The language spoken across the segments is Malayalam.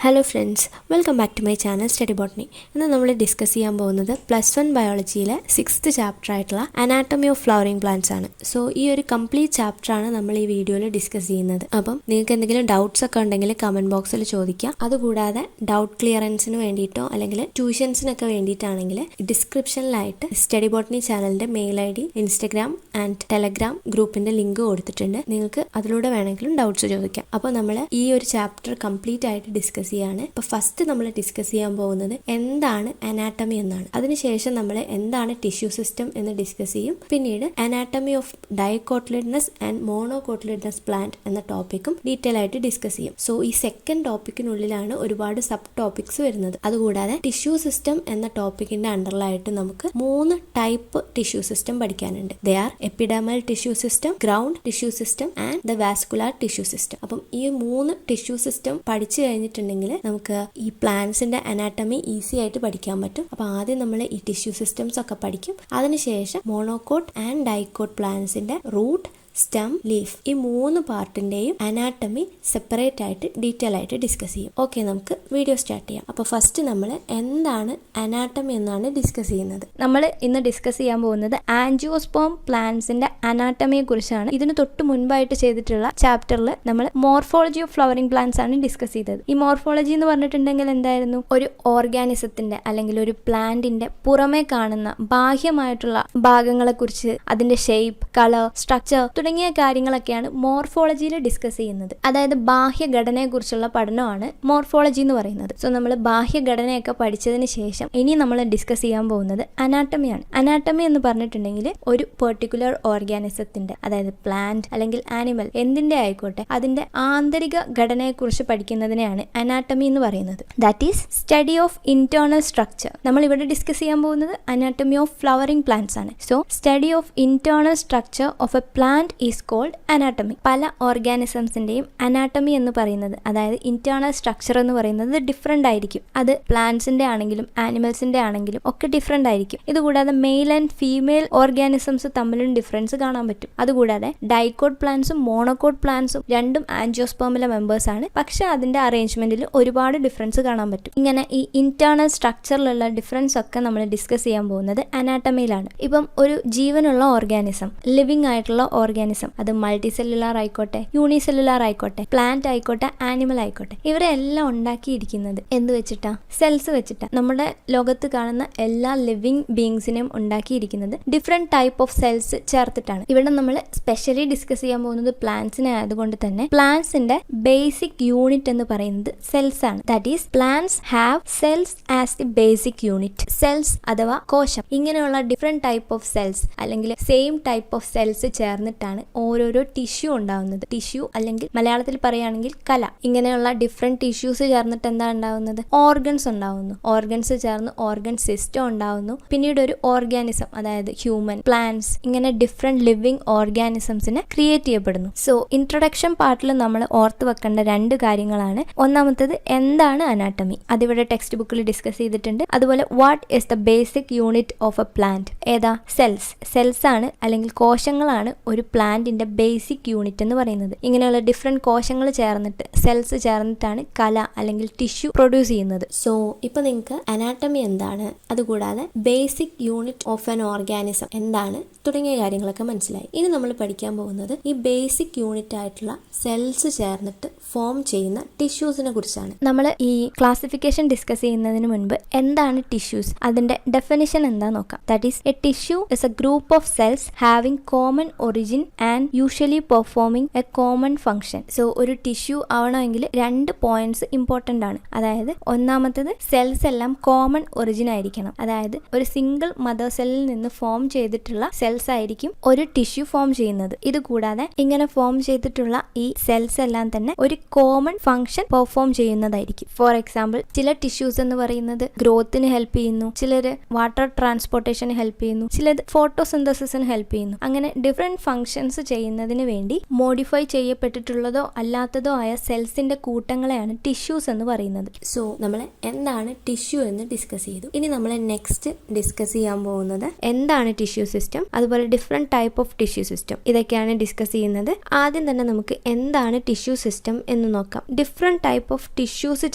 Hello friends, welcome back to my channel study botany. ഇന്ന് നമ്മൾ ഡിസ്കസ് ചെയ്യാൻ പോകുന്നത് +1 ബയോളജിയിലെ 6th ചാപ്റ്റർ ആയിട്ടുള്ള അനാട്ടമി ഓഫ് ഫ്ലവറിംഗ് പ്ലാന്റ്സ് ആണ്. സോ ഈ ഒരു കംപ്ലീറ്റ് ചാപ്റ്റർ ആണ് നമ്മൾ ഈ വീഡിയോയിൽ ഡിസ്കസ് ചെയ്യുന്നത്. അപ്പം നിങ്ങൾക്ക് എന്തെങ്കിലും ഡൗട്ട്സ് ഒക്കെ ഉണ്ടെങ്കിൽ കമന്റ് ബോക്സിൽ ചോദിക്കാം. അതുകൂടാതെ ഡൗട്ട് ക്ലിയറൻസിന് വേണ്ടിയിട്ടോ അല്ലെങ്കിൽ ട്യൂഷൻസിനൊക്കെ വേണ്ടിയിട്ടാണെങ്കിൽ ഡിസ്ക്രിപ്ഷനിലായിട്ട് സ്റ്റഡി ബോട്ടണി ചാനലിന്റെ mail ID, Instagram and Telegram ഗ്രൂപ്പിന്റെ ലിങ്ക് കൊടുത്തിട്ടുണ്ട്. നിങ്ങൾക്ക് അതിലൂടെ വേണമെങ്കിലും ഡൗട്ട്സ് ചോദിക്കാം. അപ്പോൾ നമ്മൾ ഈ ഒരു ചാപ്റ്റർ കംപ്ലീറ്റ് ആയിട്ട് ഡിസ്കസ് ചെയ്യാണ്. ഇപ്പൊ ഫസ്റ്റ് നമ്മൾ ഡിസ്കസ് ചെയ്യാൻ പോകുന്നത് എന്താണ് അനാട്ടമി എന്നാണ്. അതിനുശേഷം നമ്മൾ എന്താണ് ടിഷ്യൂ സിസ്റ്റം എന്ന് ഡിസ്കസ് ചെയ്യും. പിന്നീട് anatomy of dicotyledonous and monocotyledonous plant എന്ന ടോപ്പിക്കും ഡീറ്റെയിൽ ആയിട്ട് ഡിസ്കസ് ചെയ്യും. സോ ഈ സെക്കൻഡ് ടോപ്പിക്കിനുള്ളിലാണ് ഒരുപാട് സബ് ടോപ്പിക്സ് വരുന്നത്. അതുകൂടാതെ ടിഷ്യൂ സിസ്റ്റം എന്ന ടോപ്പിക്കിന്റെ അണ്ടറിലായിട്ട് നമുക്ക് 3 ടൈപ്പ് ടിഷ്യൂ സിസ്റ്റം പഠിക്കാനുണ്ട്. ദേ are epidermal tissue system, ground tissue system and the vascular tissue system. അപ്പം ഈ 3 ടിഷ്യൂ സിസ്റ്റം പഠിച്ചു കഴിഞ്ഞിട്ടുണ്ടെങ്കിൽ നമുക്ക് ഈ പ്ലാന്റ്സിന്റെ അനാട്ടമി ഈസി ആയിട്ട് പഠിക്കാൻ പറ്റും. അപ്പൊ ആദ്യം നമ്മൾ ഈ ടിഷ്യൂ സിസ്റ്റംസ് ഒക്കെ പഠിക്കും. അതിനുശേഷം മോണോകോട്ട് ആൻഡ് ഡൈകോട്ട് പ്ലാന്റ്സിന്റെ റൂട്ട്, സ്റ്റം, ലീഫ് ഈ 3 പാർട്ടിന്റെയും അനാട്ടമി സെപ്പറേറ്റ് ആയിട്ട് ഡീറ്റെയിൽ ആയിട്ട് ഡിസ്കസ് ചെയ്യും. ഓക്കെ, നമുക്ക് വീഡിയോ സ്റ്റാർട്ട് ചെയ്യാം. അപ്പോൾ ഫസ്റ്റ് നമ്മൾ എന്താണ് അനാട്ടമി എന്നാണ് ഡിസ്കസ് ചെയ്യുന്നത്. നമ്മൾ ഇന്ന് ഡിസ്കസ് ചെയ്യാൻ പോകുന്നത് ആൻജിയോസ്പേം പ്ലാന്റ്സിന്റെ അനാട്ടമിയെ കുറിച്ചാണ്. ഇതിന് തൊട്ട് മുൻപായിട്ട് ചെയ്തിട്ടുള്ള ചാപ്റ്ററിൽ നമ്മൾ മോർഫോളജി ഓഫ് ഫ്ലവറിംഗ് പ്ലാന്റ്സ് ആണ് ഡിസ്കസ് ചെയ്തത്. ഈ മോർഫോളജി എന്ന് പറഞ്ഞിട്ടുണ്ടെങ്കിൽ എന്തായിരുന്നു? ഒരു ഓർഗാനിസത്തിന്റെ അല്ലെങ്കിൽ ഒരു പ്ലാന്റിന്റെ പുറമേ കാണുന്ന ബാഹ്യമായിട്ടുള്ള ഭാഗങ്ങളെ കുറിച്ച്, അതിന്റെ ഷേപ്പ്, കളർ, സ്ട്രക്ചർ തുടങ്ങിയ കാര്യങ്ങളൊക്കെയാണ് മോർഫോളജിയിൽ ഡിസ്കസ് ചെയ്യുന്നത്. അതായത് ബാഹ്യഘടനയെ കുറിച്ചുള്ള പഠനമാണ് മോർഫോളജി എന്ന് പറയുന്നത്. സോ നമ്മൾ ബാഹ്യഘടനയൊക്കെ പഠിച്ചതിന് ശേഷം ഇനി നമ്മൾ ഡിസ്കസ് ചെയ്യാൻ പോകുന്നത് അനാട്ടമിയാണ്. അനാട്ടമി എന്ന് പറഞ്ഞിട്ടുണ്ടെങ്കിൽ ഒരു പെർട്ടിക്കുലർ ഓർഗാനിസത്തിന്റെ, അതായത് പ്ലാന്റ് അല്ലെങ്കിൽ ആനിമൽ എന്തിന്റെ ആയിക്കോട്ടെ, അതിന്റെ ആന്തരിക ഘടനയെ കുറിച്ച് പഠിക്കുന്നതിനെയാണ് അനാട്ടമി എന്ന് പറയുന്നത്. That is study of internal structure. നമ്മൾ ഇവിടെ ഡിസ്കസ് ചെയ്യാൻ പോകുന്നത് അനാട്ടമി ഓഫ് ഫ്ലവറിംഗ് പ്ലാന്റ്സ് ആണ്. So study of internal structure of a plant is called anatomy. പല ഓർഗാനിസംസിന്റെയും അനാട്ടമി എന്ന് പറയുന്നത്, അതായത് ഇന്റേണൽ സ്ട്രക്ചർ എന്ന് പറയുന്നത് ഡിഫറെന്റ് ആയിരിക്കും. അത് പ്ലാന്റ്സിന്റെ ആണെങ്കിലും ആനിമൽസിന്റെ ആണെങ്കിലും ഒക്കെ ഡിഫറെന്റ് ആയിരിക്കും. ഇതുകൂടാതെ മെയിൽ ആൻഡ് ഫീമെയിൽ ഓർഗാനിസംസ് തമ്മിലും ഡിഫറൻസ് കാണാൻ പറ്റും. അതുകൂടാതെ ഡൈകോട്ട് പ്ലാന്റ്സും മോണോകോട്ട് പ്ലാന്റ്സും രണ്ടും ആൻജിയോസ്പേമിലെ മെമ്പേഴ്സ് ആണ്. പക്ഷെ അതിന്റെ അറേഞ്ച്മെന്റിൽ ഒരുപാട് ഡിഫറൻസ് കാണാൻ പറ്റും. ഇങ്ങനെ ഈ ഇന്റേണൽ സ്ട്രക്ചറിലുള്ള ഡിഫറൻസ് ഒക്കെ നമ്മൾ ഡിസ്കസ് ചെയ്യാൻ പോകുന്നത് അനാട്ടമിയിലാണ്. ഇപ്പം ഒരു ജീവനുള്ള ഓർഗാനിസം, ലിവിംഗ് ആയിട്ടുള്ള ഓർഗാനിസം, അത് മൾട്ടി സെല്ലുലാർ ആയിക്കോട്ടെ, യൂണിസെല്ലുലാർ ആയിക്കോട്ടെ, പ്ലാന്റ് ആയിക്കോട്ടെ, ആനിമൽ ആയിക്കോട്ടെ, ഇവരെ എല്ലാം ഉണ്ടാക്കിയിരിക്കുന്നത് എന്ത് വെച്ചിട്ടാ? സെൽസ് വെച്ചിട്ടാ. നമ്മുടെ ലോകത്ത് കാണുന്ന എല്ലാ ലിവിംഗ് ബീങ്സിനെയും ഉണ്ടാക്കിയിരിക്കുന്നത് ഡിഫറെന്റ് ടൈപ്പ് ഓഫ് സെൽസ് ചേർത്തിട്ടാണ്. ഇവിടെ നമ്മൾ സ്പെഷ്യലി ഡിസ്കസ് ചെയ്യാൻ പോകുന്നത് പ്ലാന്റ്സിനെ ആയതുകൊണ്ട് തന്നെ പ്ലാന്റ്സിന്റെ ബേസിക് യൂണിറ്റ് എന്ന് പറയുന്നത് സെൽസ് ആണ്. That is plants have cells as the basic unit. Cells അഥവാ കോശം, ഇങ്ങനെയുള്ള ഡിഫറെന്റ് ടൈപ്പ് ഓഫ് സെൽസ് അല്ലെങ്കിൽ സെയിം ടൈപ്പ് ഓഫ് സെൽസ് ചേർന്നിട്ടാണ് ഓരോരോ ടിഷ്യൂ ഉണ്ടാവുന്നത്. ടിഷ്യൂ അല്ലെങ്കിൽ മലയാളത്തിൽ പറയുകയാണെങ്കിൽ കല. ഇങ്ങനെയുള്ള ഡിഫറെന്റ് ടിഷ്യൂസ് ചേർന്നിട്ട് എന്താ ഉണ്ടാവുന്നത്? ഓർഗൻസ് ഉണ്ടാവുന്നു. ഓർഗൻസ് ചേർന്ന് ഓർഗൻ സിസ്റ്റം ഉണ്ടാവുന്നു. പിന്നീട് ഒരു ഓർഗാനിസം, അതായത് ഹ്യൂമൻ, പ്ലാന്റ്സ്, ഇങ്ങനെ ഡിഫറെന്റ് ലിവിംഗ് ഓർഗാനിസംസിനെ ക്രിയേറ്റ് ചെയ്യപ്പെടുന്നു. സോ ഇൻട്രൊഡക്ഷൻ പാർട്ടിൽ നമ്മൾ ഓർത്ത് വെക്കേണ്ട 2 കാര്യങ്ങളാണ്. ഒന്നാമത്തേത് എന്താണ് അനാട്ടമി, അതിവിടെ ടെക്സ്റ്റ് ബുക്കിൽ ഡിസ്കസ് ചെയ്തിട്ടുണ്ട്. അതുപോലെ what is the basic unit of a plant. ഏതാ? സെൽസ്. സെൽസ് ആണ് അല്ലെങ്കിൽ കോശങ്ങളാണ് ഒരു പ്ലാന്റിന്റെ ബേസിക് യൂണിറ്റ് എന്ന് പറയുന്നത്. ഇങ്ങനെയുള്ള ഡിഫറെന്റ് കോശങ്ങൾ ചേർന്നിട്ട്, സെൽസ് ചേർന്നിട്ടാണ് കല അല്ലെങ്കിൽ ടിഷ്യൂ പ്രൊഡ്യൂസ് ചെയ്യുന്നത്. സോ ഇപ്പൊ നിങ്ങൾക്ക് അനാട്ടമി എന്താണ്, അതുകൂടാതെ basic unit of an organism എന്താണ് തുടങ്ങിയ കാര്യങ്ങളൊക്കെ മനസ്സിലായി. ഇനി നമ്മൾ പഠിക്കാൻ പോകുന്നത് ഈ ബേസിക് യൂണിറ്റ് ആയിട്ടുള്ള സെൽസ് ചേർന്നിട്ട് ഫോം ചെയ്യുന്ന ടിഷ്യൂസിനെ കുറിച്ചാണ്. നമ്മൾ ഈ ക്ലാസിഫിക്കേഷൻ ഡിസ്കസ് ചെയ്യുന്നതിന് മുൻപ് എന്താണ് ടിഷ്യൂസ്, അതിന്റെ ഡെഫിനിഷൻ എന്താ നോക്കാം. That is A tissue is A group of cells having common origin and usually performing A common function. So ഒരു ടിഷ്യൂ ആവണമെങ്കിൽ 2 പോയിന്റ്സ് ഇമ്പോർട്ടന്റ് ആണ്. അതായത് ഒന്നാമത്തേത് സെൽസ് എല്ലാം കോമൺ ഒറിജിൻ ആയിരിക്കണം. അതായത് ഒരു സിംഗിൾ മദർ സെല്ലിൽ നിന്ന് ഫോം ചെയ്തിട്ടുള്ള സെൽസ് ആയിരിക്കും ഒരു ടിഷ്യൂ ഫോം ചെയ്യുന്നത്. ഇതുകൂടാതെ ഇങ്ങനെ ഫോം ചെയ്തിട്ടുള്ള ഈ സെൽസ് എല്ലാം തന്നെ ഒരു കോമൺ ഫംഗ്ഷൻ പെർഫോം ചെയ്യുന്നതായിരിക്കും. ഫോർ എക്സാമ്പിൾ, ചില ടിഷ്യൂസ് എന്ന് പറയുന്നത് ഗ്രോത്തിന് ഹെൽപ്പ് ചെയ്യുന്നു, ചിലര് വാട്ടർ ട്രാൻസ്പോർട്ടേഷന് ഹെൽപ്പ് ചെയ്യുന്നു, ചിലത് ഫോട്ടോസിന്തസിസിന് ഹെൽപ്പ് ചെയ്യുന്നു. അങ്ങനെ ഡിഫറെന്റ് ഫംഗ്ഷൻ ഫങ്ഷൻസ് ചെയ്യുന്നതിന് വേണ്ടി മോഡിഫൈ ചെയ്യപ്പെട്ടിട്ടുള്ളതോ അല്ലാത്തതോ ആയ സെൽസിന്റെ കൂട്ടങ്ങളെയാണ് ടിഷ്യൂസ് എന്ന് പറയുന്നത്. സോ നമ്മൾ എന്താണ് ടിഷ്യൂ എന്ന് ഡിസ്കസ് ചെയ്തു. ഇനി നമ്മൾ നെക്സ്റ്റ് ഡിസ്കസ് ചെയ്യാൻ പോകുന്നത് എന്താണ് ടിഷ്യൂ സിസ്റ്റം, അതുപോലെ different type of tissue system, ഇതൊക്കെയാണ് ഡിസ്കസ് ചെയ്യുന്നത്. ആദ്യം തന്നെ നമുക്ക് എന്താണ് ടിഷ്യൂ സിസ്റ്റം എന്ന് നോക്കാം. ഡിഫറെന്റ് ടൈപ്പ് ഓഫ് ടിഷ്യൂസ്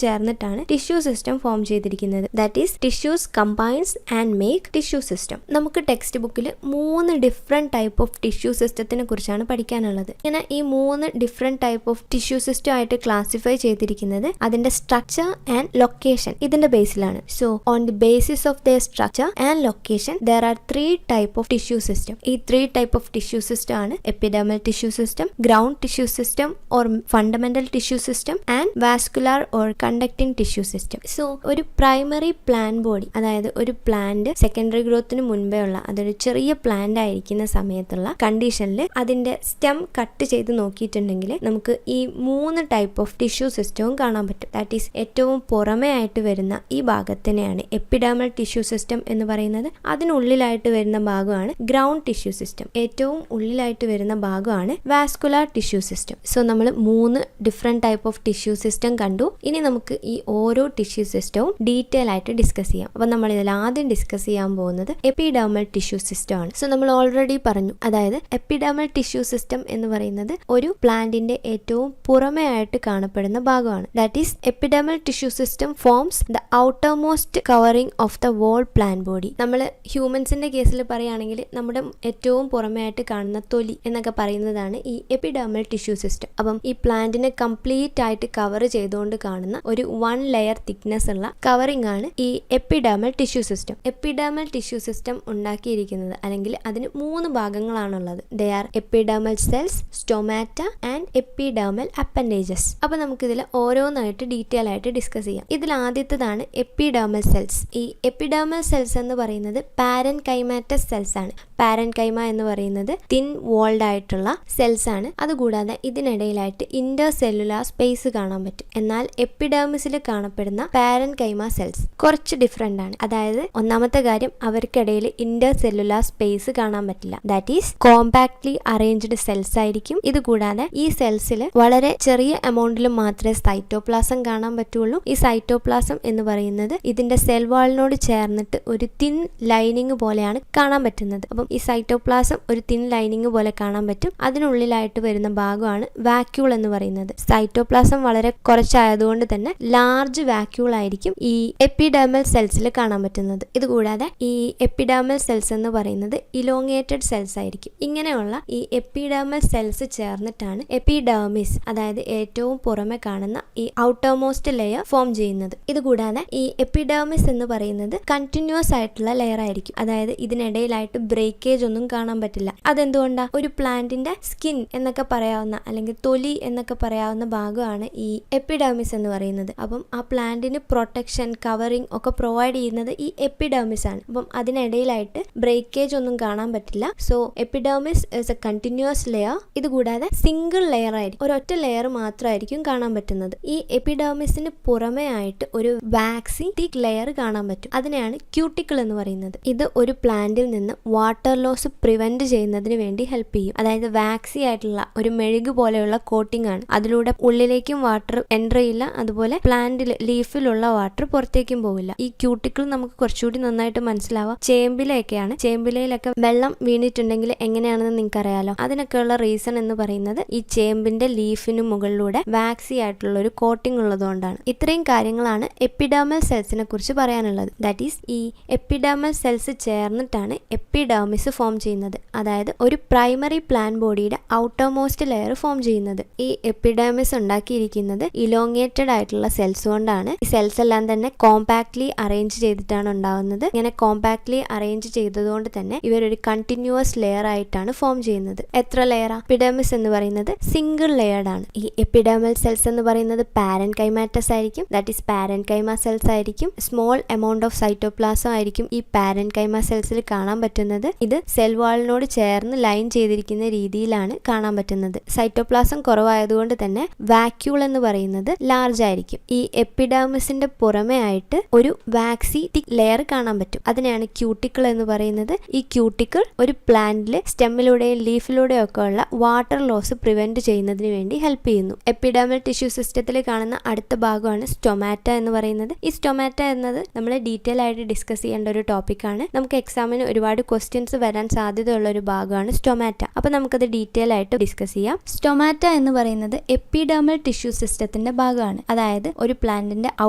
ചേർന്നിട്ടാണ് ടിഷ്യൂ സിസ്റ്റം ഫോം ചെയ്തിരിക്കുന്നത്. That is tissues combines and make tissue system. നമുക്ക് ടെക്സ്റ്റ് ബുക്കിൽ 3 ഡിഫറെന്റ് ടൈപ്പ് ഓഫ് ടിഷ്യൂ സിസ്റ്റത്തിനെ കുറിച്ചാണ് പഠിക്കാനുള്ളത്. ഇങ്ങനെ ഈ 3 different type of tissue system ആയിട്ട് ക്ലാസിഫൈ ചെയ്തിരിക്കുന്നത് അതിന്റെ സ്ട്രക്ചർ ആൻഡ് ലൊക്കേഷൻ ഇതിന്റെ ബേസിലാണ്. So on the basis of their structure and location there are 3 type of tissue system. ഈ 3 ടൈപ്പ് ഓഫ് ടിഷ്യൂ സിസ്റ്റം ആണ് epidermal tissue system, ground tissue system or fundamental tissue system and vascular or conducting tissue system. So ഒരു പ്രൈമറി പ്ലാൻ ബോഡി, അതായത് ഒരു പ്ലാന്റ് സെക്കൻഡറി ഗ്രോത്തിന് മുൻപേ ഉള്ള അതൊരു ചെറിയ പ്ലാന്റ് ആയിരിക്കുന്ന സമയത്തുള്ള കണ്ടീഷനിൽ അതിന്റെ സ്റ്റെം കട്ട് ചെയ്ത് നോക്കിയിട്ടുണ്ടെങ്കിൽ നമുക്ക് ഈ 3 ടൈപ്പ് ഓഫ് ടിഷ്യൂ സിസ്റ്റവും കാണാൻ പറ്റും. ദാറ്റ് ഈസ് ഏറ്റവും പുറമേ ആയിട്ട് വരുന്ന ഈ ഭാഗത്തിനെയാണ് എപ്പിഡെർമൽ ടിഷ്യൂ സിസ്റ്റം എന്ന് പറയുന്നത്. അതിനുള്ളിലായിട്ട് വരുന്ന ഭാഗമാണ് ഗ്രൗണ്ട് ടിഷ്യൂ സിസ്റ്റം. ഏറ്റവും ഉള്ളിലായിട്ട് വരുന്ന ഭാഗമാണ് വാസ്കുലാർ ടിഷ്യൂ സിസ്റ്റം. സോ നമ്മൾ 3 different type of tissue system കണ്ടു. ഇനി നമുക്ക് ഈ ഓരോ ടിഷ്യൂ സിസ്റ്റവും ഡീറ്റെയിൽ ആയിട്ട് ഡിസ്കസ് ചെയ്യാം. അപ്പൊ നമ്മൾ ഇതിൽ ആദ്യം ഡിസ്കസ് ചെയ്യാൻ പോകുന്നത് എപ്പിഡെർമൽ ടിഷ്യൂ സിസ്റ്റം ആണ്. സോ നമ്മൾ ഓൾറെഡി പറഞ്ഞു, അതായത് എപ്പിഡെർമൽ ടിഷ്യൂ സിസ്റ്റം എന്ന് പറയുന്നത് ഒരു പ്ലാന്റിന്റെ ഏറ്റവും പുറമേ ആയിട്ട് കാണപ്പെടുന്ന ഭാഗമാണ്. That is epidermal tissue system forms the outermost covering of the whole plant body. നമ്മൾ ഹ്യൂമൻസിന്റെ കേസിൽ പറയുകയാണെങ്കിൽ നമ്മുടെ ഏറ്റവും പുറമേ ആയിട്ട് കാണുന്ന തൊലി എന്നൊക്കെ പറയുന്നതാണ് ഈ എപ്പിഡെർമൽ ടിഷ്യൂ സിസ്റ്റം. അപ്പം ഈ പ്ലാന്റിനെ കംപ്ലീറ്റ് ആയിട്ട് കവർ ചെയ്തുകൊണ്ട് കാണുന്ന ഒരു 1 ലെയർ തിക്നെസ് ഉള്ള കവറിംഗ് ആണ് ഈ epidermal tissue system. Epidermal tissue system ഉണ്ടാക്കിയിരിക്കുന്നത് അല്ലെങ്കിൽ അതിന് 3 ഭാഗങ്ങളാണുള്ളത്. They are epidermal cells, stomata and epidermal appendages. അപ്പൊ നമുക്കിതിൽ ഓരോന്നായിട്ട് ഡീറ്റെയിൽ ആയിട്ട് ഡിസ്കസ് ചെയ്യാം. ഇതിൽ ആദ്യത്തേതാണ് എപ്പിഡെർമൽ സെൽസ്. ഈ എപ്പിഡെർമൽ സെൽസ് എന്ന് പറയുന്നത് പാരൻകൈമാറ്റസ് സെൽസ് ആണ്. പാരൻകൈമ എന്ന് പറയുന്നത് തിൻ വോൾഡ് ആയിട്ടുള്ള സെൽസ് ആണ്. അതുകൂടാതെ ഇതിനിടയിലായിട്ട് ഇന്റർ സെല്ലുലാർ സ്പേസ് കാണാൻ പറ്റും. എന്നാൽ എപ്പിഡെർമിസിൽ കാണപ്പെടുന്ന പാരൻകൈമ സെൽസ് കുറച്ച് ഡിഫറെന്റ് ആണ്. അതായത് ഒന്നാമത്തെ കാര്യം, അവർക്കിടയിൽ ഇന്റർ സെല്ലുലാർ സ്പേസ് കാണാൻ പറ്റില്ല. That is compactly arranged cells ആയിരിക്കും. ഇതുകൂടാതെ ഈ സെൽസിൽ വളരെ ചെറിയ എമൗണ്ടിൽ മാത്രമേ സൈറ്റോപ്ലാസം കാണാൻ പറ്റുള്ളൂ. ഈ സൈറ്റോപ്ലാസം എന്ന് പറയുന്നത് ഇതിന്റെ സെൽ വാളിനോട് ചേർന്നിട്ട് ഒരു തിൻ ലൈനിങ് പോലെയാണ് കാണാൻ പറ്റുന്നത്. അപ്പം ഈ സൈറ്റോപ്ലാസം ഒരു തിൻ ലൈനിങ് പോലെ കാണാൻ പറ്റും. അതിനുള്ളിലായിട്ട് വരുന്ന ഭാഗമാണ് വാക്യൂൾ എന്ന് പറയുന്നത്. സൈറ്റോപ്ലാസം വളരെ കുറച്ചായതുകൊണ്ട് തന്നെ ലാർജ് വാക്യൂൾ ആയിരിക്കും ഈ എപ്പിഡെർമൽ സെൽസിൽ കാണാൻ പറ്റുന്നത്. ഇതുകൂടാതെ ഈ എപ്പിഡെർമൽ സെൽസ് എന്ന് പറയുന്നത് ഇലോങ്ങേറ്റഡ് സെൽസ് ആയിരിക്കും. ഇങ്ങനെയുള്ള ഈ എപ്പിഡെർമൽ സെൽസ് ചേർന്നിട്ടാണ് എപ്പിഡെർമിസ്, അതായത് ഏറ്റവും പുറമെ കാണുന്ന ഈ ഔട്ടർമോസ്റ്റ് ലെയർ ഫോം ചെയ്യുന്നത്. ഇതുകൂടാതെ ഈ എപ്പിഡെർമിസ് എന്ന് പറയുന്നത് കണ്ടിന്യൂസ് ആയിട്ടുള്ള ലെയർ ആയിരിക്കും. അതായത് ഇതിനിടയിലായിട്ട് ബ്രേക്കേജ് ഒന്നും കാണാൻ പറ്റില്ല. അതെന്തുകൊണ്ടാ? ഒരു പ്ലാന്റിന്റെ സ്കിൻ എന്നൊക്കെ പറയാവുന്ന അല്ലെങ്കിൽ തൊലി എന്നൊക്കെ പറയാവുന്ന ഭാഗമാണ് ഈ എപ്പിഡെർമിസ് എന്ന് പറയുന്നത്. അപ്പം ആ പ്ലാന്റിന് പ്രൊട്ടക്ഷൻ, കവറിംഗ് ഒക്കെ പ്രൊവൈഡ് ചെയ്യുന്നത് ഈ എപ്പിഡെർമിസ് ആണ്. അപ്പം അതിനിടയിലായിട്ട് ബ്രേക്കേജ് ഒന്നും കാണാൻ പറ്റില്ല. So epidermis is A continuous layer. ഇതുകൂടാതെ സിംഗിൾ ലെയർ ആയിരിക്കും, ഒരൊറ്റ ലെയർ മാത്രമായിരിക്കും കാണാൻ പറ്റുന്നത്. ഈ എപ്പിഡെർമിസിന് പുറമെ ആയിട്ട് ഒരു വാക്സി തിക് ലെയർ കാണാൻ പറ്റും. അതിനെയാണ് ക്യൂട്ടിക്കിൾ എന്ന് പറയുന്നത്. ഇത് ഒരു പ്ലാന്റിൽ നിന്ന് വാട്ടർ ലോസ് പ്രിവെന്റ് ചെയ്യുന്നതിന് വേണ്ടി ഹെൽപ്പ് ചെയ്യും. അതായത് വാക്സി ആയിട്ടുള്ള ഒരു മെഴുക് പോലെയുള്ള കോട്ടിംഗ് ആണ്. അതിലൂടെ ഉള്ളിലേക്കും വാട്ടർ എൻ്റർ ചെയ്യില്ല, അതുപോലെ പ്ലാന്റിൽ ലീഫിലുള്ള വാട്ടർ പുറത്തേക്കും പോവില്ല. ഈ ക്യൂട്ടിക്കിൾ നമുക്ക് കുറച്ചുകൂടി നന്നായിട്ട് മനസ്സിലാവാം ചേമ്പിലയൊക്കെയാണ്. ചേമ്പിലയിലൊക്കെ വെള്ളം വീണിട്ടുണ്ടെങ്കിൽ എങ്ങനെയാണെന്ന് നിങ്ങൾക്ക് അറിയാലോ. അതിനൊക്കെയുള്ള റീസൺ എന്ന് പറയുന്നത് ഈ ചേമ്പിന്റെ ലീഫിന് മുകളിലൂടെ വാക്സി ആയിട്ടുള്ള ഒരു കോട്ടിംഗ് ഉള്ളതുകൊണ്ടാണ്. ഇത്രയും കാര്യങ്ങളാണ് എപ്പിഡെർമൽ സെൽസിനെ കുറിച്ച് പറയാനുള്ളത്. ദാറ്റ് ഈസ് ഈ എപ്പിഡെർമൽ സെൽസ് ചേർന്നിട്ടാണ് എപ്പിഡെർമിസ് ഫോം ചെയ്യുന്നത്. അതായത് ഒരു പ്രൈമറി പ്ലാൻ ബോഡിയുടെ ഔട്ടർമോസ്റ്റ് ലെയർ ഫോം ചെയ്യുന്നത്. ഈ എപ്പിഡെർമിസ് ഉണ്ടാക്കിയിരിക്കുന്നത് ഇലോങ്ങേറ്റഡ് ആയിട്ടുള്ള സെൽസ് കൊണ്ടാണ്. ഈ സെൽസ് എല്ലാം തന്നെ കോമ്പാക്ട്ലി അറേഞ്ച് ചെയ്തിട്ടാണ് ഉണ്ടാവുന്നത്. ഇങ്ങനെ കോമ്പാക്ട്ലി അറേഞ്ച് ചെയ്തതുകൊണ്ട് തന്നെ ഇവരൊരു കണ്ടിന്യൂസ് ലെയർ ആയിട്ടാണ് ഫോം ചെയ്യുന്നത്. എത്ര ലെയറാ? എപ്പിഡെർമിസ് എന്ന് പറയുന്നത് സിംഗിൾ ലെയർഡ് ആണ്. ഈ എപ്പിഡെർമൽ സെൽസ് എന്ന് പറയുന്നത് പാരൻകൈമാറ്റസ് ആയിരിക്കും. ദാറ്റ് ഈസ് പാരൻകൈമ സെൽസ് ആയിരിക്കും. സ്മോൾ എമൗണ്ട് ഓഫ് സൈറ്റോപ്ലാസം ആയിരിക്കും ഈ പാരൻകൈമ സെൽസിൽ കാണാൻ പറ്റുന്നത്. ഇത് സെൽ വാളിനോട് ചേർന്ന് ലൈൻ ചെയ്തിരിക്കുന്ന രീതിയിലാണ് കാണാൻ പറ്റുന്നത്. സൈറ്റോപ്ലാസം കുറവായതുകൊണ്ട് തന്നെ വാക്യൂൾ എന്ന് പറയുന്നത് ലാർജ് ആയിരിക്കും. ഈ എപ്പിഡെർമിസിന്റെ പുറമെ ആയിട്ട് ഒരു വാക്സി തിക് ലെയർ കാണാൻ പറ്റും. അതിനെയാണ് ക്യൂട്ടിക്കിൾ എന്ന് പറയുന്നത്. ഈ ക്യൂട്ടിക്കിൾ ഒരു പ്ലാന്റിൽ സ്റ്റെമ്മിലൂടെയും റൂട്ടിലൂടെയും ലീഫിലൂടെയും ഒക്കെ ഉള്ള വാട്ടർ ലോസ് പ്രിവെന്റ് ചെയ്യുന്നതിന് വേണ്ടി ഹെൽപ്പ് ചെയ്യുന്നു. എപ്പിഡെർമൽ ടിഷ്യൂ സിസ്റ്റത്തിൽ കാണുന്ന അടുത്ത ഭാഗമാണ് സ്റ്റൊമാറ്റ എന്ന് പറയുന്നത്. ഈ സ്റ്റൊമാറ്റ എന്നത് നമ്മൾ ഡീറ്റെയിൽ ആയിട്ട് ഡിസ്കസ് ചെയ്യേണ്ട ഒരു ടോപ്പിക്കാണ്. നമുക്ക് എക്സാമിന് ഒരുപാട് ക്വസ്റ്റ്യൻസ് വരാൻ സാധ്യതയുള്ള ഒരു ഭാഗമാണ് സ്റ്റൊമാറ്റ. അപ്പോൾ നമുക്കത് ഡീറ്റെയിൽ ആയിട്ട് ഡിസ്കസ് ചെയ്യാം. സ്റ്റൊമാറ്റ എന്ന് പറയുന്നത് എപ്പിഡെർമൽ ടിഷ്യൂ സിസ്റ്റത്തിന്റെ ഭാഗമാണ്. അതായത് ഒരു പ്ലാന്റിന്റെ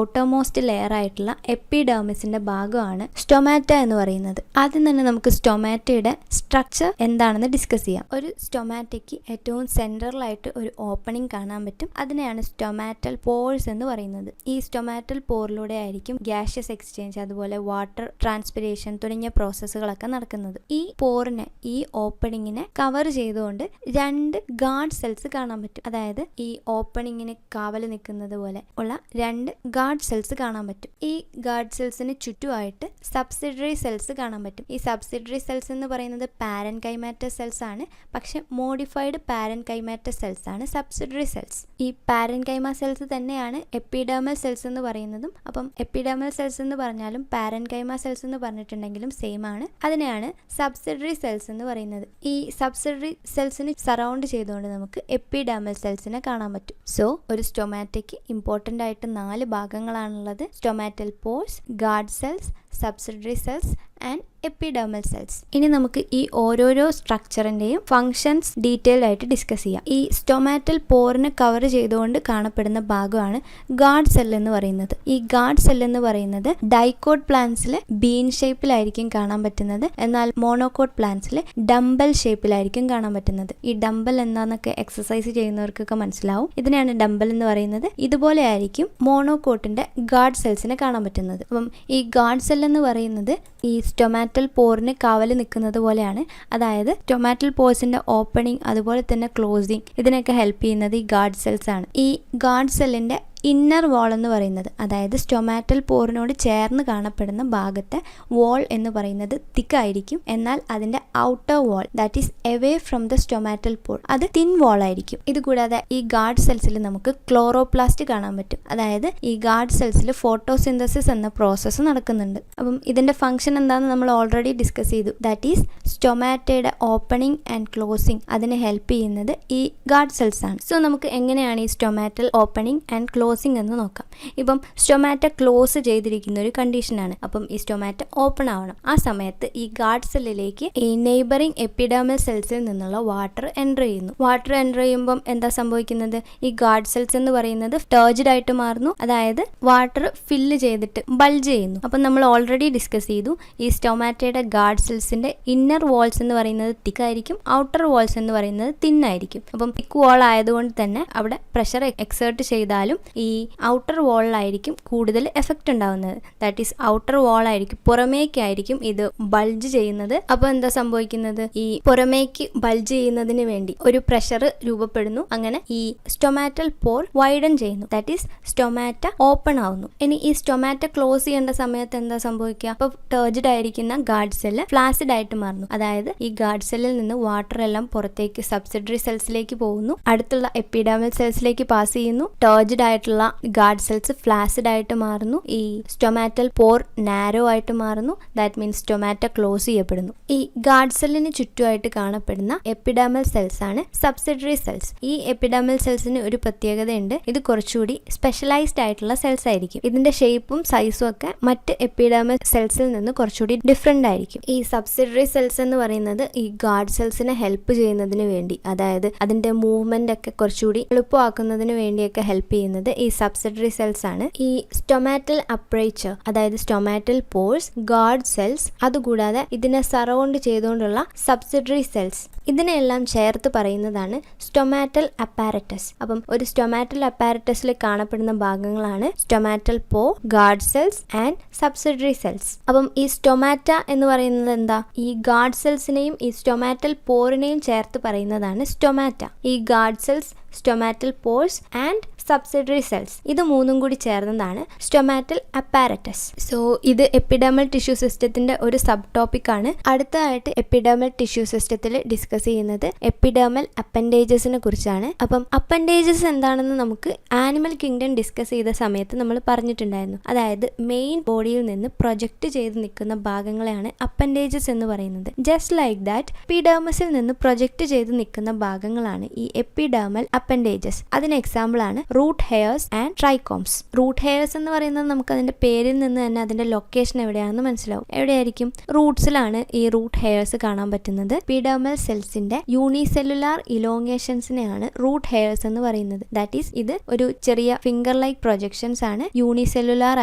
ഔട്ടർമോസ്റ്റ് ലെയർ ആയിട്ടുള്ള എപ്പിഡെർമിസിന്റെ ഭാഗമാണ് സ്റ്റൊമാറ്റ എന്ന് പറയുന്നത്. ആദ്യം തന്നെ നമുക്ക് സ്റ്റൊമാറ്റയുടെ സ്ട്രക്ചർ എന്താണെന്ന് ഡിസ്കസ് ചെയ്യാം. ഒരു സ്റ്റൊമാറ്റയ്ക്ക് ഏറ്റവും സെൻട്രലായിട്ട് ഒരു ഓപ്പണിംഗ് കാണാൻ പറ്റും. അതിനെയാണ് സ്റ്റൊമാറ്റൽ പോഴ്സ് എന്ന് പറയുന്നത്. ഈ സ്റ്റൊമാറ്റൽ പോറിലൂടെ ആയിരിക്കും ഗ്യാഷ്യസ് എക്സ്ചേഞ്ച്, അതുപോലെ വാട്ടർ ട്രാൻസ്പിരേഷൻ തുടങ്ങിയ പ്രോസസ്സുകളൊക്കെ നടക്കുന്നത്. ഈ പോറിനെ, ഈ ഓപ്പണിങ്ങിനെ കവർ ചെയ്തുകൊണ്ട് 2 ഗാർഡ് സെൽസ് കാണാൻ പറ്റും. അതായത് ഈ ഓപ്പണിങ്ങിന് കാവല് നിൽക്കുന്നത് പോലെ ഉള്ള 2 ഗാർഡ് സെൽസ് കാണാൻ പറ്റും. ഈ ഗാർഡ് സെൽസിന് ചുറ്റുമായിട്ട് സബ്സിഡറി സെൽസ് കാണാൻ പറ്റും. ഈ സബ്സിഡറി സെൽസ് എന്ന് പറയുന്നത് പാരൻകൈമാറ്റസ് സെൽസ് ആണ്. പക്ഷെ മോഡിഫൈഡ് പാരൻകൈമാറ്റസ് സെൽസ് ആണ് സബ്സിഡറി സെൽസ്. ഈ പാരൻകൈമ സെൽസ് തന്നെയാണ് എപ്പിഡെർമൽ സെൽസ് എന്ന് പറയുന്നതും. അപ്പം എപ്പിഡെർമൽ സെൽസ് എന്ന് പറഞ്ഞാലും പാരൻകൈമ സെൽസ് എന്ന് പറഞ്ഞിട്ടുണ്ടെങ്കിലും സെയിം ആണ്. അതിനെയാണ് സബ്സിഡറി സെൽസ് എന്ന് പറയുന്നത്. ഈ സബ്സിഡറി സെൽസിന് സറൗണ്ട് ചെയ്തുകൊണ്ട് നമുക്ക് എപ്പിഡെർമൽ സെൽസിനെ കാണാൻ പറ്റും. സോ ഒരു സ്റ്റൊമാറ്റയ്ക്ക് ഇമ്പോർട്ടൻ്റ് ആയിട്ട് 4 ഭാഗങ്ങളാണുള്ളത്. Stomatal pores, guard cells, subsidiary cells and epidermal cells. ഇനി നമുക്ക് ഈ ഓരോരോ സ്ട്രക്ചറിന്റെയും ഫങ്ഷൻസ് ഡീറ്റെയിൽ ആയിട്ട് ഡിസ്കസ് ചെയ്യാം. ഈ സ്റ്റൊമാറ്റൽ പോറിനെ കവർ ചെയ്തുകൊണ്ട് കാണപ്പെടുന്ന ഭാഗമാണ് ഗാർഡ് സെൽ എന്ന് പറയുന്നത്. ഈ ഗാർഡ് സെൽ എന്ന് പറയുന്നത് ഡൈക്കോട്ട് പ്ലാന്റ്സിൽ ബീൻ ഷേപ്പിലായിരിക്കും കാണാൻ പറ്റുന്നത്. എന്നാൽ മോണോകോട്ട് പ്ലാന്റ്സിൽ ഡംബൽ ഷേപ്പിലായിരിക്കും കാണാൻ പറ്റുന്നത്. ഈ ഡംബൽ എന്താന്നൊക്കെ എക്സസൈസ് ചെയ്യുന്നവർക്കൊക്കെ മനസ്സിലാവും. ഇതിനെയാണ് ഡംബൽ എന്ന് പറയുന്നത്. ഇതുപോലെ ആയിരിക്കും മോണോകോട്ടിന്റെ ഗാർഡ് സെൽസിനെ കാണാൻ പറ്റുന്നത്. അപ്പം ഈ ഗാർഡ് സെൽ എന്ന് പറയുന്നത് ഈ സ്റ്റൊമാറ്റൽ പോറിന് കാവല് നിൽക്കുന്നത് പോലെയാണ്. അതായത് സ്റ്റൊമാറ്റൽ പോഴ്സിന്റെ ഓപ്പണിംഗ് അതുപോലെ തന്നെ ക്ലോസിങ് ഇതിനൊക്കെ ഹെൽപ്പ് ചെയ്യുന്നത് ഈ ഗാർഡ് സെൽസ് ആണ്. ഈ ഗാർഡ് സെല്ലിന്റെ ഇന്നർ വാൾ എന്ന് പറയുന്നത്, അതായത് സ്റ്റൊമാറ്റൽ പോറിനോട് ചേർന്ന് കാണപ്പെടുന്ന ഭാഗത്തെ വാൾ എന്ന് പറയുന്നത് തിക്കായിരിക്കും. എന്നാൽ അതിന്റെ outer wall, that is away from the stomatal pore, അത് തിൻ വാൾ ആയിരിക്കും. ഇതുകൂടാതെ ഈ ഗാർഡ് സെൽസിൽ നമുക്ക് ക്ലോറോപ്ലാസ്റ്റ് കാണാൻ പറ്റും. അതായത് ഈ ഗാർഡ് സെൽസിൽ ഫോട്ടോസിന്തസിസ് എന്ന പ്രോസസ്സ് നടക്കുന്നുണ്ട്. അപ്പം ഇതിന്റെ ഫംഗ്ഷൻ എന്താണെന്ന് നമ്മൾ ഓൾറെഡി ഡിസ്കസ് ചെയ്തു. ദാറ്റ് ഈസ് സ്റ്റൊമാറ്റയുടെ ഓപ്പണിംഗ് ആൻഡ് ക്ലോസിംഗ് അതിന് ഹെൽപ്പ് ചെയ്യുന്നത് ഈ ഗാർഡ് സെൽസ് ആണ്. സോ നമുക്ക് എങ്ങനെയാണ് ഈ സ്റ്റൊമാറ്റൽ ഓപ്പണിംഗ് ആൻഡ് ക്ലോസിംഗ് എന്ന് നോക്കാം. ഇപ്പം സ്റ്റൊമാറ്റ ക്ലോസ് ചെയ്തിരിക്കുന്ന ഒരു കണ്ടീഷനാണ്. അപ്പം ഈ സ്റ്റൊമാറ്റ ഓപ്പൺ ആവണം. ആ സമയത്ത് ഈ ഗാർഡ് സെല്ലിലേക്ക് ഈ നെയ്ബറിംഗ് എപ്പിഡെർമൽ സെൽസിൽ നിന്നുള്ള വാട്ടർ എൻ്റർ ചെയ്യുന്നു. വാട്ടർ എൻ്റർ ചെയ്യുമ്പം എന്താ സംഭവിക്കുന്നത്? ഈ ഗാർഡ് സെൽസ് എന്ന് പറയുന്നത് ടേർജ്ഡ് ആയിട്ട് മാറുന്നു. അതായത് വാട്ടർ ഫില്ല് ചെയ്തിട്ട് ബൾജ് ചെയ്യുന്നു. അപ്പം നമ്മൾ ഓൾറെഡി ഡിസ്കസ് ചെയ്തു, ഈ സ്റ്റൊമാറ്റയുടെ ഗാർഡ് സെൽസിന്റെ ഇന്നർ വാൾസ് എന്ന് പറയുന്നത് തിക്കായിരിക്കും, ഔട്ടർ വാൾസ് എന്ന് പറയുന്നത് തിന്നായിരിക്കും. അപ്പം തിക്ക് വാൾ ആയതുകൊണ്ട് തന്നെ അവിടെ പ്രഷർ എക്സേർട്ട് ചെയ്താലും ഈ ഔട്ടർ വാളിലായിരിക്കും കൂടുതൽ എഫക്റ്റ് ഉണ്ടാവുന്നത്. ദാറ്റ് ഈസ് ഔട്ടർ വാളായിരിക്കും, പുറമേക്കായിരിക്കും ഇത് ബൾജ് ചെയ്യുന്നത്. അപ്പോൾ എന്താ സംഭവിക്കുന്നത്? ഈ പുറമേക്ക് ബൾജ് ചെയ്യുന്നതിന് വേണ്ടി ഒരു പ്രഷർ രൂപപ്പെടുന്നു. അങ്ങനെ ഈ സ്റ്റൊമാറ്റൽ പോർ വൈഡൻ ചെയ്യുന്നു. ദാറ്റ് ഈസ് സ്റ്റൊമാറ്റ ഓപ്പൺ ആവുന്നു. ഇനി ഈ സ്റ്റൊമാറ്റ ക്ലോസ് ചെയ്യേണ്ട സമയത്ത് എന്താ സംഭവിക്കുക? അപ്പോൾ ടേർജ്ഡ് ആയിരിക്കുന്ന ഗാർഡ് സെല്ല് ഫ്ലാസിഡ് ആയിട്ട് മാറുന്നു. അതായത് ഈ ഗാർഡ് സെല്ലിൽ നിന്ന് വാട്ടർ എല്ലാം പുറത്തേക്ക് സബ്സിഡറി സെൽസിലേക്ക് പോകുന്നു, അടുത്തുള്ള എപ്പിഡെർമൽ സെൽസിലേക്ക് പാസ് ചെയ്യുന്നു. ടേർജ്ഡ് ആയിട്ടുള്ള ഗാർഡ് സെൽസ് ഫ്ലാസിഡ് ആയിട്ട് മാറുന്നു. ഈ സ്റ്റൊമാറ്റൽ പോർ നാരോ ആയിട്ട് മാറുന്നു. ദാറ്റ് മീൻസ് സ്റ്റൊമാറ്റ ക്ലോസ് ചെയ്യപ്പെടുന്നു. ഈ ഗാർഡ് സെല്ലിന് ചുറ്റുമായിട്ട് കാണപ്പെടുന്ന എപ്പിഡെർമൽ സെൽസ് ആണ് സബ്സിഡറി സെൽസ്. ഈ എപ്പിഡെർമൽ സെൽസിന് ഒരു പ്രത്യേകതയുണ്ട്. ഇത് കുറച്ചുകൂടി സ്പെഷ്യലൈസ്ഡ് ആയിട്ടുള്ള സെൽസ് ആയിരിക്കും. ഇതിന്റെ ഷേപ്പും സൈസും ഒക്കെ മറ്റ് എപ്പിഡെർമൽ സെൽസിൽ നിന്ന് കുറച്ചുകൂടി ഡിഫറെന്റ് ആയിരിക്കും. ഈ സബ്സിഡറി സെൽസ് എന്ന് പറയുന്നത് ഈ ഗാർഡ് സെൽസിനെ ഹെൽപ്പ് ചെയ്യുന്നതിന് വേണ്ടി, അതായത് അതിന്റെ മൂവ്മെന്റ് ഒക്കെ കുറച്ചുകൂടി എളുപ്പമാക്കുന്നതിന് വേണ്ടിയൊക്കെ ഹെൽപ്പ് ചെയ്യുന്നത് ഈ സബ്സിഡറി സെൽസ് ആണ്. ഈ സ്റ്റൊമാറ്റൽ അപ്പറേച്ചർ, അതായത് സ്റ്റൊമാറ്റൽ പോഴ്സ്, ഗാർഡ് സെൽസ്, അതുകൂടാതെ ഇതിനെ സറൗണ്ട് ചെയ്തുകൊണ്ടുള്ള സബ്സിഡറി സെൽസ്, ഇതിനെല്ലാം ചേർത്ത് പറയുന്നതാണ് സ്റ്റൊമാറ്റൽ അപ്പാരറ്റസ്. അപ്പം ഒരു സ്റ്റൊമാറ്റൽ അപ്പാരറ്റസിൽ കാണപ്പെടുന്ന ഭാഗങ്ങളാണ് സ്റ്റൊമാറ്റൽ പോ, guard cells and subsidiary cells. അപ്പം ഈ സ്റ്റൊമാറ്റ എന്ന് പറയുന്നത് എന്താ? ഈ ഗാർഡ് സെൽസിനെയും ഈ സ്റ്റൊമാറ്റൽ പോറിനെയും ചേർത്ത് പറയുന്നതാണ് സ്റ്റൊമാറ്റ. ഈ guard cells, stomatal pores and subsidiary cells, ഇത് മൂന്നും കൂടി ചേർന്നതാണ് സ്റ്റൊമാറ്റൽ അപ്പാരറ്റസ്. സോ ഇത് എപ്പിഡെർമൽ ടിഷ്യൂ സിസ്റ്റത്തിന്റെ ഒരു സബ് ടോപ്പിക് ആണ്. അടുത്തതായിട്ട് എപ്പിഡെർമൽ ടിഷ്യൂ സിസ്റ്റത്തിൽ ഡിസ്കസ് ഡിസ്കസ് ചെയ്യുന്നത് എപ്പിഡെർമൽ അപ്പൻഡേജസിനെ കുറിച്ചാണ്. അപ്പം അപ്പൻഡേജസ് എന്താണെന്ന് നമുക്ക് ആനിമൽ കിങ്ഡം ഡിസ്കസ് ചെയ്ത സമയത്ത് നമ്മൾ പറഞ്ഞിട്ടുണ്ടായിരുന്നു. അതായത് മെയിൻ ബോഡിയിൽ നിന്ന് പ്രൊജക്റ്റ് ചെയ്ത് നിൽക്കുന്ന ഭാഗങ്ങളെയാണ് അപ്പൻഡേജസ് എന്ന് പറയുന്നത്. ജസ്റ്റ് ലൈക്ക് ദാറ്റ് എപ്പിഡെർമസിൽ നിന്ന് പ്രൊജക്റ്റ് ചെയ്ത് നിൽക്കുന്ന ഭാഗങ്ങളാണ് ഈ എപ്പിഡെർമൽ അപ്പൻഡേജസ്. അതിന് എക്സാമ്പിൾ ആണ് root hairs and trichomes. Root hairs എന്ന് പറയുന്നത് നമുക്ക് അതിന്റെ പേരിൽ നിന്ന് തന്നെ അതിന്റെ ലൊക്കേഷൻ എവിടെയാണെന്ന് മനസ്സിലാവും. എവിടെയായിരിക്കും? റൂട്ട്സിലാണ് ഈ റൂട്ട് ഹെയർസ് കാണാൻ പറ്റുന്നത്. എപ്പിഡെർമൽ സെൽസിന്റെ യൂണിസെല്ലുലാർ ഇലോങ്ങേഷൻസിനെയാണ് റൂട്ട് ഹെയർസ് എന്ന് പറയുന്നത്. ദാറ്റ് ഈസ് ഇത് ഒരു ചെറിയ ഫിംഗർ ലൈക്ക് പ്രൊജക്ഷൻസ് ആണ്, യൂണിസെല്ലുലാർ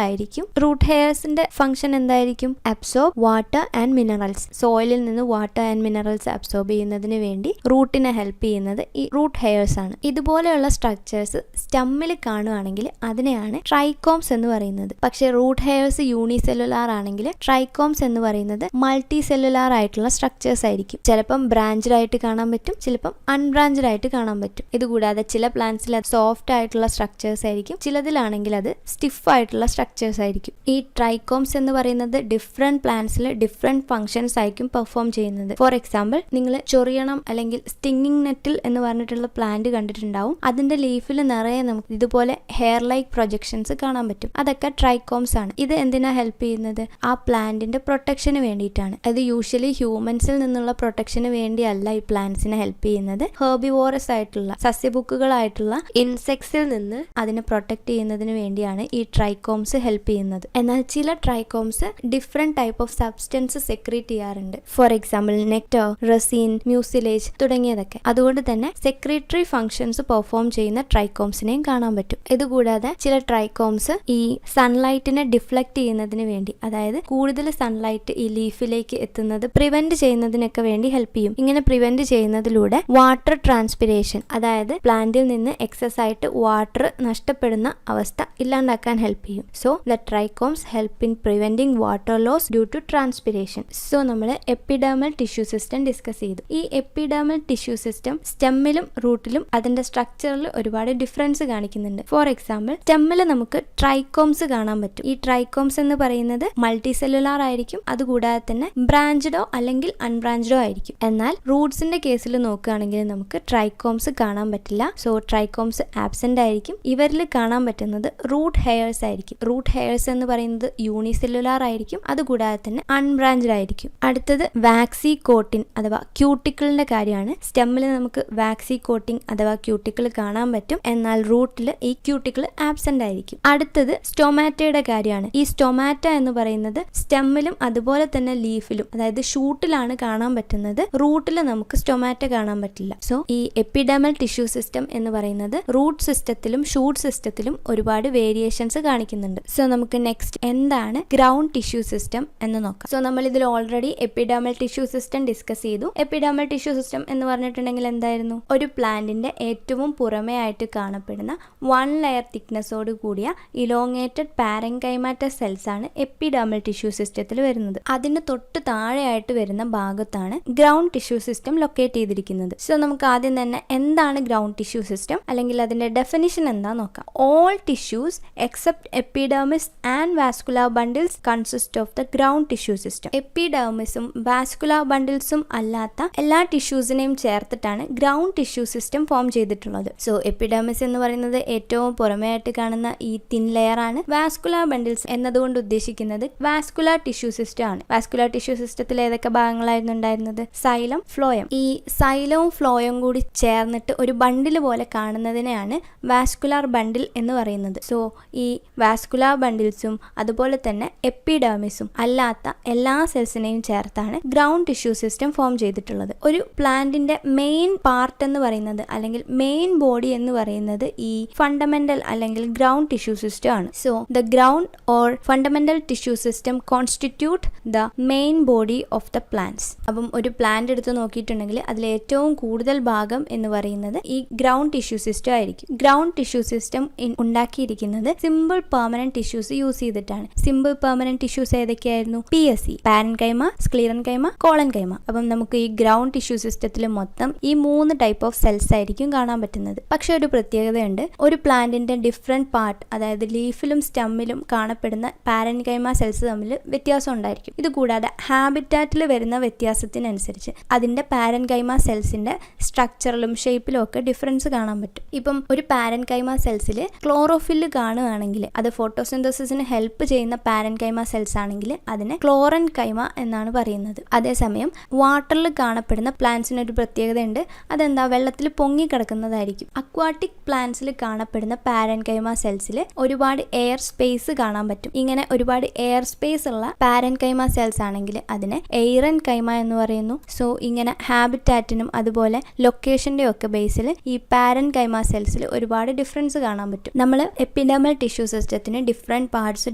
ആയിരിക്കും. റൂട്ട് ഹെയർസിന്റെ ഫംഗ്ഷൻ എന്തായിരിക്കും? Absorb water and minerals. സോയിലിൽ നിന്ന് വാട്ടർ ആൻഡ് മിനറൽസ് അബ്സോർബ് ചെയ്യുന്നതിന് വേണ്ടി റൂട്ടിനെ ഹെൽപ്പ് ചെയ്യുന്നത് ഈ റൂട്ട് ഹെയർസ് ആണ്. ഇതുപോലെയുള്ള സ്ട്രക്ചേഴ്സ് സ്റ്റമ്മിൽ കാണുകയാണെങ്കിൽ അതിനെയാണ് ട്രൈക്കോംസ് എന്ന് പറയുന്നത്. പക്ഷേ റൂട്ട് ഹെയർസ് യൂണിസെല്ലുലാർ ആണെങ്കിൽ ട്രൈക്കോംസ് എന്ന് പറയുന്നത് മൾട്ടി സെല്ലുലാർ ആയിട്ടുള്ള സ്ട്രക്ചേഴ്സ് ആയിരിക്കും. ചിലപ്പം ബ്രാഞ്ച്ഡ് ആയിട്ട് കാണാൻ പറ്റും, ചിലപ്പം അൺബ്രാഞ്ച്ഡ് ആയിട്ട് കാണാൻ പറ്റും. ഇതുകൂടാതെ ചില പ്ലാന്റ്സിൽ അത് സോഫ്റ്റ് ആയിട്ടുള്ള സ്ട്രക്ചേഴ്സ് ആയിരിക്കും, ചിലതിലാണെങ്കിൽ അത് സ്റ്റിഫ് ആയിട്ടുള്ള സ്ട്രക്ചേഴ്സ് ആയിരിക്കും. ഈ ട്രൈക്കോംസ് എന്ന് പറയുന്നത് ഡിഫറെന്റ് പ്ലാന്റ്സിൽ ഡിഫറെന്റ് ഫംഗ്ഷൻസ് ആയിരിക്കും പെർഫോം ചെയ്യുന്നത്. ഫോർ എക്സാമ്പിൾ, നിങ്ങൾ ചൊറിയണം അല്ലെങ്കിൽ സ്റ്റിങ്ങിങ് നെറ്റിൽ എന്ന് പറഞ്ഞിട്ടുള്ള പ്ലാന്റ് കണ്ടിട്ടുണ്ടാവും. അതിന്റെ ലീഫിൽ നിറയെ നമുക്ക് ഇതുപോലെ ഹെയർ ലൈക്ക് പ്രൊജക്ഷൻസ് കാണാൻ പറ്റും. അതൊക്കെ ട്രൈക്കോംസ് ആണ്. ഇത് എന്തിനാ ഹെൽപ്പ് ചെയ്യുന്നത്? ആ പ്ലാന്റിന്റെ പ്രൊട്ടക്ഷന് വേണ്ടിയിട്ടാണ്. അത് യൂഷ്വലി ഹ്യൂമൻസിൽ നിന്നുള്ള പ്രൊട്ടക്ഷന് വേണ്ടിയല്ല ഈ പ്ലാന്റ്സിനെ ഹെൽപ്പ് ചെയ്യുന്നത്. ഹെർബിവോറസ് ആയിട്ടുള്ള സസ്യഭുക്കുകളായിട്ടുള്ള ഇൻസെക്ട്സിൽ നിന്ന് അതിനെ പ്രൊട്ടക്ട് ചെയ്യുന്നതിന് വേണ്ടിയാണ് ഈ ട്രൈക്കോംസ് ഹെൽപ്പ് ചെയ്യുന്നത്. എന്നാൽ ചില trichomes different type of substance secrete ചെയ്യാറുണ്ട്. For example nectar, resin, mucilage തുടങ്ങിയതൊക്കെ. അതുകൊണ്ട് തന്നെ സെക്രീറ്ററി ഫംഗ്ഷൻസ് പെർഫോം ചെയ്യുന്ന ട്രൈക്കോംസിനെയും കാണാൻ പറ്റും. ഇതുകൂടാതെ ചില ട്രൈക്കോംസ് ഈ സൺലൈറ്റിനെ ഡിഫ്ലക്ട് ചെയ്യുന്നതിന് വേണ്ടി, അതായത് കൂടുതൽ സൺലൈറ്റ് ഈ ലീഫിലേക്ക് എത്തുന്നത് പ്രിവെന്റ് ചെയ്യുന്നതിനൊക്കെ വേണ്ടി ഹെൽപ്പ് ചെയ്യും. ഇങ്ങനെ പ്രിവെന്റ് ചെയ്യുന്നതിലൂടെ വാട്ടർ ട്രാൻസ്പിരേഷൻ, അതായത് പ്ലാന്റിൽ നിന്ന് എക്സസ് ആയിട്ട് വാട്ടർ നഷ്ടപ്പെടുന്ന അവസ്ഥ ഇല്ലാണ്ടാക്കാൻ ഹെൽപ്പ് ചെയ്യും. So the trichomes help in preventing water loss due to transpiration. So നമ്മൾ എപ്പിഡെർമൽ ടിഷ്യൂ സിസ്റ്റം ഡിസ്കസ് ചെയ്തു. ഈ എപ്പിഡെർമൽ ടിഷ്യൂ സിസ്റ്റം സ്റ്റെമ്മിലും റൂട്ടിലും അതിന്റെ സ്ട്രക്ചറിൽ ഒരുപാട് ഡിഫറൻസ് കാണിക്കുന്നുണ്ട്. ഫോർ എക്സാമ്പിൾ, സ്റ്റെമ്മിൽ നമുക്ക് ട്രൈക്കോംസ് കാണാൻ പറ്റും. ഈ ട്രൈക്കോംസ് എന്ന് പറയുന്നത് മൾട്ടി സെല്ലുലാർ ആയിരിക്കും. അതുകൂടാതെ തന്നെ ബ്രാഞ്ച്ഡോ അല്ലെങ്കിൽ അൺബ്രാഞ്ച്ഡോ ആയിരിക്കും. എന്നാൽ റൂട്ട്സിന്റെ കേസിൽ നോക്കുകയാണെങ്കിൽ നമുക്ക് ട്രൈക്കോംസ് കാണാൻ പറ്റില്ല. സോ ട്രൈക്കോംസ് ആബ്സെന്റ് ആയിരിക്കും. ഇവരിൽ കാണാൻ പറ്റുന്നത് റൂട്ട് ഹെയർസ് ആയിരിക്കും. റൂട്ട് ഹെയർസ് എന്ന് പറയുന്നത് യൂണിസെല്ലുലാർ ആയിരിക്കും. അതുകൂടാതെ തന്നെ അൺബ്രാഞ്ച്ഡ് ആയിരിക്കും. അടുത്തത് വാക്സി കോട്ടിൻ അഥവാ ക്യൂട്ടിക്കിളിന്റെ കാര്യമാണ്. സ്റ്റെമ്മിൽ നമുക്ക് വാക്സി കോട്ടിംഗ് അഥവാ ക്യൂട്ടിക്കിൾ കാണാൻ പറ്റും. എന്നാൽ റൂട്ടിൽ ഈ ക്യൂട്ടിക്കിൾ ആബ്സെന്റ് ആയിരിക്കും. അടുത്തത് സ്റ്റൊമാറ്റയുടെ കാര്യമാണ്. ഈ സ്റ്റൊമാറ്റ എന്ന് പറയുന്നത് സ്റ്റെമ്മിലും അതുപോലെ തന്നെ ലീഫിലും, അതായത് ഷൂട്ടിലാണ് കാണാൻ പറ്റുന്നത്. റൂട്ടിൽ നമുക്ക് സ്റ്റൊമാറ്റ കാണാൻ പറ്റില്ല. സോ ഈ എപ്പിഡെർമൽ ടിഷ്യൂ സിസ്റ്റം എന്ന് പറയുന്നത് റൂട്ട് സിസ്റ്റത്തിലും ഷൂട്ട് സിസ്റ്റത്തിലും ഒരുപാട് വേരിയേഷൻസ് കാണിക്കുന്നുണ്ട്. സോ നമുക്ക് നെക്സ്റ്റ് എന്താണ് ഗ്രൗണ്ട് ടിഷ്യൂ സിസ്റ്റം എന്ന് നോക്കാം. സോ നമ്മൾ ഇതിൽ already epidermal tissue system discuss ചെയ്തു. എപ്പിഡെർമൽ ടിഷ്യൂ സിസ്റ്റം എന്ന് പറഞ്ഞിട്ടുണ്ടെങ്കിൽ എന്തായിരുന്നു? ഒരു പ്ലാന്റിന്റെ ഏറ്റവും പുറമേ ആയിട്ട് കാണപ്പെടുന്ന 1 ലെയർ തിക്നെസ്സോട് കൂടിയ ഇലോങ്ങേറ്റഡ് പാരൻകൈമാറ്റ സെൽസ് ആണ് എപ്പിഡെർമൽ ടിഷ്യൂ സിസ്റ്റത്തിൽ വരുന്നത്. അതിന് തൊട്ട് താഴെയായിട്ട് വരുന്ന ഭാഗത്താണ് ഗ്രൗണ്ട് ടിഷ്യൂ സിസ്റ്റം ലൊക്കേറ്റ് ചെയ്തിരിക്കുന്നത്. സോ നമുക്ക് ആദ്യം തന്നെ എന്താണ് ഗ്രൗണ്ട് ടിഷ്യൂ സിസ്റ്റം അല്ലെങ്കിൽ അതിന്റെ ഡെഫിനിഷൻ എന്താ നോക്കാം. All tissues except epidermis and vascular bundles consist of the ground tissue system. എപ്പിഡെർമിസും വാസ്കുലാർ ബണ്ടിൽസും അല്ലാത്ത എല്ലാ ടിഷ്യൂസിനെയും ചേർത്തിട്ടാണ് ഗ്രൗണ്ട് ടിഷ്യൂ സിസ്റ്റം ഫോം ചെയ്തിട്ടുള്ളത്. സോ എപ്പിഡെർമിസ് എന്ന് പറയുന്നത് ഏറ്റവും പുറമേ ആയിട്ട് കാണുന്ന ഈ തിൻ ലെയർ ആണ്. വാസ്കുലാർ ബണ്ടിൽസ് എന്നതുകൊണ്ട് ഉദ്ദേശിക്കുന്നത് വാസ്കുലാർ ടിഷ്യൂ സിസ്റ്റം ആണ്. വാസ്കുലാർ ടിഷ്യൂ സിസ്റ്റത്തിൽ ഏതൊക്കെ ഭാഗങ്ങളായിരുന്നു ഉണ്ടായിരുന്നത്? Xylem, phloem. ഈ സൈലവും ഫ്ലോയും കൂടി ചേർന്നിട്ട് ഒരു ബണ്ടിൽ പോലെ കാണുന്നതിനെയാണ് വാസ്കുലാർ ബണ്ടിൽ എന്ന് പറയുന്നത്. സോ ഈ വാസ്കുലാർ ബണ്ടിൽസും അതുപോലെ തന്നെ എപ്പിഡെർമിസും അല്ലാത്ത എല്ലാ സെൽസിനെയും ചേർത്താണ് ഗ്രൗണ്ട് ടിഷ്യൂ സിസ്റ്റം ഫോം ചെയ്തിട്ടുള്ളത്. ഒരു പ്ലാന്റിന്റെ മെയിൻ പാർട്ട് എന്ന് പറയുന്നത് അല്ലെങ്കിൽ മെയിൻ ബോഡി എന്ന് പറയുന്നത് ഈ ഫണ്ടമെന്റൽ അല്ലെങ്കിൽ ഗ്രൗണ്ട് ടിഷ്യൂ സിസ്റ്റം ആണ്. So the ground or fundamental tissue system constitute the main body of the plants. അപ്പം ഒരു പ്ലാന്റ് എടുത്ത് നോക്കിയിട്ടുണ്ടെങ്കിൽ അതിൽ ഏറ്റവും കൂടുതൽ ഭാഗം എന്ന് പറയുന്നത് ഈ ഗ്രൗണ്ട് ടിഷ്യൂ സിസ്റ്റം ആയിരിക്കും. ഗ്രൗണ്ട് ടിഷ്യൂ സിസ്റ്റം ഉണ്ടാക്കിയിരിക്കുന്നത് സിമ്പിൾ പെർമനന്റ് ടിഷ്യൂസ് യൂസ് ചെയ്തിട്ടാണ്. സിമ്പിൾ പെർമനന്റ് ടിഷ്യൂസ് ഏതൊക്കെയായിരുന്നു? PSC, parenchyma, sclerenchyma, collenchyma. അപ്പം നമുക്ക് ഈ ഗ്രൗണ്ട് ടിഷ്യൂ സിസ്റ്റത്തിൽ മൊത്തം ഈ 3 ടൈപ്പ് ഓഫ് സെൽസ് ആയിരിക്കും കാണാൻ പറ്റുന്നത്. പക്ഷെ ഒരു പ്രത്യേകതയുണ്ട്. ഒരു പ്ലാന്റിന്റെ ഡിഫറെന്റ് പാർട്ട്, അതായത് ലീഫിലും സ്റ്റെമ്മിലും കാണപ്പെടുന്ന പാരൻകൈമ സെൽസ് തമ്മിൽ വ്യത്യാസം ഉണ്ടായിരിക്കും. ഇതുകൂടാതെ ഹാബിറ്റാറ്റിൽ വരുന്ന വ്യത്യാസത്തിനനുസരിച്ച് അതിന്റെ പാരൻകൈമ സെൽസിന്റെ സ്ട്രക്ചറിലും ഷേപ്പിലും ഒക്കെ ഡിഫറൻസ് കാണാൻ പറ്റും. ഇപ്പം ഒരു പാരൻകൈമ സെൽസിൽ ക്ലോറോഫില്ല് കാണുകയാണെങ്കിൽ അത് ഫോട്ടോസിന്തസിസിന് ഹെൽപ്പ് ചെയ്യുന്ന പാരൻകൈമ സെൽസ് ആണെങ്കിൽ അതിനെ ക്ലോറൻകൈമ എന്നാണ് പറയുന്നത്. അതേസമയം വാട്ടറിൽ കാണപ്പെടുന്ന പ്ലാന്റ്സിന് ഒരു പ്രത്യേകതയുണ്ട്. അതെന്താ? വെള്ളത്തിൽ പൊങ്ങി കിടക്കുന്നതായിരിക്കും. അക്വാട്ടിക് പ്ലാന്റ്സിൽ കാണപ്പെടുന്ന പാരൻകൈമ സെൽസിൽ ഒരുപാട് എയർ സ്പേസ് കാണാൻ പറ്റും. ഇങ്ങനെ ഒരുപാട് എയർ സ്പേസ് ഉള്ള പാരൻകൈമ സെൽസ് ആണെങ്കിൽ അതിനെ എയ്റൻ കൈമ എന്ന് പറയുന്നു. സോ ഇങ്ങനെ ഹാബിറ്റാറ്റിനും അതുപോലെ ലൊക്കേഷന്റെ ഒക്കെ ബേസിൽ ഈ പാരൻകൈമ സെൽസിൽ ഒരുപാട് ഡിഫറൻസ് കാണാൻ പറ്റും. നമ്മൾ എപ്പിഡെർമൽ ടിഷ്യൂ സിസ്റ്റത്തിന് ഡിഫറെന്റ് പാർട്സ്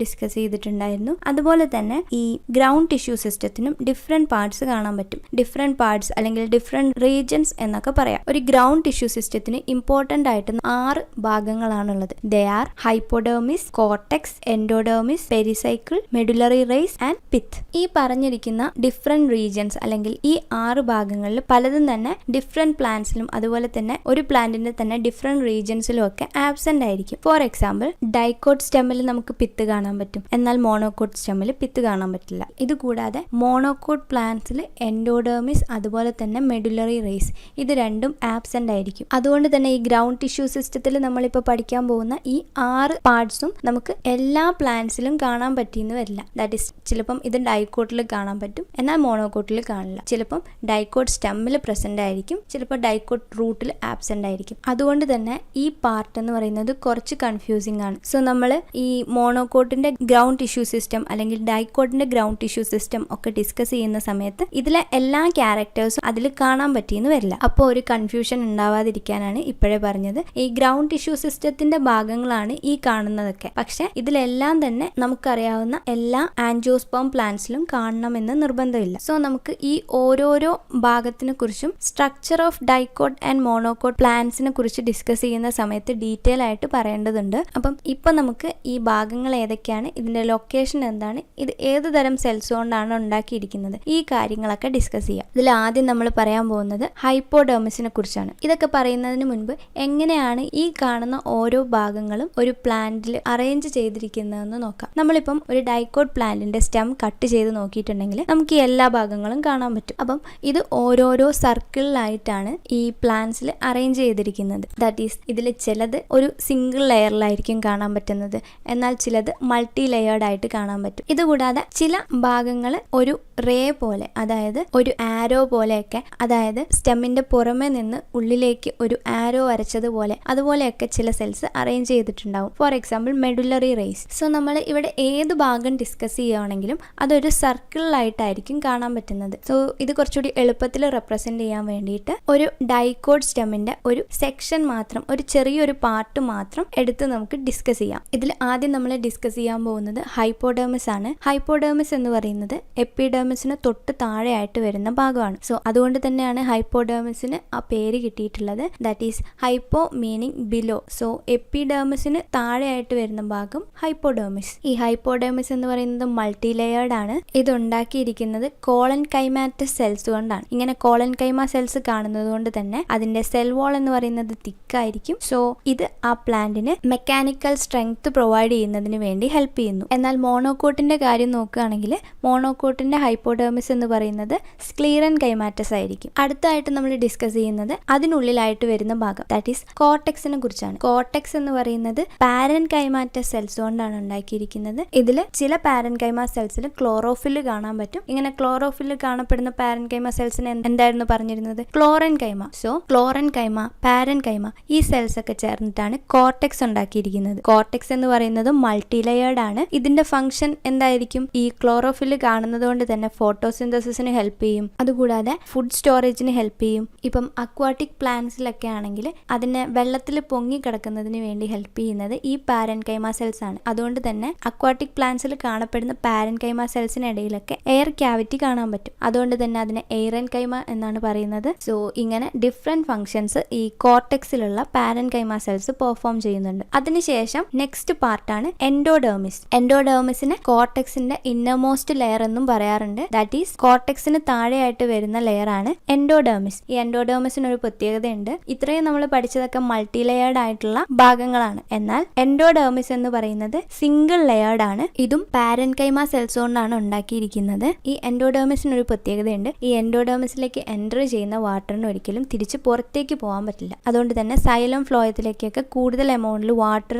ഡിസ്കസ് ചെയ്തിട്ടുണ്ടായിരുന്നു. അതുപോലെ തന്നെ ഈ ഗ്രൗണ്ട് ടിഷ്യൂ സിസ്റ്റത്തിനും ഡിഫറെന്റ് പാർട്സ് കാണാൻ പറ്റും. ഡിഫറെന്റ് പാർട്സ് അല്ലെങ്കിൽ ഡിഫറെന്റ് റീജിയൻസ് എന്നൊക്കെ പറയാം. ഒരു ഗ്രൗണ്ട് ടിഷ്യൂ സിസ്റ്റത്തിന് ഇമ്പോർട്ടന്റ് ആയിട്ട് 6 ഭാഗങ്ങളാണുള്ളത്. They are hypodermis, cortex, endodermis, pericycle, medullary rays and pith. ഈ പറഞ്ഞിരിക്കുന്ന ഡിഫറെന്റ് റീജിയൻസ് അല്ലെങ്കിൽ ഈ 6 ഭാഗങ്ങളിൽ പലതും തന്നെ ഡിഫറെന്റ് പ്ലാന്റ്സിലും അതുപോലെ തന്നെ ഒരു പ്ലാന്റിന്റെ തന്നെ ഡിഫറെന്റ് റീജിയൻസിലും ഒക്കെ ആബ്സെന്റ് ആയിരിക്കും. ഫോർ എക്സാമ്പിൾ, ഡൈക്കോട്ട് സ്റ്റെമ്മിൽ നമുക്ക് പിത്ത് കാണാൻ പറ്റും, എന്നാൽ മോണോകോട്ട് സ്റ്റെമ്മിൽ പിത്ത് കാണാൻ പറ്റില്ല. ഇതുകൂടാതെ മോണോകോട്ട് പ്ലാന്റ്സിൽ എൻഡോഡെർമിസ് അതുപോലെ തന്നെ മെഡുലറി റേസ് ഇത് രണ്ടും ആബ്സെന്റ് ആയിരിക്കും. അതുകൊണ്ട് തന്നെ ഈ ഗ്രൗണ്ട് ടിഷ്യൂ സിസ്റ്റത്തിൽ നമ്മളിപ്പോൾ പഠിക്കാൻ പോകുന്ന ഈ 6 പാർട്സും നമുക്ക് എല്ലാ പ്ലാന്റ്സിലും കാണാൻ പറ്റിയെന്ന് വരില്ല. ദാറ്റ് ഈസ് ചിലപ്പം ഇത് ഡൈക്കോട്ടിൽ കാണാൻ പറ്റും, എന്നാൽ മോണോകോട്ടിൽ കാണില്ല. ചിലപ്പം ഡൈക്കോട്ട് സ്റ്റെമ്മിൽ പ്രസന്റ് ആയിരിക്കും, ചിലപ്പോൾ ഡൈക്കോട്ട് റൂട്ടിൽ ആബ്സെന്റ് ആയിരിക്കും. അതുകൊണ്ട് തന്നെ ഈ പാർട്ട് എന്ന് പറയുന്നത് കുറച്ച് കൺഫ്യൂസിംഗ് ആണ്. സോ നമ്മൾ ഈ മോണോകോട്ടിന്റെ ഗ്രൗണ്ട് ടിഷ്യൂ സിസ്റ്റം അല്ലെങ്കിൽ ഡൈക്കോട്ടിന്റെ ഗ്രൗണ്ട് ടിഷ്യൂ സിസ്റ്റം ഒക്കെ ഡിസ്കസ് ചെയ്യുന്ന സമയത്ത് ഇതിലെ എല്ലാ ക്യാരക്ടേഴ്സും അതിൽ കാണാൻ പറ്റിയെന്ന് വരില്ല. അപ്പോൾ ഒരു കൺഫ്യൂഷൻ ഉണ്ടാവാതിരിക്കാനാണ് ഇപ്പോഴേ പറഞ്ഞത്. ഈ ഗ്രൗണ്ട് ടിഷ്യൂ സിസ്റ്റത്തിന്റെ ഭാഗങ്ങളാണ് ഈ കാണുന്നതൊക്കെ. പക്ഷെ ഇതിലെല്ലാം തന്നെ നമുക്കറിയാവുന്ന എല്ലാ ആൻജിയോസ്പേം പ്ലാന്റ്സിലും കാണണമെന്ന് നിർബന്ധമില്ല. സോ നമുക്ക് ഈ ഓരോരോ ഭാഗത്തിനെ കുറിച്ചും structure of dicot and monocot പ്ലാന്റ്സിനെ കുറിച്ച് ഡിസ്കസ് ചെയ്യുന്ന സമയത്ത് ഡീറ്റെയിൽ ആയിട്ട് പറയേണ്ടതുണ്ട്. അപ്പം ഇപ്പൊ നമുക്ക് ഈ ഭാഗങ്ങൾ ഏതൊക്കെയാണ്, ഇതിന്റെ ലൊക്കേഷൻ എന്താണ്, ഇത് ഏത് തരം സെൽസ് കൊണ്ടാണ് ഉണ്ടാക്കിയിരിക്കുന്നത്, ഈ കാര്യങ്ങളൊക്കെ ഡിസ്കസ് ചെയ്യാം. ഇതിൽ ആദ്യം നമ്മൾ പറയാൻ പോകുന്നത് ഹൈപ്പോഡെർമിസിനെ കുറിച്ചാണ്. ഇതൊക്കെ പറയുന്നതിന് മുൻപ് എങ്ങനെയാണ് ഈ കാണുന്ന ഓരോ ഭാഗങ്ങളും ഒരു പ്ലാന്റിൽ അറേഞ്ച് ചെയ്തിരിക്കുന്നതെന്ന് നോക്കാം. നമ്മളിപ്പം ഒരു ഡൈക്കോട്ട് പ്ലാന്റിന്റെ സ്റ്റെം കട്ട് ചെയ്ത് നോക്കിയിട്ടുണ്ടെങ്കിൽ നമുക്ക് ഈ എല്ലാ ഭാഗങ്ങളും കാണാൻ പറ്റും. അപ്പം ഇത് ഓരോരോ സർക്കിളിലായിട്ടാണ് ഈ പ്ലാന്റ്സിൽ അറേഞ്ച് ചെയ്തിരിക്കുന്നത്. ദാറ്റ് ഈസ് ഇതിൽ ചിലത് ഒരു സിംഗിൾ ലെയറിലായിരിക്കും കാണാൻ പറ്റുന്നത്, എന്നാൽ ചിലത് മൾട്ടി ലെയേർഡ് ആയിട്ട് കാണാൻ പറ്റും. ഇതുകൂടാതെ ചില ഭാഗങ്ങൾ ഒരു റേ പോലെ, അതായത് ഒരു ആരോ പോലെയൊക്കെ, അതായത് സ്റ്റെമ്മിന്റെ പുറമെ നിന്ന് ഉള്ളിലേക്ക് ഒരു ആരോ വരച്ചതുപോലെ, അതുപോലെയൊക്കെ ചില സെൽസ് അറേഞ്ച് ചെയ്തിട്ടുണ്ടാവും. For example medullary rays. So നമ്മൾ ഇവിടെ ഏത് ഭാഗം ഡിസ്കസ് ചെയ്യുകയാണെങ്കിലും അതൊരു സർക്കിളിലായിട്ടായിരിക്കും കാണാൻ പറ്റുന്നത്. സോ ഇത് കുറച്ചുകൂടി എളുപ്പത്തിൽ റെപ്രസെന്റ് ചെയ്യാൻ വേണ്ടിയിട്ട് ഒരു ഡൈക്കോട്ട് സ്റ്റെമ്മിന്റെ ഒരു സെക്ഷൻ മാത്രം, ഒരു ചെറിയൊരു പാർട്ട് മാത്രം എടുത്ത് നമുക്ക് ഡിസ്കസ് ചെയ്യാം. ഇതിൽ ആദ്യം നമ്മൾ ഡിസ്കസ് ചെയ്യാൻ പോകുന്നത് ഹൈപ്പോഡെർമിസ് ആണ്. ഹൈപ്പോഡെർമിസ് എന്ന് പറയുന്നത് എപ്പിഡെർമിസിന് തൊട്ട് താഴെയായിട്ട് വരുന്ന ഭാഗമാണ്. സോ അതുകൊണ്ട് തന്നെയാണ് ഹൈപ്പോഡെർമിസിന് ആ പേര് കിട്ടിയിട്ടുള്ളത്. That is hypo meaning below. So എപ്പിഡെർമിസിന് താഴെയായിട്ട് വരുന്ന ഭാഗം ഹൈപ്പോഡെർമിസ്. ഈ ഹൈപ്പോഡെർമിസ് എന്ന് പറയുന്നത് മൾട്ടി ലെയേർഡ് ആണ്. ഇത് ഉണ്ടാക്കിയിരിക്കുന്നത് കോളൻകൈമാറ്റസ് സെൽസ് കൊണ്ടാണ്. ഇങ്ങനെ കോളൻകൈമ സെൽസ് കാണുന്നത് കൊണ്ട് തന്നെ അതിന്റെ സെൽ വാൾ എന്ന് പറയുന്നത് തിക്കായിരിക്കും. സോ ഇത് ആ പ്ലാന്റിന് മെക്കാനിക്കൽ സ്ട്രെങ്ത് പ്രൊവൈഡ് ചെയ്യുന്നതിന് വേണ്ടി ഹെൽപ്പ് ചെയ്യുന്നു. എന്നാൽ മോണോകോട്ടിന്റെ കാര്യം നോക്കുകയാണെങ്കിൽ മോണോകോട്ടിന്റെ ഹൈപ്പോഡെർമിസ് എന്ന് പറയുന്നത് സ്ക്ലീറൻ കൈമാറ്റസ് ആയിരിക്കും. അടുത്തായിട്ട് നമ്മൾ ഡിസ്കസ് ചെയ്യുന്നത് അതിനുള്ളിലായിട്ട് വരുന്ന ഭാഗം, ദാറ്റ് ഈസ് കോർട്ടെക്സിനെ കുറിച്ചാണ്. കോർട്ടെക്സ് എന്ന് പറയുന്നത് പാരൻകൈമാറ്റസ് സെൽസ് കൊണ്ടാണ് ഉണ്ടാക്കിയിരിക്കുന്നത്. ഇതിൽ ചില പാരൻകൈമ സെൽസിൽ ക്ലോറോഫില്ല് കാണാൻ പറ്റും. ഇങ്ങനെ ക്ലോറോഫില്ല് കാണപ്പെടുന്ന പാരൻകൈമ സെൽസിന് എന്തായിരുന്നു പറഞ്ഞിരുന്നത്? ക്ലോറൻകൈമ. സോ ക്ലോറൻകൈമ, പാരൻകൈമ ഈ സെൽസ് ഒക്കെ ചേർന്നിട്ടാണ് കോർട്ടെക്സ് ഉണ്ടാക്കിയിരിക്കുന്നത്. കോർട്ടെക്സ് എന്ന് പറയുന്നത് മൾട്ടി ലെയേർഡ് ആണ്. ഇതിന്റെ ഫംഗ്ഷൻ എന്തായിരിക്കും? ഈ ക്ലോറോഫില്ല് കാണുന്നത് കൊണ്ട് തന്നെ ഫോട്ടോസിന്തസിസിന് ഹെൽപ്പ് ചെയ്യും. അതുകൂടാതെ ഫുഡ് സ്റ്റോറേജിന് ഹെൽപ്പ് ചെയ്യും. ഇപ്പം അക്വാട്ടിക് പ്ലാന്റ്സിലൊക്കെ ആണെങ്കിൽ അതിനെ വെള്ളത്തിൽ പൊങ്ങി കിടക്കുന്നതിന് വേണ്ടി ഹെൽപ്പ് ചെയ്യുന്നത് ഈ പാരൻകൈമ സെൽസ് ആണ്. അതുകൊണ്ട് തന്നെ അക്വാട്ടിക് പ്ലാന്റ്സിൽ കാണപ്പെടുന്ന പാരൻകൈമ സെൽസിനിടയിലൊക്കെ എയർ ക്യാവിറ്റി കാണാൻ പറ്റും. അതുകൊണ്ട് തന്നെ അതിനെ എയ്റൻകൈമ എന്നാണ് പറയുന്നത്. സോ ഇങ്ങനെ ഡിഫറെന്റ് ഫംഗ്ഷൻസ് ഈ കോർട്ടെക്സിലുള്ള പാരൻകൈമ സെൽസ് പെർഫോം ചെയ്യുന്നുണ്ട്. അതിനുശേഷം നെക്സ്റ്റ് പാർട്ടാണ് എൻഡോഡെർമിസ്. എൻഡോഡെർമിസിനെ കോർട്ടെക്സിന്റെ ഇന്നർമോസ്റ്റ് ലെയർ എന്നും പറയാറുണ്ട്. ദാറ്റ് ഈസ് കോർട്ടെക്സിന് താഴെയായിട്ട് വരുന്ന ലെയർ ആണ് എൻഡോഡെർമിസ്. ഈ എൻഡോഡെർമിസിന് ഒരു പ്രത്യേകതയുണ്ട്. ഇത്രയും നമ്മൾ പഠിച്ചതൊക്കെ മൾട്ടി ലെയേർഡ് ആയിട്ടുള്ള ഭാഗങ്ങളാണ്. എന്നാൽ എൻഡോഡെർമിസ് എന്ന് പറയുന്നത് സിംഗിൾ ലെയേർഡ് ആണ്. ഇതും പാരൻകൈമ സെൽസ് കൊണ്ടാണ് ഉണ്ടാക്കിയിരിക്കുന്നത്. ഈ എൻഡോഡെർമിസിന് ഒരു പ്രത്യേകതയുണ്ട്. ഈ എൻഡോഡെർമിസ് എൻഡോഡേർമിസിലേക്ക് എൻ്റർ ചെയ്യുന്ന വാട്ടറിന് ഒരിക്കലും തിരിച്ച് പുറത്തേക്ക് പോകാൻ പറ്റില്ല. അതുകൊണ്ട് തന്നെ സൈലം ഫ്ലോയത്തിലേക്കൊക്കെ കൂടുതൽ എമൗണ്ടിൽ വാട്ടർ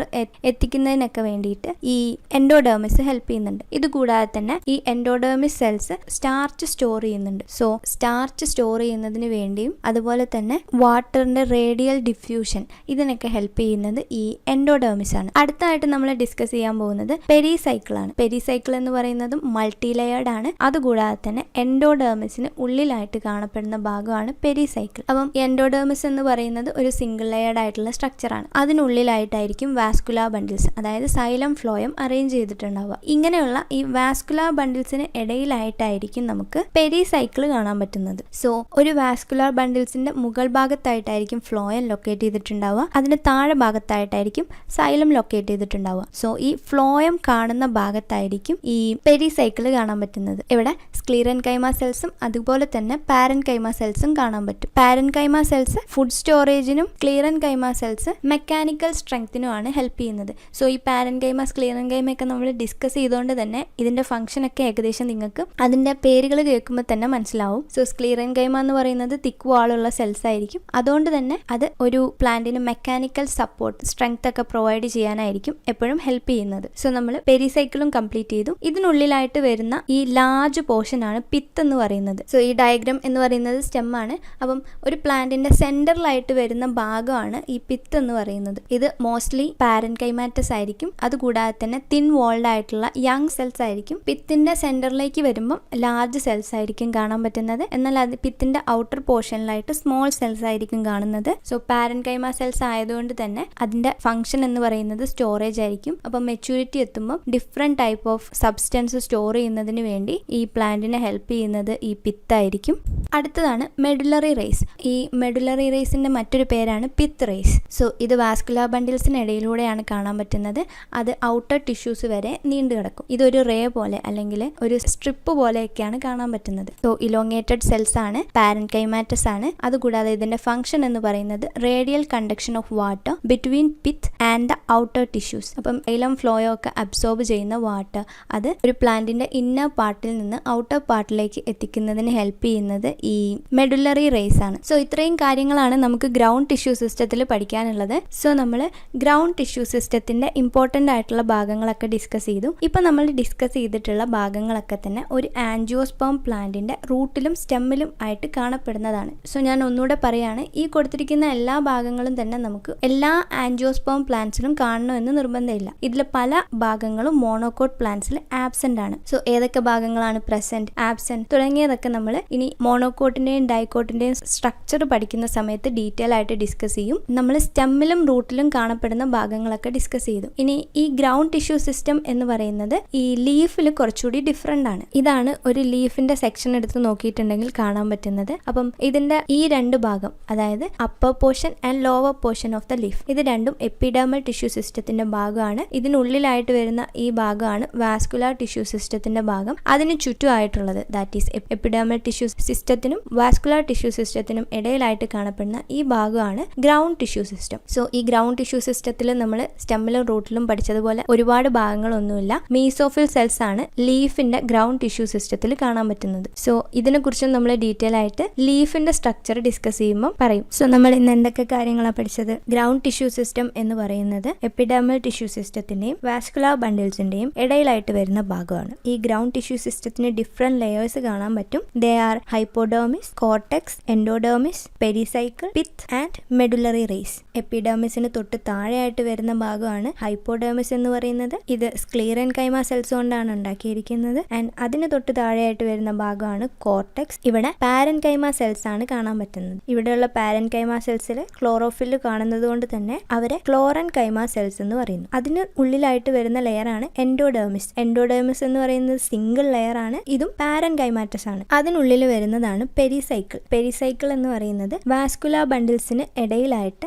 എത്തിക്കുന്നതിനൊക്കെ വേണ്ടിയിട്ട് ഈ എൻഡോഡേർമിസ് ഹെൽപ്പ് ചെയ്യുന്നുണ്ട്. ഇതുകൂടാതെ തന്നെ ഈ എൻഡോഡേർമിസ് സെൽസ് സ്റ്റാർച്ച് സ്റ്റോർ ചെയ്യുന്നുണ്ട്. സോ സ്റ്റാർച്ച് സ്റ്റോർ ചെയ്യുന്നതിന് വേണ്ടിയും അതുപോലെ തന്നെ വാട്ടറിന്റെ റേഡിയൽ ഡിഫ്യൂഷൻ ഇതിനൊക്കെ ഹെൽപ്പ് ചെയ്യുന്നത് ഈ എൻഡോഡേർമിസ് ആണ്. അടുത്തായിട്ട് നമ്മൾ ഡിസ്കസ് ചെയ്യാൻ പോകുന്നത് പെരിസൈക്കിൾ ആണ്. പെരിസൈക്കിൾ എന്ന് പറയുന്നതും മൾട്ടി ലെയേർഡ് ആണ്. അതുകൂടാതെ തന്നെ എൻഡോഡേർമിസിന് ഉള്ളിലായിട്ട് കാണപ്പെടുന്ന ഭാഗമാണ് പെരിസൈക്കിൾ. അപ്പം എൻഡോഡേർമിസ് എന്ന് പറയുന്നത് ഒരു സിംഗിൾ ലെയേർഡ് ആയിട്ടുള്ള സ്ട്രക്ചർ ആണ്. അതിനുള്ളിലായിട്ടായിരിക്കും വാസ്കുലാർ ബണ്ടിൽസ്, അതായത് സൈലം ഫ്ലോയം അറേഞ്ച് ചെയ്തിട്ടുണ്ടാവുക. ഇങ്ങനെയുള്ള ഈ വാസ്കുലാർ ബണ്ടിൽസിന് ഇടയിലായിട്ടായിരിക്കും നമുക്ക് പെരിസൈക്കിൾ കാണാൻ പറ്റുന്നത്. സോ ഒരു വാസ്കുലാർ ബണ്ടിൽസിന്റെ മുകൾ ഭാഗത്തായിട്ടായിരിക്കും ഫ്ലോയം ലൊക്കേറ്റ് ചെയ്തിട്ടുണ്ടാവുക, അതിന്റെ താഴെ ഭാഗത്തായിട്ടായിരിക്കും സൈലം ലൊക്കേറ്റ് ചെയ്തിട്ടുണ്ടാവുക. സോ ഈ ഫ്ലോയം കാണുന്ന ഭാഗത്തായിരിക്കും ഈ പെരിസൈക്കിൾ കാണാൻ പറ്റുന്നത്. ഇവിടെ സ്ക്ലീറൻകൈമ സെൽസും അതുപോലെ തന്നെ പാരൻകൈമ സെൽസും കാണാൻ പറ്റും. പാരൻകൈമ സെൽസ് ഫുഡ് സ്റ്റോറേജിനും സ്ക്ലീറൻകൈമ സെൽസ് മെക്കാനിക്കൽ സ്ട്രെങ്ത്തിനുമാണ് ഹെൽപ്പ് ചെയ്യുന്നത്. സോ ഈ പാരൻകൈമ സ്ക്ലീറൻകൈമ ഒക്കെ നമ്മൾ ഡിസ്കസ് ചെയ്തുകൊണ്ട് തന്നെ ഇതിന്റെ ഫംഗ്ഷൻ ഒക്കെ ഏകദേശം നിങ്ങൾക്ക് അതിന്റെ പേരുകൾ കേൾക്കുമ്പോൾ തന്നെ മനസ്സിലാവും. സോ സ്ക്ലീറൻകൈമ എന്ന് പറയുന്നത് തിക്ക് വാളുള്ള സെൽസ് ആയിരിക്കും. അതുകൊണ്ട് തന്നെ അത് ഒരു പ്ലാന്റിന് മെക്കാനിക്കൽ സപ്പോർട്ട് സ്ട്രെങ്ത് ഒക്കെ പ്രൊവൈഡ് ചെയ്യാനായിരിക്കും എപ്പോഴും ഹെൽപ്പ് ചെയ്യുന്നത്. സോ നമ്മൾ പെരിസൈക്കിളും കംപ്ലീറ്റ് ചെയ്തു. ഇതിനുള്ളിലായിട്ട് വരുന്ന ഈ ലാർജ് പോർഷൻ ആണ് പിത്ത് എന്ന് പറയുന്നത്. സോ ഈ ഡയഗ്രാം എന്ന് പറയുന്നത് സ്റ്റെം ആണ്. അപ്പം ഒരു പ്ലാന്റിന്റെ സെന്ററിലായിട്ട് വരുന്ന ഭാഗമാണ് ഈ പിത്ത് എന്ന് പറയുന്നത്. ഇത് മോസ്റ്റ്ലി പാരൻകൈമാറ്റസ് ആയിരിക്കും. അതുകൂടാതെ തന്നെ തിൻ വോൾഡ് ആയിട്ടുള്ള യങ് സെൽസ് ആയിരിക്കും. പിത്തിന്റെ സെന്ററിലേക്ക് വരുമ്പം ലാർജ് സെൽസ് ആയിരിക്കും കാണാൻ പറ്റുന്നത്. എന്നാൽ അത് പിത്തിന്റെ ഔട്ടർ പോർഷനിലായിട്ട് സ്മോൾ സെൽസ് ആയിരിക്കും കാണുന്നത്. സോ പാരൻകൈമ സെൽസ് ആയതുകൊണ്ട് തന്നെ അതിന്റെ ഫംഗ്ഷൻ എന്ന് പറയുന്നത് സ്റ്റോറേജ് ആയിരിക്കും. അപ്പം മെച്യൂരിറ്റി എത്തുമ്പോൾ different type of substance store ചെയ്യുന്നതിന് വേണ്ടി ഈ പ്ലാന്റിനെ ഹെൽപ്പ് ചെയ്യുന്നത് ഈ പിത്തായിരിക്കും. അടുത്തതാണ് മെഡുലറി റേസ്. ഈ മെഡുലറി റേസിന്റെ മറ്റൊരു പേരാണ് പിത്ത് റേസ്. സോ ഇത് വാസ്കുലാർ ബണ്ടിൽസിന് ഇടയിലൂടെയാണ് കാണാൻ പറ്റുന്നത്. അത് ഔട്ടർ ടിഷ്യൂസ് വരെ നീണ്ടു കിടക്കും. ഇതൊരു റേ പോലെ അല്ലെങ്കിൽ ഒരു സ്ട്രിപ്പ് പോലെയൊക്കെയാണ് കാണാൻ പറ്റുന്നത്. സോ ഇലോങ്ങേറ്റഡ് സെൽസ് ആണ്, പാരൻകൈമാറ്റസ് ആണ്. അതുകൂടാതെ ഇതിന്റെ ഫംഗ്ഷൻ എന്ന് പറയുന്നത് radial conduction of water between pith and the outer tissues. അപ്പം സൈലം ഫ്ലോയോ ഒക്കെ അബ്സോർബ് ചെയ്യുന്ന വാട്ടർ അത് ഒരു പ്ലാന്റിന്റെ ഇന്നർ പാർട്ടിൽ നിന്ന് ഔട്ടർ പാർട്ടിലേക്ക് എത്തിക്കുന്നതിന് ഹെൽപ്പ് ചെയ്യുന്നത് ഈ മെഡുലറി റേസ് ആണ്. സോ ഇത്രയും കാര്യങ്ങളാണ് നമുക്ക് ഗ്രൗണ്ട് ടിഷ്യൂ സിസ്റ്റത്തിൽ പഠിക്കാനുള്ളത്. സോ നമ്മൾ ഗ്രൗണ്ട് ടിഷ്യൂ സിസ്റ്റത്തിന്റെ ഇമ്പോർട്ടൻ്റ് ആയിട്ടുള്ള ഭാഗങ്ങളൊക്കെ ഡിസ്കസ് ചെയ്തു. ഇപ്പം നമ്മൾ ഡിസ്കസ് ചെയ്തിട്ടുള്ള ഭാഗങ്ങളൊക്കെ തന്നെ ഒരു ആൻജിയോസ്പേം പ്ലാന്റിന്റെ റൂട്ടിലും സ്റ്റെമ്മിലും ആയിട്ട് കാണപ്പെടുന്നതാണ്. സോ ഞാൻ ഒന്നുകൂടെ പറയാണ്, ഈ കൊടുത്തിരിക്കുന്ന എല്ലാ ഭാഗങ്ങളും തന്നെ നമുക്ക് എല്ലാ ആൻജിയോസ്പേം പ്ലാന്റ്സിലും കാണണമെന്ന് നിർബന്ധമില്ല. ഇതിൽ പല ഭാഗങ്ങളും മോണോകോട്ട് പ്ലാന്റ്സിൽ ആബ്സെന്റ് ആണ്. സോ ഏതൊക്കെ ഭാഗങ്ങളാണ് പ്രസന്റ്, ആബ്സെന്റ് തുടങ്ങിയതൊക്കെ നമ്മൾ ഇനി മോണോകോട്ടിന്റെയും ഡൈക്കോട്ടിന്റെയും സ്ട്രക്ചർ പഠിക്കുന്ന സമയത്ത് ഡീറ്റെയിൽ ആയിട്ട് ഡിസ്കസ് ചെയ്യും. നമ്മൾ സ്റ്റെമ്മിലും റൂട്ടിലും കാണപ്പെടുന്ന ഭാഗങ്ങളൊക്കെ ഡിസ്കസ് ചെയ്തു. ഇനി ഈ ഗ്രൗണ്ട് ടിഷ്യൂ സിസ്റ്റം എന്ന് പറയുന്നത് ഈ ലീഫിൽ കുറച്ചുകൂടി ഡിഫറെന്റ് ആണ്. ഇതാണ് ഒരു ലീഫിന്റെ സെക്ഷൻ എടുത്ത് നോക്കിയിട്ടുണ്ടെങ്കിൽ കാണാൻ പറ്റുന്നത്. അപ്പം ഇതിന്റെ ഈ രണ്ട് ഭാഗം, അതായത് upper portion and lower portion of the leaf, ഇത് രണ്ടും എപ്പിഡെർമൽ ടിഷ്യൂ സിസ്റ്റത്തിന്റെ ഭാഗമാണ്. ഇതിനുള്ളിലായിട്ട് വരുന്ന ഈ ഭാഗമാണ് വാസ്കുലാർ ടിഷ്യൂ സിസ്റ്റത്തിന്റെ ഭാഗം. അതിന് ചുറ്റുമായിട്ടുള്ളത്, ദാറ്റ് ഈസ് എപ്പിഡെർമൽ ടിഷ്യൂ സിസ്റ്റത്തിനും വാസ്കുലാർ ടിഷ്യൂ സിസ്റ്റത്തിനും ഇടയിലായിട്ട് കാണപ്പെടുന്ന ഈ ഭാഗമാണ് ഗ്രൗണ്ട് ടിഷ്യൂ സിസ്റ്റം. സോ ഈ ഗ്രൗണ്ട് ടിഷ്യൂ സിസ്റ്റത്തിൽ നമ്മൾ സ്റ്റെമ്മിലും റൂട്ടിലും പഠിച്ചതുപോലെ ഒരുപാട് ഭാഗങ്ങളൊന്നുമില്ല. മീസോഫിൽ സെൽസ് ആണ് ലീഫിന്റെ ഗ്രൗണ്ട് ടിഷ്യൂ സിസ്റ്റത്തിൽ കാണാൻ പറ്റുന്നത്. സോ ഇതിനെക്കുറിച്ചും നമ്മൾ ഡീറ്റെയിൽ ആയിട്ട് ലീഫിന്റെ സ്ട്രക്ചർ ഡിസ്കസ് ചെയ്യുമ്പോൾ പറയും. സോ നമ്മൾ ഇന്ന് എന്തൊക്കെ കാര്യങ്ങളാണ് പഠിച്ചത്? ഗ്രൗണ്ട് ടിഷ്യൂ സിസ്റ്റം എന്ന് പറയുന്നത് എപ്പിഡെർമൽ ടിഷ്യൂ സിസ്റ്റത്തിന്റെയും വാസ്കുലാർ ബണ്ടിൽസിന്റെയും ഇടയിലായിട്ട് വരുന്ന ഭാഗമാണ്. ഈ ഗ്രൗണ്ട് ടിഷ്യൂ സിസ്റ്റത്തിന് ഡിഫറെന്റ് ലെയേഴ്സ് കാണാൻ പറ്റും. They are hypodermis, cortex, endodermis, pericycle, pith and medullary rays. എപ്പിഡെർമിസിന് തൊട്ട് താഴെയായിട്ട് വരുന്ന ഭാഗമാണ് ഹൈപ്പോഡെർമിസ് എന്ന് പറയുന്നത്. ഇത് സ്ക്ലീറൻകൈമ സെൽസ് കൊണ്ടാണ് ഉണ്ടാക്കിയിരിക്കുന്നത്. ആൻഡ് അതിന് തൊട്ട് താഴെയായിട്ട് വരുന്ന ഭാഗമാണ് കോർട്ടെക്സ്. ഇവിടെ പാരൻകൈമ സെൽസ് ആണ് കാണാൻ പറ്റുന്നത്. ഇവിടെയുള്ള പാരൻകൈമ സെൽസിൽ ക്ലോറോഫിൽ കാണുന്നത് കൊണ്ട് തന്നെ അവരെ ക്ലോറൻകൈമ സെൽസ് എന്ന് പറയുന്നു. അതിന് ഉള്ളിലായിട്ട് വരുന്ന ലെയർ ആണ് എൻഡോഡെർമിസ്. എൻഡോഡെർമിസ് എന്ന് പറയുന്നത് സിംഗിൾ ലെയർ ആണ്. ഇതും പാരൻകൈമാറ്റസ് ആണ്. അതിനുള്ളിൽ വരുന്നതാണ് പെരിസൈക്കിൾ. പെരിസൈക്കിൾ എന്ന് പറയുന്നത് വാസ്കുലാർ ബണ്ടിൽസിന് ഇടയിലായിട്ട്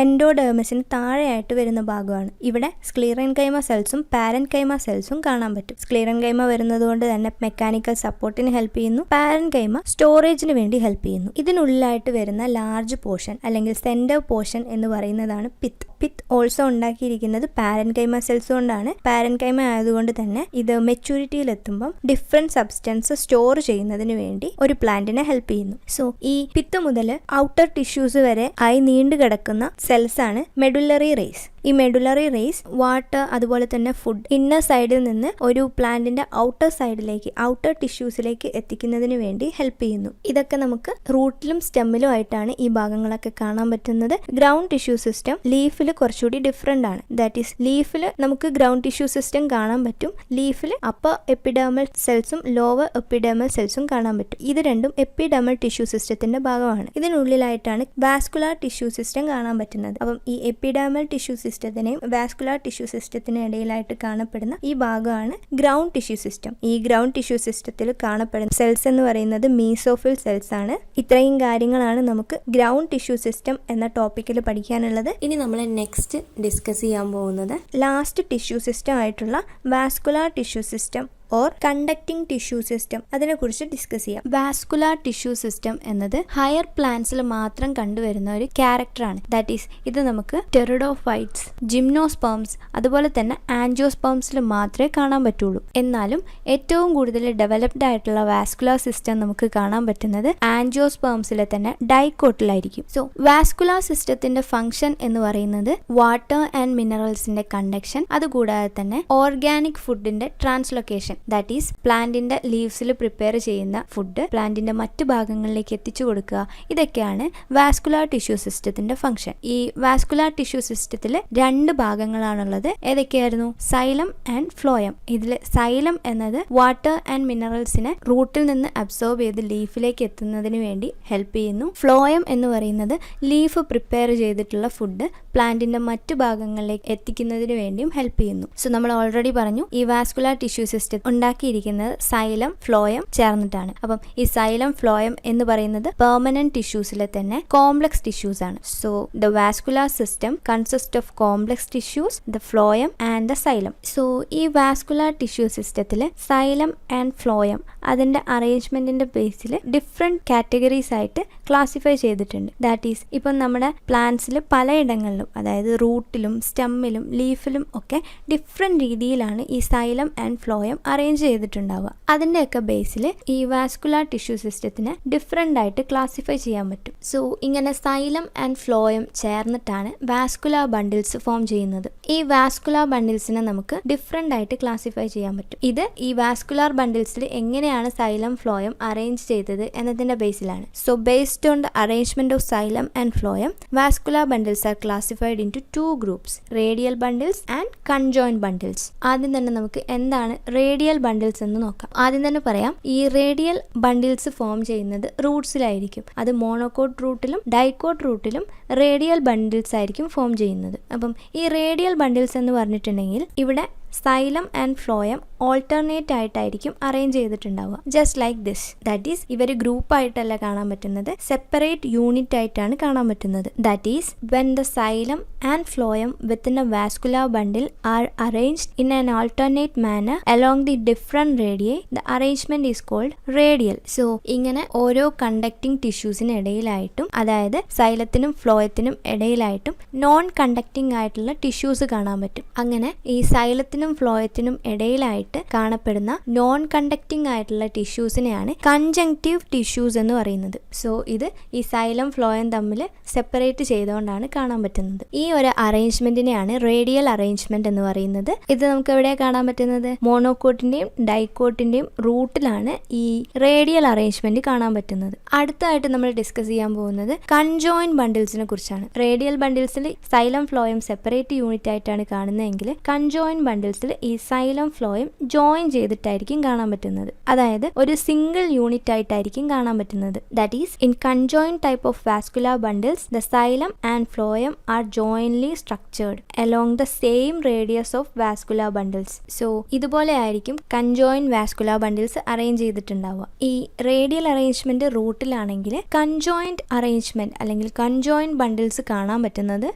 എൻഡോഡേർമസിന് താഴെയായിട്ട് വരുന്ന ഭാഗമാണ്. ഇവിടെ സ്ക്ലീറൻകൈമ സെൽസും പാരൻകൈമ സെൽസും കാണാൻ പറ്റും. സ്ക്ലീറൻകൈമ വരുന്നത് കൊണ്ട് തന്നെ മെക്കാനിക്കൽ സപ്പോർട്ടിന് ഹെൽപ്പ് ചെയ്യുന്നു. പാരൻകൈമ സ്റ്റോറേജിന് വേണ്ടി ഹെൽപ്പ് ചെയ്യുന്നു. ഇതിനുള്ളിലായിട്ട് വരുന്ന ലാർജ് പോർഷൻ അല്ലെങ്കിൽ സെന്റർ പോർഷൻ എന്ന് പറയുന്നതാണ് പിത്ത്. പിത്ത് ഓൾസോ ഉണ്ടാക്കിയിരിക്കുന്നത് പാരൻകൈമ സെൽസ് കൊണ്ടാണ്. പാരൻകൈമ ആയതുകൊണ്ട് തന്നെ ഇത് മെച്യൂരിറ്റിയിൽ എത്തുമ്പം ഡിഫറെന്റ് സബ്സ്റ്റൻസ് സ്റ്റോർ ചെയ്യുന്നതിന് വേണ്ടി ഒരു പ്ലാന്റിനെ ഹെൽപ്പ് ചെയ്യുന്നു. സോ ഈ പിത്ത് മുതൽ ഔട്ടർ ടിഷ്യൂസ് വരെ ആയി നീണ്ടു കിടക്കുന്ന സെൽസ് ആണ് മെഡുലറി റേസ്. ഈ മെഡുലറി റേസ് വാട്ടർ അതുപോലെ തന്നെ ഫുഡ് ഇന്നർ സൈഡിൽ നിന്ന് ഒരു പ്ലാന്റിന്റെ ഔട്ടർ സൈഡിലേക്ക് ഔട്ടർ ടിഷ്യൂസിലേക്ക് എത്തിക്കുന്നതിന് വേണ്ടി ഹെൽപ്പ് ചെയ്യുന്നു. ഇതൊക്കെ നമുക്ക് റൂട്ടിലും സ്റ്റെമ്മിലും ആയിട്ടാണ് ഈ ഭാഗങ്ങളൊക്കെ കാണാൻ പറ്റുന്നത്. ഗ്രൗണ്ട് ടിഷ്യൂ സിസ്റ്റം ലീഫിൽ കുറച്ചുകൂടി ഡിഫറെന്റ് ആണ്. ദാറ്റ് ഈസ് ലീഫിൽ നമുക്ക് ഗ്രൗണ്ട് ടിഷ്യൂ സിസ്റ്റം കാണാൻ പറ്റും. ലീഫിൽ അപ്പർ എപ്പിഡെർമൽ സെൽസും ലോവർ എപ്പിഡെർമൽ സെൽസും കാണാൻ പറ്റും. ഇത് രണ്ടും എപ്പിഡെർമൽ ടിഷ്യൂ സിസ്റ്റത്തിന്റെ ഭാഗമാണ്. ഇതിനുള്ളിലായിട്ടാണ് വാസ്കുലാർ ടിഷ്യൂ സിസ്റ്റം കാണാൻ പറ്റുന്നത്. അപ്പം ഈ എപ്പിഡെർമൽ ടിഷ്യൂ സിസ്റ്റത്തിനെയും വാസ്കുലാർ ടിഷ്യൂ സിസ്റ്റത്തിനും ഇടയിലായിട്ട് കാണപ്പെടുന്ന ഈ ഭാഗമാണ് ഗ്രൗണ്ട് ടിഷ്യൂ സിസ്റ്റം. ഈ ഗ്രൗണ്ട് ടിഷ്യൂ സിസ്റ്റത്തിൽ കാണപ്പെടുന്ന സെൽസ് എന്ന് പറയുന്നത് മീസോഫിൽ സെൽസ് ആണ്. ഇത്രയും കാര്യങ്ങളാണ് നമുക്ക് ഗ്രൗണ്ട് ടിഷ്യൂ സിസ്റ്റം എന്ന ടോപ്പിക്കിൽ പഠിക്കാനുള്ളത്. ഇനി നമ്മൾ നെക്സ്റ്റ് ഡിസ്കസ് ചെയ്യാൻ പോകുന്നത് ലാസ്റ്റ് ടിഷ്യൂ സിസ്റ്റം ആയിട്ടുള്ള vascular tissue system or conducting tissue system അതിനെക്കുറിച്ച് ഡിസ്കസ് ചെയ്യാം. വാസ്കുലാർ ടിഷ്യൂ സിസ്റ്റം എന്നത് ഹയർ പ്ലാന്റ്സിൽ മാത്രം കണ്ടുവരുന്ന ഒരു ക്യാരക്ടറാണ്. ദാറ്റ് ഈസ് ഇത് നമുക്ക് ടെറിഡോഫൈറ്റ്സ്, ജിംനോസ്പേംസ് അതുപോലെ തന്നെ ആൻജിയോസ്പേംസിൽ മാത്രമേ കാണാൻ പറ്റുള്ളൂ. എന്നാലും ഏറ്റവും കൂടുതൽ ഡെവലപ്ഡ് ആയിട്ടുള്ള വാസ്കുലാർ സിസ്റ്റം നമുക്ക് കാണാൻ പറ്റുന്നത് ആൻജിയോസ്പേംസിലെ തന്നെ ഡൈക്കോട്ടിലായിരിക്കും. സോ വാസ്കുലാർ സിസ്റ്റത്തിന്റെ ഫംഗ്ഷൻ എന്ന് പറയുന്നത് വാട്ടർ ആൻഡ് മിനറൽസിന്റെ കണ്ടക്ഷൻ, അതുകൂടാതെ തന്നെ ഓർഗാനിക് ഫുഡിന്റെ ട്രാൻസ്ലൊക്കേഷൻ. ദാറ്റ് ഈസ് പ്ലാന്റിന്റെ ലീവ്സിൽ പ്രിപ്പയർ ചെയ്യുന്ന ഫുഡ് പ്ലാന്റിന്റെ മറ്റു ഭാഗങ്ങളിലേക്ക് എത്തിച്ചു കൊടുക്കുക. ഇതൊക്കെയാണ് വാസ്കുലാർ ടിഷ്യൂ സിസ്റ്റത്തിന്റെ ഫംഗ്ഷൻ. ഈ വാസ്കുലാർ ടിഷ്യൂ സിസ്റ്റത്തിൽ രണ്ട് ഭാഗങ്ങളാണുള്ളത്. ഏതൊക്കെയായിരുന്നു? Xylem and phloem. ഇതിൽ സൈലം എന്നത് വാട്ടർ ആൻഡ് മിനറൽസിനെ റൂട്ടിൽ നിന്ന് അബ്സോർബ് ചെയ്ത് ലീഫിലേക്ക് എത്തുന്നതിന് വേണ്ടി ഹെൽപ്പ് ചെയ്യുന്നു. ഫ്ലോയം എന്ന് പറയുന്നത് ലീഫ് പ്രിപ്പയർ ചെയ്തിട്ടുള്ള ഫുഡ് പ്ലാന്റിന്റെ മറ്റു ഭാഗങ്ങളിലേക്ക് എത്തിക്കുന്നതിന് വേണ്ടിയും ഹെൽപ്പ് ചെയ്യുന്നു. സോ നമ്മൾ ഓൾറെഡി പറഞ്ഞു ഈ വാസ്കുലാർ ടിഷ്യൂ സിസ്റ്റം ഉണ്ടാക്കിയിരിക്കുന്നത് സൈലം ഫ്ലോയം ചേർന്നിട്ടാണ്. അപ്പം ഈ സൈലം ഫ്ലോയം എന്ന് പറയുന്നത് പെർമനന്റ് ടിഷ്യൂസിലെ തന്നെ കോംപ്ലക്സ് ടിഷ്യൂസ് ആണ്. So the vascular system consist of complex tissues, the phloem and the xylem. So ഈ വാസ്കുലാർ ടിഷ്യൂ സിസ്റ്റത്തിൽ സൈലം ആൻഡ് ഫ്ലോയം അതിന്റെ അറേഞ്ച്മെന്റിന്റെ ബേസിൽ ഡിഫറെന്റ് കാറ്റഗറീസ് ആയിട്ട് ക്ലാസിഫൈ ചെയ്തിട്ടുണ്ട്. ദാറ്റ് ഈസ് ഇപ്പം നമ്മുടെ പ്ലാന്റ്സിൽ പലയിടങ്ങളിലും അതായത് റൂട്ടിലും സ്റ്റെമ്മിലും ലീഫിലും ഒക്കെ ഡിഫറെന്റ് രീതിയിലാണ് ഈ സൈലം ആൻഡ് ഫ്ലോയം അറേഞ്ച് ചെയ്തിട്ടുണ്ടാവുക. അതിൻ്റെയൊക്കെ ബേസിൽ ഈ വാസ്കുലാർ ടിഷ്യൂ സിസ്റ്റത്തിനെ ഡിഫറെൻ്റ് ആയിട്ട് ക്ലാസിഫൈ ചെയ്യാൻ പറ്റും. സോ ഇങ്ങനെ സൈലം ആൻഡ് ഫ്ലോയം ചേർന്നിട്ടാണ് വാസ്കുലാർ ബണ്ടിൽസ് ഫോം ചെയ്യുന്നത്. ഈ വാസ്കുലാർ ബണ്ടിൽസിനെ നമുക്ക് ഡിഫറെൻ്റ് ആയിട്ട് ക്ലാസിഫൈ ചെയ്യാൻ പറ്റും. ഇത് ഈ വാസ്കുലാർ ബണ്ടിൽസിൽ എങ്ങനെയാണ് സൈലം ഫ്ലോയം അറേഞ്ച് ചെയ്തത് എന്നതിൻ്റെ ബേസിലാണ്. So based on the arrangement of xylem and phloem vascular bundles are classified into 2 groups, radial bundles and conjoint bundles. ആദ്യം തന്നെ നമുക്ക് എന്താണ് റേഡിയൽ ബണ്ടിൽസ് എന്ന് നോക്കാം. ആദ്യം തന്നെ പറയാം, ഈ റേഡിയൽ ബണ്ടിൽസ് ഫോം ചെയ്യുന്നത് റൂട്ട്സിലായിരിക്കും. അത് മോണോകോട്ട് റൂട്ടിലും ഡൈക്കോട്ട് റൂട്ടിലും റേഡിയൽ ബണ്ടിൽസ് ആയിരിക്കും ഫോം ചെയ്യുന്നത്. അപ്പം ഈ റേഡിയൽ ബണ്ടിൽസ് എന്ന് പറഞ്ഞിട്ടുണ്ടെങ്കിൽ ഇവിടെ സൈലം ആൻഡ് ഫ്ലോയം ഓൾട്ടർനേറ്റ് ആയിട്ടായിരിക്കും അറേഞ്ച് ചെയ്തിട്ടുണ്ടാവുക. Just like this. That is ഇവർ ഗ്രൂപ്പ് ആയിട്ടല്ല കാണാൻ പറ്റുന്നത്, സെപ്പറേറ്റ് യൂണിറ്റ് ആയിട്ടാണ് കാണാൻ പറ്റുന്നത്. That is when the xylem and phloem within a vascular bundle are arranged in an alternate manner along the different radii, the arrangement is called radial. So ഇങ്ങനെ ഓരോ കണ്ടക്ടിങ് ടിഷ്യൂസിന് ഇടയിലായിട്ടും അതായത് സൈലത്തിനും ഫ്ലോയത്തിനും ഇടയിലായിട്ടും നോൺ കണ്ടക്ടിങ് ആയിട്ടുള്ള ടിഷ്യൂസ് കാണാൻ പറ്റും. അങ്ങനെ ഈ സൈലത്തിനും ഫ്ലോയത്തിനും ഇടയിലായിട്ട് കാണപ്പെടുന്ന നോൺ കണ്ടക്ടിങ് ആയിട്ടുള്ള ടിഷ്യൂസിനെയാണ് കൺജങ്ക്റ്റീവ് ടിഷ്യൂസ് എന്ന് പറയുന്നത്. സോ ഇത് ഈ സൈലം ഫ്ലോയം തമ്മിൽ സെപ്പറേറ്റ് ചെയ്തുകൊണ്ടാണ് കാണാൻ പറ്റുന്നത്. ഈ ഒരു അറേഞ്ച്മെന്റിനെയാണ് റേഡിയൽ അറേഞ്ച്മെന്റ് എന്ന് പറയുന്നത്. ഇത് നമുക്ക് എവിടെയാണ് കാണാൻ പറ്റുന്നത്? മോണോകോട്ടിന്റെയും ഡൈക്കോട്ടിന്റെയും റൂട്ടിലാണ് ഈ റേഡിയൽ അറേഞ്ച്മെന്റ് കാണാൻ പറ്റുന്നത്. അടുത്തായിട്ട് നമ്മൾ ഡിസ്കസ് ചെയ്യാൻ പോകുന്നത് കൺജോയിന്റ് ബണ്ടിൽസിനെ കുറിച്ചാണ്. റേഡിയൽ ബണ്ടിൽസിൽ സൈലം ഫ്ലോയം സെപ്പറേറ്റ് യൂണിറ്റ് ആയിട്ടാണ് കാണുന്നതെങ്കിൽ കൺജോയിന്റ് ബണ്ടിൽസ് ബണ്ടിൽസിൽ ഈ സൈലം ഫ്ലോയം ജോയിൻ ചെയ്തിട്ടായിരിക്കും കാണാൻ പറ്റുന്നത്. അതായത് ഒരു സിംഗിൾ യൂണിറ്റ് ആയിട്ടായിരിക്കും കാണാൻ പറ്റുന്നത്. That is in conjoint type of vascular bundles the xylem and phloem are jointly structured along the same radius of vascular bundles. So ഇതുപോലെ ആയിരിക്കും കൺജോയിന്റ് വാസ്കുലാർ ബണ്ടിൽസ് അറേഞ്ച് ചെയ്തിട്ടുണ്ടാവുക. ഈ റേഡിയൽ അറേഞ്ച്മെന്റ് റൂട്ടിലാണെങ്കിൽ കൺജോയിന്റ് അറേഞ്ച്മെന്റ് അല്ലെങ്കിൽ കൺജോയിന്റ് ബണ്ടിൽസ് കാണാൻ പറ്റുന്നത്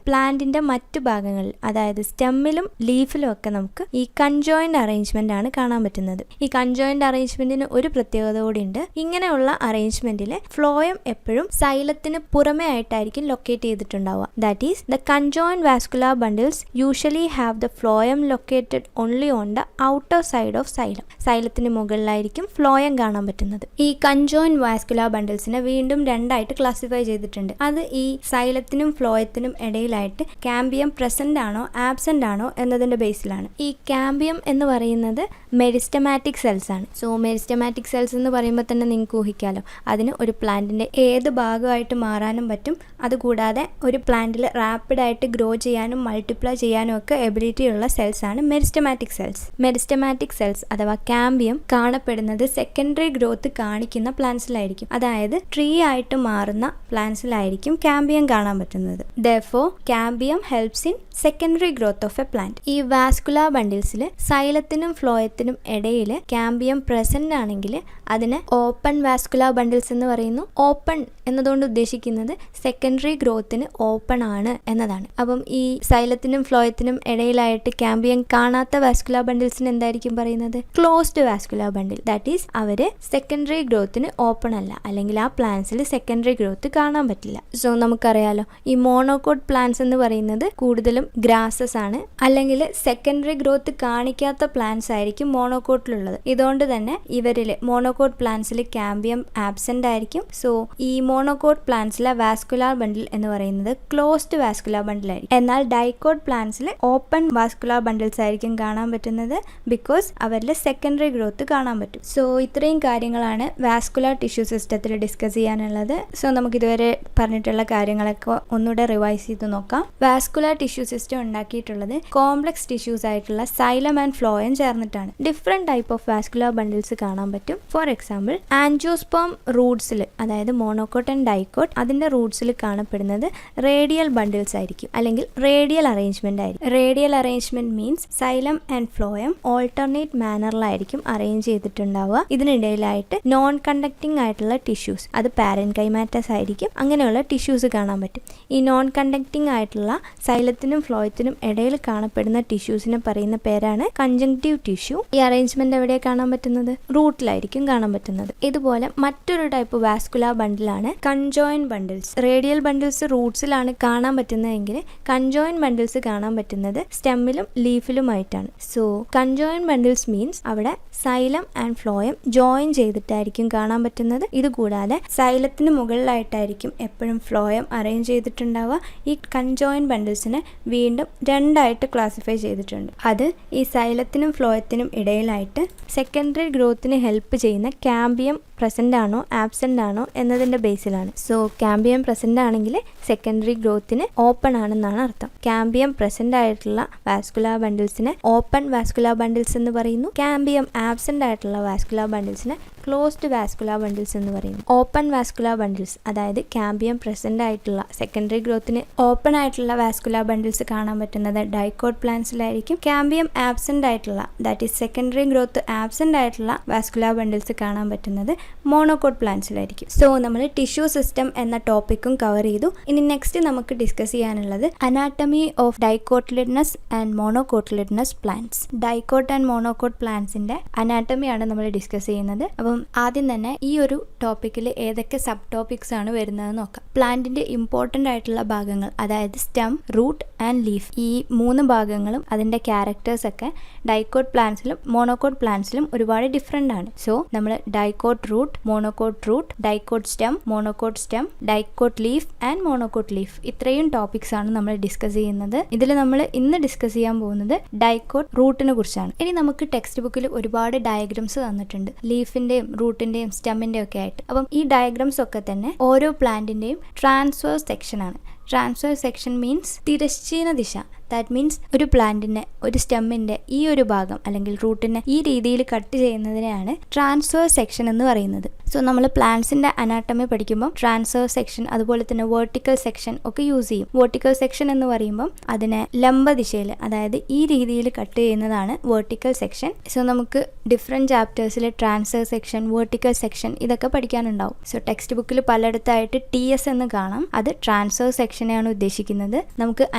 പ്ലാന്റിന്റെ മറ്റു ഭാഗങ്ങളിൽ, അതായത് സ്റ്റെമ്മിലും ലീഫിലും ഒക്കെ നമുക്ക് ഈ കൺജോയിന്റ് അറേഞ്ച്മെന്റ് ആണ് കാണാൻ പറ്റുന്നത്. ഈ കൺജോയിന്റ് അറേഞ്ച്മെന്റിന് ഒരു പ്രത്യേകത കൂടി ഉണ്ട്. ഇങ്ങനെയുള്ള അറേഞ്ച്മെന്റിൽ ഫ്ലോയം എപ്പോഴും സൈലത്തിന് പുറമെ ആയിട്ടായിരിക്കും ലൊക്കേറ്റ് ചെയ്തിട്ടുണ്ടാവുക. That is the conjoint vascular bundles usually have the phloem located only on the outer side of xylem. സൈലത്തിന് മുകളിലായിരിക്കും ഫ്ലോയം കാണാൻ പറ്റുന്നത്. ഈ കൺജോയിന്റ് വാസ്കുലാർ ബണ്ടിൽസിനെ വീണ്ടും രണ്ടായിട്ട് ക്ലാസിഫൈ ചെയ്തിട്ടുണ്ട്. അത് ഈ സൈലത്തിനും ഫ്ലോയത്തിനും ഇടയിലായിട്ട് കാമ്പിയം പ്രസന്റ് ആണോ ആബ്സെന്റ് ആണോ എന്നതിന്റെ ബേസിലാണ്. ഈ കാമ്പിയം എന്ന് പറയുന്നത് മെരിസ്റ്റമാറ്റിക് സെൽസ് ആണ്. സോ മെരിസ്റ്റമാറ്റിക് സെൽസ് എന്ന് പറയുമ്പോൾ തന്നെ നിങ്ങൾക്ക് ഊഹിക്കാലോ, അതിന് ഒരു പ്ലാന്റിന്റെ ഏത് ഭാഗമായിട്ട് മാറാനും പറ്റും. അതുകൂടാതെ ഒരു പ്ലാന്റിൽ റാപ്പിഡായിട്ട് ഗ്രോ ചെയ്യാനും മൾട്ടിപ്ലൈ ചെയ്യാനും ഒക്കെ എബിലിറ്റി ഉള്ള സെൽസ് ആണ് മെരിസ്റ്റമാറ്റിക് സെൽസ്. മെരിസ്റ്റമാറ്റിക് സെൽസ് അഥവാ കാമ്പിയം കാണപ്പെടുന്നത് സെക്കൻഡറി ഗ്രോത്ത് കാണിക്കുന്ന പ്ലാന്റ്സിലായിരിക്കും. അതായത് ട്രീ ആയിട്ട് മാറുന്ന പ്ലാന്റ്സിലായിരിക്കും കാമ്പിയം കാണാൻ പറ്റുന്നത്. Therefore, cambium helps in secondary growth of a plant. ഈ വാസ്കുലാർ ബണ്ടിൽസിൽ സൈലത്തിനും ഫ്ലോയത്തിനും ഇടയിൽ കാമ്പിയം പ്രസന്റ് ആണെങ്കിൽ അതിനെ ഓപ്പൺ വാസ്കുലാർ ബണ്ടിൽസ് എന്ന് പറയുന്നു. ഓപ്പൺ എന്നതുകൊണ്ട് ഉദ്ദേശിക്കുന്നത് സെക്കൻഡറി ഗ്രോത്തിന് ഓപ്പൺ ആണ് എന്നതാണ്. അപ്പം ഈ സൈലത്തിനും ഫ്ലോയത്തിനും ഇടയിലായിട്ട് കാമ്പിയം കാണാത്ത വാസ്കുലാർ ബണ്ടിൽസിന് എന്തായിരിക്കും പറയുന്നത്? Closed vascular bundle. That is അവര് സെക്കൻഡറി ഗ്രോത്തിന് ഓപ്പൺ അല്ല, അല്ലെങ്കിൽ ആ പ്ലാന്റ്സിൽ സെക്കൻഡറി ഗ്രോത്ത് കാണാൻ പറ്റില്ല. സോ നമുക്കറിയാലോ, ഈ മോണോകോട്ട് പ്ലാന്റ്സ് എന്ന് പറയുന്നത് കൂടുതലും ഗ്രാസസ് ആണ്, അല്ലെങ്കിൽ സെക്കൻഡറി ഗ്രോത്ത് കാണിക്കാത്ത പ്ലാന്റ്സ് ആയിരിക്കും മോണോകോട്ടിലുള്ളത്. ഇതുകൊണ്ട് തന്നെ ഇവരിൽ മോണോകോട്ട് പ്ലാന്റ്സിൽ കാമ്പിയം ആബ്സെന്റ് ആയിരിക്കും. സോ ഈ മോണോകോട്ട് പ്ലാന്റ്സിലെ വാസ്കുലാർ ബണ്ടിൽ എന്ന് പറയുന്നത് ക്ലോസ്ഡ് വാസ്കുലാർ ബണ്ടിൽ ആയിരിക്കും. എന്നാൽ ഡൈക്കോട്ട് പ്ലാന്റ്സിൽ ഓപ്പൺ വാസ്കുലാർ ബണ്ടിൽസ് ആയിരിക്കും കാണാൻ പറ്റുന്നത്, ബിക്കോസ് അവരിൽ സെക്കൻഡറി ഗ്രോത്ത് കാണാൻ പറ്റും. സോ ഇത്രയും കാര്യങ്ങളാണ് വാസ്കുലാർ ടിഷ്യൂ സിസ്റ്റത്തിൽ ഡിസ്കസ് ചെയ്യാനുള്ളത്. സോ നമുക്ക് ഇതുവരെ പറഞ്ഞിട്ടുള്ള കാര്യങ്ങളൊക്കെ ഒന്നുകൂടെ റിവൈസ് ചെയ്ത് നോക്കാം. വാസ്കുലാർ ടിഷ്യൂ സിസ്റ്റം ഉണ്ടാക്കിയിട്ടുള്ളത് കോംപ്ലക്സ് ടിഷ്യൂസ് ആയിട്ടുള്ള സൈലം ആൻഡ് ഫ്ലോയം ചേർന്നിട്ടാണ്. Different type of vascular bundles കാണാൻ പറ്റും. ഫോർ എക്സാമ്പിൾ, ആൻജിയോസ്പേം റൂട്ട്സിൽ, അതായത് മോണോകോട്ട് ആൻഡ് ഡൈക്കോട്ട്, അതിന്റെ റൂട്ട്സിൽ കാണപ്പെടുന്നത് റേഡിയൽ ബണ്ടിൽസ് ആയിരിക്കും, അല്ലെങ്കിൽ റേഡിയൽ അറേഞ്ച്മെന്റ് ആയിരിക്കും. Radial arrangement means xylem and phloem alternate മാനറിലായിരിക്കും അറേഞ്ച് ചെയ്തിട്ടുണ്ടാവുക. ഇതിനിടയിലായിട്ട് നോൺ കണ്ടക്ടിങ് ആയിട്ടുള്ള ടിഷ്യൂസ്, അത് പാരൻകൈമാറ്റസ് ആയിരിക്കും, അങ്ങനെയുള്ള ടിഷ്യൂസ് കാണാൻ പറ്റും. ഈ നോൺ കണ്ടക്ടിങ് ആയിട്ടുള്ള സൈലത്തിനും ഫ്ലോയത്തിനും ഇടയിൽ കാണപ്പെടുന്ന ടിഷ്യൂസിനെ പറയുന്ന പേരാണ് കൺജങ്ക്റ്റീവ് ടിഷ്യൂ. ഈ അറേഞ്ച്മെന്റ് എവിടെയാണ് കാണാൻ പറ്റുന്നത്? റൂട്ടിലായിരിക്കും കാണാൻ പറ്റുന്നത്. ഇതുപോലെ മറ്റൊരു ടൈപ്പ് വാസ്കുലാർ ബണ്ടിലാണ് കൺജോയിന്റ് ബണ്ടിൽസ്. റേഡിയൽ ബണ്ടിൽസ് റൂട്ട്സിലാണ് കാണാൻ പറ്റുന്നതെങ്കിൽ കൺജോയിന്റ് ബണ്ടിൽസ് കാണാൻ പറ്റുന്നത് സ്റ്റെമ്മിലും ലീഫിലുമായിട്ടാണ്. സോ കൺജോയിന്റ് ബണ്ടിൽസ് മീൻസ് അവിടെ സൈലം ആൻഡ് ഫ്ലോയം ജോയിൻ ചെയ്തിട്ടായിരിക്കും കാണാൻ പറ്റുന്നത്. ഇതുകൂടാതെ സൈലത്തിന് മുകളിലായിട്ടായിരിക്കും എപ്പോഴും ഫ്ലോയം അറേഞ്ച് ചെയ്തിട്ടുണ്ടാവുക. ഈ കൺജോയിന്റ് ബണ്ടിൽസിനെ വീണ്ടും രണ്ടായിട്ട് ക്ലാസിഫൈ ചെയ്തിട്ടുണ്ട്. അത് ഈ സൈലത്തിനും ഫ്ലോയത്തിനും ഇടയിലായിട്ട് സെക്കൻഡറി ഗ്രോത്തിന് ഹെൽപ്പ് ചെയ്യുന്ന കാമ്പിയം പ്രസന്റ് ആണോ ആബ്സെന്റ് ആണോ എന്നതിന്റെ ബേസിലാണ്. സോ കാമ്പിയം പ്രസന്റ് ആണെങ്കിൽ സെക്കൻഡറി ഗ്രോത്തിന് ഓപ്പൺ ആണെന്നാണ് അർത്ഥം. കാമ്പിയം പ്രസന്റ് ആയിട്ടുള്ള വാസ്കുലാർ ബണ്ടിൽസിനെ ഓപ്പൺ വാസ്കുലാർ ബണ്ടിൽസ് എന്ന് പറയുന്നു. കാമ്പിയം ആബ്സെന്റ് ആയിട്ടുള്ള വാസ്കുലാർ ബണ്ടിൽസിനെ ക്ലോസ്ഡ് വാസ്കുലാർ ബണ്ടിൽസ് എന്ന് പറയുന്നു. ഓപ്പൺ വാസ്കുലാർ ബണ്ടിൽസ്, അതായത് കാമ്പിയം പ്രസന്റ് ആയിട്ടുള്ള സെക്കൻഡറി ഗ്രോത്തിന് ഓപ്പൺ ആയിട്ടുള്ള വാസ്കുലാർ ബണ്ടിൽസ് കാണാൻ പറ്റുന്നത് ഡൈക്കോട്ട് പ്ലാന്റ്സിലായിരിക്കും. കാമ്പിയം ആബ്സെന്റ് ആയിട്ടുള്ള, that is secondary growth absent ആയിട്ടുള്ള വാസ്കുലാർ ബണ്ടിൽസ് കാണാൻ പറ്റുന്നത് മോണോകോട്ട് പ്ലാന്റ്സിലായിരിക്കും. സോ നമ്മൾ ടിഷ്യൂ സിസ്റ്റം എന്ന ടോപ്പിക്കും കവർ ചെയ്തു. ഇനി നെക്സ്റ്റ് നമുക്ക് ഡിസ്കസ് ചെയ്യാനുള്ളത് anatomy of dicotyledons and monocotyledons plants. Dicot and monocot പ്ലാന്റ്സിന്റെ അനാട്ടമിയാണ് നമ്മൾ ഡിസ്കസ് ചെയ്യുന്നത്. അപ്പം ആദ്യം തന്നെ ഈ ഒരു ടോപ്പിക്കിൽ ഏതൊക്കെ സബ് ടോപ്പിക്സ് ആണ് വരുന്നത് നോക്കാം. പ്ലാന്റിന്റെ ഇമ്പോർട്ടന്റ് ആയിട്ടുള്ള ഭാഗങ്ങൾ, അതായത് സ്റ്റെം, റൂട്ട് ആൻഡ് ലീഫ്, ഈ 3 ഭാഗങ്ങളും അതിന്റെ ക്യാരക്ടേഴ്സ് ഒക്കെ ഡൈക്കോട്ട് പ്ലാന്റ്സിലും മോണോകോട്ട് പ്ലാന്റ്സിലും ഒരുപാട് ഡിഫറെന്റ് ആണ്. സോ നമ്മൾ dicot root, monocot root, dicot stem, monocot stem, dicot leaf and monocot leaf, ഇത്രയും ടോപ്പിക്സ് ആണ് നമ്മൾ ഡിസ്കസ് ചെയ്യുന്നത്. ഇതിൽ നമ്മൾ ഇന്ന് ഡിസ്കസ് ചെയ്യാൻ പോകുന്നത് ഡൈക്കോട്ട് റൂട്ടിനെ കുറിച്ചാണ്. ഇനി നമുക്ക് ടെക്സ്റ്റ് ബുക്കിൽ ഒരുപാട് ഡയഗ്രംസ് തന്നിട്ടുണ്ട്, ലീഫിന്റെയും റൂട്ടിന്റെയും സ്റ്റെമ്മിന്റെയും ഒക്കെ ആയിട്ട്. അപ്പം ഈ ഡയഗ്രംസ് ഒക്കെ തന്നെ ഓരോ പ്ലാന്റിന്റെയും ട്രാൻസ്വേഴ്സ് സെക്ഷൻ ആണ്. ട്രാൻസ്വേഴ്സ് സെക്ഷൻ മീൻസ് തിരശ്ചീന ദിശ. ദാറ്റ് മീൻസ് ഒരു പ്ലാന്റിനെ, ഒരു സ്റ്റെമ്മിൻ്റെ ഈ ഒരു ഭാഗം അല്ലെങ്കിൽ റൂട്ടിനെ ഈ രീതിയിൽ കട്ട് ചെയ്യുന്നതിനെയാണ് ട്രാൻസ്വേഴ്സ് സെക്ഷൻ എന്ന് പറയുന്നത്. സോ നമ്മൾ പ്ലാന്റ്സിൻ്റെ അനാട്ടമി പഠിക്കുമ്പോൾ ട്രാൻസ്വേഴ്സ് സെക്ഷൻ അതുപോലെ തന്നെ വെർട്ടിക്കൽ സെക്ഷൻ ഒക്കെ യൂസ് ചെയ്യും. വെർട്ടിക്കൽ സെക്ഷൻ എന്ന് പറയുമ്പം അതിനെ ലംബ ദിശയിൽ, അതായത് ഈ രീതിയിൽ കട്ട് ചെയ്യുന്നതാണ് വെർട്ടിക്കൽ സെക്ഷൻ. സോ നമുക്ക് ഡിഫറെൻറ്റ് ചാപ്റ്റേഴ്സിൽ ട്രാൻസ്വേഴ്സ് സെക്ഷൻ, വെർട്ടിക്കൽ സെക്ഷൻ ഇതൊക്കെ പഠിക്കാനുണ്ടാവും. സോ ടെക്സ്റ്റ് ബുക്കിൽ പലയിടത്തായിട്ട് TS എന്ന് കാണാം. അത് ട്രാൻസ്വേഴ്സ് സെക്ഷനെയാണ് ഉദ്ദേശിക്കുന്നത്. നമുക്ക്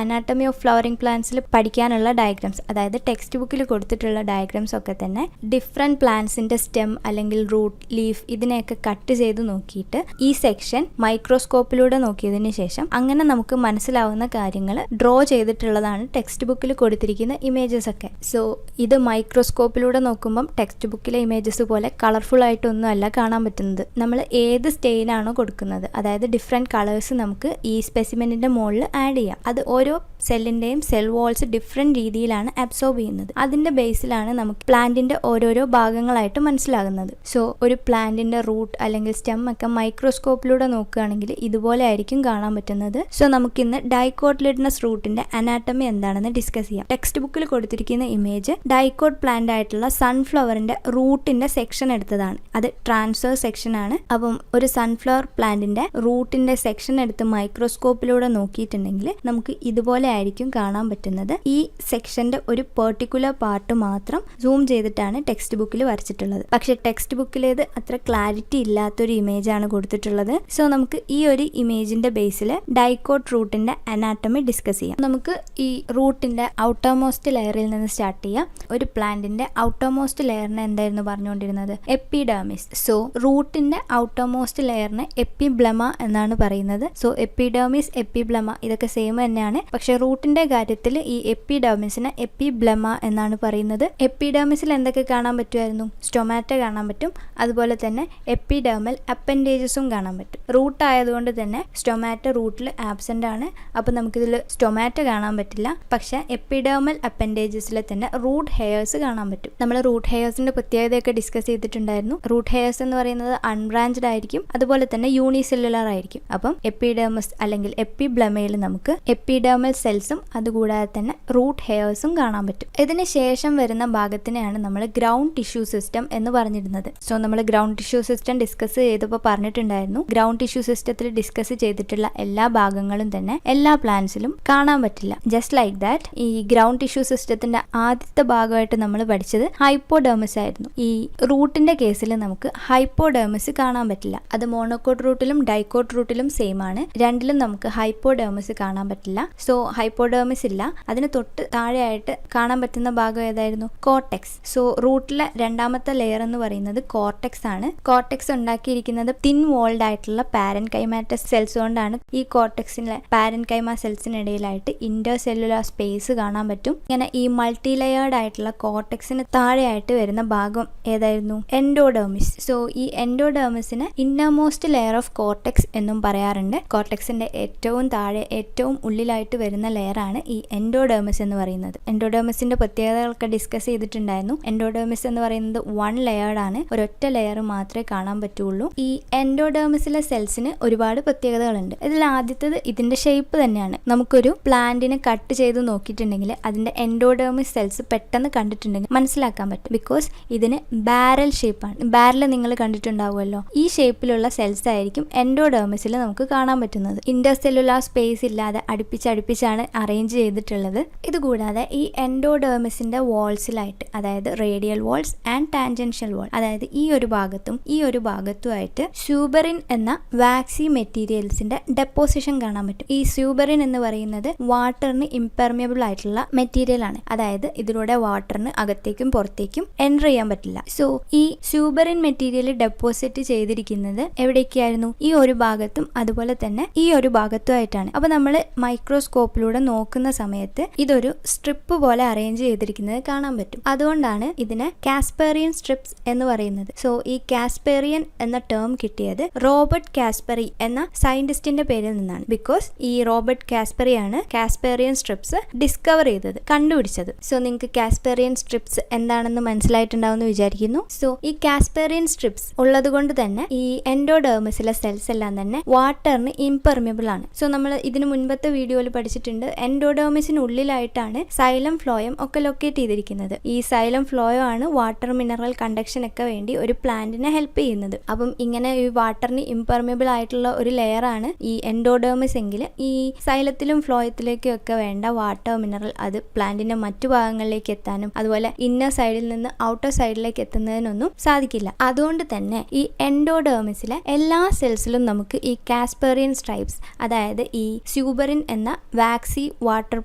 അനാട്ടമി ഓഫ് ഫ്ലവറിംഗ് പ്ലാന്റ്സിൽ പഠിക്കാനുള്ള ഡയഗ്രാംസ്, അതായത് ടെക്സ്റ്റ് ബുക്കിൽ കൊടുത്തിട്ടുള്ള ഡയഗ്രാംസ് ഒക്കെ തന്നെ ഡിഫറെൻറ്റ് പ്ലാന്റ്സിൻ്റെ സ്റ്റെം അല്ലെങ്കിൽ റൂട്ട്, ലീഫ് ഇതിനെയൊക്കെ കട്ട് ചെയ്ത് നോക്കിയിട്ട് ഈ സെക്ഷൻ മൈക്രോസ്കോപ്പിലൂടെ നോക്കിയതിന് ശേഷം അങ്ങനെ നമുക്ക് മനസ്സിലാവുന്ന കാര്യങ്ങൾ ഡ്രോ ചെയ്തിട്ടുള്ളതാണ് ടെക്സ്റ്റ് ബുക്കിൽ കൊടുത്തിരിക്കുന്ന ഇമേജസ് ഒക്കെ. സോ ഇത് മൈക്രോസ്കോപ്പിലൂടെ നോക്കുമ്പം ടെക്സ്റ്റ് ബുക്കിലെ ഇമേജസ് പോലെ കളർഫുൾ ആയിട്ടൊന്നും അല്ല കാണാൻ പറ്റുന്നത്. നമ്മൾ ഏത് സ്റ്റൈലാണോ കൊടുക്കുന്നത്, അതായത് ഡിഫറെൻറ്റ് കളേഴ്സ് നമുക്ക് ഈ സ്പെസിമെന്റിന്റെ മുകളിൽ ആഡ് ചെയ്യാം. അത് ഓരോ സെല്ലിൻ്റെയും സെൽ വാൾസ് ഡിഫറെൻറ്റ് രീതിയിലാണ് അബ്സോർബ് ചെയ്യുന്നത്. അതിൻ്റെ ബേസിലാണ് നമുക്ക് പ്ലാന്റിൻ്റെ ഓരോരോ ഭാഗങ്ങളായിട്ട് മനസ്സിലാകുന്നത്. സോ ഒരു പ്ലാന്റിൻ്റെ റൂട്ട് അല്ലെങ്കിൽ സ്റ്റെം ഒക്കെ മൈക്രോസ്കോപ്പിലൂടെ നോക്കുകയാണെങ്കിൽ ഇതുപോലെ ആയിരിക്കും കാണാൻ പറ്റുന്നത്. സോ നമുക്കിന്ന് ഡൈക്കോട്ടിലിഡനസ് റൂട്ടിൻ്റെ അനാട്ടമി എന്താണെന്ന് ഡിസ്കസ് ചെയ്യാം. ടെക്സ്റ്റ് ബുക്കിൽ കൊടുത്തിരിക്കുന്ന ഇമേജ് ഡൈക്കോട്ട് പ്ലാന്റ് ആയിട്ടുള്ള സൺഫ്ലവറിൻ്റെ റൂട്ടിൻ്റെ സെക്ഷൻ എടുത്തതാണ്. അത് ട്രാൻസ്വേഴ്സ് സെക്ഷൻ ആണ്. അപ്പം ഒരു സൺഫ്ലവർ പ്ലാന്റിൻ്റെ റൂട്ടിൻ്റെ സെക്ഷൻ എടുത്ത് മൈക്രോസ്കോപ്പിലൂടെ നോക്കിയിട്ടുണ്ടെങ്കിൽ നമുക്ക് ഇതുപോലെ ആയിരിക്കും കാണാൻ പറ്റുന്നത്. ഈ സെക്ഷന്റെ ഒരു പെർട്ടിക്കുലർ പാർട്ട് മാത്രം സൂം ചെയ്തിട്ടാണ് ടെക്സ്റ്റ് ബുക്കിൽ വരച്ചിട്ടുള്ളത്. പക്ഷെ ടെക്സ്റ്റ് ബുക്കിലേത് അത്ര ക്ലാരിറ്റി ഇല്ലാത്തൊരു ഇമേജ് ആണ് കൊടുത്തിട്ടുള്ളത്. സോ നമുക്ക് ഈ ഒരു ഇമേജിന്റെ ബേസിൽ ഡൈക്കോട്ട് റൂട്ടിന്റെ അനാട്ടമി ഡിസ്കസ് ചെയ്യാം. നമുക്ക് ഈ റൂട്ടിന്റെ ഔട്ടർമോസ്റ്റ് ലെയറിൽ നിന്ന് സ്റ്റാർട്ട് ചെയ്യാം. ഒരു പ്ലാന്റിന്റെ ഔട്ടർമോസ്റ്റ് ലെയറിനെ എന്തായിരുന്നു പറഞ്ഞുകൊണ്ടിരുന്നത്? എപ്പിഡെർമിസ്. സോ റൂട്ടിന്റെ ഔട്ടർമോസ്റ്റ് ലെയറിനെ എപ്പിബ്ലമ എന്നാണ് പറയുന്നത്. സോ എപ്പിഡെർമിസ്, എപ്പിബ്ലമ ഇതൊക്കെ സെയിം തന്നെയാണ്. പക്ഷെ റൂട്ടിന്റെ കാര്യത്തിൽ ഈ എപ്പിഡെർമിസിനെ എപ്പിബ്ലമ എന്നാണ് പറയുന്നത്. എപ്പിഡെർമിസിൽ എന്തൊക്കെ കാണാൻ പറ്റുമായിരുന്നു? സ്റ്റൊമാറ്റ കാണാൻ പറ്റും. അതുപോലെ തന്നെ എപ്പിഡെർമൽ അപ്പൻഡേജസും കാണാൻ പറ്റും. റൂട്ട് ആയതുകൊണ്ട് തന്നെ സ്റ്റൊമാറ്റ റൂട്ടിൽ ആബ്സെന്റ് ആണ്. അപ്പോൾ നമുക്കിതിൽ സ്റ്റൊമാറ്റ കാണാൻ പറ്റില്ല. പക്ഷെ എപ്പിഡെർമൽ അപ്പൻഡേജസിൽ തന്നെ റൂട്ട് ഹെയർസ് കാണാൻ പറ്റും. നമ്മൾ റൂട്ട് ഹെയർസിന്റെ പ്രത്യേകതയൊക്കെ ഡിസ്കസ് ചെയ്തിട്ടുണ്ടായിരുന്നു. റൂട്ട് ഹെയർസ് എന്ന് പറയുന്നത് അൺബ്രാഞ്ച്ഡ് ആയിരിക്കും, അതുപോലെ തന്നെ യൂണിസെല്ലുലാർ ആയിരിക്കും. അപ്പം എപ്പിഡെർമിസ് അല്ലെങ്കിൽ എപ്പിബ്ലമയിൽ നമുക്ക് എപ്പിഡെർമൽ സെൽസും അതുകൂടാതെ തന്നെ റൂട്ട് ഹെയർസും കാണാൻ പറ്റും. ഇതിന് ശേഷം വരുന്ന ഭാഗത്തിനെയാണ് നമ്മൾ ഗ്രൗണ്ട് ടിഷ്യൂ സിസ്റ്റം എന്ന് പറഞ്ഞിരുന്നത്. സോ നമ്മൾ ഗ്രൗണ്ട് ടിഷ്യൂ സിസ്റ്റം ഡിസ്കസ് ചെയ്തപ്പോൾ പറഞ്ഞിട്ടുണ്ടായിരുന്നു, ഗ്രൗണ്ട് ടിഷ്യൂ സിസ്റ്റത്തിൽ ഡിസ്കസ് ചെയ്തിട്ടുള്ള എല്ലാ ഭാഗങ്ങളും തന്നെ എല്ലാ പ്ലാന്റ്സിലും കാണാൻ പറ്റില്ല. ജസ്റ്റ് ലൈക്ക് ദാറ്റ് ഈ ഗ്രൗണ്ട് ടിഷ്യൂ സിസ്റ്റത്തിന്റെ ആദ്യത്തെ ഭാഗമായിട്ട് നമ്മൾ പഠിച്ചത് ഹൈപ്പോഡെർമിസ് ആയിരുന്നു. ഈ റൂട്ടിന്റെ കേസിൽ നമുക്ക് ഹൈപ്പോഡെർമിസ് കാണാൻ പറ്റില്ല. അത് മോണോകോട്ട് റൂട്ടിലും ഡൈക്കോട്ട് റൂട്ടിലും സെയിം ആണ്. രണ്ടിലും നമുക്ക് ഹൈപ്പോഡെർമിസ് കാണാൻ പറ്റില്ല. സോ ഹൈപ്പോഡെർമിസ് ഇല്ല. അതിന് തൊട്ട് താഴെയായിട്ട് കാണാൻ പറ്റുന്ന ഭാഗം ഏതായിരുന്നു? കോർട്ടെക്സ്. സോ റൂട്ടിലെ രണ്ടാമത്തെ ലെയർ എന്ന് പറയുന്നത് കോർട്ടെക്സ് ആണ്. കോർട്ടെക്സ് ഉണ്ടാക്കിയിരിക്കുന്നത് തിൻ വോൾഡ് ആയിട്ടുള്ള പാരൻകൈമാറ്റസ് സെൽസ് കൊണ്ടാണ്. ഈ കോർട്ടെക്സിലെ പാരൻകൈമ സെൽസിനിടയിലായിട്ട് ഇന്റർ സെല്ലുലാർ സ്പേസ് കാണാൻ പറ്റും. ഇങ്ങനെ ഈ മൾട്ടി ലെയേർഡ് ആയിട്ടുള്ള കോർട്ടെക്സിന് താഴെയായിട്ട് വരുന്ന ഭാഗം ഏതായിരുന്നു? എൻഡോഡെർമിസ്. സോ ഈ എൻഡോഡെർമിസിന് ഇന്നർമോസ്റ്റ് ലെയർ ഓഫ് കോർട്ടെക്സ് എന്നും പറയാറുണ്ട്. കോർട്ടെക്സിന്റെ ഏറ്റവും താഴെ, ഏറ്റവും ഉള്ളിലായിട്ട് വരുന്ന ലെയറാണ് ഈ എൻഡോഡെർമിസ് എന്ന് പറയുന്നത്. എൻഡോഡെർമിസിന്റെ പ്രത്യേകതകളൊക്കെ ഡിസ്കസ് ചെയ്തിട്ടുണ്ടായിരുന്നു. എൻഡോഡെർമിസ് എന്ന് പറയുന്നത് വൺ ലെയർഡ് ആണ്. ഒരൊറ്റ ലെയർ മാത്രമേ കാണാൻ പറ്റുള്ളൂ. ഈ എൻഡോഡെർമിസിലെ സെൽസിന് ഒരുപാട് പ്രത്യേകതകളുണ്ട്. ഇതിൽ ആദ്യത്തേത് ഇതിന്റെ ഷേപ്പ് തന്നെയാണ്. നമുക്കൊരു പ്ലാന്റിനെ കട്ട് ചെയ്ത് നോക്കിയിട്ടുണ്ടെങ്കിൽ അതിന്റെ എൻഡോഡെർമിസ് സെൽസ് പെട്ടെന്ന് കണ്ടിട്ടുണ്ടെങ്കിൽ മനസ്സിലാക്കാൻ പറ്റും. ബിക്കോസ് ഇതിന് ബാരൽ ഷേപ്പാണ്. ബാരൽ നിങ്ങൾ കണ്ടിട്ടുണ്ടാവുമല്ലോ. ഈ ഷേപ്പിലുള്ള സെൽസ് ആയിരിക്കും എൻഡോഡെർമിസിൽ നമുക്ക് കാണാൻ പറ്റുന്നത്. ഇന്റർസെല്ലുലാർ സ്പേസ് ഇല്ലാതെ അടുപ്പിച്ചടുപ്പിച്ചാണ് അറേഞ്ച് ചെയ്തിട്ടുള്ളത്. ഇതുകൂടാതെ ഈ എൻഡോഡെർമിസിന്റെ വാൾസിലായിട്ട്, അതായത് റേഡിയൽ വാൾസ് ആൻഡ് ടാൻജൻഷ്യൽ വാൾ, അതായത് ഈ ഒരു ഭാഗത്തും ഈ ഒരു ഭാഗത്തുമായിട്ട് സ്യൂബറിൻ എന്ന വാക്സി മെറ്റീരിയൽസിന്റെ ഡെപ്പോസിഷൻ കാണാൻ പറ്റും. ഈ സ്യൂബറിൻ എന്ന് പറയുന്നത് വാട്ടറിന് ഇംപെർമിയബിൾ ആയിട്ടുള്ള മെറ്റീരിയൽ ആണ്. അതായത് ഇതിലൂടെ വാട്ടറിന് അകത്തേക്കും പുറത്തേക്കും എൻറ്റർ ചെയ്യാൻ പറ്റില്ല. സോ ഈ സ്യൂബറിൻ മെറ്റീരിയൽ ഡെപ്പോസിറ്റ് ചെയ്തിരിക്കുന്നത് എവിടേക്കായിരുന്നു? ഈ ഒരു ഭാഗത്തും അതുപോലെ തന്നെ ഈ ഒരു ഭാഗത്തുമായിട്ടാണ്. അപ്പൊ നമ്മൾ മൈക്രോസ്കോപ്പിലൂടെ മൈക്രോസ്കോപ്പിലൂടെ നോക്കുന്ന സമയത്ത് ഇതൊരു സ്ട്രിപ്പ് പോലെ അറേഞ്ച് ചെയ്തിരിക്കുന്നത് കാണാൻ പറ്റും. അതുകൊണ്ടാണ് ഇതിനെ കാസ്പെറിയൻ സ്ട്രിപ്സ് എന്ന് പറയുന്നത്. സോ ഈ കാസ്പെറിയൻ എന്ന ടേം കിട്ടിയത് റോബർട്ട് കാസ്പെറി എന്ന സയന്റിസ്റ്റിന്റെ പേരിൽ നിന്നാണ്. ബിക്കോസ് ഈ റോബർട്ട് കാസ്പെറി ആണ് കാസ്പെറിയൻ സ്ട്രിപ്സ് ഡിസ്കവർ ചെയ്തത്, കണ്ടുപിടിച്ചത്. സോ നിങ്ങൾക്ക് കാസ്പെറിയൻ സ്ട്രിപ്സ് എന്താണെന്ന് മനസ്സിലായിട്ടുണ്ടാവുമെന്ന് വിചാരിക്കുന്നു. സോ ഈ കാസ്പെറിയൻ സ്ട്രിപ്സ് ഉള്ളത് കൊണ്ട് തന്നെ ഈ എൻഡോഡെർമിസിലെ സെൽസ് എല്ലാം തന്നെ വാട്ടറിന് ഇംപെർമിബിൾ ആണ്. സോ നമ്മൾ ഇതിന് മുൻപത്തെ വീഡിയോയിൽ പഠിച്ചിട്ടുണ്ട്, എൻഡോഡെർമിസിനുള്ളിലായിട്ടാണ് സൈലം ഫ്ലോയം ഒക്കെ ലൊക്കേറ്റ് ചെയ്തിരിക്കുന്നത്. ഈ സൈലം ഫ്ലോയം ആണ് വാട്ടർ മിനറൽ കണ്ടക്ഷൻ ഒക്കെ വേണ്ടി ഒരു പ്ലാന്റിനെ ഹെൽപ്പ് ചെയ്യുന്നത്. അപ്പം ഇങ്ങനെ ഈ വാട്ടറിന് ഇംപെർമിബിൾ ആയിട്ടുള്ള ഒരു ലെയർ ആണ് ഈ എൻഡോഡെർമിസ് എങ്കിൽ ഈ സൈലത്തിലും ഫ്ലോയത്തിലേക്കും ഒക്കെ വേണ്ട വാട്ടർ മിനറൽ അത് പ്ലാന്റിന്റെ മറ്റു ഭാഗങ്ങളിലേക്ക് എത്താനും അതുപോലെ ഇന്നർ സൈഡിൽ നിന്ന് ഔട്ടർ സൈഡിലേക്ക് എത്തുന്നതിനൊന്നും സാധിക്കില്ല. അതുകൊണ്ട് തന്നെ ഈ എൻഡോഡെർമിസിലെ എല്ലാ സെൽസിലും നമുക്ക് ഈ കാസ്പെറിയൻ സ്ട്രൈപ്സ്, അതായത് ഈ സ്യൂബറിൻ എന്ന വാക്സി വാട്ടർ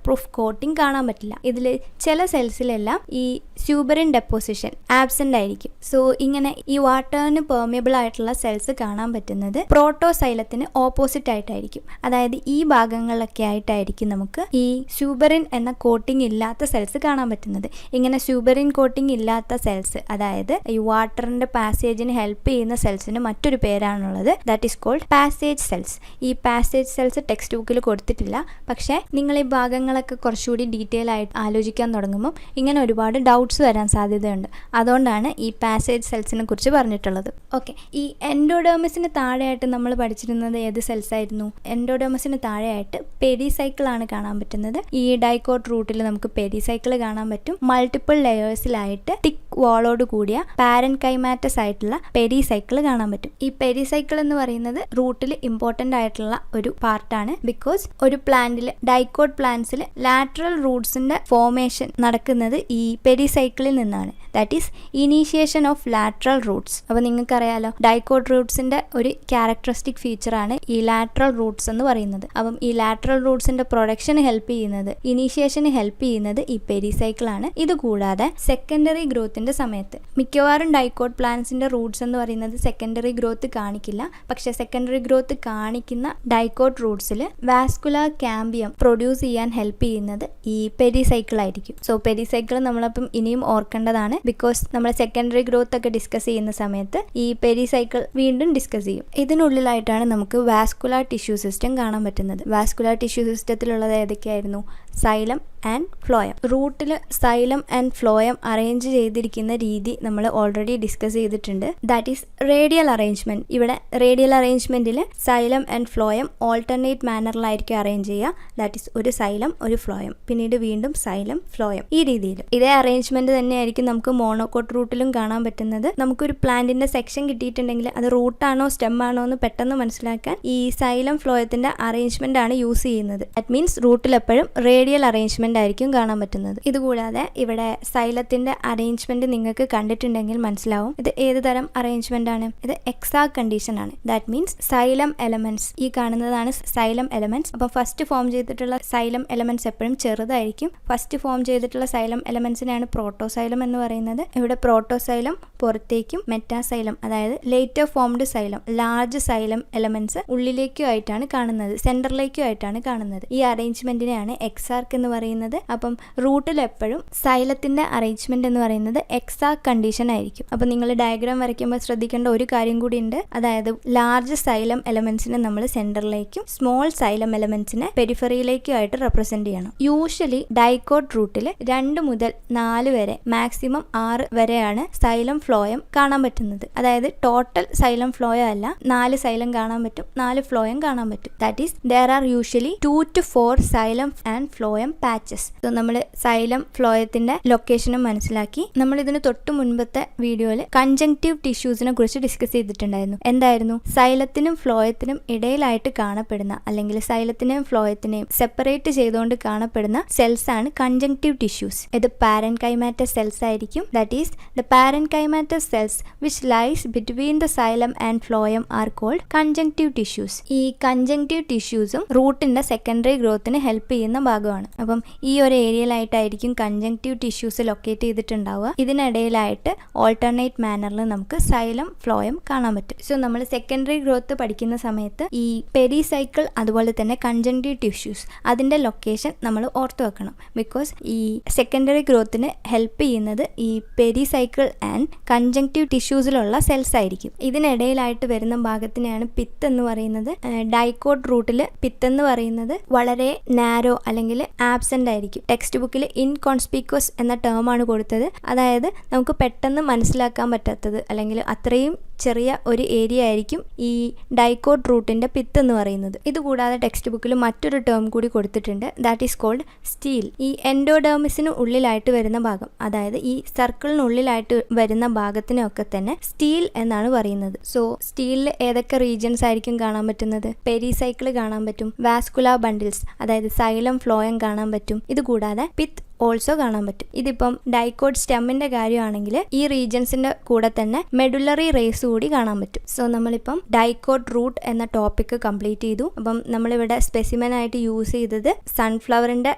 പ്രൂഫ് കോട്ടിംഗ് കാണാൻ പറ്റില്ല. ഇതിൽ ചില സെൽസിലെല്ലാം ഈ സ്യൂബറിൻ ഡെപ്പോസിഷൻ ആബ്സെന്റ് ആയിരിക്കും. സോ ഇങ്ങനെ ഈ വാട്ടറിന് പെർമിയബിൾ ആയിട്ടുള്ള സെൽസ് കാണാൻ പറ്റുന്നത് പ്രോട്ടോസൈലത്തിന് ഓപ്പോസിറ്റ് ആയിട്ടായിരിക്കും. അതായത് ഈ ഭാഗങ്ങളിലൊക്കെ ആയിട്ടായിരിക്കും നമുക്ക് ഈ സ്യൂബറിൻ എന്ന കോട്ടിംഗ് ഇല്ലാത്ത സെൽസ് കാണാൻ പറ്റുന്നത്. ഇങ്ങനെ സ്യൂബറിൻ കോട്ടിംഗ് ഇല്ലാത്ത സെൽസ്, അതായത് ഈ വാട്ടറിന്റെ പാസേജിന് ഹെൽപ്പ് ചെയ്യുന്ന സെൽസിന് മറ്റൊരു പേരാണുള്ളത്, that is called passage cells. ഈ പാസേജ് സെൽസ് ടെക്സ്റ്റ് ബുക്കിൽ കൊടുത്തിട്ടില്ല, പക്ഷേ നിങ്ങൾ ഈ ഭാഗങ്ങളൊക്കെ കുറച്ചുകൂടി ഡീറ്റെയിൽ ആയിട്ട് ആലോചിക്കാൻ തുടങ്ങുമ്പോൾ ഇങ്ങനെ ഒരുപാട് ഡൗട്ട്സ് വരാൻ സാധ്യതയുണ്ട്. അതുകൊണ്ടാണ് ഈ പാസേജ് സെൽസിനെ കുറിച്ച് പറഞ്ഞിട്ടുള്ളത്. ഓക്കെ, ഈ എൻഡോഡെർമിസിന് താഴെയായിട്ട് നമ്മൾ പഠിച്ചിരുന്നത് ഏത് സെൽസ് ആയിരുന്നു? എൻഡോഡെർമിസിന് താഴെയായിട്ട് പെരിസൈക്കിൾ ആണ് കാണാൻ പറ്റുന്നത്. ഈ ഡൈക്കോട്ട് റൂട്ടിൽ നമുക്ക് പെരിസൈക്കിൾ കാണാൻ പറ്റും. മൾട്ടിപ്പിൾ ലെയേഴ്സിലായിട്ട് തിക്ക് വാളോട് കൂടിയ പാരൻകൈമാറ്റസ് ആയിട്ടുള്ള പെരിസൈക്കിൾ കാണാൻ പറ്റും. ഈ പെരിസൈക്കിൾ എന്ന് പറയുന്നത് റൂട്ടിൽ ഇമ്പോർട്ടൻ്റ് ആയിട്ടുള്ള ഒരു പാർട്ടാണ്. ബിക്കോസ് ഒരു പ്ലാന്റിൽ, ഡൈക്കോട്ട് പ്ലാന്റ്സിൽ ലാറ്ററൽ റൂട്ട്സിന്റെ ഫോർമേഷൻ നടക്കുന്നത് ഈ പെരിസൈക്കിളിൽ നിന്നാണ്. That is initiation of lateral Roots. അപ്പോൾ നിങ്ങൾക്കറിയാലോ, ഡൈക്കോട്ട് റൂട്ട്സിന്റെ ഒരു ക്യാരക്ടറിസ്റ്റിക് ഫീച്ചറാണ് ഈ ലാറ്ററൽ റൂട്ട്സ് എന്ന് പറയുന്നത്. അപ്പം ഈ ലാറ്ററൽ റൂട്ട്സിന്റെ പ്രൊഡക്ഷന് ഹെൽപ്പ് ചെയ്യുന്നത്, ഇനീഷ്യേഷന് ഹെൽപ്പ് ചെയ്യുന്നത് ഈ പെരിസൈക്കിൾ ആണ്. ഇതുകൂടാതെ സെക്കൻഡറി ഗ്രോത്തിന്റെ സമയത്ത് മിക്കവാറും ഡൈക്കോട്ട് പ്ലാന്റ്സിന്റെ റൂട്ട്സ് എന്ന് പറയുന്നത് സെക്കൻഡറി ഗ്രോത്ത് കാണിക്കില്ല. പക്ഷെ സെക്കൻഡറി ഗ്രോത്ത് കാണിക്കുന്ന ഡൈക്കോട്ട് റൂട്ട്സിൽ വാസ്കുലാർ കാമ്പിയം പ്രൊഡ്യൂസ് ചെയ്യാൻ ഹെൽപ്പ് ചെയ്യുന്നത് ഈ പെരിസൈക്കിൾ ആയിരിക്കും. സോ പെരിസൈക്കിൾ നമ്മളപ്പം ഇനിയും ഓർക്കേണ്ടതാണ്. ബിക്കോസ് നമ്മൾ സെക്കൻഡറി ഗ്രോത്ത് ഒക്കെ ഡിസ്കസ് ചെയ്യുന്ന സമയത്ത് ഈ പെരിസൈക്കിൾ വീണ്ടും ഡിസ്കസ് ചെയ്യും. ഇതിനുള്ളിലായിട്ടാണ് നമുക്ക് വാസ്കുലാർ ടിഷ്യൂ സിസ്റ്റം കാണാൻ പറ്റുന്നത്. വാസ്കുലാർ ടിഷ്യൂ സിസ്റ്റത്തിലുള്ളത് ഏതൊക്കെയായിരുന്നു? Xylem and phloem. റൂട്ടിൽ സൈലം ആൻഡ് ഫ്ലോയം അറേഞ്ച് ചെയ്തിരിക്കുന്ന രീതി നമ്മൾ ഓൾറെഡി ഡിസ്കസ് ചെയ്തിട്ടുണ്ട്. That is radial arrangement. ഇവിടെ റേഡിയൽ അറേഞ്ച്മെന്റിൽ സൈലം ആൻഡ് ഫ്ലോയം ഓൾട്ടർനേറ്റ് മാനറിലായിരിക്കും അറേഞ്ച് ചെയ്യുക. ദാറ്റ് ഈസ് ഒരു സൈലം ഒരു ഫ്ലോയം, പിന്നീട് വീണ്ടും സൈലം ഫ്ലോയം, ഈ രീതിയിൽ. ഇതേ അറേഞ്ച്മെന്റ് തന്നെയായിരിക്കും നമുക്ക് മോണോകോട്ട് റൂട്ടിലും കാണാൻ പറ്റുന്നത്. നമുക്കൊരു പ്ലാന്റിന്റെ സെക്ഷൻ കിട്ടിയിട്ടുണ്ടെങ്കിൽ അത് റൂട്ടാണോ സ്റ്റെം ആണോ എന്ന് പെട്ടെന്ന് മനസ്സിലാക്കാൻ ഈ സൈലം ഫ്ലോയത്തിന്റെ അറേഞ്ച്മെന്റ് ആണ് യൂസ് ചെയ്യുന്നത്. ദാറ്റ് മീൻസ് റൂട്ടിൽ എപ്പോഴും റേഡിയൽ അറേഞ്ച്മെന്റ് ആയിരിക്കും കാണാൻ പറ്റുന്നത്. ഇതുകൂടാതെ ഇവിടെ സൈലത്തിന്റെ അറേഞ്ച്മെന്റ് നിങ്ങൾക്ക് കണ്ടിട്ടുണ്ടെങ്കിൽ മനസ്സിലാവും ഇത് ഏത് തരം അറേഞ്ച്മെന്റ് ആണ്. ഇത് എക്സാക്ട് കണ്ടീഷൻ ആണ്. ദാറ്റ് മീൻസ് സൈലം എലമെന്റ്സ്, ഈ കാണുന്നതാണ് സൈലം എലമെന്റ്സ്. അപ്പോൾ ഫസ്റ്റ് ഫോം ചെയ്തിട്ടുള്ള സൈലം എലമെന്റ്സ് എപ്പോഴും ചെറുതായിരിക്കും. ഫസ്റ്റ് ഫോം ചെയ്തിട്ടുള്ള സൈലം എലമെന്റ്സിനെയാണ് പ്രോട്ടോസൈലം എന്ന് പറയുന്നത്. ഇവിടെ പ്രോട്ടോസൈലം പുറത്തേക്കും മെറ്റാസൈലം, അതായത് later formed xylem, large xylem elements ഉള്ളിലേക്കും ആയിട്ടാണ് കാണുന്നത്, സെന്ററിലേക്കും ആയിട്ടാണ് കാണുന്നത്. ഈ അറേഞ്ച്മെന്റിനെയാണ് എക്സാർക്ക് എന്ന് പറയുന്നത്. അപ്പം റൂട്ടിൽ എപ്പോഴും സൈലത്തിന്റെ അറേഞ്ച്മെന്റ് എന്ന് പറയുന്നത് എക്സാക്ട് കണ്ടീഷൻ ആയിരിക്കും. അപ്പം നിങ്ങൾ ഡയഗ്രാം വരയ്ക്കുമ്പോൾ ശ്രദ്ധിക്കേണ്ട ഒരു കാര്യം കൂടി ഉണ്ട്. അതായത് ലാർജ് സൈലം എലമെന്റ്സിനെ നമ്മൾ സെന്ററിലേക്കും സ്മോൾ സൈലം എലമെന്റ്സിനെ പെരിഫറിയിലേക്കും ആയിട്ട് റെപ്രസെന്റ് ചെയ്യണം. യൂഷ്വലി ഡൈക്കോട്ട് റൂട്ടിൽ 2 മുതൽ 4 വരെ, മാക്സിമം 6 വരെയാണ് സൈലം ഫ്ലോയം കാണാൻ പറ്റുന്നത്. അതായത് ടോട്ടൽ സൈലം ഫ്ലോയം അല്ല, 4 സൈലം കാണാൻ പറ്റും, 4 ഫ്ലോയം കാണാൻ പറ്റും. That is there are usually 2 to 4 xylem and phloem patches. നമ്മൾ സൈലം ഫ്ലോയത്തിന്റെ ലൊക്കേഷനും മനസ്സിലാക്കി. നമ്മൾ ഇതിന് തൊട്ട് മുൻപത്തെ വീഡിയോയിൽ കൺജങ്ക്റ്റീവ് ടിഷ്യൂസിനെ കുറിച്ച് ഡിസ്കസ് ചെയ്തിട്ടുണ്ടായിരുന്നു. എന്തായിരുന്നു? സൈലത്തിനും ഫ്ലോയത്തിനും ഇടയിലായിട്ട് കാണപ്പെടുന്ന, അല്ലെങ്കിൽ സൈലത്തിനെയും ഫ്ലോയത്തിനെയും സെപ്പറേറ്റ് ചെയ്തുകൊണ്ട് കാണപ്പെടുന്ന സെൽസ് ആണ് കൺജങ്ക്റ്റീവ് ടിഷ്യൂസ്. ഇത് പാരൻകൈമാറ്റസ് സെൽസ് ആയിരിക്കും. That is the parenchymatous cells which lies between the xylem and phloem are called conjunctive tissues. ഈ കൺജങ്ക്റ്റീവ് ടിഷ്യൂസും റൂട്ടിന്റെ സെക്കൻഡറി ഗ്രോത്തിന് ഹെൽപ്പ് ചെയ്യുന്ന ഭാഗമാണ്. ഭാഗമാണ്. അപ്പം ഈ ഒരു ഏരിയയിലായിട്ടായിരിക്കും കൺജങ്ക്റ്റീവ് ടിഷ്യൂസ് ലൊക്കേറ്റ് ചെയ്തിട്ടുണ്ടാവുക. ഇതിനിടയിലായിട്ട് ഓൾട്ടർനേറ്റ് മാനറിൽ നമുക്ക് സൈലം ഫ്ലോയം കാണാൻ പറ്റും. സോ നമ്മൾ സെക്കൻഡറി ഗ്രോത്ത് പഠിക്കുന്ന സമയത്ത് ഈ പെരിസൈക്കിൾ അതുപോലെ തന്നെ കൺജങ്ക്റ്റീവ് ടിഷ്യൂസ് അതിൻ്റെ ലൊക്കേഷൻ നമ്മൾ ഓർത്ത് വെക്കണം. ബിക്കോസ് ഈ സെക്കൻഡറി ഗ്രോത്തിന് ഹെൽപ്പ് ചെയ്യുന്നത് ഈ പെരിസൈക്കിൾ ആൻഡ് കൺജങ്ക്റ്റീവ് ടിഷ്യൂസിലുള്ള സെൽസ് ആയിരിക്കും. ഇതിനിടയിലായിട്ട് വരുന്ന ഭാഗത്തിനെയാണ് പിത്ത് എന്ന് പറയുന്നത്. ഡൈക്കോട്ട് റൂട്ടിൽ പിത്ത് എന്ന് പറയുന്നത് വളരെ നാരോ അല്ലെങ്കിൽ ആബ്സെന്റ് ആയിരിക്കും. ടെക്സ്റ്റ് ബുക്കിൽ ഇൻകോൺസ്പീക്വസ് എന്ന ടേം ആണ് കൊടുത്തത്. അതായത് നമുക്ക് പെട്ടെന്ന് മനസ്സിലാക്കാൻ പറ്റാത്തത് അല്ലെങ്കിൽ അത്രയും ചെറിയ ഒരു ഏരിയ ആയിരിക്കും ഈ ഡൈക്കോട്ട് റൂട്ടിൻ്റെ പിത്ത് എന്ന് പറയുന്നത്. ഇതുകൂടാതെ ടെക്സ്റ്റ് ബുക്കിൽ മറ്റൊരു ടേം കൂടി കൊടുത്തിട്ടുണ്ട്, ദാറ്റ് ഈസ് കോൾഡ് സ്റ്റീൽ. ഈ എൻഡോഡേർമിസിന് ഉള്ളിലായിട്ട് വരുന്ന ഭാഗം, അതായത് ഈ സർക്കിളിനുള്ളിലായിട്ട് വരുന്ന ഭാഗത്തിനൊക്കെ തന്നെ സ്റ്റീൽ എന്നാണ് പറയുന്നത്. സോ സ്റ്റീലിൽ ഏതൊക്കെ റീജിയൻസ് ആയിരിക്കും കാണാൻ പറ്റുന്നത്? പെരിസൈക്കിൾ കാണാൻ പറ്റും, വാസ്കുലാർ ബണ്ടിൽസ് അതായത് സൈലം ഫ്ലോയം കാണാൻ പറ്റും. ഇതുകൂടാതെ പിത്ത് ഓൾസോ കാണാൻ പറ്റും. ഇതിപ്പം ഡൈക്കോട്ട് സ്റ്റെമ്മിന്റെ കാര്യമാണെങ്കിൽ ഈ റീജിയൻസിന്റെ കൂടെ തന്നെ മെഡുലറി റേസ് കൂടി കാണാൻ പറ്റും. സോ നമ്മളിപ്പം ഡൈക്കോട്ട് റൂട്ട് എന്ന ടോപ്പിക് കംപ്ലീറ്റ് ചെയ്തു. അപ്പം നമ്മളിവിടെ സ്പെസിമെൻ ആയിട്ട് യൂസ് ചെയ്തത് സൺഫ്ലവറിന്റെ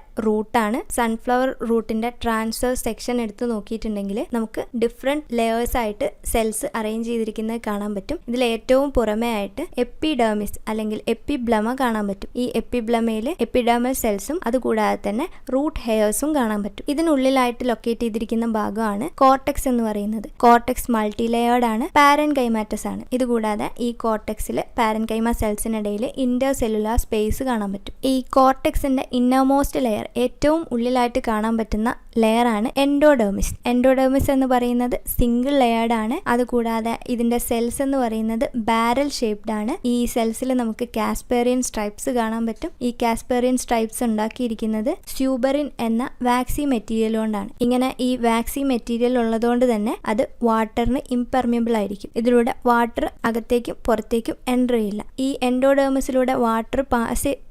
റൂട്ടാണ്. സൺഫ്ലവർ റൂട്ടിന്റെ ട്രാൻസ്ഫർ സെക്ഷൻ എടുത്ത് നോക്കിയിട്ടുണ്ടെങ്കിൽ നമുക്ക് ഡിഫറെന്റ് ലെയേഴ്സ് ആയിട്ട് സെൽസ് അറേഞ്ച് ചെയ്തിരിക്കുന്നത് കാണാൻ പറ്റും. ഇതിൽ ഏറ്റവും പുറമേ ആയിട്ട് എപ്പിഡെർമിസ് അല്ലെങ്കിൽ എപ്പിബ്ലമ കാണാൻ പറ്റും. ഈ എപ്പിബ്ലമയിൽ എപ്പിഡെർമൽ സെൽസും അതുകൂടാതെ തന്നെ റൂട്ട് ഹെയർസും കാണാൻ പറ്റും. ഇതിനുള്ളിലായിട്ട് ലൊക്കേറ്റ് ചെയ്തിരിക്കുന്ന ഭാഗമാണ് കോർട്ടെക്സ് എന്ന് പറയുന്നത്. കോർട്ടെക്സ് മൾട്ടി ലെയേർഡ് ആണ്, പാരൻകൈമാറ്റസ് ആണ്. ഇതുകൂടാതെ ഈ കോർട്ടെക്സിൽ പാരൻകൈമ സെൽസിനിടയിൽ ഇന്റർ സെല്ലുലാർ സ്പേസ് കാണാൻ പറ്റും. ഈ കോർട്ടെക്സിന്റെ ഇന്നർമോസ്റ്റ് ലെയർ ഏറ്റവും ഉള്ളിലായിട്ട് കാണാൻ പറ്റുന്ന ലെയർ ആണ് എൻഡോഡെർമിസ്. എൻഡോഡെർമിസ് എന്ന് പറയുന്നത് സിംഗിൾ ലെയർഡ് ആണ്. അതുകൂടാതെ ഇതിന്റെ സെൽസ് എന്ന് പറയുന്നത് ബാരൽ ഷേപ്ഡ് ആണ്. ഈ സെൽസിൽ നമുക്ക് കാസ്പേറിയൻ സ്ട്രൈപ്സ് കാണാൻ പറ്റും. ഈ കാസ്പേറിയൻ സ്ട്രൈപ്സ് ഉണ്ടാക്കിയിരിക്കുന്നത് സ്യൂബറിൻ എന്ന വാക്സി മെറ്റീരിയൽ കൊണ്ടാണ്. ഇങ്ങനെ ഈ വാക്സി മെറ്റീരിയൽ ഉള്ളതുകൊണ്ട് തന്നെ അത് വാട്ടറിന് ഇംപെർമിയബിൾ ആയിരിക്കും. ഇതിലൂടെ വാട്ടർ അകത്തേക്കും പുറത്തേക്കും എൻ്റർ ചെയ്യില്ല. ഈ എൻഡോഡെർമിസിലൂടെ വാട്ടർ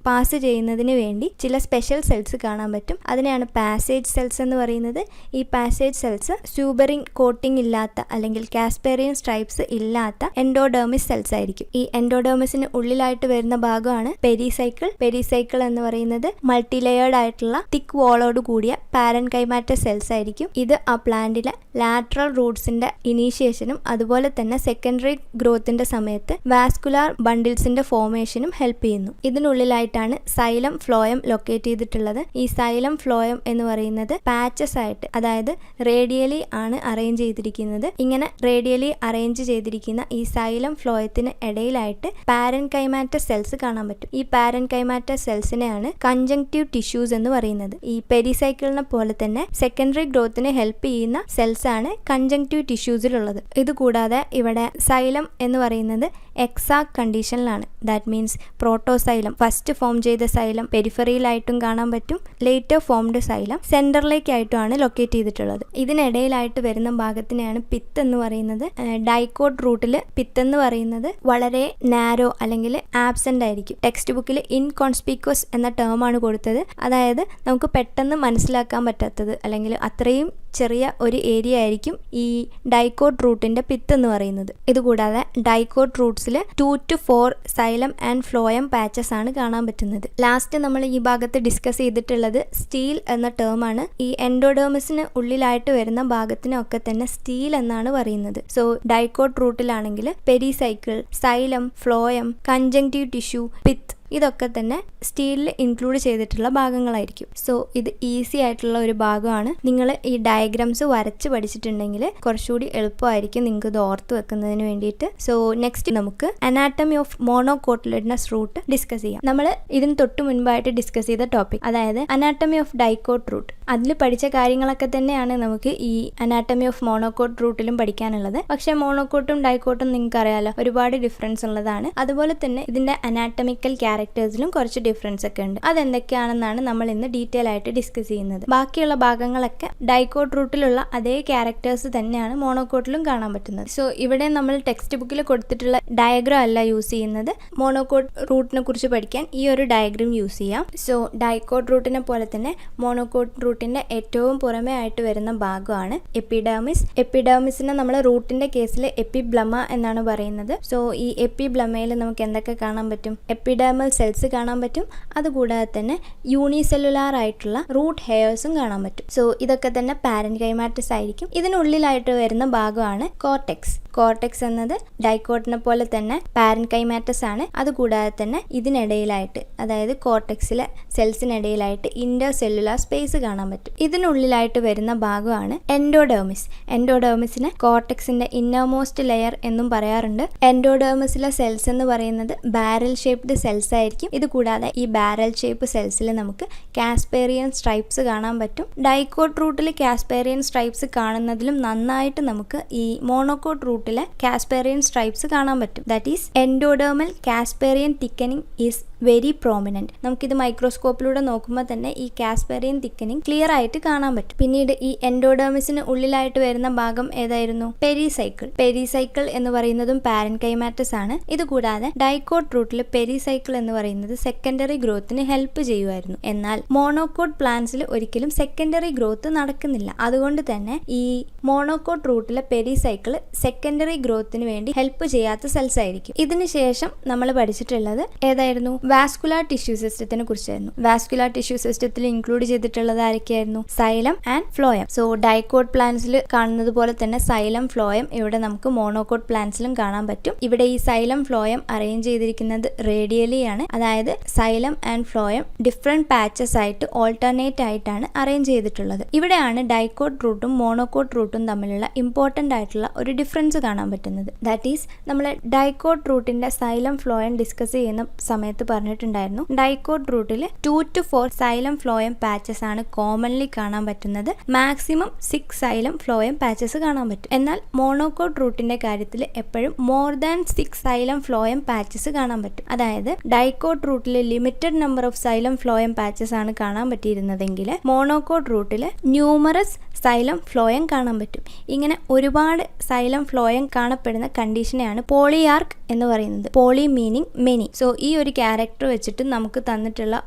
പാസ് ചെയ്യുന്നതിന് വേണ്ടി ചില സ്പെഷ്യൽ സെൽസ് കാണാൻ പറ്റും. അതിനെയാണ് പാസേജ് സെൽസ് എന്ന് പറയുന്നത്. ഈ പാസേജ് സെൽസ് സ്യൂബറിൻ കോട്ടിംഗ് ഇല്ലാത്ത അല്ലെങ്കിൽ കാസ്പേറിയൻ സ്ട്രൈപ്സ് ഇല്ലാത്ത എൻഡോഡെർമിസ് സെൽസ് ആയിരിക്കും. ഈ എൻഡോഡെർമിസിന് ഉള്ളിലായിട്ട് വരുന്ന ഭാഗമാണ് പെരിസൈക്കിൾ. പെരിസൈക്കിൾ എന്ന് പറയുന്നത് മൾട്ടി ലെയേർഡ് ആയിട്ടുള്ള തിക്ക് വോളോട് കൂടിയ പാരൻകൈമാറ്റ സെൽസ് ആയിരിക്കും. ഇത് ആ പ്ലാന്റിലെ ലാറ്ററൽ റൂട്ട്സിന്റെ ഇനീഷ്യേഷനും അതുപോലെ തന്നെ സെക്കൻഡറി ഗ്രോത്തിന്റെ സമയത്ത് വാസ്കുലാർ ബണ്ടിൽസിന്റെ ഫോർമേഷനും ഹെൽപ്പ് ചെയ്യുന്നു. ഇതിനുള്ളിലായിട്ടാണ് സൈലം ഫ്ലോയം ലൊക്കേറ്റ് ചെയ്തിട്ടുള്ളത്. ഈ സൈലം ഫ്ലോയം എന്ന് പറയുന്നത് പാച്ചസ് ആയിട്ട്, അതായത് റേഡിയലി ആണ് അറേഞ്ച് ചെയ്തിരിക്കുന്നത്. ഇങ്ങനെ റേഡിയലി അറേഞ്ച് ചെയ്തിരിക്കുന്ന ഈ സൈലം ഫ്ലോയത്തിന് ഇടയിലായിട്ട് പാരൻകൈമാറ്റ സെൽസ് കാണാൻ പറ്റും. ഈ പാരൻകൈമാറ്റ സെൽസിനെയാണ് കൺജങ്ക്റ്റീവ് ടിഷ്യൂസ് എന്ന് പറയുന്നത്. ഈ പെരിസൈക്കിളിനെ പോലെ തന്നെ സെക്കൻഡറി ഗ്രോത്തിന് ഹെൽപ്പ് ചെയ്യുന്ന സെൽസ് ആണ് കൺജങ്ക്റ്റീവ് ടിഷ്യൂസിലുള്ളത്. ഇതുകൂടാതെ ഇവിടെ സൈലം എന്ന് പറയുന്നത് എക്സാക്ട് കണ്ടീഷനിലാണ്. That means protoxylem first form ചെയ്ത സൈലം പെരിഫറിയിലായിട്ടും കാണാൻ പറ്റും. ലേറ്റർ ഫോംഡ് സൈലം സെൻറ്ററിലേക്കായിട്ടുമാണ് ലൊക്കേറ്റ് ചെയ്തിട്ടുള്ളത്. ഇതിനിടയിലായിട്ട് വരുന്ന ഭാഗത്തിനെയാണ് പിത്ത് എന്ന് പറയുന്നത്. ഡൈക്കോട്ട് റൂട്ടിൽ പിത്ത് എന്ന് പറയുന്നത് വളരെ നാരോ അല്ലെങ്കിൽ ആബ്സെന്റ് ആയിരിക്കും. ടെക്സ്റ്റ് ബുക്കിൽ ഇൻകോൺസ്പീക്വസ് എന്ന ടേം ആണ് കൊടുത്തത്. അതായത് നമുക്ക് പെട്ടെന്ന് മനസ്സിലാക്കാൻ പറ്റാത്തത് അല്ലെങ്കിൽ അത്രയും ചെറിയ ഒരു ഏരിയ ആയിരിക്കും ഈ ഡൈക്കോട്ട് റൂട്ടിന്റെ പിത്ത് എന്ന് പറയുന്നത്. ഇതുകൂടാതെ ഡൈക്കോട്ട് റൂട്ട്സിൽ 2 to 4 xylem and phloem patches ആണ് കാണാൻ പറ്റുന്നത്. ലാസ്റ്റ് നമ്മൾ ഈ ഭാഗത്ത് ഡിസ്കസ് ചെയ്തിട്ടുള്ളത് സ്റ്റീൽ എന്ന ടേം ആണ്. ഈ എൻഡോഡെർമിസിന് ഉള്ളിലായിട്ട് വരുന്ന ഭാഗത്തിനൊക്കെ തന്നെ സ്റ്റീൽ എന്നാണ് പറയുന്നത്. സോ ഡൈക്കോട്ട് റൂട്ടിലാണെങ്കിൽ pericycle, xylem, phloem, conjunctive tissue, pith ഇതൊക്കെ തന്നെ സ്റ്റീലിൽ ഇൻക്ലൂഡ് ചെയ്തിട്ടുള്ള ഭാഗങ്ങളായിരിക്കും. സോ ഇത് ഈസി ആയിട്ടുള്ള ഒരു ഭാഗമാണ്. നിങ്ങൾ ഈ ഡയഗ്രാംസ് വരച്ച് പഠിച്ചിട്ടുണ്ടെങ്കിൽ കുറച്ചുകൂടി എളുപ്പമായിരിക്കും നിങ്ങൾക്ക് ഇത് ഓർത്ത് വെക്കുന്നതിന് വേണ്ടിയിട്ട്. സോ നെക്സ്റ്റ് നമുക്ക് anatomy of monocotyledonous root discuss ചെയ്യാം. നമ്മൾ ഇതിന് തൊട്ട് മുൻപായിട്ട് ഡിസ്കസ് ചെയ്ത ടോപ്പിക്, അതായത് അനാട്ടമി ഓഫ് ഡൈക്കോട്ട് റൂട്ട്. അതിൽ പഠിച്ച കാര്യങ്ങളൊക്കെ തന്നെയാണ് നമുക്ക് ഈ അനാട്ടമി ഓഫ് മോണോകോട്ട് റൂട്ടിലും പഠിക്കാനുള്ളത്. പക്ഷേ മോണോകോട്ടും ഡൈക്കോട്ടും നിങ്ങൾക്ക് അറിയാലോ ഒരുപാട് ഡിഫറൻസ് ഉള്ളതാണ്. അതുപോലെ തന്നെ ഇതിന്റെ അനാട്ടമിക്കൽ ക്യാരക്ടേഴ്സിലും കുറച്ച് ഡിഫറൻസ് ഒക്കെ ഉണ്ട്. അതെന്തൊക്കെയാണെന്നാണ് നമ്മൾ ഇന്ന് ഡീറ്റെയിൽ ആയിട്ട് ഡിസ്കസ് ചെയ്യുന്നത്. ബാക്കിയുള്ള ഭാഗങ്ങളൊക്കെ ഡൈക്കോട്ട് റൂട്ടിലുള്ള അതേ ക്യാരക്ടേഴ്സ് തന്നെയാണ് മോണോകോട്ടിലും കാണാൻ പറ്റുന്നത്. സോ ഇവിടെ നമ്മൾ ടെക്സ്റ്റ് ബുക്കിൽ കൊടുത്തിട്ടുള്ള ഡയഗ്രാം അല്ല യൂസ് ചെയ്യുന്നത്. മോണോകോട്ട് റൂട്ടിനെ കുറിച്ച് പഠിക്കാൻ ഈ ഒരു ഡയഗ്രാം യൂസ് ചെയ്യാം. സോ ഡൈക്കോട്ട് റൂട്ടിനെ പോലെ തന്നെ മോണോകോട്ട് റൂട്ടിൽ റൂട്ടിന്റെ ഏറ്റവും പുറമേ ആയിട്ട് വരുന്ന ഭാഗമാണ് എപ്പിഡെർമിസ്. എപ്പിഡെർമിസിനെ നമ്മൾ റൂട്ടിന്റെ കേസിൽ എപ്പിബ്ലമ എന്നാണ് പറയുന്നത്. സോ ഈ എപ്പിബ്ലമയിൽ നമുക്ക് എന്തൊക്കെ കാണാൻ പറ്റും? എപ്പിഡെർമൽ സെൽസ് കാണാൻ പറ്റും. അതുകൂടാതെ തന്നെ യൂണിസെല്ലുലാർ ആയിട്ടുള്ള റൂട്ട് ഹെയർസും കാണാൻ പറ്റും. സോ ഇതൊക്കെ തന്നെ പാരൻകൈമാറ്റസ് ആയിരിക്കും. ഇതിനുള്ളിലായിട്ട് വരുന്ന ഭാഗമാണ് കോർട്ടെക്സ്. കോർട്ടെക്സ് എന്നത് ഡൈക്കോട്ടിനെ പോലെ തന്നെ പാരൻകൈമാറ്റസ് ആണ്. അതുകൂടാതെ തന്നെ ഇതിനിടയിലായിട്ട്, അതായത് കോർട്ടെക്സിലെ സെൽസിനിടയിലായിട്ട് ഇന്റർ സെല്ലുലാർ സ്പേസ് കാണാൻ പറ്റും. ഇതിനുള്ളിലായിട്ട് വരുന്ന ഭാഗമാണ് എൻഡോഡെർമിസ്. എൻഡോഡെർമിസിനെ കോർട്ടെക്സിന്റെ ഇന്നർമോസ്റ്റ് ലെയർ എന്നും പറയാറുണ്ട്. എൻഡോഡെർമിസിലെ സെൽസ് എന്ന് പറയുന്നത് ബാരൽ ഷേപ്ഡ് സെൽസ് ആയിരിക്കും. ഇത് കൂടാതെ ഈ ബാരൽ ഷേപ്പ് സെൽസിൽ നമുക്ക് കാസ്പേറിയൻ സ്ട്രൈപ്സ് കാണാൻ പറ്റും. ഡൈക്കോട്ട് റൂട്ടിൽ കാസ്പേറിയൻ സ്ട്രൈപ്സ് കാണുന്നതിലും നന്നായിട്ട് നമുക്ക് ഈ മോണോകോട്ട് റൂട്ടിലെ കാസ്പേറിയൻ സ്ട്രൈപ്സ് കാണാൻ പറ്റും. That is endodermal casparian thickening is very prominent. നമുക്കിത് മൈക്രോസ്കോപ്പിലൂടെ നോക്കുമ്പോൾ തന്നെ ഈ കാസ്പേറിയൻ തിക്കനിങ് ക്ലിയർ ആയിട്ട് കാണാൻ പറ്റും. പിന്നീട് ഈ എൻഡോഡെർമിസിന് ഉള്ളിലായിട്ട് വരുന്ന ഭാഗം ഏതായിരുന്നു? പെരിസൈക്കിൾ. പെരിസൈക്കിൾ എന്ന് പറയുന്നതും പാരൻകൈമാറ്റസ് ആണ്. ഇതുകൂടാതെ ഡൈക്കോട്ട് റൂട്ടിൽ പെരിസൈക്കിൾ എന്ന് പറയുന്നത് സെക്കൻഡറി ഗ്രോത്തിന് ഹെൽപ്പ് ചെയ്യുമായിരുന്നു. എന്നാൽ മോണോകോട്ട് പ്ലാന്റ്സിൽ ഒരിക്കലും സെക്കൻഡറി ഗ്രോത്ത് നടക്കുന്നില്ല. അതുകൊണ്ട് തന്നെ ഈ മോണോകോട്ട് റൂട്ടിലെ പെരിസൈക്കിൾ സെക്കൻഡറി ഗ്രോത്തിന് വേണ്ടി ഹെൽപ്പ് ചെയ്യാത്ത സെൽസ് ആയിരിക്കും. ഇതിനുശേഷം നമ്മൾ പഠിച്ചിട്ടുള്ളത് ഏതായിരുന്നു? വാസ്കുലാർ ടിഷ്യൂ സിസ്റ്റത്തിനെ കുറിച്ചായിരുന്നു. വാസ്കുലാർ ടിഷ്യൂ സിസ്റ്റത്തിൽ ഇൻക്ലൂഡ് ചെയ്തിട്ടുള്ളത് ആരൊക്കെയായിരുന്നു? Xylem and phloem. So dicot പ്ലാന്റ്സിൽ കാണുന്നത് പോലെ തന്നെ സൈലം, ഫ്ലോയം ഇവിടെ നമുക്ക് മോണോകോട്ട് പ്ലാന്റ്സിലും കാണാൻ പറ്റും. ഇവിടെ ഈ സൈലം, ഫ്ലോയം അറേഞ്ച് ചെയ്തിരിക്കുന്നത് റേഡിയലി ആണ്. അതായത് xylem and phloem different patches ആയിട്ട് ഓൾട്ടർനേറ്റ് ആയിട്ടാണ് അറേഞ്ച് ചെയ്തിട്ടുള്ളത്. ഇവിടെയാണ് ഡൈക്കോട്ട് റൂട്ടും മോണോകോട്ട് റൂട്ടും തമ്മിലുള്ള ഇമ്പോർട്ടന്റ് ആയിട്ടുള്ള ഒരു ഡിഫറൻസ് കാണാൻ പറ്റുന്നത്. ദാറ്റ് ഈസ് നമ്മൾ ഡൈക്കോട്ട് റൂട്ടിന്റെ സൈലം, ഫ്ലോയം ഡിസ്കസ് ചെയ്യുന്ന സമയത്ത് പറഞ്ഞിട്ടുണ്ടായിരുന്നു, ഡൈക്കോട്ട് റൂട്ടിൽ 2 to 4 സൈലം ഫ്ലോയം പാച്ചസ് ആണ് കോമൺലി കാണാൻ പറ്റുന്നത്. മാക്സിമം 6 സൈലം ഫ്ലോയം പാച്ചസ് കാണാൻ പറ്റും. എന്നാൽ മോണോകോട്ട് റൂട്ടിന്റെ കാര്യത്തിൽ എപ്പോഴും more than 6 xylem phloem patches കാണാൻ പറ്റും. അതായത് ഡൈക്കോട്ട് റൂട്ടിൽ limited number of xylem phloem patches ആണ് കാണാൻ പറ്റിയിരുന്നതെങ്കിൽ മോണോകോട്ട് റൂട്ടിൽ ന്യൂമറസ് സൈലം ഫ്ലോയം കാണാൻ പറ്റും. ഇങ്ങനെ ഒരുപാട് സൈലം ഫ്ലോയം കാണപ്പെടുന്ന കണ്ടീഷനെയാണ് പോളിയാർക്ക് എന്ന് പറയുന്നത്. Poly meaning many. സോ ഈ ഒരു ക്യാരക്ടർ വെച്ചിട്ട് നമുക്ക് തന്നിട്ടുള്ള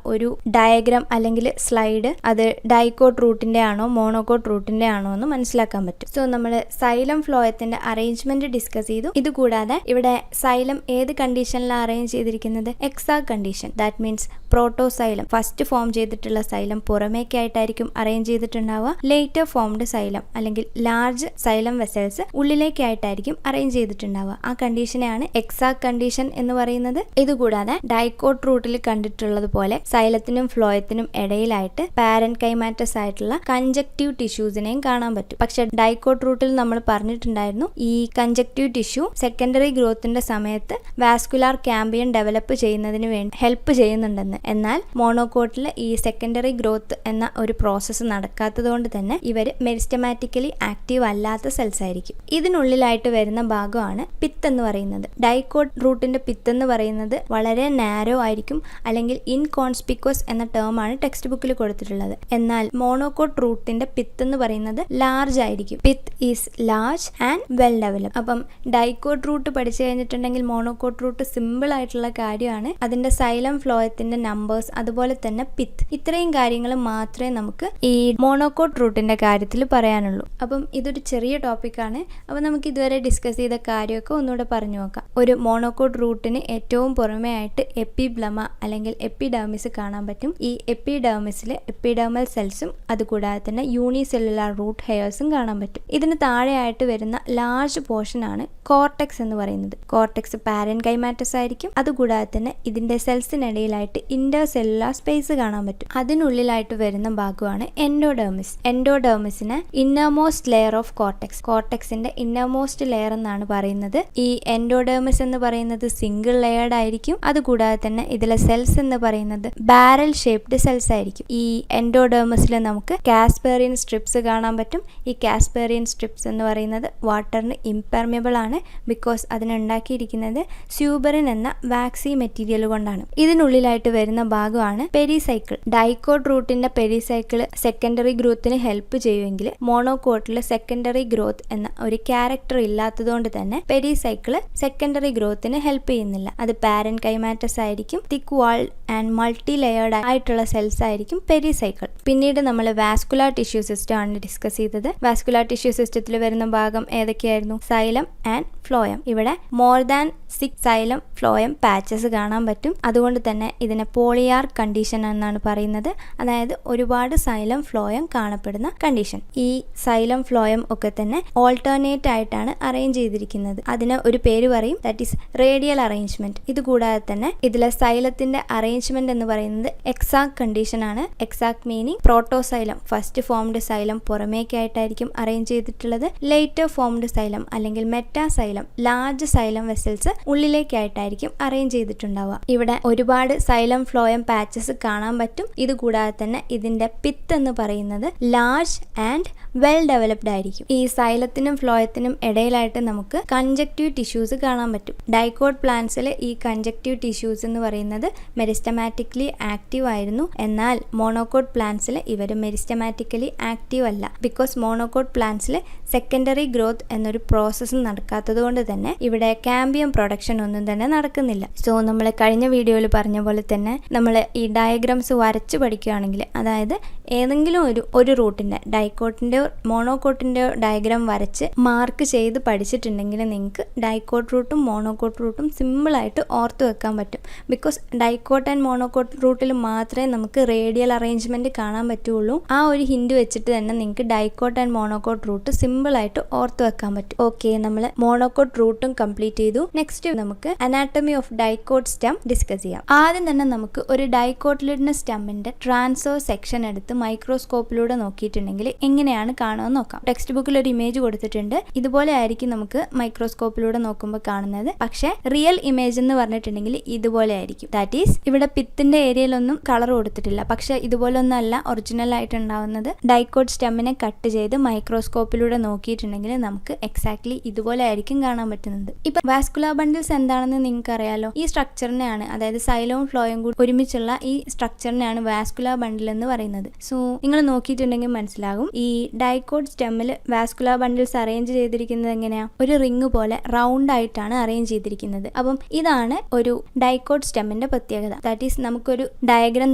ഒരു ഡയഗ്രാം അല്ലെങ്കിൽ സ്ലൈഡ് അത് ഡൈക്കോട്ട് റൂട്ടിന്റെ ആണോ മോണോകോട്ട് റൂട്ടിന്റെ ആണോ എന്ന് മനസ്സിലാക്കാൻ പറ്റും. സോ നമ്മൾ സൈലം ഫ്ലോയത്തിന്റെ അറേഞ്ച്മെന്റ് ഡിസ്കസ് ചെയ്തു. ഇതുകൂടാതെ ഇവിടെ സൈലം ഏത് കണ്ടീഷനിലാണ് അറേഞ്ച് ചെയ്തിരിക്കുന്നത്? Exarch condition. That means protoxylem first form ചെയ്തിട്ടുള്ള സൈലം പുറമേക്കായിട്ടായിരിക്കും അറേഞ്ച് ചെയ്തിട്ടുണ്ടാവുക. ലേറ്റർ ഫോംഡ് സൈലം അല്ലെങ്കിൽ ലാർജ് സൈലം വെസൽസ് ഉള്ളിലേക്കായിട്ടായിരിക്കും അറേഞ്ച് ചെയ്തിട്ടുണ്ടാവുക. ആ കണ്ടീഷനെയാണ് എക്സാക്ട് കണ്ടീഷൻ എന്ന് പറയുന്നത്. ഇതുകൂടാതെ ഡൈക്കോട്ട് റൂട്ടിൽ കണ്ടിട്ടുള്ളത് പോലെ സൈലത്തിനും ഫ്ലോയത്തിനും ഇടയിലായിട്ട് പാരൻകൈമാറ്റസ് ആയിട്ടുള്ള കൺജക്റ്റീവ് ടിഷ്യൂസിനെയും കാണാൻ പറ്റും. പക്ഷെ ഡൈക്കോട്ട് റൂട്ടിൽ നമ്മൾ പറഞ്ഞിട്ടുണ്ടായിരുന്നു ഈ കൺജക്റ്റീവ് ടിഷ്യൂ സെക്കൻഡറി ഗ്രോത്തിന്റെ സമയത്ത് വാസ്കുലാർ ക്യാമ്പിയൻ ഡെവലപ്പ് ചെയ്യുന്നതിന് വേണ്ടി ഹെൽപ്പ് ചെയ്യുന്നുണ്ടെന്ന്. എന്നാൽ മോണോകോട്ടിൽ ഈ സെക്കൻഡറി ഗ്രോത്ത് എന്ന ഒരു പ്രോസസ്സ് നടക്കാത്തത് കൊണ്ട് തന്നെ ഇവർ മെരിസ്റ്റമാറ്റിക്കലി ആക്റ്റീവ് അല്ലാത്ത സെൽസ് ആയിരിക്കും. ഇതിനുള്ളിലായിട്ട് വരുന്ന ഭാഗമാണ് പിത്ത് എന്ന് പറയുന്നത്. ഡൈക്കോട്ട് റൂട്ടിന്റെ പിത്ത് എന്ന് പറയുന്നത് വളരെ നാരോ ആയിരിക്കും, അല്ലെങ്കിൽ ഇൻകോൺസ്പിക്വസ് എന്ന ടേം ആണ് ടെക്സ്റ്റ് ബുക്കിൽ കൊടുത്തിട്ടുള്ളത്. എന്നാൽ മോണോകോട്ട് റൂട്ടിന്റെ പിത്ത് എന്ന് പറയുന്നത് ലാർജ് ആയിരിക്കും. Pith is large and well developed. അപ്പം ഡൈക്കോട്ട് റൂട്ട് പഠിച്ചു കഴിഞ്ഞിട്ടുണ്ടെങ്കിൽ മോണോകോട്ട് റൂട്ട് സിമ്പിൾ ആയിട്ടുള്ള കാര്യമാണ്. അതിന്റെ സൈലം ഫ്ലോയത്തിന്റെ നമ്പേഴ്സ്, അതുപോലെ തന്നെ പിത്ത്, ഇത്രയും കാര്യങ്ങൾ മാത്രമേ നമുക്ക് ഈ മോണോകോട്ട് റൂട്ടിന്റെ കാര്യത്തിൽ പറയാനുള്ളൂ. അപ്പം ഇതൊരു ചെറിയ ടോപ്പിക്കാണ്. അപ്പം നമുക്ക് ഇതുവരെ ഡിസ്കസ് ചെയ്ത കാര്യമൊക്കെ ഒന്നുകൂടെ പറഞ്ഞു നോക്കാം. ഒരു മോണോകോട്ട് റൂട്ടിന് ഏറ്റവും പുറമേ ആയിട്ട് എപ്പിബ്ലമ അല്ലെങ്കിൽ എപ്പിഡെർമിസ് കാണാൻ പറ്റും. ഈ എപ്പിഡെർമിസിൽ എപ്പിഡെർമൽ സെൽസും അതുകൂടാതെ തന്നെ യൂണിസെല്ലുലാർ റൂട്ട് ഹെയർസും കാണാൻ പറ്റും. ഇതിന് താഴെയായിട്ട് വരുന്ന ലാർജ് പോർഷൻ ആണ് കോർട്ടെക്സ് എന്ന് പറയുന്നത്. കോർട്ടെക്സ് പാരൻകൈമാറ്റസ് ആയിരിക്കും. അതുകൂടാതെ തന്നെ ഇതിന്റെ സെൽസിനിടയിലായിട്ട് ഇന്റർ സെല്ലുലാർ സ്പേസ് കാണാൻ പറ്റും. അതിനുള്ളിലായിട്ട് വരുന്ന ഭാഗമാണ് എൻഡോഡെർമിസ്. എൻഡോഡെർമിസിന് ഇന്നർമോസ്റ്റ് ലെയർ ഓഫ് കോർട്ടെക്സ്, കോർട്ടെക്സിന്റെ ഇന്നർമോസ്റ്റ് ലെയർ എന്നാണ് പറയുന്നത്. ഈ എൻഡോഡെർമിസ് എന്ന് പറയുന്നത് സിംഗിൾ ലെയർഡ് ആയിരിക്കും. അതുകൂടാതെ തന്നെ ഇതിലെ സെൽസ് എന്ന് പറയുന്നത് ബാരൽ ഷേപ്ഡ് സെൽസ് ആയിരിക്കും. ഈ എൻഡോഡെർമിസിൽ നമുക്ക് കാസ്പേറിയൻ സ്ട്രിപ്സ് കാണാൻ പറ്റും. ഈ കാസ്പേറിയൻ സ്ട്രിപ്സ് എന്ന് പറയുന്നത് വാട്ടറിന് ഇംപെർമിയബിൾ ആണ്. ബിക്കോസ് അതിനുണ്ടാക്കിയിരിക്കുന്നത് സ്യൂബറിൻ എന്ന വാക്സി മെറ്റീരിയൽ കൊണ്ടാണ്. ഇതിനുള്ളിലായിട്ട് വരുന്ന ഭാഗമാണ് പെരിസൈക്കിൾ. ഡൈക്കോട്ട് റൂട്ടിന്റെ പെരിസൈക്കിൾ സെക്കൻഡറി ഗ്രോത്തിന് ഹെൽപ്പ് ചെയ്യുമെങ്കിൽ മോണോകോട്ടിൽ സെക്കൻഡറി ഗ്രോത്ത് എന്ന ഒരു ക്യാരക്ടർ ഇല്ലാത്തതുകൊണ്ട് തന്നെ പെരിസൈക്കിൾ സെക്കൻഡറി ഗ്രോത്തിന് ഹെൽപ്പ് ചെയ്യുന്നില്ല. അത് പാരൻകൈമാറ്റസ് ആയിരിക്കും. Thick walled and multi layered ആയിട്ടുള്ള സെൽസ് ആയിരിക്കും പെരിസൈക്കിൾ. പിന്നീട് നമ്മൾ വാസ്കുലാർ ടിഷ്യൂ സിസ്റ്റം ആണ് ഡിസ്കസ് ചെയ്തത്. വാസ്കുലാർ ടിഷ്യൂ സിസ്റ്റത്തിൽ വരുന്ന ഭാഗം ഏതൊക്കെയായിരുന്നു? Xylem and phloem. ഇവിടെ more than 6 xylem phloem patches കാണാൻ പറ്റും. അതുകൊണ്ട് തന്നെ ഇതിനെ പോളിയാർ കണ്ടീഷൻ എന്നാണ് പറയുന്നത്. അതായത് ഒരുപാട് സൈലം ഫ്ലോയം കാണപ്പെടുന്ന കണ്ടീഷൻ. ഈ സൈലം ഫ്ലോയം ഒക്കെ തന്നെ ഓൾട്ടർനേറ്റ് ആയിട്ടാണ് അറേഞ്ച് ചെയ്തിരിക്കുന്നത്. അതിന് ഒരു പേര് പറയും, ദാറ്റ് ഈസ് റേഡിയൽ അറേഞ്ച്മെന്റ്. ഇത് കൂടാതെ തന്നെ ഇതിലെ സൈലത്തിന്റെ അറേഞ്ച്മെന്റ് എന്ന് പറയുന്നത് എക്സാക്ട് കണ്ടീഷൻ ആണ്. Exarch meaning protoxylem first formed xylem പുറമേക്കായിട്ടായിരിക്കും അറേഞ്ച് ചെയ്തിട്ടുള്ളത്. ലേറ്റർ ഫോംഡ് സൈലം അല്ലെങ്കിൽ മെറ്റാസൈലം ലാർജ് സൈലം വെസൽസ് ഉള്ളിലേക്കായിട്ടായിരിക്കും അറേഞ്ച് ചെയ്തിട്ടുണ്ടാവുക. ഇവിടെ ഒരുപാട് സൈലം ഫ്ലോയം പാച്ചസ് കാണാൻ പറ്റും. ഇത് കൂടാതെ തന്നെ ഇതിന്റെ പിത്ത് എന്ന് പറയുന്നത് ലാർജ് ആൻഡ് വെൽ ഡെവലപ്ഡ് ആയിരിക്കും. ഈ സൈലത്തിനും ഫ്ലോയത്തിനും ഇടയിലായിട്ട് നമുക്ക് കൺജക്റ്റീവ് ടിഷ്യൂസ് കാണാൻ പറ്റും. ഡൈക്കോട്ട് പ്ലാന്റ്സിൽ ഈ കൺജക്റ്റീവ് ടിഷ്യൂസ് എന്ന് പറയുന്നത് മെരിസ്റ്റമാറ്റിക്കലി ആക്റ്റീവ് ആയിരുന്നു. എന്നാൽ മോണോകോട്ട് പ്ലാന്റ്സിൽ ഇവർ മെരിസ്റ്റമാറ്റിക്കലി ആക്റ്റീവ് അല്ല. ബിക്കോസ് മോണോകോട്ട് പ്ലാന്റ്സിൽ സെക്കൻഡറി ഗ്രോത്ത് എന്നൊരു പ്രോസസ്സ് നടക്കാത്തത് കൊണ്ട് തന്നെ ഇവിടെ കാമ്പിയം പ്രൊഡക്ഷൻ ഒന്നും തന്നെ നടക്കുന്നില്ല. സോ നമ്മൾ കഴിഞ്ഞ വീഡിയോയിൽ പറഞ്ഞ പോലെ തന്നെ നമ്മൾ ഈ ഡയഗ്രാംസ് വരച്ച് പഠിക്കുകയാണെങ്കിൽ, അതായത് ഏതെങ്കിലും ഒരു റൂട്ടിൻ്റെ ഡൈക്കോട്ടിൻ്റെയോ മോണോകോട്ടിൻ്റെയോ ഡയഗ്രാം വരച്ച് മാർക്ക് ചെയ്ത് പഠിച്ചിട്ടുണ്ടെങ്കിൽ നിങ്ങൾക്ക് ഡൈക്കോട്ട് റൂട്ടും മോണോകോട്ട് റൂട്ടും സിമ്പിളായിട്ട് ഓർത്ത് വെക്കാൻ പറ്റും. ബിക്കോസ് ഡൈക്കോട്ട് ആൻഡ് മോണോകോട്ട് റൂട്ടിൽ മാത്രമേ നമുക്ക് റേഡിയൽ അറേഞ്ച്മെൻറ്റ് കാണാൻ പറ്റുള്ളൂ. ആ ഒരു ഹിൻഡ് വെച്ചിട്ട് തന്നെ നിങ്ങൾക്ക് ഡൈക്കോട്ട് ആൻഡ് മോണോകോട്ട് റൂട്ട് സിമ്പിളായിട്ട് ഓർത്ത് വെക്കാൻ പറ്റും. ഓക്കെ, നമ്മൾ മോണോകോട്ട് റൂട്ടും കംപ്ലീറ്റ് ചെയ്തു. നെക്സ്റ്റ് നമുക്ക് anatomy of dicot stem discuss ചെയ്യാം. ആദ്യം തന്നെ നമുക്ക് ഒരു ഡൈക്കോട്ടിലിഡ്ന സ്റ്റെമ്മിന്റെ ട്രാൻസ്വേഴ്സ് സെക്ഷൻ എടുത്ത് മൈക്രോസ്കോപ്പിലൂടെ നോക്കിയിട്ടുണ്ടെങ്കിൽ എങ്ങനെയാണ് കാണുമെന്ന് നോക്കാം. ടെക്സ്റ്റ് ബുക്കിൽ ഒരു ഇമേജ് കൊടുത്തിട്ടുണ്ട്. ഇതുപോലെ ആയിരിക്കും നമുക്ക് മൈക്രോസ്കോപ്പിലൂടെ നോക്കുമ്പോൾ കാണുന്നത്. പക്ഷേ റിയൽ ഇമേജ് എന്ന് പറഞ്ഞിട്ടുണ്ടെങ്കിൽ ഇതുപോലെ ആയിരിക്കും. ദാറ്റ് ഈസ് ഇവിടെ പിത്തിന്റെ ഏരിയയിലൊന്നും കളർ കൊടുത്തിട്ടില്ല. പക്ഷെ ഇതുപോലെ ഒന്നല്ല ഒറിജിനൽ ആയിട്ട് ഉണ്ടാവുന്നത്. ഡൈക്കോട്ട് സ്റ്റെമ്മിനെ കട്ട് ചെയ്ത് മൈക്രോസ്കോപ്പിലൂടെ നോക്കിയിട്ടുണ്ടെങ്കിൽ നമുക്ക് എക്സാക്ട്ലി ഇതുപോലെ ആയിരിക്കും കാണാൻ പറ്റുന്നത്. ഇപ്പൊ വാസ്കുലാർ ബണ്ടിൽസ് എന്താണെന്ന് നിങ്ങൾക്ക് അറിയാലോ. ഈ സ്ട്രക്ചറിനെയാണ്, അതായത് സൈലവും ഫ്ലോയും കൂടി ഒരുമിച്ചുള്ള ഈ സ്ട്രക്ചറിനെയാണ് വാസ്കുലാർ ബണ്ടിൽ എന്ന് പറയുന്നത്. സോ നിങ്ങൾ നോക്കിയിട്ടുണ്ടെങ്കിൽ മനസ്സിലാകും ഈ ഡൈക്കോട്ട് സ്റ്റെമ്മിൽ വാസ്കുലാർ ബണ്ടിൽസ് അറേഞ്ച് ചെയ്തിരിക്കുന്നത് എങ്ങനെയാ? ഒരു റിങ് പോലെ റൗണ്ട് ആയിട്ടാണ് അറേഞ്ച് ചെയ്തിരിക്കുന്നത്. അപ്പം ഇതാണ് ഒരു ഡൈക്കോട്ട് സ്റ്റെമ്മിന്റെ പ്രത്യേകത. ദാറ്റ് ഈസ് നമുക്കൊരു ഡയഗ്രാം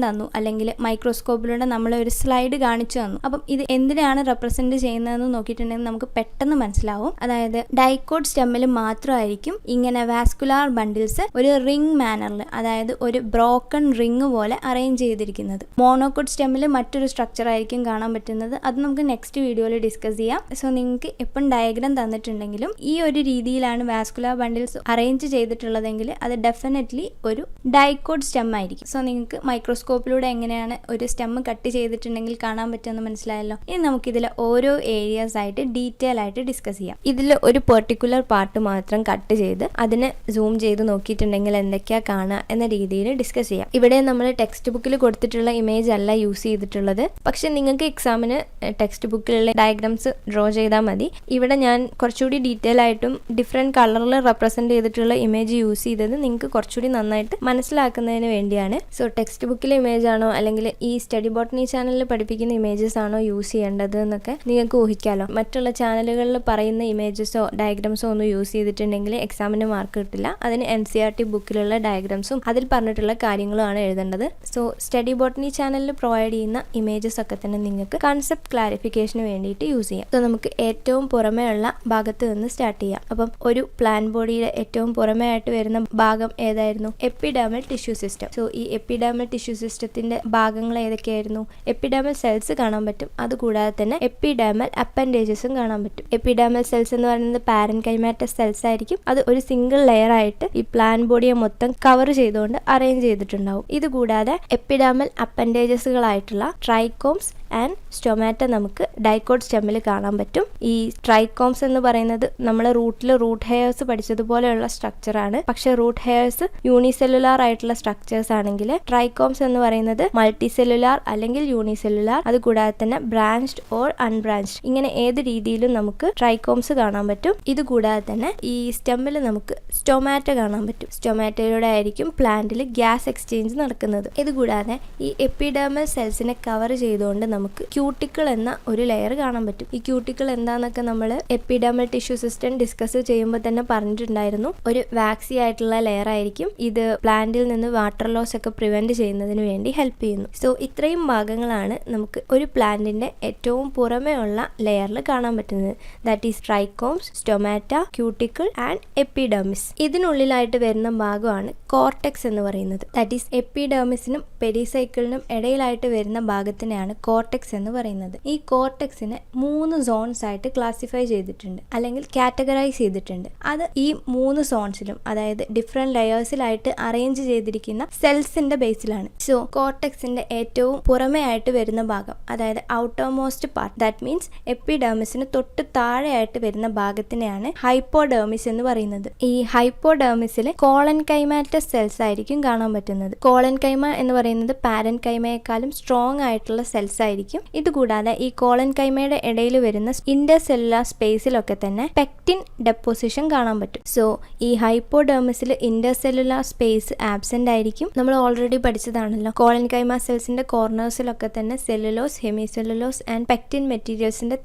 തന്നു, അല്ലെങ്കിൽ മൈക്രോസ്കോപ്പിലൂടെ നമ്മളെ ഒരു സ്ലൈഡ് കാണിച്ചു തന്നു. അപ്പം ഇത് എന്തിനാണ് റെപ്രസെന്റ് ചെയ്യുന്നതെന്ന് നോക്കിയിട്ടുണ്ടെങ്കിൽ നമുക്ക് പെട്ടെന്ന് മനസ്സിലാവും. അതായത് ഡൈക്കോട്ട് സ്റ്റെമ്മിൽ മാത്രമായിരിക്കും ഇങ്ങനെ വാസ്കുലാർ ബണ്ടിൽസ് ഒരു റിംഗ് മാനറിൽ, അതായത് ഒരു ബ്രോക്കൺ റിംഗ് പോലെ അറേഞ്ച് ചെയ്തിരിക്കുന്നത്. മോണോകോട്ട് സ്റ്റെമ്മിൽ മറ്റൊരു സ്ട്രക്ചർ ആയിരിക്കും കാണാൻ പറ്റുന്നത്. അത് നമുക്ക് നെക്സ്റ്റ് വീഡിയോയിൽ ഡിസ്കസ് ചെയ്യാം. സോ നിങ്ങൾക്ക് എപ്പം ഡയഗ്രാം തന്നിട്ടുണ്ടെങ്കിലും ഈ ഒരു രീതിയിലാണ് വാസ്കുലാർ ബണ്ടിൽസ് അറേഞ്ച് ചെയ്തിട്ടുള്ളതെങ്കിൽ അത് ഡെഫിനറ്റ്ലി ഒരു ഡൈക്കോട്ട് സ്റ്റെം ആയിരിക്കും. സോ നിങ്ങൾക്ക് മൈക്രോസ്കോപ്പിലൂടെ എങ്ങനെയാണ് ഒരു സ്റ്റെം കട്ട് ചെയ്തിട്ടുണ്ടെങ്കിൽ കാണാൻ പറ്റുമെന്ന് മനസ്സിലായല്ലോ. ഇനി നമുക്കിതിൽ ഓരോ ഏരിയാസ് ആയിട്ട് ഡീറ്റെയിൽ ആയിട്ട് ഡിസ്കസ് ചെയ്യാം. ഇതിൽ ഒരു പെർട്ടിക്കുലർ പാർട്ട് മാത്രം കട്ട് ചെയ്ത് അതിനെ സൂം ചെയ്ത് നോക്കിയിട്ടുണ്ടെങ്കിൽ എന്തൊക്കെയാ കാണുക എന്ന രീതിയിൽ ഡിസ്കസ് ചെയ്യാം. ഇവിടെ നമ്മൾ ടെക്സ്റ്റ് ബുക്കിൽ കൊടുത്തിട്ടുള്ള ഇമേജ് അല്ല യൂസ് ചെയ്തിട്ടുള്ളത്. പക്ഷെ നിങ്ങൾക്ക് എക്സാമിന് ടെക്സ്റ്റ് ബുക്കിലുള്ള ഡയഗ്രാംസ് ഡ്രോ ചെയ്താൽ മതി. ഇവിടെ ഞാൻ കുറച്ചുകൂടി ഡീറ്റെയിൽ ആയിട്ടും ഡിഫറെൻറ്റ് കളറിൽ റെപ്രസെന്റ് ചെയ്തിട്ടുള്ള ഇമേജ് യൂസ് ചെയ്തത് നിങ്ങൾക്ക് കുറച്ചുകൂടി നന്നായിട്ട് മനസ്സിലാക്കുന്നതിന് വേണ്ടിയാണ്. സോ ടെക്സ്റ്റ് ബുക്കിലെ ഇമേജ് ആണോ അല്ലെങ്കിൽ ഈ സ്റ്റഡി ബോട്ടണി ചാനലിൽ പഠിപ്പിക്കുന്ന ഇമേജസ് ആണോ യൂസ് ചെയ്യേണ്ടത് എന്നൊക്കെ നിങ്ങൾക്ക് ഊഹിക്കാമല്ലോ. മറ്റുള്ള ചാനലുകളിൽ പറയുന്ന ഇമേജസോ ഡയഗ്രാംസോ ഒന്നും യൂസ് ചെയ്തിട്ടുണ്ടെങ്കിൽ എക്സാമിന് മാർക്ക് കിട്ടില്ല. അതിന് NCERT ബുക്കിലുള്ള ഡയഗ്രാംസും അതിൽ പറഞ്ഞിട്ടുള്ള കാര്യങ്ങളുമാണ് എഴുതേണ്ടത്. സോ സ്റ്റഡി ബോട്ടണി ചാനലിൽ പ്രൊവൈഡ് ചെയ്യുന്ന ഇമേജസ് ഒക്കെ തന്നെ നിങ്ങൾക്ക് കൺസെപ്റ്റ് ക്ലാരിഫിക്കേഷന് വേണ്ടിയിട്ട് യൂസ് ചെയ്യാം. സോ നമുക്ക് ഏറ്റവും പുറമേ ഉള്ള ഭാഗത്ത് നിന്ന് സ്റ്റാർട്ട് ചെയ്യാം. അപ്പം ഒരു പ്ലാൻ ബോഡിയുടെ ഏറ്റവും പുറമേ ആയിട്ട് വരുന്ന ഭാഗം ഏതായിരുന്നു? Epidermal tissue system. സോ ഈ എപ്പിഡെർമൽ ടിഷ്യൂ സിസ്റ്റത്തിന്റെ ഭാഗങ്ങൾ ഏതൊക്കെയായിരുന്നു? എപ്പിഡെർമൽ സെൽസ് കാണാൻ പറ്റും. അതുകൂടാതെ തന്നെ എപ്പിഡെർമൽ അപ്പൻഡേജസും കാണാൻ പറ്റും. എപ്പിഡെർമൽ സെൽസ് എന്ന് പറയുന്നത് പാരൻകൈമാറ്റസ് സെൽസ് ആയിരിക്കും. അത് ഒരു സിംഗിൾ ലെയർ ആയിട്ട് ഈ പ്ലാൻ ബോഡിയെ മൊത്തം കവർ ചെയ്തുകൊണ്ട് അറേഞ്ച് ചെയ്തിട്ടുണ്ടാവും. ഇതുകൂടാതെ എപ്പിഡെർമൽ അപ്പൻഡേജസുകളായിട്ടുള്ള ട്രൈക്കോംസ് ആൻഡ് സ്റ്റൊമാറ്റ നമുക്ക് ഡൈക്കോട്ട് സ്റ്റെമ്മിൽ കാണാൻ പറ്റും. ഈ ട്രൈക്കോംസ് എന്ന് പറയുന്നത് നമ്മൾ റൂട്ട് ഹെയർസ് പഠിച്ചതുപോലെയുള്ള സ്ട്രക്ചറാണ്. പക്ഷെ റൂട്ട് ഹെയർസ് യൂണിസെല്ലുലാർ ആയിട്ടുള്ള സ്ട്രക്ചേഴ്സ് ആണെങ്കിൽ ട്രൈക്കോംസ് എന്ന് പറയുന്നത് മൾട്ടി സെല്ലുലാർ അല്ലെങ്കിൽ യൂണിസെല്ലുലാർ, അതുകൂടാതെ തന്നെ ബ്രാഞ്ച്ഡ് ഓർ അൺബ്രാഞ്ച്ഡ്, ഇങ്ങനെ ഏത് രീതിയിലും നമുക്ക് ട്രൈക്കോംസ് കാണാൻ പറ്റും. ഇതുകൂടാതെ തന്നെ ഈ സ്റ്റെമ്മിൽ നമുക്ക് സ്റ്റൊമാറ്റ കാണാൻ പറ്റും. സ്റ്റൊമാറ്റയിലൂടെ ആയിരിക്കും പ്ലാന്റിൽ ഗ്യാസ് എക്സ്ചേഞ്ച് നടക്കുന്നത്. ഇതുകൂടാതെ ഈ എപ്പിഡെർമൽ സെൽസിനെ കവർ ചെയ്തുകൊണ്ട് നമുക്ക് ക്യൂട്ടിക്കിൾ എന്ന ഒരു ലെയർ കാണാൻ പറ്റും. ഈ ക്യൂട്ടിക്കിൾ എന്താണെന്നൊക്കെ നമ്മൾ എപ്പിഡെർമൽ ടിഷ്യൂ സിസ്റ്റം ഡിസ്കസ് ചെയ്യുമ്പോൾ തന്നെ പറഞ്ഞിട്ടുണ്ടായിരുന്നു. ഒരു വാക്സി ആയിട്ടുള്ള ലെയർ ആയിരിക്കും. ഇത് പ്ലാന്റിൽ നിന്ന് വാട്ടർ ലോസ് ഒക്കെ പ്രിവെന്റ് ചെയ്യുന്നതിന് വേണ്ടി ഹെൽപ്പ് ചെയ്യുന്നു. സോ ഇത്രയും ഭാഗങ്ങളാണ് നമുക്ക് ഒരു പ്ലാന്റിന്റെ ഏറ്റവും പുറമേ ഉള്ള ലെയറിൽ കാണാൻ പറ്റുന്നത്. That is trichomes, stomata, cuticle and epidermis. ഇതിനുള്ളിലായിട്ട് വരുന്ന ഭാഗമാണ് കോർട്ടെക്സ് എന്ന് പറയുന്നത്. ദാറ്റ് ഈസ് എപ്പിഡെർമിസിനും പെരിസൈക്കിളിനും ഇടയിലായിട്ട് വരുന്ന ഭാഗത്തിനെയാണ് കോർട്ടെക്സ് എന്ന് പറയുന്നത്. ഈ കോർട്ടെക്സിനെ 3 സോൺസ് ആയിട്ട് ക്ലാസിഫൈ ചെയ്തിട്ടുണ്ട്, അല്ലെങ്കിൽ കാറ്റഗറൈസ് ചെയ്തിട്ടുണ്ട്. അത് ഈ 3 സോൺസിലും, അതായത് ഡിഫറെന്റ് ലെയേഴ്സിലായിട്ട് അറേഞ്ച് ചെയ്തിരിക്കുന്ന സെൽസിന്റെ ബേസിലാണ്. സോ കോർട്ടെക്സിന്റെ ഏറ്റവും പുറമേ ആയിട്ട് വരുന്ന ഭാഗം, അതായത് outer most part, that means എപ്പിഡെർമിസിന് തൊട്ട് താഴെയായിട്ട് വരുന്ന ഭാഗത്തിനെയാണ് ഹൈപ്പോഡെർമിസ് എന്ന് പറയുന്നത്. ഈ ഹൈപ്പോഡെർമിസിൽ കോളൻകൈമാറ്റസ് സെൽസ് ആയിരിക്കും കാണാൻ പറ്റുന്നത്. കോളൻകൈമ എന്ന് പറയുന്നത് പാരൻകൈമയെക്കാളും സ്ട്രോങ് ആയിട്ടുള്ള സെൽസ് ആയിരിക്കും. ഇതുകൂടാതെ ഈ കോളൻകൈമയുടെ ഇടയിൽ വരുന്ന ഇന്റർസെല്ലുലാർ സ്പേസിലൊക്കെ തന്നെ പെക്റ്റിൻ ഡെപ്പോസിഷൻ കാണാൻ പറ്റും. സോ ഈ ഹൈപ്പോഡെർമിസിൽ ഇന്റർസെല്ലുലാർ സ്പേസ് ആബ്സെന്റ് ആയിരിക്കും. നമ്മൾ ഓൾറെഡി പഠിച്ചതാണല്ലോ, കോളൻകൈമ സെൽസിന്റെ കോർണേഴ്സിലൊക്കെ തന്നെ സെല്ലുലോസ്, ഹെമിസെല്ലുലോസ് ആൻഡ് പെക്റ്റിൻ മെറ്റീരിയൽസിന്റെ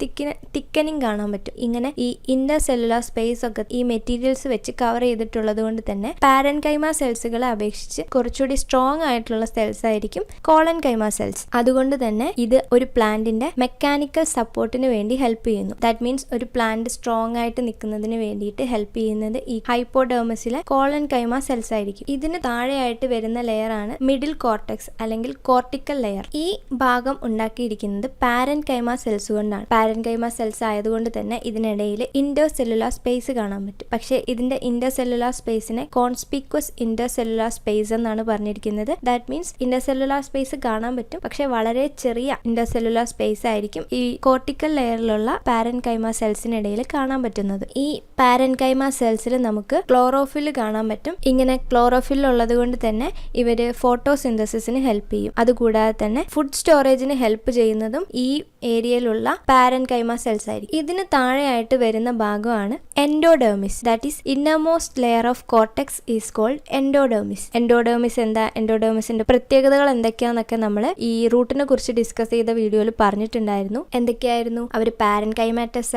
തിക്കനിങ് കാണാൻ പറ്റും. ഇങ്ങനെ ഈ ഇന്റർസെല്ലുലാർ സ്പേസ് ഒക്കെ ഈ മെറ്റീരിയൽസ് വെച്ച് കവർ ചെയ്തിട്ടുള്ളത് കൊണ്ട് തന്നെ പാരൻകൈമ സെൽസുകളെ അപേക്ഷിച്ച് കുറച്ചുകൂടി സ്ട്രോങ് ആയിട്ടുള്ള സെൽസ് ആയിരിക്കും കോളൻകൈമ സെൽസ്. അതുകൊണ്ട് തന്നെ ഇത് ഒരു പ്ലാന്റിന്റെ മെക്കാനിക്കൽ സപ്പോർട്ടിന് വേണ്ടി ഹെൽപ്പ് ചെയ്യുന്നു. ദാറ്റ് മീൻസ് ഒരു പ്ലാന്റ് സ്ട്രോങ് ആയിട്ട് നിൽക്കുന്നതിന് വേണ്ടിയിട്ട് ഹെൽപ്പ് ചെയ്യുന്നത് ഈ ഹൈപ്പോഡെർമസിലെ കോളൻകൈമ സെൽസ് ആയിരിക്കും. ഇതിന് താഴെയായിട്ട് വരുന്ന ലെയർ ആണ് മിഡിൽ കോർട്ടെക്സ് അല്ലെങ്കിൽ കോർട്ടിക്കൽ ലെയർ. ഈ ഭാഗം ഉണ്ടാക്കിയിരിക്കുന്നത് പാരൻകൈമ സെൽസ് കൊണ്ടാണ്. പാരൻകൈമ സെൽസ് ആയതുകൊണ്ട് തന്നെ ഇതിനിടയിൽ ഇന്റർസെല്ലുലാർ സ്പേസ് കാണാൻ പറ്റും. പക്ഷേ ഇതിന്റെ ഇന്റർസെല്ലുലാർ സ്പേസിനെ കോൺസ്പിക്വസ് ഇന്റർസെല്ലുലാർ സ്പേസ് എന്നാണ് പറഞ്ഞിരിക്കുന്നത്. ദാറ്റ് മീൻസ് ഇന്റർസെല്ലുലാർ സ്പേസ് കാണാൻ പറ്റും, പക്ഷെ വളരെ ചെറിയ ഇന്റർസെല്ലുലാർ സ്പേസ് ആയിരിക്കും ഈ കോർട്ടിക്കൽ ലെയറിലുള്ള പാരൻകൈമ സെൽസിനിടയിൽ കാണാൻ പറ്റുന്നത്. ഈ പാരൻകൈമ സെൽസിൽ നമുക്ക് ക്ലോറോഫിൽ കാണാൻ പറ്റും. ഇങ്ങനെ ക്ലോറോഫിൽ ഉള്ളത് കൊണ്ട് തന്നെ ഇവര് ഫോട്ടോസിന്തസിസിന് ഹെൽപ്പ് ചെയ്യും. അതുകൂടാതെ തന്നെ ഫുഡ് സ്റ്റോറേജിന് ഹെൽപ്പ് ചെയ്യുന്നതും ഈ ഏരിയയിലുള്ള പാരൻകൈമ സെൽസ് ആയിരിക്കും. ഇതിന് താഴെയായിട്ട് വരുന്ന ഭാഗമാണ് endodermis. That is innermost layer of cortex is called endodermis. Endodermis എന്താ, എൻഡോഡെർമിസിന്റെ പ്രത്യേകതകൾ എന്തൊക്കെയാന്നൊക്കെ നമ്മൾ ഈ റൂട്ടിനെ കുറിച്ച് ഡിസ്കസ് ചെയ്ത വീഡിയോയിൽ പറഞ്ഞിട്ടുണ്ടായിരുന്നു. എന്തൊക്കെയായിരുന്നു? അവർ പാരൻകൈമാറ്റസ്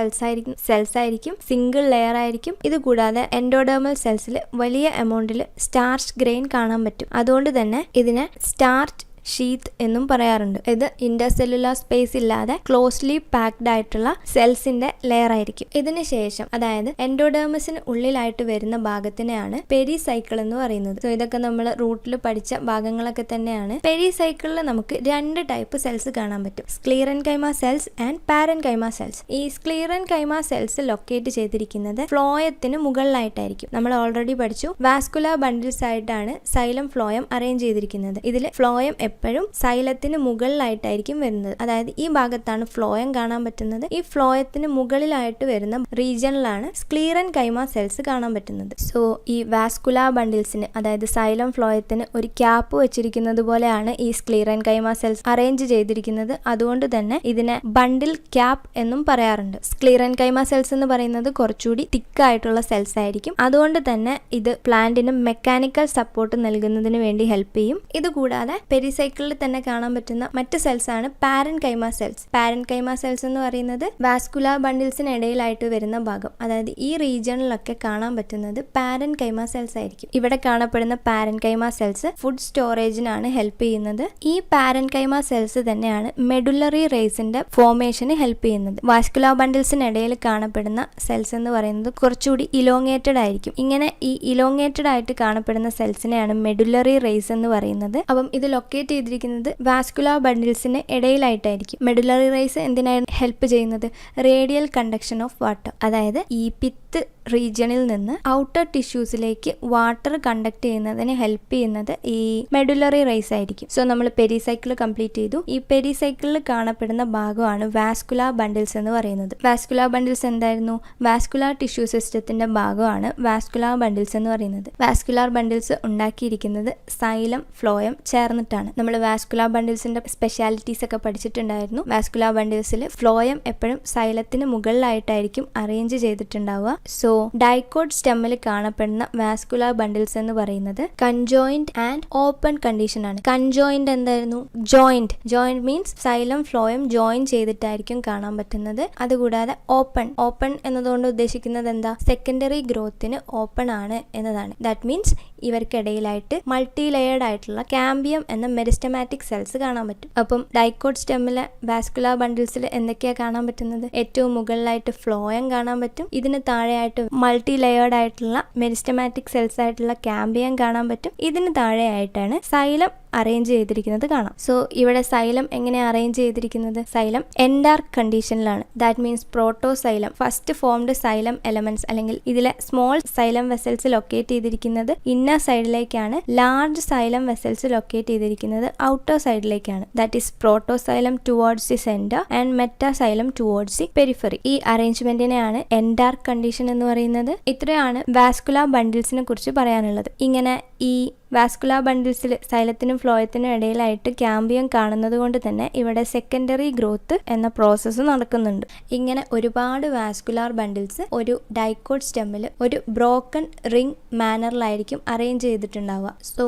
സെൽസ് ആയിരിക്കും, സിംഗിൾ ലെയർ ആയിരിക്കും. ഇതുകൂടാതെ എൻഡോഡെർമൽ സെൽസിൽ വലിയ എമൗണ്ടിൽ സ്റ്റാർച്ച് ഗ്രെയിൻ കാണാൻ പറ്റും. അതുകൊണ്ട് തന്നെ ഇതിനെ സ്റ്റാർച്ച് ഷീത്ത് എന്നും പറയാറുണ്ട്. ഇത് ഇന്റർസെല്ലുലാർ സ്പേസ് ഇല്ലാതെ ക്ലോസ്ലി പാക്ഡ് ആയിട്ടുള്ള സെൽസിന്റെ ലെയർ ആയിരിക്കും. ഇതിന് ശേഷം, അതായത് എൻഡോഡെർമിസിന് ഉള്ളിലായിട്ട് വരുന്ന ഭാഗത്തിനെയാണ് പെരിസൈക്കിൾ എന്ന് പറയുന്നത്. സോ ഇതൊക്കെ നമ്മൾ റൂട്ടിൽ പഠിച്ച ഭാഗങ്ങളൊക്കെ തന്നെയാണ്. പെരിസൈക്കിളിൽ നമുക്ക് 2 ടൈപ്പ് സെൽസ് കാണാൻ പറ്റും, സ്ക്ലീറൻകൈമ സെൽസ് ആൻഡ് പാരൻകൈമ സെൽസ്. ഈ സ്ക്ലീറൻകൈമ സെൽസ് ലൊക്കേറ്റ് ചെയ്തിരിക്കുന്നത് ഫ്ലോയത്തിന് മുകളിലായിട്ടായിരിക്കും. നമ്മൾ ഓൾറെഡി പഠിച്ചു, വാസ്കുലാർ ബണ്ടിൽസ് ആയിട്ടാണ് സൈലം ഫ്ലോയം അറേഞ്ച് ചെയ്തിരിക്കുന്നത്. ഇതിൽ ഫ്ലോയം എപ്പോഴും സൈലത്തിന് മുകളിലായിട്ടായിരിക്കും വരുന്നത്. അതായത് ഈ ഭാഗത്താണ് ഫ്ലോയം കാണാൻ പറ്റുന്നത്. ഈ ഫ്ലോയത്തിന് മുകളിലായിട്ട് വരുന്ന റീജിയനിലാണ് സ്ക്ലീറൻകൈമ സെൽസ് കാണാൻ പറ്റുന്നത്. സോ ഈ വാസ്കുലാർ ബണ്ടിൽസിന്, അതായത് സൈലം ഫ്ലോയത്തിന് ഒരു ക്യാപ്പ് വെച്ചിരിക്കുന്നത് പോലെയാണ് ഈ സ്ക്ലീറൻകൈമ സെൽസ് അറേഞ്ച് ചെയ്തിരിക്കുന്നത്. അതുകൊണ്ട് തന്നെ ഇതിനെ ബണ്ടിൽ ക്യാപ്പ് എന്നും പറയാറുണ്ട്. സ്ക്ലീറൻകൈമ സെൽസ് എന്ന് പറയുന്നത് കുറച്ചുകൂടി തിക്കായിട്ടുള്ള സെൽസ് ആയിരിക്കും. അതുകൊണ്ട് തന്നെ ഇത് പ്ലാന്റിന് മെക്കാനിക്കൽ സപ്പോർട്ട് നൽകുന്നതിന് വേണ്ടി ഹെൽപ്പ് ചെയ്യും. ഇതുകൂടാതെ പെരിസൈക്കിളിൽ തന്നെ കാണാൻ പറ്റുന്ന മറ്റ് സെൽസ് ആണ് പാരൻകൈമ സെൽസ്. പാരൻകൈമ സെൽസ് എന്ന് പറയുന്നത് വാസ്കുലാർ ബണ്ടിൽസിന് ഇടയിലായിട്ട് വരുന്ന ഭാഗം, അതായത് ഈ റീജിയണിലൊക്കെ കാണാൻ പറ്റുന്നത് പാരൻകൈമ സെൽസ് ആയിരിക്കും. ഇവിടെ കാണപ്പെടുന്ന പാരൻകൈമ സെൽസ് ഫുഡ് സ്റ്റോറേജിനാണ് ഹെൽപ്പ് ചെയ്യുന്നത്. ഈ പാരൻകൈമ സെൽസ് തന്നെയാണ് മെഡുലറി റേസിന്റെ ഫോർമേഷന് ഹെൽപ്പ് ചെയ്യുന്നത്. വാസ്കുലാർ ബണ്ടിൽസിന് ഇടയിൽ കാണപ്പെടുന്ന സെൽസ് എന്ന് പറയുന്നത് കുറച്ചുകൂടി ഇലോങ്ങേറ്റഡ് ആയിരിക്കും. ഇങ്ങനെ ഈ ഇലോങ്ങേറ്റഡ് ആയിട്ട് കാണപ്പെടുന്ന സെൽസിനെയാണ് മെഡുലറി റേസ് എന്ന് പറയുന്നത്. അപ്പം ഇത് ലൊക്കേറ്റ് ചെയ്തിരിക്കുന്നത് വാസ്കുലാർ ബണ്ടിൽസിന് ഇടയിലായിട്ടായിരിക്കും. മെഡുലറി റേസ് എന്തിനാണ് ഹെൽപ്പ് ചെയ്യുന്നത്? റേഡിയൽ കണ്ടക്ഷൻ ഓഫ് വാട്ടർ, അതായത് ഈ പിത്ത് റീജിയണിൽ നിന്ന് ഔട്ടർ ടിഷ്യൂസിലേക്ക് വാട്ടർ കണ്ടക്ട് ചെയ്യുന്നതിന് ഹെൽപ്പ് ചെയ്യുന്നത് ഈ മെഡുലറി റേസ് ആയിരിക്കും. സോ നമ്മൾ പെരിസൈക്കിൾ കംപ്ലീറ്റ് ചെയ്തു. ഈ പെരിസൈക്കിളിൽ കാണപ്പെടുന്ന ഭാഗമാണ് വാസ്കുലാർ ബണ്ടിൽസ് എന്ന് പറയുന്നത്. വാസ്കുലാർ ബണ്ടിൽസ് എന്തായിരുന്നു? വാസ്കുലാർ ടിഷ്യൂ സിസ്റ്റത്തിന്റെ ഭാഗമാണ് വാസ്കുലാർ ബണ്ടിൽസ് എന്ന് പറയുന്നത്. വാസ്കുലാർ ബണ്ടിൽസ് ഉണ്ടാക്കിയിരിക്കുന്നത് സൈലം ഫ്ലോയം ചേർന്നിട്ടാണ്. നമ്മൾ വാസ്കുലാർ ബണ്ടിൽസിന്റെ സ്പെഷ്യാലിറ്റീസ് ഒക്കെ പഠിച്ചിട്ടുണ്ടായിരുന്നു. വാസ്കുലാർ ബണ്ടിൽസിൽ ഫ്ലോയം എപ്പോഴും സൈലത്തിന് മുകളിലായിട്ടായിരിക്കും അറേഞ്ച് ചെയ്തിട്ടുണ്ടാവുക. സോ ഡൈക്കോട്ട് സ്റ്റെമ്മിൽ കാണപ്പെടുന്ന വാസ്കുലാർ ബണ്ടിൽസ് എന്ന് പറയുന്നത് കൺജോയിന്റ് ആൻഡ് ഓപ്പൺ കണ്ടീഷൻ ആണ്. കൺജോയിന്റ് എന്തായിരുന്നു? Joint means xylem phloem join ചെയ്തിട്ടായിരിക്കും കാണാൻ പറ്റുന്നത്. അതുകൂടാതെ ഓപ്പൺ എന്നതുകൊണ്ട് ഉദ്ദേശിക്കുന്നത് എന്താ? സെക്കൻഡറി ഗ്രോത്തിന് ഓപ്പൺ ആണ് എന്നതാണ്. ദാറ്റ് മീൻസ് ഇവർക്കിടയിലായിട്ട് മൾട്ടി ലെയർഡ് ആയിട്ടുള്ള കാമ്പിയം എന്ന മെരിസ്റ്റമാറ്റിക് സെൽസ് കാണാൻ പറ്റും. അപ്പം ഡൈക്കോട്ട് സ്റ്റെമ്മിലെ വാസ്കുലാർ ബണ്ടിൽസിൽ എന്തൊക്കെയാ കാണാൻ പറ്റുന്നത്? ഏറ്റവും മുകളിലായിട്ട് ഫ്ലോയം കാണാൻ പറ്റും. ഇതിന് താഴെയായിട്ട് മൾട്ടി ലെയർഡ് ആയിട്ടുള്ള മെരിസ്റ്റമാറ്റിക് സെൽസ് ആയിട്ടുള്ള കാമ്പിയം കാണാൻ പറ്റും. ഇതിന് താഴെയായിട്ടാണ് സൈലം അറേഞ്ച് ചെയ്തിരിക്കുന്നത് കാണാം. സോ ഇവിടെ സൈലം എങ്ങനെയാണ് അറേഞ്ച് ചെയ്തിരിക്കുന്നത്? സൈലം എൻഡാർക്ക് കണ്ടീഷനിലാണ്. That means protoxylem first formed xylem elements അല്ലെങ്കിൽ ഇതിലെ സ്മോൾ സൈലം വെസൽസ് ലൊക്കേറ്റ് ചെയ്തിരിക്കുന്നത് ഇന്നർ സൈഡിലേക്കാണ്. ലാർജ് സൈലം വെസൽസ് ലൊക്കേറ്റ് ചെയ്തിരിക്കുന്നത് ഔട്ടർ സൈഡിലേക്കാണ്. That is protoxylem towards the centre and metaxylem towards the periphery. ഈ അറേഞ്ച്മെന്റിനെയാണ് എൻഡാർക്ക് കണ്ടീഷൻ എന്ന് പറയുന്നത്. ഇത്രയാണ് വാസ്കുലാർ ബണ്ടിൽസിനെ കുറിച്ച് പറയാനുള്ളത്. ഇങ്ങനെ ഈ വാസ്കുലാർ ബണ്ടിൽസിൽ സൈലത്തിനും ഫ്ലോയത്തിനും ഇടയിലായിട്ട് കാമ്പിയം കാണുന്നത് കൊണ്ട് തന്നെ ഇവിടെ സെക്കൻഡറി ഗ്രോത്ത് എന്ന പ്രോസസ്സ് നടക്കുന്നുണ്ട്. ഇങ്ങനെ ഒരുപാട് വാസ്കുലാർ ബണ്ടിൽസ് ഒരു ഡൈക്കോട്ട് സ്റ്റെമ്മിൽ ഒരു ബ്രോക്കൺ റിംഗ് മാനറിലായിരിക്കും അറേഞ്ച് ചെയ്തിട്ടുണ്ടാവുക. സോ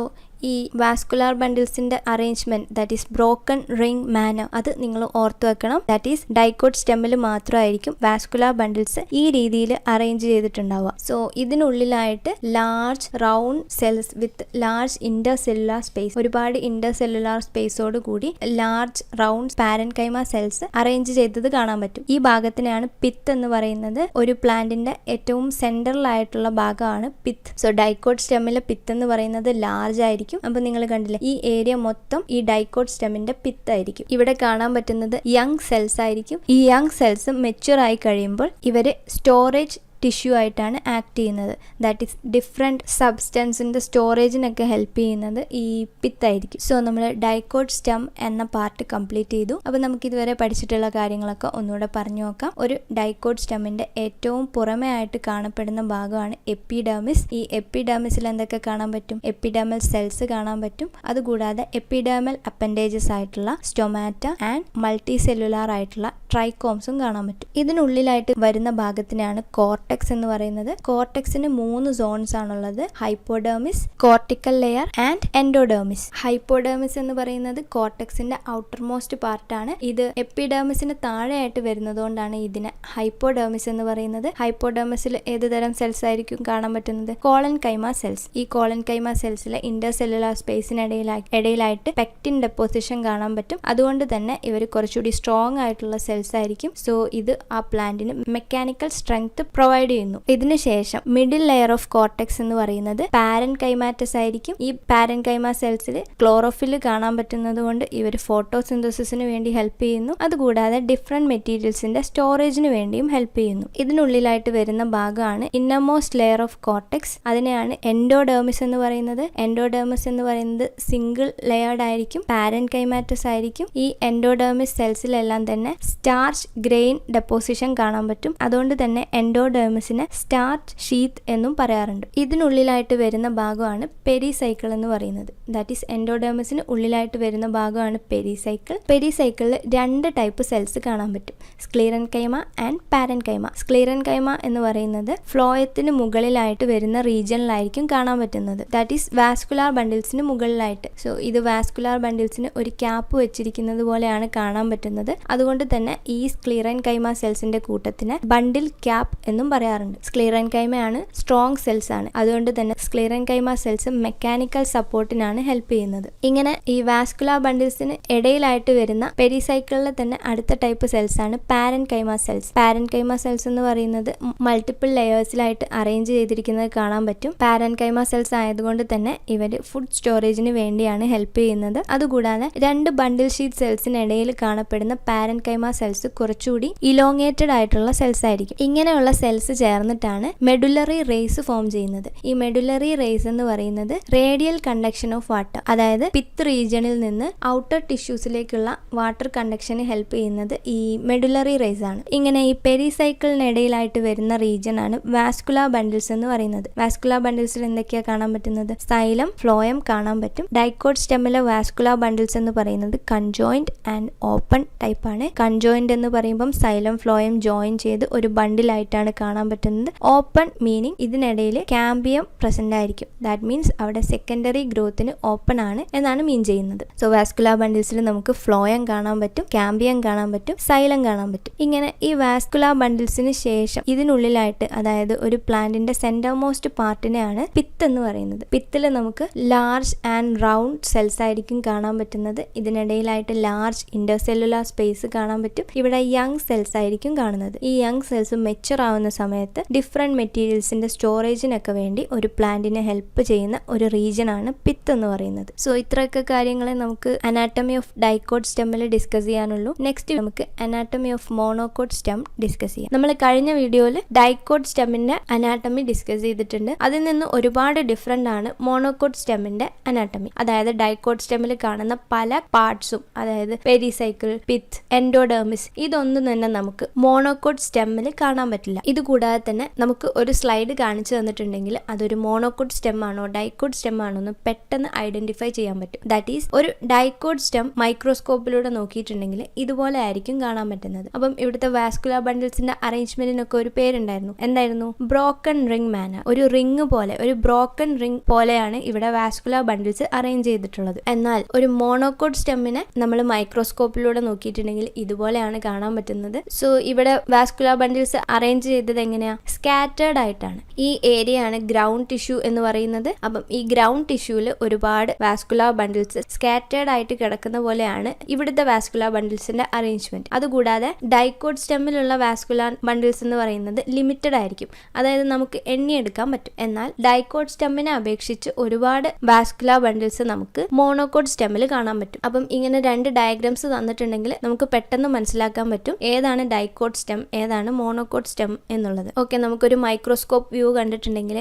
ഈ വാസ്കുലാർ ബണ്ടിൽസിന്റെ arrangement that is broken ring manner അത് നിങ്ങൾ ഓർത്തു വെക്കണം. ദാറ്റ് ഈസ് ഡൈക്കോട്ട് സ്റ്റെമ്മിൽ മാത്രമായിരിക്കും വാസ്കുലാർ ബണ്ടിൽസ് ഈ രീതിയിൽ അറേഞ്ച് ചെയ്തിട്ടുണ്ടാവുക. സോ ഇതിനുള്ളിലായിട്ട് large round cells with large inter cellular space, ഒരുപാട് ഇന്റർ സെല്ലുലാർ സ്പേസോട് കൂടി large round parenchyma cells arrange ചെയ്തത് കാണാൻ പറ്റും. ഈ ഭാഗത്തിനെയാണ് പിത്ത് എന്ന് പറയുന്നത്. ഒരു പ്ലാന്റിന്റെ ഏറ്റവും സെൻട്രലായിട്ടുള്ള ഭാഗമാണ് പിത്ത്. സോ ഡൈക്കോട്ട് സ്റ്റെമ്മിലെ പിത്ത് എന്ന് പറയുന്നത് ലാർജ് ആയിരിക്കും. അപ്പൊ നിങ്ങൾ കണ്ടില്ലേ, ഈ ഏരിയ മൊത്തം ഈ ഡൈക്കോട്ട് സ്റ്റെമ്മിന്റെ പിത്തായിരിക്കും. ഇവിടെ കാണാൻ പറ്റുന്നത് യങ് സെൽസ് ആയിരിക്കും. ഈ യങ് സെൽസ് മെച്യൂർ ആയി കഴിയുമ്പോൾ ഇവര് സ്റ്റോറേജ് ടിഷ്യൂ ആയിട്ടാണ് ആക്ട് ചെയ്യുന്നത്. ദാറ്റ് ഈസ് ഡിഫറെൻറ്റ് സബ്സ്റ്റൻസിൻ്റെ സ്റ്റോറേജിനൊക്കെ ഹെൽപ്പ് ചെയ്യുന്നത് ഈ പിത്തായിരിക്കും. സോ നമ്മൾ ഡൈക്കോട്ട് സ്റ്റെം എന്ന പാർട്ട് കംപ്ലീറ്റ് ചെയ്തു. അപ്പോൾ നമുക്ക് ഇതുവരെ പഠിച്ചിട്ടുള്ള കാര്യങ്ങളൊക്കെ ഒന്നുകൂടെ പറഞ്ഞു നോക്കാം. ഒരു ഡൈക്കോട്ട് സ്റ്റെമ്മിൻ്റെ ഏറ്റവും പുറമേ ആയിട്ട് കാണപ്പെടുന്ന ഭാഗമാണ് എപ്പിഡെർമിസ്. ഈ എപ്പിഡെർമിസിൽ എന്തൊക്കെ കാണാൻ പറ്റും? എപ്പിഡെർമൽ സെൽസ് കാണാൻ പറ്റും. അതുകൂടാതെ എപ്പിഡെർമൽ അപ്പൻഡേജസ് ആയിട്ടുള്ള സ്റ്റൊമാറ്റ ആൻഡ് മൾട്ടി സെല്ലുലാർ ആയിട്ടുള്ള ട്രൈക്കോംസും കാണാൻ പറ്റും. ഇതിനുള്ളിലായിട്ട് വരുന്ന ഭാഗത്തിനാണ് കോർട്ടെക്സ് എന്ന് പറയുന്നത്. കോർട്ടെക്സിന് 3 സോൺസ് ആണുള്ളത്: hypodermis, cortical layer and endodermis. Hypodermis എന്ന് പറയുന്നത് കോർട്ടെക്സിന്റെ ഔട്ടർ മോസ്റ്റ് പാർട്ടാണ്. ഇത് എപ്പിഡെർമിസിന് താഴെയായിട്ട് വരുന്നതുകൊണ്ടാണ് ഇതിനെ ഹൈപ്പോഡെർമിസ് എന്ന് പറയുന്നത്. ഹൈപ്പോഡെർമിസിൽ ഏത് തരം സെൽസ് ആയിരിക്കും കാണാൻ പറ്റുന്നത്? കോളൻകൈമ സെൽസ്. ഈ കോളൻകൈമ സെൽസിലെ ഇന്റർ സെല്ലുലാർ സ്പേസിനിടയിലായിട്ട് പെക്റ്റിൻ ഡെപ്പോസിഷൻ കാണാൻ പറ്റും. അതുകൊണ്ട് തന്നെ ഇവർ കുറച്ചുകൂടി സ്ട്രോങ് ആയിട്ടുള്ള സെൽസ് ആയിരിക്കും. സോ ഇത് ആ പ്ലാന്റിന് മെക്കാനിക്കൽ സ്ട്രെങ്ത് പ്രൊവൈഡ് ചെയ്യുന്നു. ഇതിനുശേഷം മിഡിൽ ലെയർ ഓഫ് കോർട്ടെക്സ് എന്ന് പറയുന്നത് പാരൻകൈമാറ്റസ് ആയിരിക്കും. ഈ പാരൻകൈമ സെൽസിൽ ക്ലോറോഫിൽ കാണാൻ പറ്റുന്നത് കൊണ്ട് ഇവർ ഫോട്ടോസിന്തസിസിന് വേണ്ടി ഹെൽപ്പ് ചെയ്യുന്നു. അതുകൂടാതെ ഡിഫറെന്റ് മെറ്റീരിയൽസിന്റെ സ്റ്റോറേജിന് വേണ്ടിയും ഹെൽപ്പ് ചെയ്യുന്നു. ഇതിനുള്ളിലായിട്ട് വരുന്ന ഭാഗമാണ് ഇന്നർമോസ്റ്റ് ലെയർ ഓഫ് കോർട്ടെക്സ്. അതിനെയാണ് എൻഡോഡെർമിസ് എന്ന് പറയുന്നത്. എൻഡോഡെർമിസ് എന്ന് പറയുന്നത് സിംഗിൾ ലെയർഡ് ആയിരിക്കും, പാരൻകൈമാറ്റസ് ആയിരിക്കും. ഈ എൻഡോഡെർമിസ് സെൽസിലെല്ലാം തന്നെ സ്റ്റാർച്ച് ഗ്രെയിൻ ഡെപ്പോസിഷൻ കാണാൻ പറ്റും. അതുകൊണ്ട് തന്നെ എൻഡോഡെർമിസിനെ സ്റ്റാർച്ച് ഷീത്ത് എന്നും പറയാറുണ്ട്. ഇതിനുള്ളിലായിട്ട് വരുന്ന ഭാഗമാണ് പെരിസൈക്കിൾ എന്ന് പറയുന്നത്. ദാറ്റ് ഈസ് എൻഡോഡെർമിസിന് ഉള്ളിലായിട്ട് വരുന്ന ഭാഗമാണ് പെരിസൈക്കിൾ. പെരിസൈക്കിളിൽ 2 ടൈപ്പ് സെൽസ് കാണാൻ പറ്റും: സ്ക്ലീറൻകൈമ ആൻഡ് പാരൻകൈമ. സ്ക്ലീറൻകൈമ എന്ന് പറയുന്നത് ഫ്ലോയത്തിന് മുകളിലായിട്ട് വരുന്ന റീജിയനിലായിരിക്കും കാണാൻ പറ്റുന്നത്. ദാറ്റ് ഈസ് വാസ്കുലാർ ബണ്ടിൽസിന് മുകളിലായിട്ട്. സോ ഇത് വാസ്കുലാർ ബണ്ടിൽസിന് ഒരു ക്യാപ്പ് വെച്ചിരിക്കുന്നത് പോലെയാണ് കാണാൻ പറ്റുന്നത്. അതുകൊണ്ട് തന്നെ ഈ സ്ക്ലീറൻകൈമ സെൽസിന്റെ കൂട്ടത്തിന് ബണ്ടിൽ ക്യാപ്പ് എന്നും പറയാറുണ്ട്. സ്ക്ലീറൻകൈമയാണ് സ്ട്രോങ് സെൽസ് ആണ്. അതുകൊണ്ട് തന്നെ സ്ക്ലീറൻകൈമ സെൽസ് മെക്കാനിക്കൽ സപ്പോർട്ടിനാണ് ഹെൽപ്പ് ചെയ്യുന്നത്. ഇങ്ങനെ ഈ വാസ്കുലാർ ബണ്ടിൽസിന് ഇടയിലായിട്ട് വരുന്ന പെരിസൈക്കിളിലെ തന്നെ അടുത്ത ടൈപ്പ് സെൽസ് ആണ് പാരൻകൈമ സെൽസ്. പാരൻകൈമ സെൽസ് എന്ന് പറയുന്നത് മൾട്ടിപ്പിൾ ലെയേഴ്സിലായിട്ട് അറേഞ്ച് ചെയ്തിരിക്കുന്നത് കാണാൻ പറ്റും. പാരൻകൈമ സെൽസ് ആയതുകൊണ്ട് തന്നെ ഇവർ ഫുഡ് സ്റ്റോറേജിന് വേണ്ടിയാണ് ഹെൽപ്പ് ചെയ്യുന്നത്. അതുകൂടാതെ 2 ബണ്ടിൽ ഷീറ്റ് സെൽസിനിടയിൽ കാണപ്പെടുന്ന പാരൻകൈമ സെൽസ് കുറച്ചുകൂടി ഇലോങ്ങേറ്റഡ് ആയിട്ടുള്ള സെൽസ് ആയിരിക്കും. ഇങ്ങനെയുള്ള സെൽസ് ചേർന്നിട്ടാണ് മെഡുലറി റേസ് ഫോം ചെയ്യുന്നത്. ഈ മെഡുലറി റേസ് എന്ന് പറയുന്നത് റേഡിയൽ കണ്ടക്ഷൻ ഓഫ് വാട്ടർ, അതായത് പിത്ത് റീജിയണിൽ നിന്ന് ഔട്ടർ ടിഷ്യൂസിലേക്കുള്ള വാട്ടർ കണ്ടക്ഷന് ഹെൽപ്പ് ചെയ്യുന്നത് ഈ മെഡുലറി റേസ് ആണ്. ഇങ്ങനെ ഈ പെരിസൈക്കിളിനിടയിലായിട്ട് വരുന്ന റീജിയൻ ആണ് വാസ്കുലാർ ബണ്ടിൽസ് എന്ന് പറയുന്നത്. വാസ്കുലാർ ബണ്ടിൽസിൽ എന്തൊക്കെയാ കാണാൻ പറ്റുന്നത്? സൈലം, ഫ്ലോയം കാണാൻ പറ്റും. ഡൈക്കോട്ട് സ്റ്റെമ്മിലെ വാസ്കുലാർ ബണ്ടിൽസ് എന്ന് പറയുന്നത് കൺജോയിന്റ് ആൻഡ് ഓപ്പൺ ടൈപ്പ് ആണ്. കൺജോയിന്റ് എന്ന് പറയുമ്പം സൈലം ഫ്ലോയം ജോയിൻ ചെയ്ത് ഒരു ബണ്ടിലായിട്ടാണ് കാണുന്നത്. കാണാൻ പറ്റുന്നത്. ഓപ്പൺ മീനിങ് ഇതിനിടയിൽ കാമ്പിയം പ്രസന്റ് ആയിരിക്കും. ദാറ്റ് മീൻസ് അവിടെ സെക്കൻഡറി ഗ്രോത്തിന് ഓപ്പൺ ആണ് എന്നാണ് മീൻ ചെയ്യുന്നത്. സോ വാസ്കുലാർ ബണ്ടിൽസിൽ നമുക്ക് ഫ്ലോയം കാണാൻ പറ്റും, കാമ്പിയം കാണാൻ പറ്റും, സൈലം കാണാൻ പറ്റും. ഇങ്ങനെ ഈ വാസ്കുലാർ ബണ്ടിൽസിന് ശേഷം ഇതിനുള്ളിലായിട്ട്, അതായത് ഒരു പ്ലാന്റിന്റെ സെന്റർ മോസ്റ്റ് പാർട്ടിനെയാണ് പിത്ത് എന്ന് പറയുന്നത്. പിത്തിൽ നമുക്ക് ലാർജ് ആൻഡ് റൗണ്ട് സെൽസ് ആയിരിക്കും കാണാൻ പറ്റുന്നത്. ഇതിനിടയിലായിട്ട് ലാർജ് ഇന്റർസെല്ലുലാർ സ്പേസ് കാണാൻ പറ്റും. ഇവിടെ യങ് സെൽസ് ആയിരിക്കും കാണുന്നത്. ഈ യങ് സെൽസ് മെച്ചുർ ആവുന്ന സമയത്ത് ഡിഫറെന്റ് മെറ്റീരിയൽസിന്റെ സ്റ്റോറേജിനൊക്കെ വേണ്ടി ഒരു പ്ലാന്റിനെ ഹെൽപ്പ് ചെയ്യുന്ന ഒരു റീജിയൻ ആണ് പിത്ത് എന്ന് പറയുന്നത്. സോ ഇത്രയൊക്കെ കാര്യങ്ങളെ നമുക്ക് അനാട്ടമി ഓഫ് ഡൈക്കോട്ട് സ്റ്റെമ്മിൽ ഡിസ്കസ് ചെയ്യാനുള്ളൂ. നെക്സ്റ്റ് നമുക്ക് anatomy of monocot stem discuss ചെയ്യാം. നമ്മൾ കഴിഞ്ഞ വീഡിയോയിൽ ഡൈക്കോട്ട് സ്റ്റെമ്മിന്റെ അനാട്ടമി ഡിസ്കസ് ചെയ്തിട്ടുണ്ട്. അതിൽ നിന്ന് ഒരുപാട് ഡിഫറെന്റ് ആണ് മോണോകോട്ട് സ്റ്റെമ്മിന്റെ അനാട്ടമി. അതായത് ഡൈക്കോട്ട് സ്റ്റെമ്മിൽ കാണുന്ന പല പാർട്സും, അതായത് പെരിസൈക്കിൾ, പിത്ത്, എൻഡോഡെർമിസ്, ഇതൊന്നും തന്നെ നമുക്ക് മോണോകോട്ട് സ്റ്റെമ്മിൽ കാണാൻ പറ്റില്ല. ഇതുകൂടാതെ തന്നെ നമുക്ക് ഒരു സ്ലൈഡ് കാണിച്ചു തന്നിട്ടുണ്ടെങ്കിൽ അതൊരു മോണോകോട്ട് സ്റ്റെം ആണോ ഡൈക്കോട്ട് സ്റ്റെം ആണോ എന്ന് പെട്ടെന്ന് ഐഡന്റിഫൈ ചെയ്യാൻ പറ്റും. ദാറ്റ് ഈസ്, ഒരു ഡൈക്കോട്ട് സ്റ്റെം മൈക്രോസ്കോപ്പിലൂടെ നോക്കിയിട്ടുണ്ടെങ്കിൽ ഇതുപോലെ ആയിരിക്കും കാണാൻ പറ്റുന്നത്. അപ്പം ഇവിടുത്തെ വാസ്കുലാർ ബണ്ടിൽസിന്റെ അറേഞ്ച്മെന്റിനൊക്കെ ഒരു പേരുണ്ടായിരുന്നു. എന്തായിരുന്നു? Broken ring manner. ഒരു റിംഗ് പോലെ, ഒരു ബ്രോക്കൺ റിംഗ് പോലെയാണ് ഇവിടെ വാസ്കുലാർ ബണ്ടിൽസ് അറേഞ്ച് ചെയ്തിട്ടുള്ളത്. എന്നാൽ ഒരു മോണോകോട്ട് സ്റ്റെമ്മിനെ നമ്മൾ മൈക്രോസ്കോപ്പിലൂടെ നോക്കിയിട്ടുണ്ടെങ്കിൽ ഇതുപോലെയാണ് കാണാൻ പറ്റുന്നത്. സോ ഇവിടെ വാസ്കുലാർ ബണ്ടിൽസ് അറേഞ്ച് ചെയ്തത് എങ്ങനെയാ? സ്കാറ്റേർഡ് ആയിട്ടാണ്. ഈ ഏരിയ ആണ് ഗ്രൗണ്ട് ടിഷ്യൂ എന്ന് പറയുന്നത്. അപ്പം ഈ ഗ്രൗണ്ട് ടിഷ്യൂവിൽ ഒരുപാട് വാസ്കുലാർ ബണ്ടിൽസ് സ്കാറ്റേർഡ് ആയിട്ട് കിടക്കുന്ന പോലെയാണ് ഇവിടുത്തെ വാസ്കുലാർ ബണ്ടിൽസിന്റെ അറേഞ്ച്മെന്റ്. അതുകൂടാതെ ഡൈക്കോട്ട് സ്റ്റെമ്മിലുള്ള വാസ്കുലാർ ബണ്ടിൽസ് എന്ന് പറയുന്നത് ലിമിറ്റഡ് ആയിരിക്കും. അതായത് നമുക്ക് എണ്ണിയെടുക്കാൻ പറ്റും. എന്നാൽ ഡൈക്കോട്ട് സ്റ്റെമ്മിനെ അപേക്ഷിച്ച് ഒരുപാട് വാസ്കുലാർ ബണ്ടിൽസ് നമുക്ക് മോണോകോട്ട് സ്റ്റെമ്മിൽ കാണാൻ പറ്റും. അപ്പം ഇങ്ങനെ രണ്ട് ഡയഗ്രാംസ് തന്നിട്ടുണ്ടെങ്കിൽ നമുക്ക് പെട്ടെന്ന് മനസ്സിലാക്കാൻ പറ്റും ഏതാണ് ഡൈക്കോട്ട് സ്റ്റെം, ഏതാണ് മോണോകോട്ട് സ്റ്റെം എന്നുള്ളത്. ഓക്കെ, നമുക്കൊരു മൈക്രോസ്കോപ്പ് വ്യൂ കണ്ടിട്ടുണ്ടെങ്കിൽ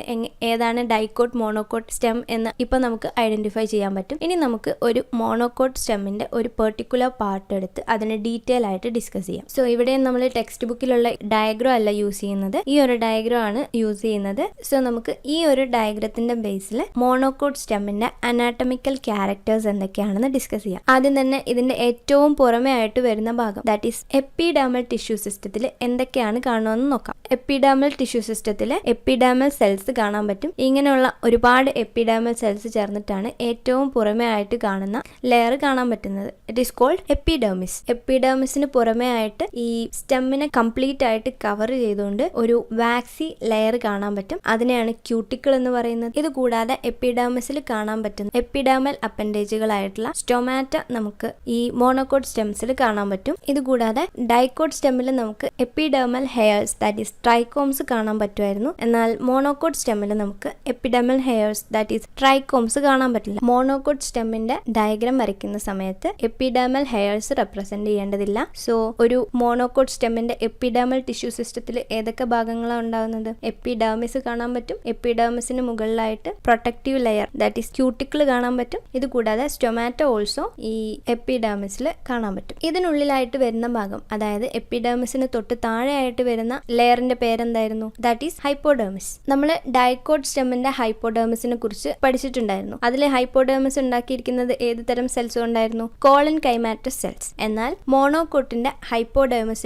ഏതാണ് ഡൈക്കോട്ട് മോണോകോട്ട് സ്റ്റെം എന്ന് ഇപ്പൊ നമുക്ക് ഐഡന്റിഫൈ ചെയ്യാൻ പറ്റും. ഇനി നമുക്ക് ഒരു മോണോകോട്ട് സ്റ്റെമ്മിന്റെ ഒരു പെർട്ടിക്കുലർ പാർട്ട് എടുത്ത് അതിനെ ഡീറ്റെയിൽ ആയിട്ട് ഡിസ്കസ് ചെയ്യാം. സോ ഇവിടെ നമ്മൾ ടെക്സ്റ്റ് ബുക്കിലുള്ള ഡയഗ്രാം അല്ല യൂസ് ചെയ്യുന്നത്, ഈ ഒരു ഡയഗ്രാം ആണ് യൂസ് ചെയ്യുന്നത്. സോ നമുക്ക് ഈ ഒരു ഡയഗ്രത്തിന്റെ ബേസിൽ മോണോകോട്ട് സ്റ്റെമ്മിന്റെ അനാട്ടമിക്കൽ ക്യാരക്ടേഴ്സ് എന്തൊക്കെയാണെന്ന് ഡിസ്കസ് ചെയ്യാം. ആദ്യം തന്നെ ഇതിന്റെ ഏറ്റവും പുറമെ ആയിട്ട് വരുന്ന ഭാഗം, ദാറ്റ് ഈസ് എപ്പിഡെർമൽ ടിഷ്യൂ സിസ്റ്റത്തിൽ എന്തൊക്കെയാണ് കാണുമെന്ന് നോക്കാം. എപ്പിഡെർമൽ ടിഷ്യൂ സിസ്റ്റത്തിൽ എപ്പിഡെർമൽ സെൽസ് കാണാൻ പറ്റും. ഇങ്ങനെയുള്ള ഒരുപാട് എപ്പിഡെർമൽ സെൽസ് ചേർന്നിട്ടാണ് ഏറ്റവും പുറമെ ആയിട്ട് കാണുന്ന ലെയർ കാണാൻ പറ്റുന്നത്. It is called epidermis. എപ്പിഡെർമിസിന് പുറമെ ആയിട്ട് ഈ സ്റ്റെമ്മിനെ കംപ്ലീറ്റ് ആയിട്ട് കവർ ചെയ്തുകൊണ്ട് ഒരു വാക്സി ലെയർ കാണാൻ പറ്റും. അതിനെയാണ് ക്യൂട്ടിക്കിൾ എന്ന് പറയുന്നത്. ഇത് കൂടാതെ എപ്പിഡെർമിസിൽ കാണാൻ പറ്റുന്ന എപ്പിഡെർമൽ അപ്പൻഡേജുകളായിട്ടുള്ള സ്റ്റൊമാറ്റ നമുക്ക് ഈ മോണോകോട്ട് സ്റ്റെംസിൽ കാണാൻ പറ്റും. ഇത് കൂടാതെ ഡൈക്കോട്ട് സ്റ്റെമ്മിൽ നമുക്ക് epidermal hairs, that is trichomes കാണാൻ പറ്റുമായിരുന്നു. എന്നാൽ മോണോകോട്ട് സ്റ്റെമ്മിൽ നമുക്ക് epidermal hairs, that is trichomes കാണാൻ പറ്റില്ല. മോണോകോട്ട് സ്റ്റെമ്മിന്റെ ഡയഗ്രാം വരയ്ക്കുന്ന സമയത്ത് എപ്പിഡെർമൽ ഹെയർസ് റെപ്രസെന്റ് ചെയ്യേണ്ടതില്ല. സോ ഒരു മോണോകോട്ട് സ്റ്റെമ്മിന്റെ എപ്പിഡെർമൽ ടിഷ്യൂ സിസ്റ്റത്തിൽ ഏതൊക്കെ ഭാഗങ്ങളാണ് ഉണ്ടാകുന്നത്? എപ്പിഡെർമിസ് കാണാൻ പറ്റും. എപ്പിഡെർമിസിന് മുകളിലായിട്ട് protective layer, that is cuticle കാണാൻ പറ്റും. ഇത് കൂടാതെ സ്റ്റൊമാറ്റോ ഓൾസോ ഈ എപ്പിഡെർമിസിൽ കാണാൻ പറ്റും. ഇതിനുള്ളിലായിട്ട് വരുന്ന ഭാഗം, അതായത് എപ്പിഡെർമിസിന് തൊട്ട് താഴെയായിട്ട് വരുന്ന ലെയറിന്റെ പേരെന്തായിരുന്നു? That is hypodermis. നമ്മൾ ഡൈക്കോട്ട് സ്റ്റെമ്മിന്റെ ഹൈപ്പോഡെർമിസിനെ കുറിച്ച് പഠിച്ചിട്ടുണ്ടായിരുന്നു. അതിൽ ഹൈപ്പോഡെർമിസ് ഉണ്ടാക്കിയിരിക്കുന്നത് ഏത് തരം സെൽസ് കൊണ്ടായിരുന്നു? Collenchymatous cells. എന്നാൽ മോണോകോട്ടിന്റെ ഹൈപ്പോഡെർമിസ്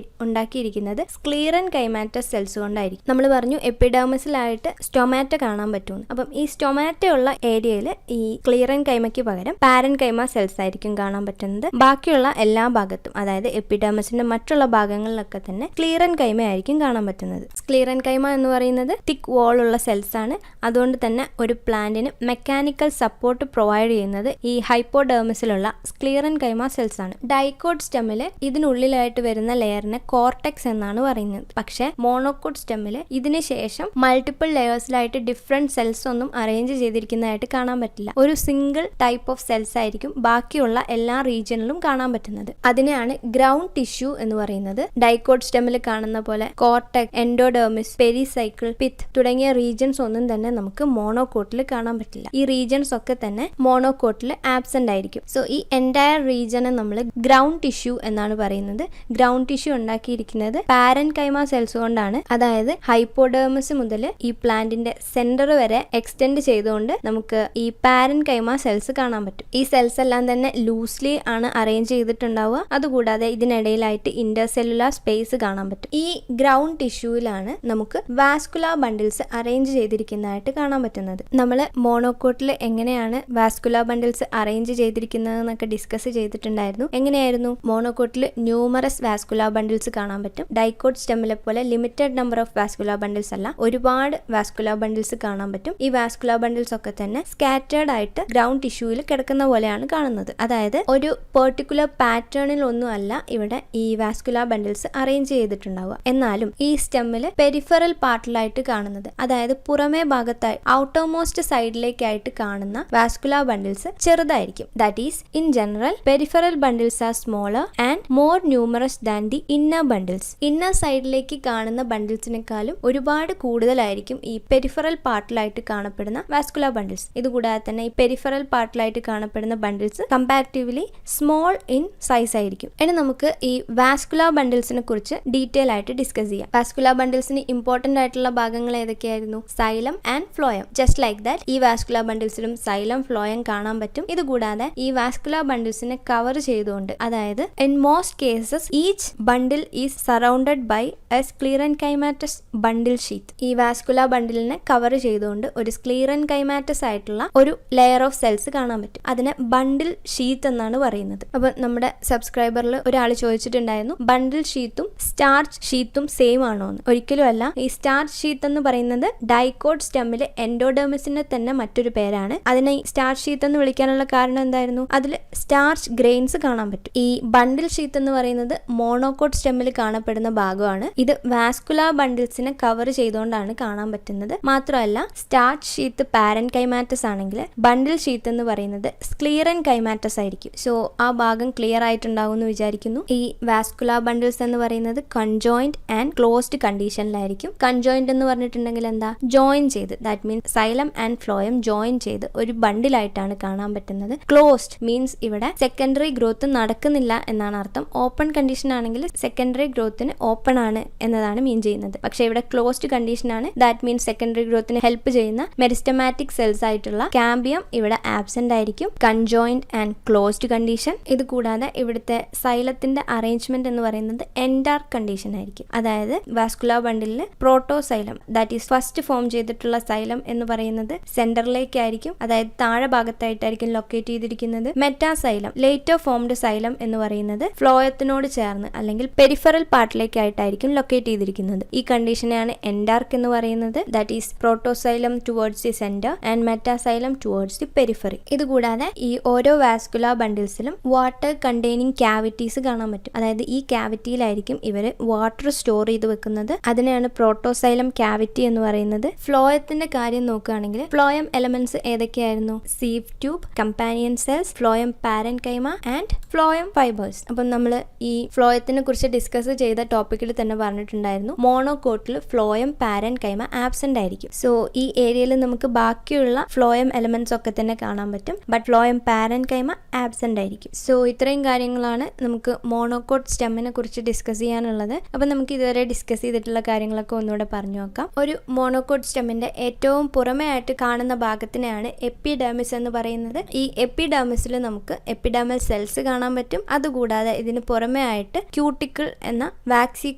ഉണ്ടാക്കിയിരിക്കുന്നത് സ്ക്ലീറൻ കൈമാറ്റസ് സെൽസ് കൊണ്ടായിരിക്കും. നമ്മൾ പറഞ്ഞു എപ്പിഡെർമിസിലായിട്ട് സ്റ്റൊമാറ്റ കാണാൻ പറ്റുമെന്ന്. അപ്പം ഈ സ്റ്റൊമാറ്റ ഉള്ള ഏരിയയിൽ ഈ ക്ലീറൻ കൈമയ്ക്ക് പകരം പാരൻ കൈമ സെൽസ് ആയിരിക്കും കാണാൻ പറ്റുന്നത്. ബാക്കിയുള്ള എല്ലാ ഭാഗത്തും, അതായത് എപ്പിഡെർമിസിന്റെ മറ്റുള്ള ഭാഗങ്ങളിലൊക്കെ തന്നെ ക്ലീറൻ കൈമ ആയിരിക്കും കാണാൻ പറ്റുന്നത്. ക്ലീറൻ കൈമ എന്ന് പറയുന്നത് തിക്ക് വോൾ ഉള്ള സെൽസ് ആണ്. അതുകൊണ്ട് തന്നെ ഒരു പ്ലാന്റിന് മെക്കാനിക്കൽ സപ്പോർട്ട് പ്രൊവൈഡ് ചെയ്യുന്നത് ഈ ഹൈപ്പോഡെർമിസിലുള്ള സ്ക്ലീറൻ കൈമ സെൽസ് ആണ്. ഡൈക്കോട്ട് സ്റ്റെമ്മിൽ ഇതിനുള്ളിലായിട്ട് വരുന്ന ലെയറിനെ കോർട്ടെക്സ് എന്നാണ് പറയുന്നത്. പക്ഷേ മോണോകോട്ട് സ്റ്റെമ്മിൽ ഇതിന് ശേഷം മൾട്ടിപ്പിൾ ലെയേഴ്സിലായിട്ട് ഡിഫറെന്റ് സെൽസ് ഒന്നും അറേഞ്ച് ചെയ്തിരിക്കുന്നതായിട്ട് കാണാൻ പറ്റില്ല. ഒരു സിംഗിൾ ടൈപ്പ് ഓഫ് സെൽസ് ആയിരിക്കും ബാക്കിയുള്ള എല്ലാ റീജിയനിലും കാണാൻ പറ്റുന്നത്. അതിനെയാണ് ഗ്രൗണ്ട് ടിഷ്യൂ എന്ന് പറയുന്നത്. ഡൈക്കോട്ട് സ്റ്റെമ്മിൽ കാണുന്ന പോലെ കോർട്ടെക്സ്, എൻഡോഡെർമിസ്, പെരിസൈക്കിൾ, പിത്ത് തുടങ്ങിയ റീജിയൻസ് ഒന്നും തന്നെ നമുക്ക് മോണോകോട്ടിൽ കാണാൻ പറ്റില്ല. ഈ റീജിയൻസ് ഒക്കെ തന്നെ മോണോകോട്ടിൽ ആബ്സെന്റ് ആയിരിക്കും. സോ ഈ എൻറ്റയർ റീജിയനെ നമ്മൾ ഗ്രൗണ്ട് ടിഷ്യൂ എന്നാണ് പറയുന്നത്. ഗ്രൗണ്ട് ടിഷ്യൂ ഉണ്ടാക്കിയിരിക്കുന്നത് പാരൻ കൈമ സെൽസ് കൊണ്ടാണ്. അതായത് ഹൈപ്പോഡെർമിസ് മുതൽ ഈ പ്ലാന്റിന്റെ സെന്റർ വരെ എക്സ്റ്റെൻഡ് ചെയ്തുകൊണ്ട് നമുക്ക് ഈ പാരൻ കൈമ സെൽസ് കാണാൻ പറ്റും. ഈ സെൽസ് എല്ലാം തന്നെ ലൂസ്ലി ആണ് അറേഞ്ച് ചെയ്തിട്ടുണ്ടാവുക. അതുകൂടാതെ ഇതിനിടയിലായിട്ട് ഇന്റർസെല്ലുലാർ സ്പേസ് കാണാൻ പറ്റും. ഈ ഗ്രൗണ്ട് ഗ്രൗണ്ട് ടിഷ്യൂവിലാണ് നമുക്ക് വാസ്കുലാർ ബണ്ടിൽസ് അറേഞ്ച് ചെയ്തിരിക്കുന്നതായിട്ട് കാണാൻ പറ്റുന്നത്. നമ്മൾ മോണോകോട്ടിൽ എങ്ങനെയാണ് വാസ്കുലാർ ബണ്ടിൽസ് അറേഞ്ച് ചെയ്തിരിക്കുന്നത് എന്നൊക്കെ ഡിസ്കസ് ചെയ്തിട്ടുണ്ടായിരുന്നു. എങ്ങനെയായിരുന്നു? മോണോകോട്ടിൽ ന്യൂമറസ് വാസ്കുലാർ ബണ്ടിൽസ് കാണാൻ പറ്റും. ഡൈക്കോട്ട് സ്റ്റെമ്മിലെ പോലെ limited number of vascular bundles അല്ല, ഒരുപാട് വാസ്കുലാർ ബണ്ടിൽസ് കാണാൻ പറ്റും. ഈ വാസ്കുലാർ ബണ്ടിൽസ് ഒക്കെ തന്നെ സ്കാറ്റേർഡ് ആയിട്ട് ഗ്രൗണ്ട് ടിഷ്യൂവിൽ കിടക്കുന്ന പോലെയാണ് കാണുന്നത്. അതായത് ഒരു പെർട്ടിക്കുലർ പാറ്റേണിൽ ഒന്നും അല്ല ഇവിടെ ഈ വാസ്കുലാർ ബണ്ടിൽസ് അറേഞ്ച് ചെയ്തിട്ടുണ്ടാവുക. എന്നാലും ഈ സ്റ്റെമ്മിൽ പെരിഫറൽ പാർട്ടിലായിട്ട് കാണുന്നത്, അതായത് പുറമേ ഭാഗത്തായി ഔട്ടർമോസ്റ്റ് സൈഡിലേക്കായിട്ട് കാണുന്ന വാസ്കുലാർ ബണ്ടിൽസ് ചെറുതായിരിക്കും. That is in general peripheral bundles R smaller and more numerous than the inner bundles. Inner സൈഡിലേക്ക് കാണുന്ന ബണ്ടിൽസിനെക്കാളും ഒരുപാട് കൂടുതലായിരിക്കും ഈ പെരിഫറൽ പാർട്ടിലായിട്ട് കാണപ്പെടുന്ന വാസ്കുലാർ ബണ്ടിൽസ്. ഇതുകൂടാതെ തന്നെ ഈ പെരിഫറൽ പാർട്ടിലായിട്ട് കാണപ്പെടുന്ന bundles comparatively small in size ആയിരിക്കും. ഇനി നമുക്ക് ഈ വാസ്കുലാർ ബണ്ടിൽസിനെ കുറിച്ച് ഡീറ്റെയിൽ ആയിട്ട് ഡിസ്കസ് ചെയ്യാം. വാസ്കുലാർ ബണ്ടിൽസിന് ഇമ്പോർട്ടന്റ് ആയിട്ടുള്ള ഭാഗങ്ങൾ ഏതൊക്കെയായിരുന്നു? Xylem and phloem. Just like that ഈ വാസ്കുലാർ ബണ്ടിൽസിലും സൈലം ഫ്ലോയം കാണാൻ പറ്റും. ഇതുകൂടാതെ ഈ വാസ്കുലാർ ബണ്ടിൽസിനെ കവർ ചെയ്തുകൊണ്ട്, അതായത് in most cases each bundle is surrounded by a sclerenchymatous bundle sheath. ഈ വാസ്കുലാർ ബണ്ടിലിനെ കവർ ചെയ്തുകൊണ്ട് ഒരു സ്ക്ലീറൻകൈമാറ്റസ് ആയിട്ടുള്ള ഒരു ലെയർ ഓഫ് സെൽസ് കാണാൻ പറ്റും. അതിനെ ബണ്ടിൽ ഷീറ്റ് എന്നാണ് പറയുന്നത്. അപ്പൊ നമ്മുടെ സബ്സ്ക്രൈബറിൽ ഒരാൾ ചോദിച്ചിട്ടുണ്ടായിരുന്നു, ബണ്ടിൽ ഷീറ്റും സ്റ്റാർച്ച് ഷീറ്റും സെയിം ആണോ എന്ന്. ഒരിക്കലും അല്ല. ഈ സ്റ്റാർച്ച് ഷീറ്റ് എന്ന് പറയുന്നത് ഡൈക്കോട്ട് സ്റ്റെമ്മിലെ എൻഡോഡെർമിസിന്റെ തന്നെ മറ്റൊരു പേരാണ്. അതിനെ സ്റ്റാർച്ച് ഷീറ്റ് എന്ന് വിളിക്കാനുള്ള കാരണം എന്തായിരുന്നു? അതിൽ സ്റ്റാർച്ച് ഗ്രെയിൻസ് കാണാൻ പറ്റും. ഈ ബണ്ടിൽ ഷീറ്റ് എന്ന് പറയുന്നത് മോണോകോട്ട് സ്റ്റെമ്മിൽ കാണപ്പെടുന്ന ഭാഗമാണ്. ഇത് വാസ്കുലാർ ബണ്ടിൽസിനെ കവർ ചെയ്തുകൊണ്ടാണ് കാണാൻ പറ്റുന്നത്. മാത്രമല്ല സ്റ്റാർച്ച് ഷീറ്റ് പാരൻകൈമാറ്റസ് ആണെങ്കിൽ ബണ്ടിൽ ഷീറ്റ് എന്ന് പറയുന്നത് സ്ക്ലീറൻകൈമാറ്റസ് ആയിരിക്കും. സോ ആ ഭാഗം ക്ലിയർ ആയിട്ടുണ്ടാവും എന്ന് വിചാരിക്കുന്നു. ഈ വാസ്കുലാർ ബണ്ടിൽസ് എന്ന് പറയുന്നത് കൺജോയിന്റ് ആൻഡ് ക്ലോസ്ഡ് കണ്ടീഷനിലായിരിക്കും. കൺജോയിന്റ് എന്ന് പറഞ്ഞിട്ടുണ്ടെങ്കിൽ എന്താ? ജോയിൻ ചെയ്ത്, that means xylem and phloem join ചെയ്ത് ഒരു ബണ്ടിലായിട്ടാണ് കാണാൻ പറ്റുന്നത്. ക്ലോസ്ഡ് മീൻസ് ഇവിടെ സെക്കൻഡറി ഗ്രോത്ത് നടക്കുന്നില്ല എന്നാണ് അർത്ഥം. ഓപ്പൺ കണ്ടീഷൻ ആണെങ്കിൽ സെക്കൻഡറി ഗ്രോത്തിന് ഓപ്പൺ ആണ് എന്നതാണ് മീൻ ചെയ്യുന്നത്. പക്ഷേ ഇവിടെ ക്ലോസ്ഡ് കണ്ടീഷൻ ആണ്. ദാറ്റ് മീൻസ് സെക്കൻഡറി ഗ്രോത്തിന് ഹെൽപ്പ് ചെയ്യുന്ന മെരിസ്റ്റമാറ്റിക് സെൽസ് ആയിട്ടുള്ള കാമ്പിയം ഇവിടെ ആബ്സെന്റ് ആയിരിക്കും. Conjoint and closed condition. ഇത് കൂടാതെ ഇവിടുത്തെ സൈലത്തിന്റെ അറേഞ്ച്മെന്റ് എന്ന് പറയുന്നത് എൻഡാർക്ക് കണ്ടീഷൻ ആയിരിക്കും. അതായത് വാസ്കുലാർ ബണ്ടിലിൽ protoxylem, that is first form ചെയ്തിട്ടുള്ള സൈലം എന്ന് പറയുന്നത് സെന്ററിലേക്കായിരിക്കും, അതായത് താഴെ ഭാഗത്തായിട്ടായിരിക്കും ലൊക്കേറ്റ് ചെയ്തിരിക്കുന്നത്. മെറ്റാസൈലം, ലേറ്റർ ഫോംഡ് സൈലം എന്ന് പറയുന്നത് ഫ്ലോയത്തിനോട് ചേർന്ന് അല്ലെങ്കിൽ പെരിഫറൽ പാർട്ടിലേക്കായിട്ടായിരിക്കും ലൊക്കേറ്റ് ചെയ്തിരിക്കുന്നത്. ഈ കണ്ടീഷനെയാണ് എൻഡാർക്ക് എന്ന് പറയുന്നത്. That is protoxylem towards the centre and metaxylem towards the periphery. ഇതുകൂടാതെ ഈ ഓരോ വാസ്കുലാർ ബണ്ടിൽസിലും വാട്ടർ കണ്ടെയ്നിങ് ക്യാവിറ്റീസ് കാണാൻ പറ്റും. അതായത് ഈ ക്യാവിറ്റിയിലായിരിക്കും ഇവർ വാട്ടർ സ്റ്റോർ ചെയ്ത് വെക്കുന്നത്. അതിനെയാണ് പ്രോട്ടോസൈലം ക്യാവിറ്റി എന്ന് പറയുന്നത്. ഫ്ലോയത്തിന്റെ കാര്യം നോക്കുകയാണെങ്കിൽ ഫ്ലോയം എലമെന്റ്സ് ഏതൊക്കെയായിരുന്നു? Sieve tube, companion cells, phloem parenchyma and phloem fibres. അപ്പം നമ്മൾ ഈ ഫ്ലോയത്തിനെ കുറിച്ച് ഡിസ്കസ് ചെയ്ത ടോപ്പിക്കിൽ തന്നെ പറഞ്ഞിട്ടുണ്ടായിരുന്നു, മോണോകോട്ടിൽ ഫ്ലോയം പാരൻകൈമ ആബ്സെന്റ് ആയിരിക്കും. സോ ഈ ഏരിയയിൽ നമുക്ക് ബാക്കിയുള്ള ഫ്ലോയം എലമെന്റ്സ് ഒക്കെ തന്നെ കാണാൻ പറ്റും, ബട്ട് ഫ്ലോയം പാരൻകൈമ ആബ്സെന്റ് ആയിരിക്കും. സോ ഇത്രയും കാര്യങ്ങളാണ് നമുക്ക് മോണോകോട്ട് സ്റ്റെമ്മിനെ കുറിച്ച് ഡിസ്കസ് ചെയ്യാനുള്ളത്. അപ്പം നമുക്ക് ഇതുവരെ ഡിസ്കസ് ചെയ്തിട്ടുള്ള കാര്യങ്ങളൊക്കെ ഒന്നുകൂടെ പറഞ്ഞു നോക്കാം. ഒരു മോണോകോട്ട് സ്റ്റെമ്മിന്റെ ഏറ്റവും പുറമേ ആയിട്ട് കാണുന്ന ഭാഗത്തിനെയാണ് എപ്പിഡെർമിസ് എന്ന് പറയുന്നത്. ഈ എപ്പിഡെർമിസിൽ നമുക്ക് എപ്പിഡെർമൽ സെൽസ് കാണാൻ പറ്റും. അതുകൂടാതെ ഇതിന് പുറമേ ആയിട്ട് ക്യൂട്ടിക്കിൾ എന്ന വാക്സി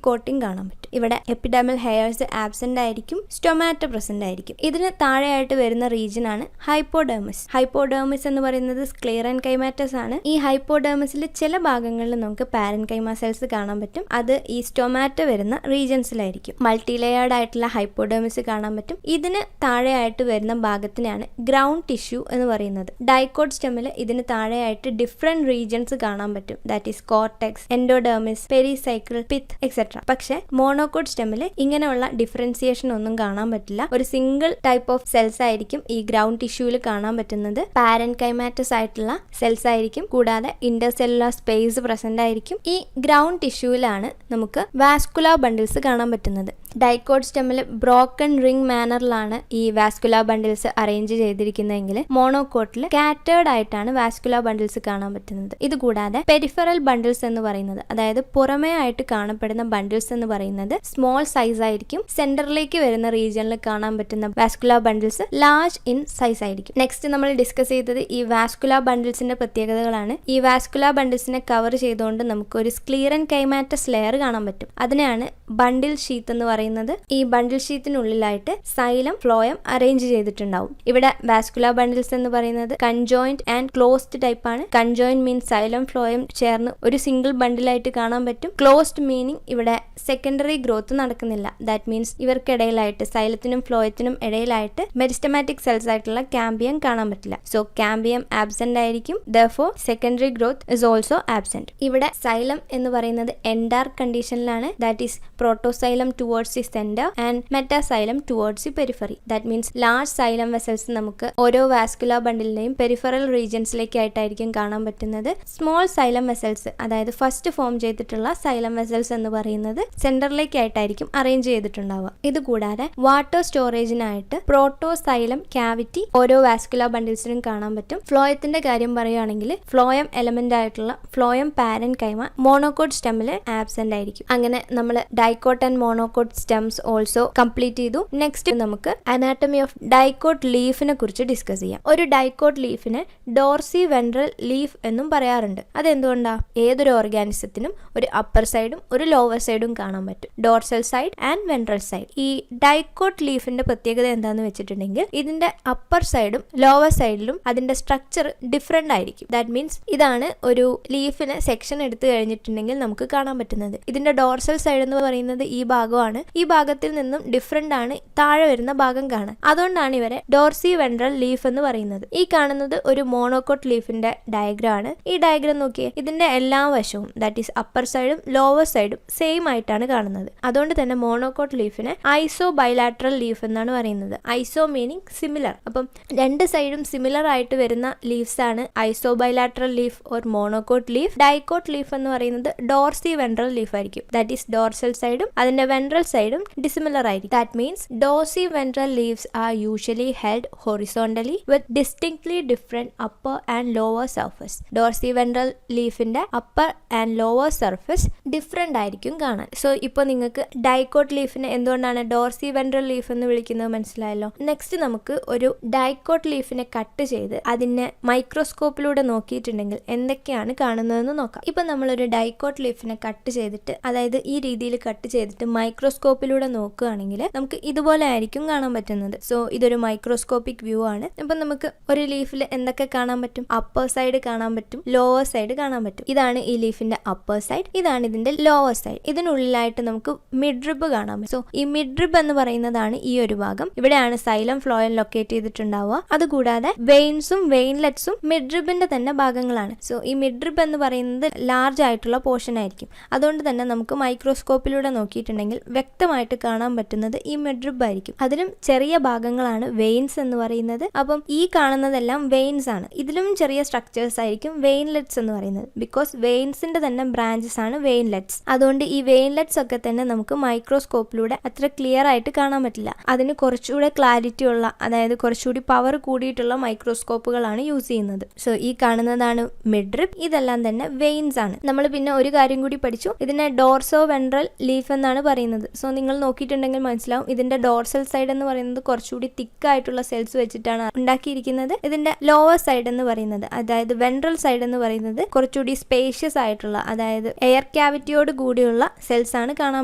കോട്ടിംഗ് കാണാൻ പറ്റും. ഇവിടെ എപ്പിഡെർമൽ ഹെയർസ് ആബ്സെന്റ് ആയിരിക്കും, സ്റ്റൊമാറ്റോ പ്രസന്റ് ആയിരിക്കും. ഇതിന് താഴെയായിട്ട് വരുന്ന റീജിയൻ ആണ് ഹൈപ്പോഡെർമിസ്. ഹൈപ്പോഡെർമിസ് എന്ന് പറയുന്നത് സ്ക്ലീറൻകൈമാറ്റസ് ആണ്. ഈ ഹൈപ്പോഡെർമിസിൽ ചില ഭാഗങ്ങളിൽ നമുക്ക് പാരൻകൈമ സെൽസ് കാണാൻ പറ്റും. അത് ഈ സ്റ്റൊമാറ്റോ വരുന്ന റീജിയൻസിലായിരിക്കും. മൾട്ടി ലെയേർഡ് ആയിട്ടുള്ള ഹൈപ്പോഡെർമിസ് കാണാൻ പറ്റും. ഇതിന് താഴെയായിട്ട് വരുന്ന ഭാഗത്തിനാണ് ഗ്രൗണ്ട് ടിഷ്യൂ എന്ന് പറയുന്നത്. ഡൈക്കോട്ട് സ്റ്റെമ്മിൽ ഇതിന് താഴെയായിട്ട് ഡിഫറെന്റ് റീജിയൻസ് കാണാൻ പറ്റും. That is cortex, endodermis, pericycle, pith etcetera. പക്ഷെ മോണോകോട്ട് സ്റ്റെമ്മിൽ ഇങ്ങനെയുള്ള ഡിഫറൻസിയേഷൻ ഒന്നും കാണാൻ പറ്റില്ല. ഒരു സിംഗിൾ ടൈപ്പ് ഓഫ് സെൽസ് ആയിരിക്കും ഈ ഗ്രൗണ്ട് ടിഷ്യൂവിൽ കാണാൻ പറ്റുന്നത്. പാരൻകൈമാറ്റസ് ആയിട്ടുള്ള സെൽസ് ആയിരിക്കും. കൂടാതെ ഇന്റർസെല്ലുലാർ സ്പേസ് പ്രസന്റ് ആയിരിക്കും. ഈ ഗ്രൗണ്ട് ടിഷ്യൂവിലാണ് നമുക്ക് വാസ്കുലാർ ബണ്ടിൽസ് കാണാൻ പറ്റുന്നത്. ഡൈക്കോട്ട് സ്റ്റെമ്മിൽ ബ്രോക്കൺ റിംഗ് മാനറിലാണ് ഈ വാസ്കുലാർ ബണ്ടിൽസ് അറേഞ്ച് ചെയ്തിരിക്കുന്നതെങ്കിൽ മോണോകോട്ടിൽ സ്കാറ്റേർഡ് ആയിട്ടാണ് വാസ്കുലാർ ബണ്ടിൽസ് കാണാൻ പറ്റുന്നത്. ഇതുകൂടാതെ പെരിഫറൽ ബണ്ടിൽസ് എന്ന് പറയുന്നത്, അതായത് പുറമേ ആയിട്ട് കാണപ്പെടുന്ന ബണ്ടിൽസ് എന്ന് പറയുന്നത് സ്മോൾ സൈസ് ആയിരിക്കും. സെന്ററിലേക്ക് വരുന്ന റീജിയനിൽ കാണാൻ പറ്റുന്ന vascular bundles large in size ആയിരിക്കും. നെക്സ്റ്റ് നമ്മൾ ഡിസ്കസ് ചെയ്തത് ഈ വാസ്കുലാർ ബണ്ടിൽസിന്റെ പ്രത്യേകതകളാണ്. ഈ വാസ്കുലാർ ബണ്ടിൽസിനെ കവർ ചെയ്തുകൊണ്ട് നമുക്ക് ഒരു സ്ക്ലീറൻ കൈമാറ്റസ് ലെയർ കാണാൻ പറ്റും. അതിനെയാണ് ബണ്ടിൽ ഷീത്ത് എന്ന് പറയുന്നത്. ഈ ബണ്ടിൽ ഷീത്തിനുള്ളിലായിട്ട് സൈലം ഫ്ലോയം അറേഞ്ച് ചെയ്തിട്ടുണ്ടാവും. ഇവിടെ വാസ്കുലാർ ബണ്ടിൽസ് എന്ന് പറയുന്നത് കൺജോയിന്റ് ആൻഡ് ക്ലോസ്ഡ് ടൈപ്പ് ആണ്. കൺജോയിന്റ് മീൻസ് സൈലം ഫ്ലോയം ചേർന്ന് ഒരു സിംഗിൾ ബണ്ടിലായിട്ട് കാണാൻ പറ്റും. ക്ലോസ്ഡ് മീനിങ് ഇവിടെ സെക്കൻഡറി ഗ്രോത്ത് നടക്കുന്നില്ല. ദാറ്റ് മീൻസ് ഇവർക്കിടയിലായിട്ട് സൈലത്തിനും ഫ്ലോയത്തിനും ഇടയിലായിട്ട് മെരിസ്റ്റമാറ്റിക് സെൽസ് ആയിട്ടുള്ള കാമ്പിയം കാണാൻ പറ്റില്ല. സോ കാമ്പിയം ആബ്സെന്റ് ആയിരിക്കും. Therefore secondary growth is also absent. ഇവിടെ സൈലം എന്ന് പറയുന്നത് എൻഡാർ കണ്ടീഷനിലാണ്. That is protoxylem towards the centre and metaxylem towards the periphery. That means large xylem vessels നമുക്ക് ഓരോ വാസ്കുലാർ ബണ്ടിലിനെയും പെരിഫറൽ റീജിയൻസിലേക്കായിട്ടായിരിക്കും കാണാൻ പറ്റുന്നത്. സ്മോൾ സൈലം വെസൽസ്, അതായത് ഫസ്റ്റ് ഫോം ചെയ്തിട്ടുള്ള സൈലം വെസൽസ് എന്ന് പറയുന്നത് സെന്ററിലേക്കായിട്ടായിരിക്കും അറേഞ്ച് ചെയ്തിട്ടുണ്ടാവുക. ഇതുകൂടാതെ വാട്ടർ സ്റ്റോറേജിനായിട്ട് പ്രോട്ടോസൈലം ക്യാവിറ്റി ഓരോ വാസ്കുലാർ ബണ്ടിൽസിനും കാണാൻ പറ്റും. ഫ്ലോയത്തിന്റെ കാര്യം പറയുകയാണെങ്കിൽ ഫ്ലോയം എലമെന്റ് ആയിട്ടുള്ള ഫ്ലോയം പാരന്റ് കൈമ മോണോകോട്ട് സ്റ്റെമ്മിൽ ആബ്സെന്റ് ആയിരിക്കും. അങ്ങനെ നമ്മൾ dicot and monocot stems also complete ചെയ്തു. നെക്സ്റ്റ് നമുക്ക് അനാട്ടമി ഓഫ് ഡൈക്കോട്ട് ലീഫിനെ കുറിച്ച് ഡിസ്കസ് ചെയ്യാം. ഒരു ഡൈക്കോട്ട് ലീഫിന് ഡോർസി വെൻട്രൽ ലീഫ് എന്നും പറയാറുണ്ട്. അതെന്തുകൊണ്ടാ? ഏതൊരു ഓർഗാനിസത്തിനും ഒരു അപ്പർ സൈഡും ഒരു ലോവർ സൈഡും കാണാൻ പറ്റും. Dorsal side and ventral side. ഈ ഡൈക്കോട്ട് ലീഫിന്റെ പ്രത്യേകത എന്താന്ന് വെച്ചിട്ടുണ്ടെങ്കിൽ ഇതിന്റെ അപ്പർ സൈഡും ലോവർ സൈഡിലും അതിന്റെ സ്ട്രക്ചർ ഡിഫറെന്റ് ആയിരിക്കും. ദാറ്റ് മീൻസ് ഇതാണ് ഒരു ലീഫിന് സെക്ഷൻ എടുത്തു കഴിഞ്ഞിട്ടുണ്ടെങ്കിൽ നമുക്ക് കാണാൻ പറ്റുന്നത്. ഇതിന്റെ ഡോർസൽ സൈഡ് എന്ന് പറയുന്നത് ഈ ഭാഗമാണ്. ഈ ഭാഗത്തിൽ നിന്നും ഡിഫറെന്റ് ആണ് താഴെ വരുന്ന ഭാഗം കാണാൻ. അതുകൊണ്ടാണ് ഇവരെ ഡോർസി വെൻട്രൽ ലീഫ് എന്ന് പറയുന്നത്. ഈ കാണുന്നത് ഒരു മോണോകോട്ട് ലീഫിന്റെ ഡയഗ്രാം ആണ്. ഈ ഡയഗ്രാം നോക്കിയേ, ഇതിന്റെ എല്ലാ വശവും ദാറ്റ് ഈസ് അപ്പർ സൈഡും ലോവർ സൈഡും സെയിം ആയിട്ടാണ് കാണുന്നത്. അതുകൊണ്ട് തന്നെ മോണോകോട്ട് ലീഫിനെ ഐസോ ബൈലാട്രൽ ലീഫ് എന്നാണ് പറയുന്നത്. Iso meaning similar. അപ്പം രണ്ട് സൈഡും സിമിലർ ആയിട്ട് വരുന്ന ലീവ്സ് ആണ് isobilateral leaf or monocot leaf. Dicot leaf എന്ന് പറയുന്നത് ഡോർസി വെൻട്രൽ ലീഫ് ആയിരിക്കും. ദാറ്റ് ഈസ് ഡോർസൽ സൈഡും അതിന്റെ വെൻട്രൽ സൈഡും ഡിസിമിലർ ആയിരിക്കും. That means dorsiventral leaves are usually held horizontally with distinctly different upper and lower surface. Dorsiventral ലീഫിന്റെ upper and lower surface different ആയിരിക്കും കാണാൻ. സോ ഇപ്പോൾ നിങ്ങൾക്ക് ഡൈക്കോട്ട് ലീഫിനെ എന്തുകൊണ്ടാണ് ഡോർസി വെൻട്രൽ ലീഫ് എന്ന് വിളിക്കുന്നത് മനസ്സിലായല്ലോ. നെക്സ്റ്റ് നമുക്ക് ഒരു ഡൈക്കോട്ട് ലീഫിനെ കട്ട് ചെയ്ത് അതിനെ മൈക്രോസ്കോപ്പിലൂടെ നോക്കിയിട്ടുണ്ടെങ്കിൽ എന്തൊക്കെയാണ് കാണുന്നതെന്ന് നോക്കാം. ഇപ്പൊ നമ്മളൊരു ഡൈക്കോട്ട് ലീഫിനെ കട്ട് ചെയ്തിട്ട്, അതായത് ഈ രീതിയിൽ കട്ട് ചെയ്തിട്ട് മൈക്രോസ്കോപ്പിലൂടെ നോക്കുകയാണെങ്കിൽ നമുക്ക് ഇതുപോലെ ആയിരിക്കും കാണാൻ പറ്റുന്നത്. സോ ഇതൊരു മൈക്രോസ്കോപ്പിക് വ്യൂ ആണ്. അപ്പൊ നമുക്ക് ഒരു ലീഫിൽ എന്തൊക്കെ കാണാൻ പറ്റും? അപ്പർ സൈഡ് കാണാൻ പറ്റും, ലോവർ സൈഡ് കാണാൻ പറ്റും. ഇതാണ് ഈ ലീഫിന്റെ അപ്പർ സൈഡ്, ഇതാണ് ഇതിന്റെ ലോവർ സൈഡ്. ഇതിനുള്ളിലായിട്ട് നമുക്ക് മിഡ്രിബ് കാണാൻ പറ്റും. സോ ഈ മിഡ്രിബ് എന്ന് പറയുന്നതാണ് ഈ ഒരു ഭാഗം. ഇവിടെയാണ് സൈലം ഫ്ലോയം ലൊക്കേറ്റ് ചെയ്തിട്ടുണ്ടാവുക. അതുകൂടാതെ വെയിൻസും വെയിൻലെറ്റ്സും മിഡ്രിബിന്റെ തന്നെ ഭാഗങ്ങളാണ്. സോ ഈ മിഡ്രിബ് എന്ന് പറയുന്നത് ലാർജ് ആയിട്ടുള്ള പോർഷൻ ആയിരിക്കും. അതുകൊണ്ട് തന്നെ നമുക്ക് മൈക്രോസ്കോപ്പിലൂടെ നോക്കിയിട്ടുണ്ടെങ്കിൽ വ്യക്തമായിട്ട് കാണാൻ പറ്റുന്നത് ഈ മിഡ്രിബ് ആയിരിക്കും. അതിലും ചെറിയ ഭാഗങ്ങളാണ് വെയിൻസ് എന്ന് പറയുന്നത്. അപ്പം ഈ കാണുന്നതെല്ലാം വെയിൻസ് ആണ്. ഇതിലും ചെറിയ സ്ട്രക്ചേഴ്സ് ആയിരിക്കും വെയിൻലെറ്റ്സ് എന്ന് പറയുന്നത്. ബിക്കോസ് വെയിൻസിന്റെ തന്നെ ബ്രാഞ്ചസ് ആണ് വെയിൻലെറ്റ്സ്. അതുകൊണ്ട് ഈ വെയിൻലെറ്റ്സ് ഒക്കെ തന്നെ നമുക്ക് മൈക്രോസ്കോപ്പിലൂടെ അത്ര ക്ലിയർ ആയിട്ട് കാണാൻ പറ്റില്ല. അതിന് കുറച്ചുകൂടെ ക്ലാരിറ്റി ഉള്ള, അതായത് കുറച്ചുകൂടി പവർ കൂടിയിട്ടുള്ള മൈക്രോസ്കോപ്പുകളാണ് യൂസ് ചെയ്യുന്നത്. സോ ഈ കാണുന്നതാണ് മിഡ്രിബ്. ഇതെല്ലാം തന്നെ വെയിൻസ് ആണ്. നമ്മൾ പിന്നെ ഒരു കാര്യം കൂടി പഠിച്ചു, ഇതിനെ ഡോർസോ വെൻട്രൽ ലീഫ് എന്നാണ് പറയുന്നത്. സോ നിങ്ങൾ നോക്കിയിട്ടുണ്ടെങ്കിൽ മനസ്സിലാവും ഇതിന്റെ ഡോർസൽ സൈഡ് എന്ന് പറയുന്നത് കുറച്ചുകൂടി തിക്ക് ആയിട്ടുള്ള സെൽസ് വെച്ചിട്ടാണ് ഉണ്ടാക്കിയിരിക്കുന്നത്. ഇതിന്റെ ലോവർ സൈഡ് എന്ന് പറയുന്നത്, അതായത് വെൻട്രൽ സൈഡ് എന്ന് പറയുന്നത് കുറച്ചുകൂടി സ്പേഷ്യസ് ആയിട്ടുള്ള, അതായത് എയർ ക്യാവിറ്റിയോട് കൂടിയുള്ള സെൽസ് ആണ് കാണാൻ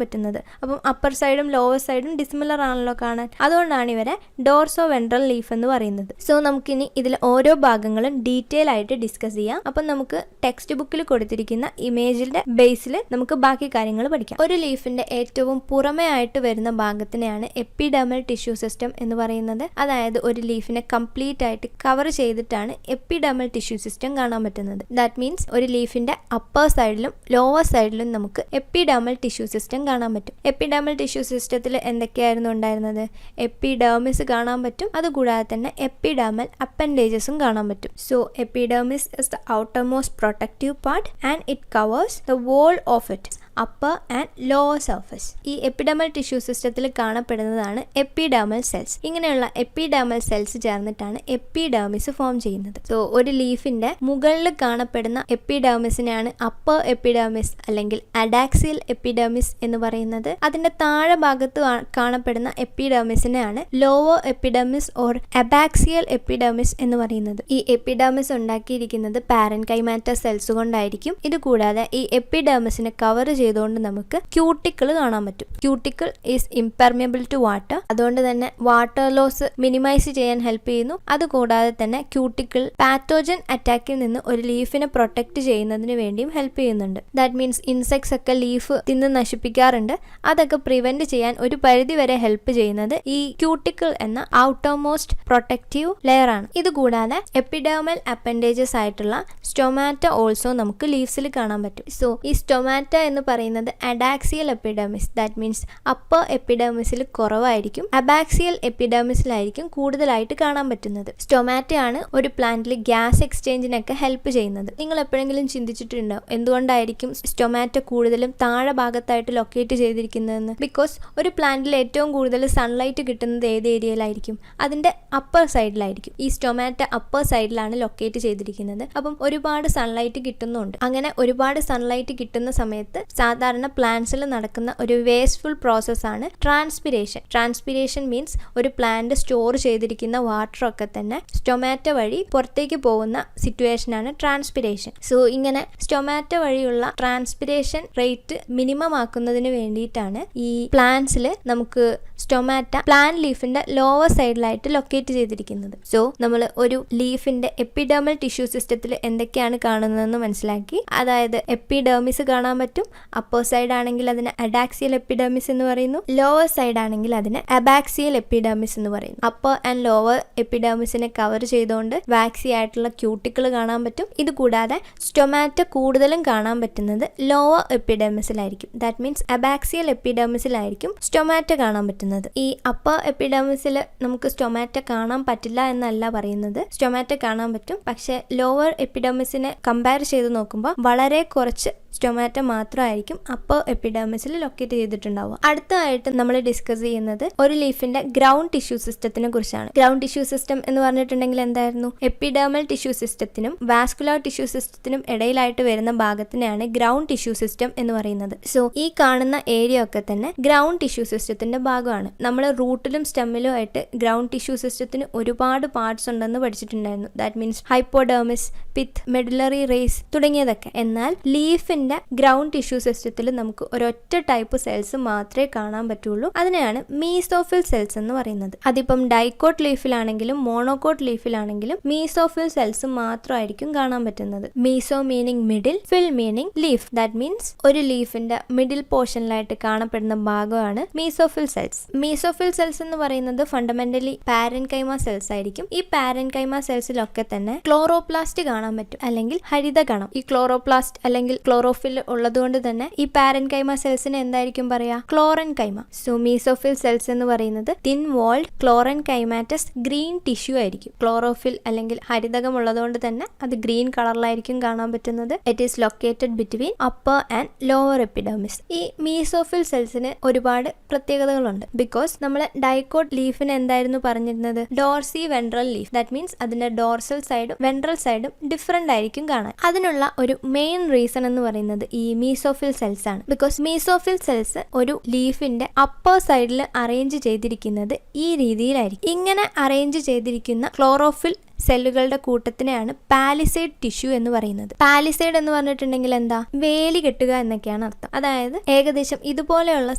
പറ്റുന്നത്. അപ്പം അപ്പർ സൈഡും ലോവർ സൈഡും ഡിസിമിലർ ആണല്ലോ കാണാൻ. അതുകൊണ്ടാണ് ഇവരെ ഡോർസോ വെൻട്രൽ ലീഫ് എന്ന് പറയുന്നത്. സോ നമുക്കിനി ഇതിൽ ഓരോ ഭാഗങ്ങളും ഡീറ്റെയിൽ ആയിട്ട് ഡിസ്കസ് ചെയ്യാം. അപ്പം നമുക്ക് ടെക്സ്റ്റ് ബുക്കിൽ കൊടുത്തിരിക്കുന്ന ഇമേജിന്റെ ബേസിൽ നമുക്ക് ബാക്കി കാര്യങ്ങൾ പഠിക്കാം. ഒരു ലീഫിന്റെ ഏറ്റവും പുറമെ ആയിട്ട് വരുന്ന ഭാഗത്തിനെയാണ് എപ്പിഡെർമൽ ടിഷ്യൂ സിസ്റ്റം എന്ന് പറയുന്നത്. അതായത് ഒരു ലീഫിനെ കംപ്ലീറ്റ് ആയിട്ട് കവർ ചെയ്തിട്ടാണ് എപ്പിഡെർമൽ ടിഷ്യൂ സിസ്റ്റം കാണാൻ പറ്റുന്നത്. ദാറ്റ് മീൻസ് ഒരു ലീഫിന്റെ അപ്പർ സൈഡിലും ലോവർ സൈഡിലും നമുക്ക് എപ്പിഡെർമൽ ടിഷ്യൂ സിസ്റ്റം കാണാൻ പറ്റും. എപ്പിഡെർമൽ ടിഷ്യൂ സിസ്റ്റത്തിൽ എന്തൊക്കെയായിരുന്നു ഉണ്ടായിരുന്നത്? എപ്പിഡെർമിസ് കാണാൻ പറ്റും. അതുകൂടാതെ തന്നെ എപ്പിഡെർമൽ അപ്പൻഡേജസും കാണാൻ പറ്റും. So epidermis is the outermost protective part and it covers the whole of it. Upper and lower surface. ഈ എപ്പിഡെർമൽ ടിഷ്യൂ സിസ്റ്റത്തിൽ കാണപ്പെടുന്നതാണ് എപ്പിഡെർമൽ സെൽസ്. ഇങ്ങനെയുള്ള എപ്പിഡെർമൽ സെൽസ് ചേർന്നിട്ടാണ് എപ്പിഡെർമിസ് ഫോം ചെയ്യുന്നത്. സോ ഒരു ലീഫിന്റെ മുകളിൽ കാണപ്പെടുന്ന എപ്പിഡെർമിസിനെയാണ് അപ്പർ എപ്പിഡെർമിസ് അല്ലെങ്കിൽ അഡാക്സിയൽ എപ്പിഡെർമിസ് എന്ന് പറയുന്നത്. അതിന്റെ താഴെ ഭാഗത്ത് കാണപ്പെടുന്ന എപ്പിഡെർമിസിനെയാണ് ലോവർ എപ്പിഡെർമിസ് ഓർ അബാക്സിയൽ എപ്പിഡെർമിസ് എന്ന് പറയുന്നത്. ഈ എപ്പിഡെർമിസ് ഉണ്ടാക്കിയിരിക്കുന്നത് പാരൻകൈമാറ്റ സെൽസ് കൊണ്ടായിരിക്കും. ഇത് കൂടാതെ ഈ എപ്പിഡെർമിസിനെ കവർ ചെയ്തുകൊണ്ട് നമുക്ക് ക്യൂട്ടിക്കിൾ കാണാൻ പറ്റും. Cuticle is impermeable to water. അതുകൊണ്ട് തന്നെ വാട്ടർ ലോസ് മിനിമൈസ് ചെയ്യാൻ ഹെൽപ്പ് ചെയ്യുന്നു. അതുകൂടാതെ തന്നെ ക്യൂട്ടിക്കിൾ പാത്തോജൻ അറ്റാക്കിൽ നിന്ന് ഒരു ലീഫിനെ പ്രൊട്ടക്ട് ചെയ്യുന്നതിന് വേണ്ടിയും ഹെൽപ്പ് ചെയ്യുന്നുണ്ട്. ദാറ്റ് മീൻസ് ഇൻസെക്ട്സ് ഒക്കെ ലീഫ് തിന്ന് നശിപ്പിക്കാറുണ്ട്. അതൊക്കെ പ്രിവെന്റ് ചെയ്യാൻ ഒരു പരിധി വരെ ഹെൽപ്പ് ചെയ്യുന്നത് ഈ ക്യൂട്ടിക്കിൾ എന്ന ഔട്ടർമോസ്റ്റ് പ്രൊട്ടക്റ്റീവ് ലെയർ ആണ്. ഇതുകൂടാതെ എപ്പിഡെർമൽ അപ്പൻഡേജസ് ആയിട്ടുള്ള സ്റ്റൊമാറ്റ ഓൾസോ നമുക്ക് ലീവ്സിൽ കാണാൻ പറ്റും. സോ ഈ സ്റ്റൊമാറ്റ എന്ന് പറയുന്നത് അഡാക്സിയൽ എപ്പിഡെർമിസ്, ദാറ്റ് മീൻസ് അപ്പർ എപ്പിഡെർമിസിൽ കുറവായിരിക്കും, അബാക്സിയൽ എപ്പിഡെർമിസിലായിരിക്കും കൂടുതലായിട്ട് കാണാൻ പറ്റുന്നത്. സ്റ്റൊമാറ്റ ആണ് ഒരു പ്ലാന്റിൽ ഗ്യാസ് എക്സ്ചേഞ്ചിനൊക്കെ ഹെൽപ്പ് ചെയ്യുന്നത്. നിങ്ങൾ എപ്പോഴെങ്കിലും ചിന്തിച്ചിട്ടുണ്ടോ എന്തുകൊണ്ടായിരിക്കും സ്റ്റൊമാറ്റ കൂടുതലും താഴെ ഭാഗത്തായിട്ട് ലൊക്കേറ്റ് ചെയ്തിരിക്കുന്നതെന്ന്? ബിക്കോസ് ഒരു പ്ലാന്റിൽ ഏറ്റവും കൂടുതൽ സൺലൈറ്റ് കിട്ടുന്നത് ഏത് ഏരിയയിലായിരിക്കും? അതിന്റെ അപ്പർ സൈഡിലായിരിക്കും. ഈ സ്റ്റൊമാറ്റ അപ്പർ സൈഡിലാണ് ലൊക്കേറ്റ് ചെയ്തിരിക്കുന്നത്. അപ്പം ഒരുപാട് സൺലൈറ്റ് കിട്ടുന്നുണ്ട്. അങ്ങനെ ഒരുപാട് സൺലൈറ്റ് കിട്ടുന്ന സമയത്ത് സാധാരണ പ്ലാന്റ്സിൽ നടക്കുന്ന ഒരു വേസ്റ്റ്ഫുൾ പ്രോസസ്സാണ് ട്രാൻസ്പിരേഷൻ. ട്രാൻസ്പിരേഷൻ മീൻസ് ഒരു പ്ലാന്റ് സ്റ്റോർ ചെയ്തിരിക്കുന്ന വാട്ടർ ഒക്കെ തന്നെ സ്റ്റൊമാറ്റ വഴി പുറത്തേക്ക് പോകുന്ന സിറ്റുവേഷനാണ് ട്രാൻസ്പിരേഷൻ. സോ ഇങ്ങനെ സ്റ്റൊമാറ്റ വഴിയുള്ള ട്രാൻസ്പിരേഷൻ റേറ്റ് മിനിമം ആക്കുന്നതിന് വേണ്ടിയിട്ടാണ് ഈ പ്ലാന്റ്സിൽ നമുക്ക് സ്റ്റൊമാറ്റ പ്ലാന്റ് ലീഫിന്റെ ലോവർ സൈഡിലായിട്ട് ലൊക്കേറ്റ് ചെയ്തിരിക്കുന്നത്. സോ നമ്മൾ ഒരു ലീഫിന്റെ എപ്പിഡെർമൽ ടിഷ്യൂ സിസ്റ്റത്തിൽ എന്തൊക്കെയാണ് കാണുന്നതെന്ന് മനസ്സിലാക്കി. അതായത് എപ്പിഡെർമിസ് കാണാൻ പറ്റും. അപ്പർ സൈഡ് ആണെങ്കിൽ അതിന് അഡാക്സിയൽ എപ്പിഡെർമിസ് എന്ന് പറയുന്നു. ലോവർ സൈഡ് ആണെങ്കിൽ അതിന് അബാക്സിയൽ എപ്പിഡെർമിസ് എന്ന് പറയുന്നു. അപ്പർ ആൻഡ് ലോവർ എപ്പിഡെർമിസിനെ കവർ ചെയ്തുകൊണ്ട് വാക്സി ആയിട്ടുള്ള ക്യൂട്ടിക്കിൾ കാണാൻ പറ്റും. ഇത് കൂടാതെ സ്റ്റൊമാറ്റ കൂടുതലും കാണാൻ പറ്റുന്നത് ലോവർ എപ്പിഡെർമിസിലായിരിക്കും. ദാറ്റ് മീൻസ് അബാക്സിയൽ എപ്പിഡെർമിസിലായിരിക്കും സ്റ്റൊമാറ്റ കാണാൻ പറ്റുന്നത്. ഈ അപ്പർ എപ്പിഡെർമിസിൽ നമുക്ക് സ്റ്റൊമാറ്റ കാണാൻ പറ്റില്ല എന്നല്ല പറയുന്നത്. സ്റ്റൊമാറ്റ കാണാൻ പറ്റും. പക്ഷെ ലോവർ എപ്പിഡെർമിസിനെ കമ്പയർ ചെയ്ത് നോക്കുമ്പോൾ വളരെ കുറച്ച് സ്റ്റൊമാറ്റ മാത്രമായിരിക്കും അപ്പർ എപ്പിഡെർമിസിൽ ലൊക്കേറ്റ് ചെയ്തിട്ടുണ്ടാവുക. അടുത്തതായിട്ട് നമ്മൾ ഡിസ്കസ് ചെയ്യുന്നത് ഒരു ലീഫിന്റെ ഗ്രൗണ്ട് ടിഷ്യൂ സിസ്റ്റത്തിനെ കുറിച്ചാണ്. ഗ്രൗണ്ട് ടിഷ്യൂ സിസ്റ്റം എന്ന് പറഞ്ഞിട്ടുണ്ടെങ്കിൽ എന്തായിരുന്നു? എപ്പിഡെർമൽ ടിഷ്യൂ സിസ്റ്റത്തിനും വാസ്കുലർ ടിഷ്യൂ സിസ്റ്റത്തിനും ഇടയിലായിട്ട് വരുന്ന ഭാഗത്തിനെയാണ് ഗ്രൗണ്ട് ടിഷ്യൂ സിസ്റ്റം എന്ന് പറയുന്നത്. സോ ഈ കാണുന്ന ഏരിയ ഒക്കെ തന്നെ ഗ്രൗണ്ട് ടിഷ്യൂ സിസ്റ്റത്തിന്റെ ഭാഗമാണ്. നമ്മൾ റൂട്ടിലും സ്റ്റെമ്മിലും ആയിട്ട് ഗ്രൗണ്ട് ടിഷ്യൂ സിസ്റ്റത്തിന് ഒരുപാട് പാർട്സ് ഉണ്ടെന്ന് പഠിച്ചിട്ടുണ്ടായിരുന്നു. That means hypodermis, pith, medullary rays തുടങ്ങിയതൊക്കെ. എന്നാൽ ലീഫിന്റെ ഗ്രൗണ്ട് ടിഷ്യൂ സിസ്റ്റത്തിൽ നമുക്ക് ഒരൊറ്റ ടൈപ്പ് സെൽസ് മാത്രമേ കാണാൻ പറ്റുള്ളൂ. അതിനെയാണ് മീസോഫിൽ സെൽസ് എന്ന് പറയുന്നത്. അതിപ്പം ഡൈക്കോട്ട് ലീഫിലാണെങ്കിലും മോണോകോട്ട് ലീഫിലാണെങ്കിലും മീസോഫിൽ സെൽസ് മാത്രമായിരിക്കും കാണാൻ പറ്റുന്നത്. Meso meaning middle, phyll meaning leaf. That means ഒരു ലീഫിന്റെ മിഡിൽ പോർഷനിലായിട്ട് കാണപ്പെടുന്ന ഭാഗമാണ് മീസോഫിൽ സെൽസ്. മീസോഫിൽ സെൽസ് എന്ന് പറയുന്നത് ഫണ്ടമെന്റലി പാരൻകൈമ സെൽസ് ആയിരിക്കും. ഈ പാരൻകൈമ സെൽസിലൊക്കെ തന്നെ ക്ലോറോപ്ലാസ്റ്റ് കാണാൻ പറ്റും, അല്ലെങ്കിൽ ഹരിതകണം. ഈ ക്ലോറോപ്ലാസ്റ്റ് അല്ലെങ്കിൽ ക്ലോറോഫിൽ ഉള്ളതുകൊണ്ട് തന്നെ ഈ പാരൻകൈമ സെൽസിന് എന്തായിരിക്കും പറയാ? ക്ലോറൻകൈമ. സോ മീസോഫിൽ സെൽസ് എന്ന് പറയുന്നത് തിൻ വാൾഡ് ക്ലോറൻകൈമാറ്റസ് ഗ്രീൻ ടിഷ്യൂ ആയിരിക്കും. ക്ലോറോഫിൽ അല്ലെങ്കിൽ ഹരിതകം ഉള്ളതുകൊണ്ട് തന്നെ അത് ഗ്രീൻ കളറിലായിരിക്കും കാണാൻ പറ്റുന്നത്. It is located between upper and lower epidermis. ഈ മീസോഫിൽ സെൽസിന് ഒരുപാട് പ്രത്യേകതകളുണ്ട്. ബിക്കോസ് നമ്മൾ ഡൈക്കോട്ട് ലീഫിന് എന്തായിരുന്നു പറഞ്ഞിരുന്നത്? Dorsey ventral leaf. That means അതിന്റെ ഡോർസൽ സൈഡും വെൻട്രൽ സൈഡും ഡിഫറെന്റ് ആയിരിക്കും കാണാൻ. അതിനുള്ള ഒരു മെയിൻ റീസൺ എന്ന് പറയുന്നത് ഈ മീസോഫിൽ സെൽസ് ആണ്. ബിക്കോസ് മീസോഫിൽ സെൽസ് ഒരു ലീഫിന്റെ അപ്പർ സൈഡിൽ അറേഞ്ച് ചെയ്തിരിക്കുന്നത് ഈ രീതിയിലായിരിക്കും. ഇങ്ങനെ അറേഞ്ച് ചെയ്തിരിക്കുന്ന ക്ലോറോഫിൽ സെല്ലുകളുടെ കൂട്ടത്തിനെയാണ് പാലിസൈഡ് ടിഷ്യൂ എന്ന് പറയുന്നത്. പാലിസൈഡ് എന്ന് പറഞ്ഞിട്ടുണ്ടെങ്കിൽ എന്താ? വേലി കെട്ടുക എന്നൊക്കെയാണ് അർത്ഥം. അതായത് ഏകദേശം ഇതുപോലെയുള്ള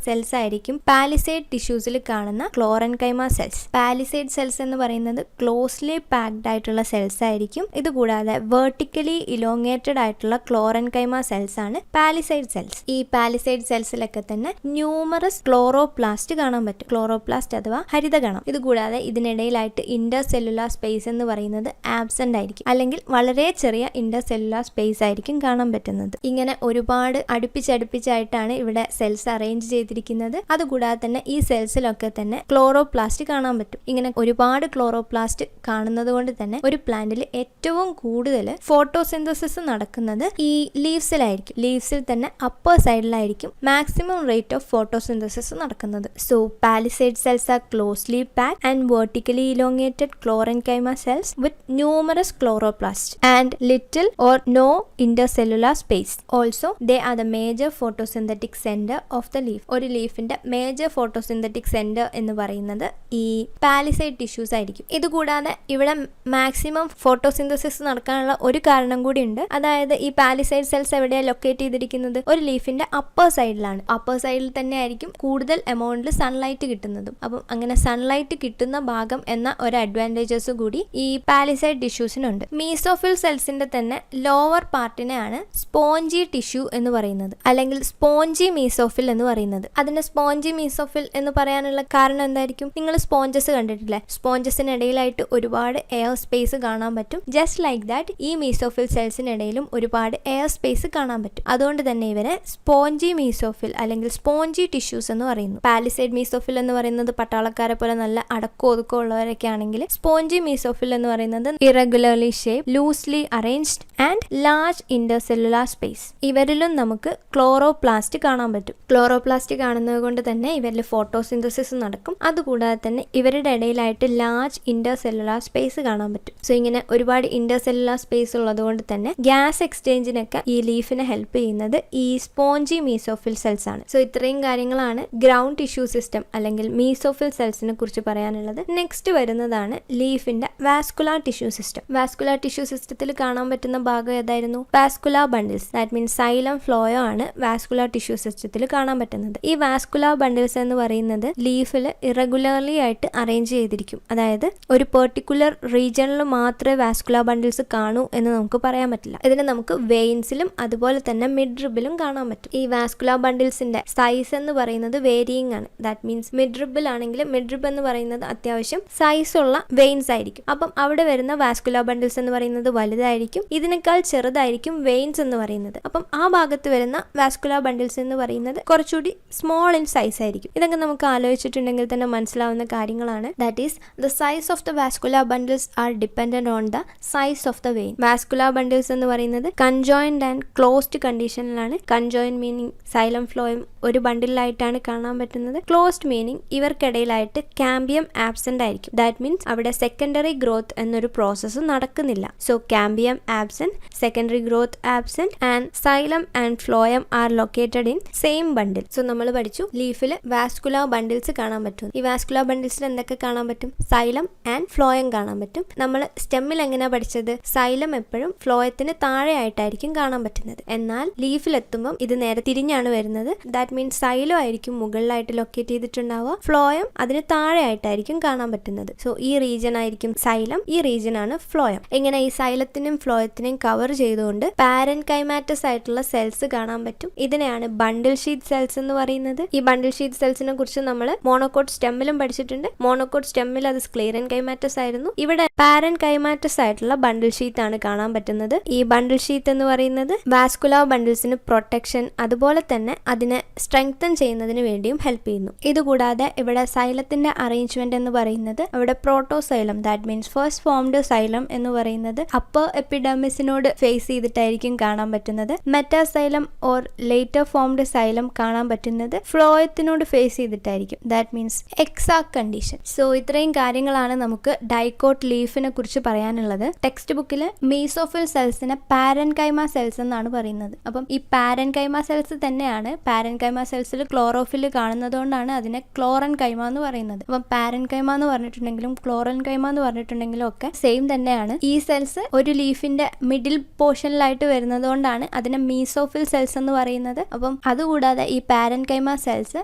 സെൽസ് ആയിരിക്കും പാലിസൈഡ് ടിഷ്യൂസിൽ കാണുന്ന ക്ലോറൻകൈമ സെൽസ്. പാലിസൈഡ് സെൽസ് എന്ന് പറയുന്നത് ക്ലോസ്ലി പാക്ഡ് ആയിട്ടുള്ള സെൽസ് ആയിരിക്കും. ഇതുകൂടാതെ വെർട്ടിക്കലി ഇലോങ്ങേറ്റഡ് ആയിട്ടുള്ള ക്ലോറൻകൈമ സെൽസ് ആണ് പാലിസൈഡ് സെൽസ്. ഈ പാലിസൈഡ് സെൽസിലൊക്കെ തന്നെ ന്യൂമറസ് ക്ലോറോപ്ലാസ്റ്റ് കാണാൻ പറ്റും. ക്ലോറോപ്ലാസ്റ്റ് അഥവാ ഹരിതകണം. ഇതുകൂടാതെ ഇതിനിടയിലായിട്ട് ഇന്റർ സെല്ലുലാർ സ്പേസ് എന്ന് പറയുന്നത് പറയുന്നത് ആബ്സെന്റ് ആയിരിക്കും, അല്ലെങ്കിൽ വളരെ ചെറിയ ഇന്റർസെല്ലുലാർ സ്പേസ് ആയിരിക്കും കാണാൻ പറ്റുന്നത്. ഇങ്ങനെ ഒരുപാട് അടുപ്പിച്ചടുപ്പിച്ചായിട്ടാണ് ഇവിടെ സെൽസ് അറേഞ്ച് ചെയ്തിരിക്കുന്നത്. അതുകൂടാതെ തന്നെ ഈ സെൽസിലൊക്കെ തന്നെ ക്ലോറോപ്ലാസ്റ്റ് കാണാൻ പറ്റും. ഇങ്ങനെ ഒരുപാട് ക്ലോറോപ്ലാസ്റ്റ് കാണുന്നത് കൊണ്ട് തന്നെ ഒരു പ്ലാന്റിൽ ഏറ്റവും കൂടുതൽ ഫോട്ടോസിന്തസിസ് നടക്കുന്നത് ഈ ലീവ്സിലായിരിക്കും. ലീവ്സിൽ തന്നെ അപ്പർ സൈഡിലായിരിക്കും മാക്സിമം റേറ്റ് ഓഫ് ഫോട്ടോസിന്തസിസ് നടക്കുന്നത്. So palisade cells are closely packed and vertically elongated chlorenchyma cells with numerous chloroplasts and little or no intercellular space. Also, they are the major photosynthetic center of the leaf. ഒരു ലീഫിന്റെ മേജർ ഫോട്ടോസിന്തറ്റിക് സെന്റർ എന്ന് പറയുന്നത് ഈ പാലിസൈഡ് ടിഷ്യൂസ് ആയിരിക്കും. ഇതുകൂടാതെ ഇവിടെ മാക്സിമം ഫോട്ടോസിന്തസിസ് നടക്കാനുള്ള ഒരു കാരണം കൂടി ഉണ്ട്. അതായത് ഈ പാലിസൈഡ് സെൽസ് എവിടെയാണ് ലൊക്കേറ്റ് ചെയ്തിരിക്കുന്നത്? ഒരു ലീഫിന്റെ അപ്പർ സൈഡിലാണ്. അപ്പർ സൈഡിൽ തന്നെ ആയിരിക്കും കൂടുതൽ എമൗണ്ടിൽ സൺലൈറ്റ് കിട്ടുന്നതും. അപ്പം അങ്ങനെ സൺലൈറ്റ് കിട്ടുന്ന ഭാഗം എന്ന ഒരു അഡ്വാൻറ്റേജസ് കൂടി ഈ പാലിസൈഡ് ടിഷ്യൂസിനുണ്ട്. മീസോഫിൽ സെൽസിന്റെ തന്നെ ലോവർ പാർട്ടിനെയാണ് സ്പോഞ്ചി ടിഷ്യൂ എന്ന് പറയുന്നത്, അല്ലെങ്കിൽ സ്പോഞ്ചി മീസോഫിൽ എന്ന് പറയുന്നത്. അതിന്റെ സ്പോഞ്ചി മീസോഫിൽ എന്ന് പറയാനുള്ള കാരണം എന്തായിരിക്കും? നിങ്ങൾ സ്പോഞ്ചസ് കണ്ടിട്ടില്ലേ? സ്പോഞ്ചസിനിടയിലായിട്ട് ഒരുപാട് എയർ സ്പേസ് കാണാൻ പറ്റും. ജസ്റ്റ് ലൈക്ക് ദാറ്റ് ഈ മീസോഫിൽ സെൽസിനിടയിലും ഒരുപാട് എയർ സ്പേസ് കാണാൻ പറ്റും. അതുകൊണ്ട് തന്നെ ഇവരെ സ്പോഞ്ചി മീസോഫിൽ അല്ലെങ്കിൽ സ്പോഞ്ചി ടിഷ്യൂസ് എന്ന് പറയുന്നു. പാലിസൈഡ് മീസോഫിൽ എന്ന് പറയുന്നത് പട്ടാളക്കാരെ പോലെ നല്ല അടക്കോ ഒതുക്കോ ഉള്ളവരൊക്കെ ആണെങ്കിൽ, സ്പോഞ്ചി മീസോഫിൽ എന്ന് പറയുന്നത് irregularly shape, loosely arranged and large intercellular space. ഇവരിലും നമുക്ക് ക്ലോറോപ്ലാസ്റ്റ് കാണാൻ പറ്റും. ക്ലോറോപ്ലാസ്റ്റ് കാണുന്നത് കൊണ്ട് തന്നെ ഇവരിൽ ഫോട്ടോസിന്തസിസ് നടക്കും. അതുകൂടാതെ തന്നെ ഇവരുടെ ഇടയിലായിട്ട് ലാർജ് ഇന്റർസെല്ലുലാർ സ്പേസ് കാണാൻ പറ്റും. സോ ഇങ്ങനെ ഒരുപാട് ഇന്റർസെല്ലുലാർ സ്പേസ് ഉള്ളത് കൊണ്ട് തന്നെ ഗ്യാസ് എക്സ്ചേഞ്ചിനൊക്കെ ഈ ലീഫിനെ ഹെൽപ്പ് ചെയ്യുന്നത് ഈ സ്പോഞ്ചി മീസോഫിൽ സെൽസ് ആണ്. സോ ഇത്രയും കാര്യങ്ങളാണ് ഗ്രൗണ്ട് ടിഷ്യൂ സിസ്റ്റം അല്ലെങ്കിൽ മീസോഫിൽ സെൽസിനെ കുറിച്ച് പറയാനുള്ളത്. നെക്സ്റ്റ് വരുന്നതാണ് ലീഫിന്റെ vascular tissue system. Vascular tissue സിസ്റ്റത്തിൽ കാണാൻ പറ്റുന്ന ഭാഗം ഏതായിരുന്നു? Vascular bundles. That means xylem ഫ്ലോയോ ആണ് വാസ്കുലാർ ടിഷ്യൂ സിസ്റ്റത്തിൽ കാണാൻ പറ്റുന്നത്. ഈ വാസ്കുലാർ ബണ്ടിൽസ് എന്ന് പറയുന്നത് ലീഫിൽ ഇറഗുലർലി ആയിട്ട് അറേഞ്ച് ചെയ്തിരിക്കും. അതായത് ഒരു പെർട്ടിക്കുലർ റീജിയണിൽ മാത്രമേ വാസ്കുലാർ ബണ്ടിൽസ് കാണൂ എന്ന് നമുക്ക് പറയാൻ പറ്റില്ല. ഇതിനെ നമുക്ക് വെയിൻസിലും അതുപോലെ തന്നെ മിഡ് റിബിലും കാണാൻ പറ്റും. ഈ വാസ്കുലാർ ബണ്ടിൽസിന്റെ സൈസ് എന്ന് പറയുന്നത് വേരിയിങ് ആണ്. ദാറ്റ് മീൻസ് മിഡ് റിബിൽ ആണെങ്കിൽ മിഡ് റിബ് എന്ന് പറയുന്നത് അത്യാവശ്യം സൈസ് ഉള്ള വെയിൻസ് ആയിരിക്കും. അപ്പം അവിടെ വരുന്ന വാസ്കുലാർ ബണ്ടിൽസ് എന്ന് പറയുന്നത് വലുതായിരിക്കും. ഇതിനേക്കാൾ ചെറുതായിരിക്കും വെയിൻസ് എന്ന് പറയുന്നത്. അപ്പം ആ ഭാഗത്ത് വരുന്ന വാസ്കുലാർ ബണ്ടിൽസ് എന്ന് പറയുന്നത് കുറച്ചുകൂടി സ്മോൾ ഇൻ സൈസ് ആയിരിക്കും. ഇതൊക്കെ നമുക്ക് ആലോചിച്ചിട്ടുണ്ടെങ്കിൽ തന്നെ മനസ്സിലാവുന്ന കാര്യങ്ങളാണ്. That is the size of the vascular bundles are dependent on the size of the vein. Vascular bundles എന്ന് പറയുന്നത് കൺജോയിൻഡ് ആൻഡ് ക്ലോസ്ഡ് കണ്ടീഷനിലാണ്. കൺജോയിൻഡ് മീനിങ് സൈലം ഫ്ലോയും ഒരു ബണ്ടിലായിട്ടാണ് കാണാൻ പറ്റുന്നത്. ക്ലോസ്ഡ് മീനിങ് ഇവർക്കിടയിലായിട്ട് കാമ്പിയം ആബ്സെന്റ് ആയിരിക്കും. ദാറ്റ് മീൻസ് അവിടെ സെക്കൻഡറി ഗ്രോത്ത് എന്നൊരു പ്രോസസ്സ് നടക്കുന്നില്ല. So cambium absent, secondary growth absent and xylem and phloem are located in same bundle. So നമ്മൾ പഠിച്ചു ലീഫിൽ വാസ്കുലാർ ബണ്ടിൽസ് കാണാൻ പറ്റും. ഈ വാസ്കുലാർ ബണ്ടിൽസിൽ എന്തൊക്കെ കാണാൻ പറ്റും? സൈലം ആൻഡ് ഫ്ലോയം കാണാൻ പറ്റും. നമ്മൾ സ്റ്റെമ്മിൽ എങ്ങനെയാ പഠിച്ചത്? സൈലം എപ്പോഴും ഫ്ലോയത്തിന് താഴെ ആയിട്ടായിരിക്കും കാണാൻ പറ്റുന്നത്. എന്നാൽ ലീഫിലെത്തുമ്പം ഇത് നേരെ തിരിഞ്ഞാണ് വരുന്നത്. ദാറ്റ് മീൻസ് സൈലം ആയിരിക്കും മുകളിലായിട്ട് ലൊക്കേറ്റ് ചെയ്തിട്ടുണ്ടാവുക, ഫ്ലോയം അതിന് താഴെ ആയിട്ടായിരിക്കും കാണാൻ പറ്റുന്നത്. സോ ഈ റീജിയൻ ആയിരിക്കും സൈലം, ഈ റീജിയൻ ആണ് ഫ്ലോയം. ഇങ്ങനെ ഈ സൈലത്തിനും ഫ്ലോയത്തിനെയും കവർ ചെയ്തുകൊണ്ട് പാരൻകൈമാറ്റസ് ആയിട്ടുള്ള സെൽസ് കാണാൻ പറ്റും. ഇതിനെയാണ് ബണ്ടിൽ ഷീറ്റ് സെൽസ് എന്ന് പറയുന്നത്. ഈ ബണ്ടിൽ ഷീറ്റ് സെൽസിനെ കുറിച്ച് നമ്മൾ മോണോകോട്ട് സ്റ്റെമ്മിലും പഠിച്ചിട്ടുണ്ട്. മോണോകോട്ട് സ്റ്റെമ്മിൽ അത് സ്ക്ലീറൻകൈമാറ്റസ് ആയിരുന്നു. ഇവിടെ പാരൻകൈമാറ്റസ് ആയിട്ടുള്ള ബണ്ടിൽ ഷീറ്റ് ആണ് കാണാൻ പറ്റുന്നത്. ഈ ബണ്ടിൽ ഷീറ്റ് എന്ന് പറയുന്നത് വാസ്കുലാർ ബണ്ടിൽസിന് പ്രൊട്ടക്ഷൻ അതുപോലെ തന്നെ അതിനെ സ്ട്രെങ്തൻ ചെയ്യുന്നതിന് വേണ്ടിയും ഹെൽപ്പ് ചെയ്യുന്നു. ഇതുകൂടാതെ ഇവിടെ സൈലത്തിന്റെ അറേഞ്ച്മെന്റ് എന്ന് പറയുന്നത് അവിടെ protoxylem, that means first formed xylem എന്ന് പറയുന്നത് അപ്പർ എപ്പിഡെർമിസിനോട് ഫേസ് ചെയ്തിട്ടായിരിക്കും കാണാൻ പറ്റുന്നത്. Metaxylem or later formed xylem കാണാൻ പറ്റുന്നത് ഫ്ലോയത്തിനോട് ഫേസ് ചെയ്തിട്ടായിരിക്കും. That means exact condition. So ഇത്രയും കാര്യങ്ങളാണ് നമുക്ക് ഡൈക്കോട്ട് ലീഫിനെ കുറിച്ച് പറയാനുള്ളത്. ടെക്സ്റ്റ് ബുക്കിൽ മീസോഫിൽ സെൽസിനെ പാരൻകൈമ സെൽസ് എന്നാണ് പറയുന്നത്. അപ്പം ഈ പാരൻകൈമ സെൽസ് തന്നെയാണ് പാരൻകൈമ സെൽസിൽ ക്ലോറോഫിൽ കാണുന്നതുകൊണ്ടാണ് അതിനെ ക്ലോറൻകൈമ എന്ന് പറയുന്നത്. അപ്പം പാരൻകൈമ എന്ന് പറഞ്ഞിട്ടുണ്ടെങ്കിലും ക്ലോറൻകൈമ എന്ന് പറഞ്ഞിട്ടുണ്ടെങ്കിലും ഒക്കെ സെയിം തന്നെയാണ്. ഈ സെൽസ് ഒരു ലീഫിന്റെ മിഡിൽ പോർഷനിലായിട്ട് വരുന്നത് കൊണ്ടാണ് അതിനെ മീസോഫിൽ സെൽസ് എന്ന് പറയുന്നത്. അപ്പം അതുകൂടാതെ ഈ പാരൻകൈമ സെൽസ്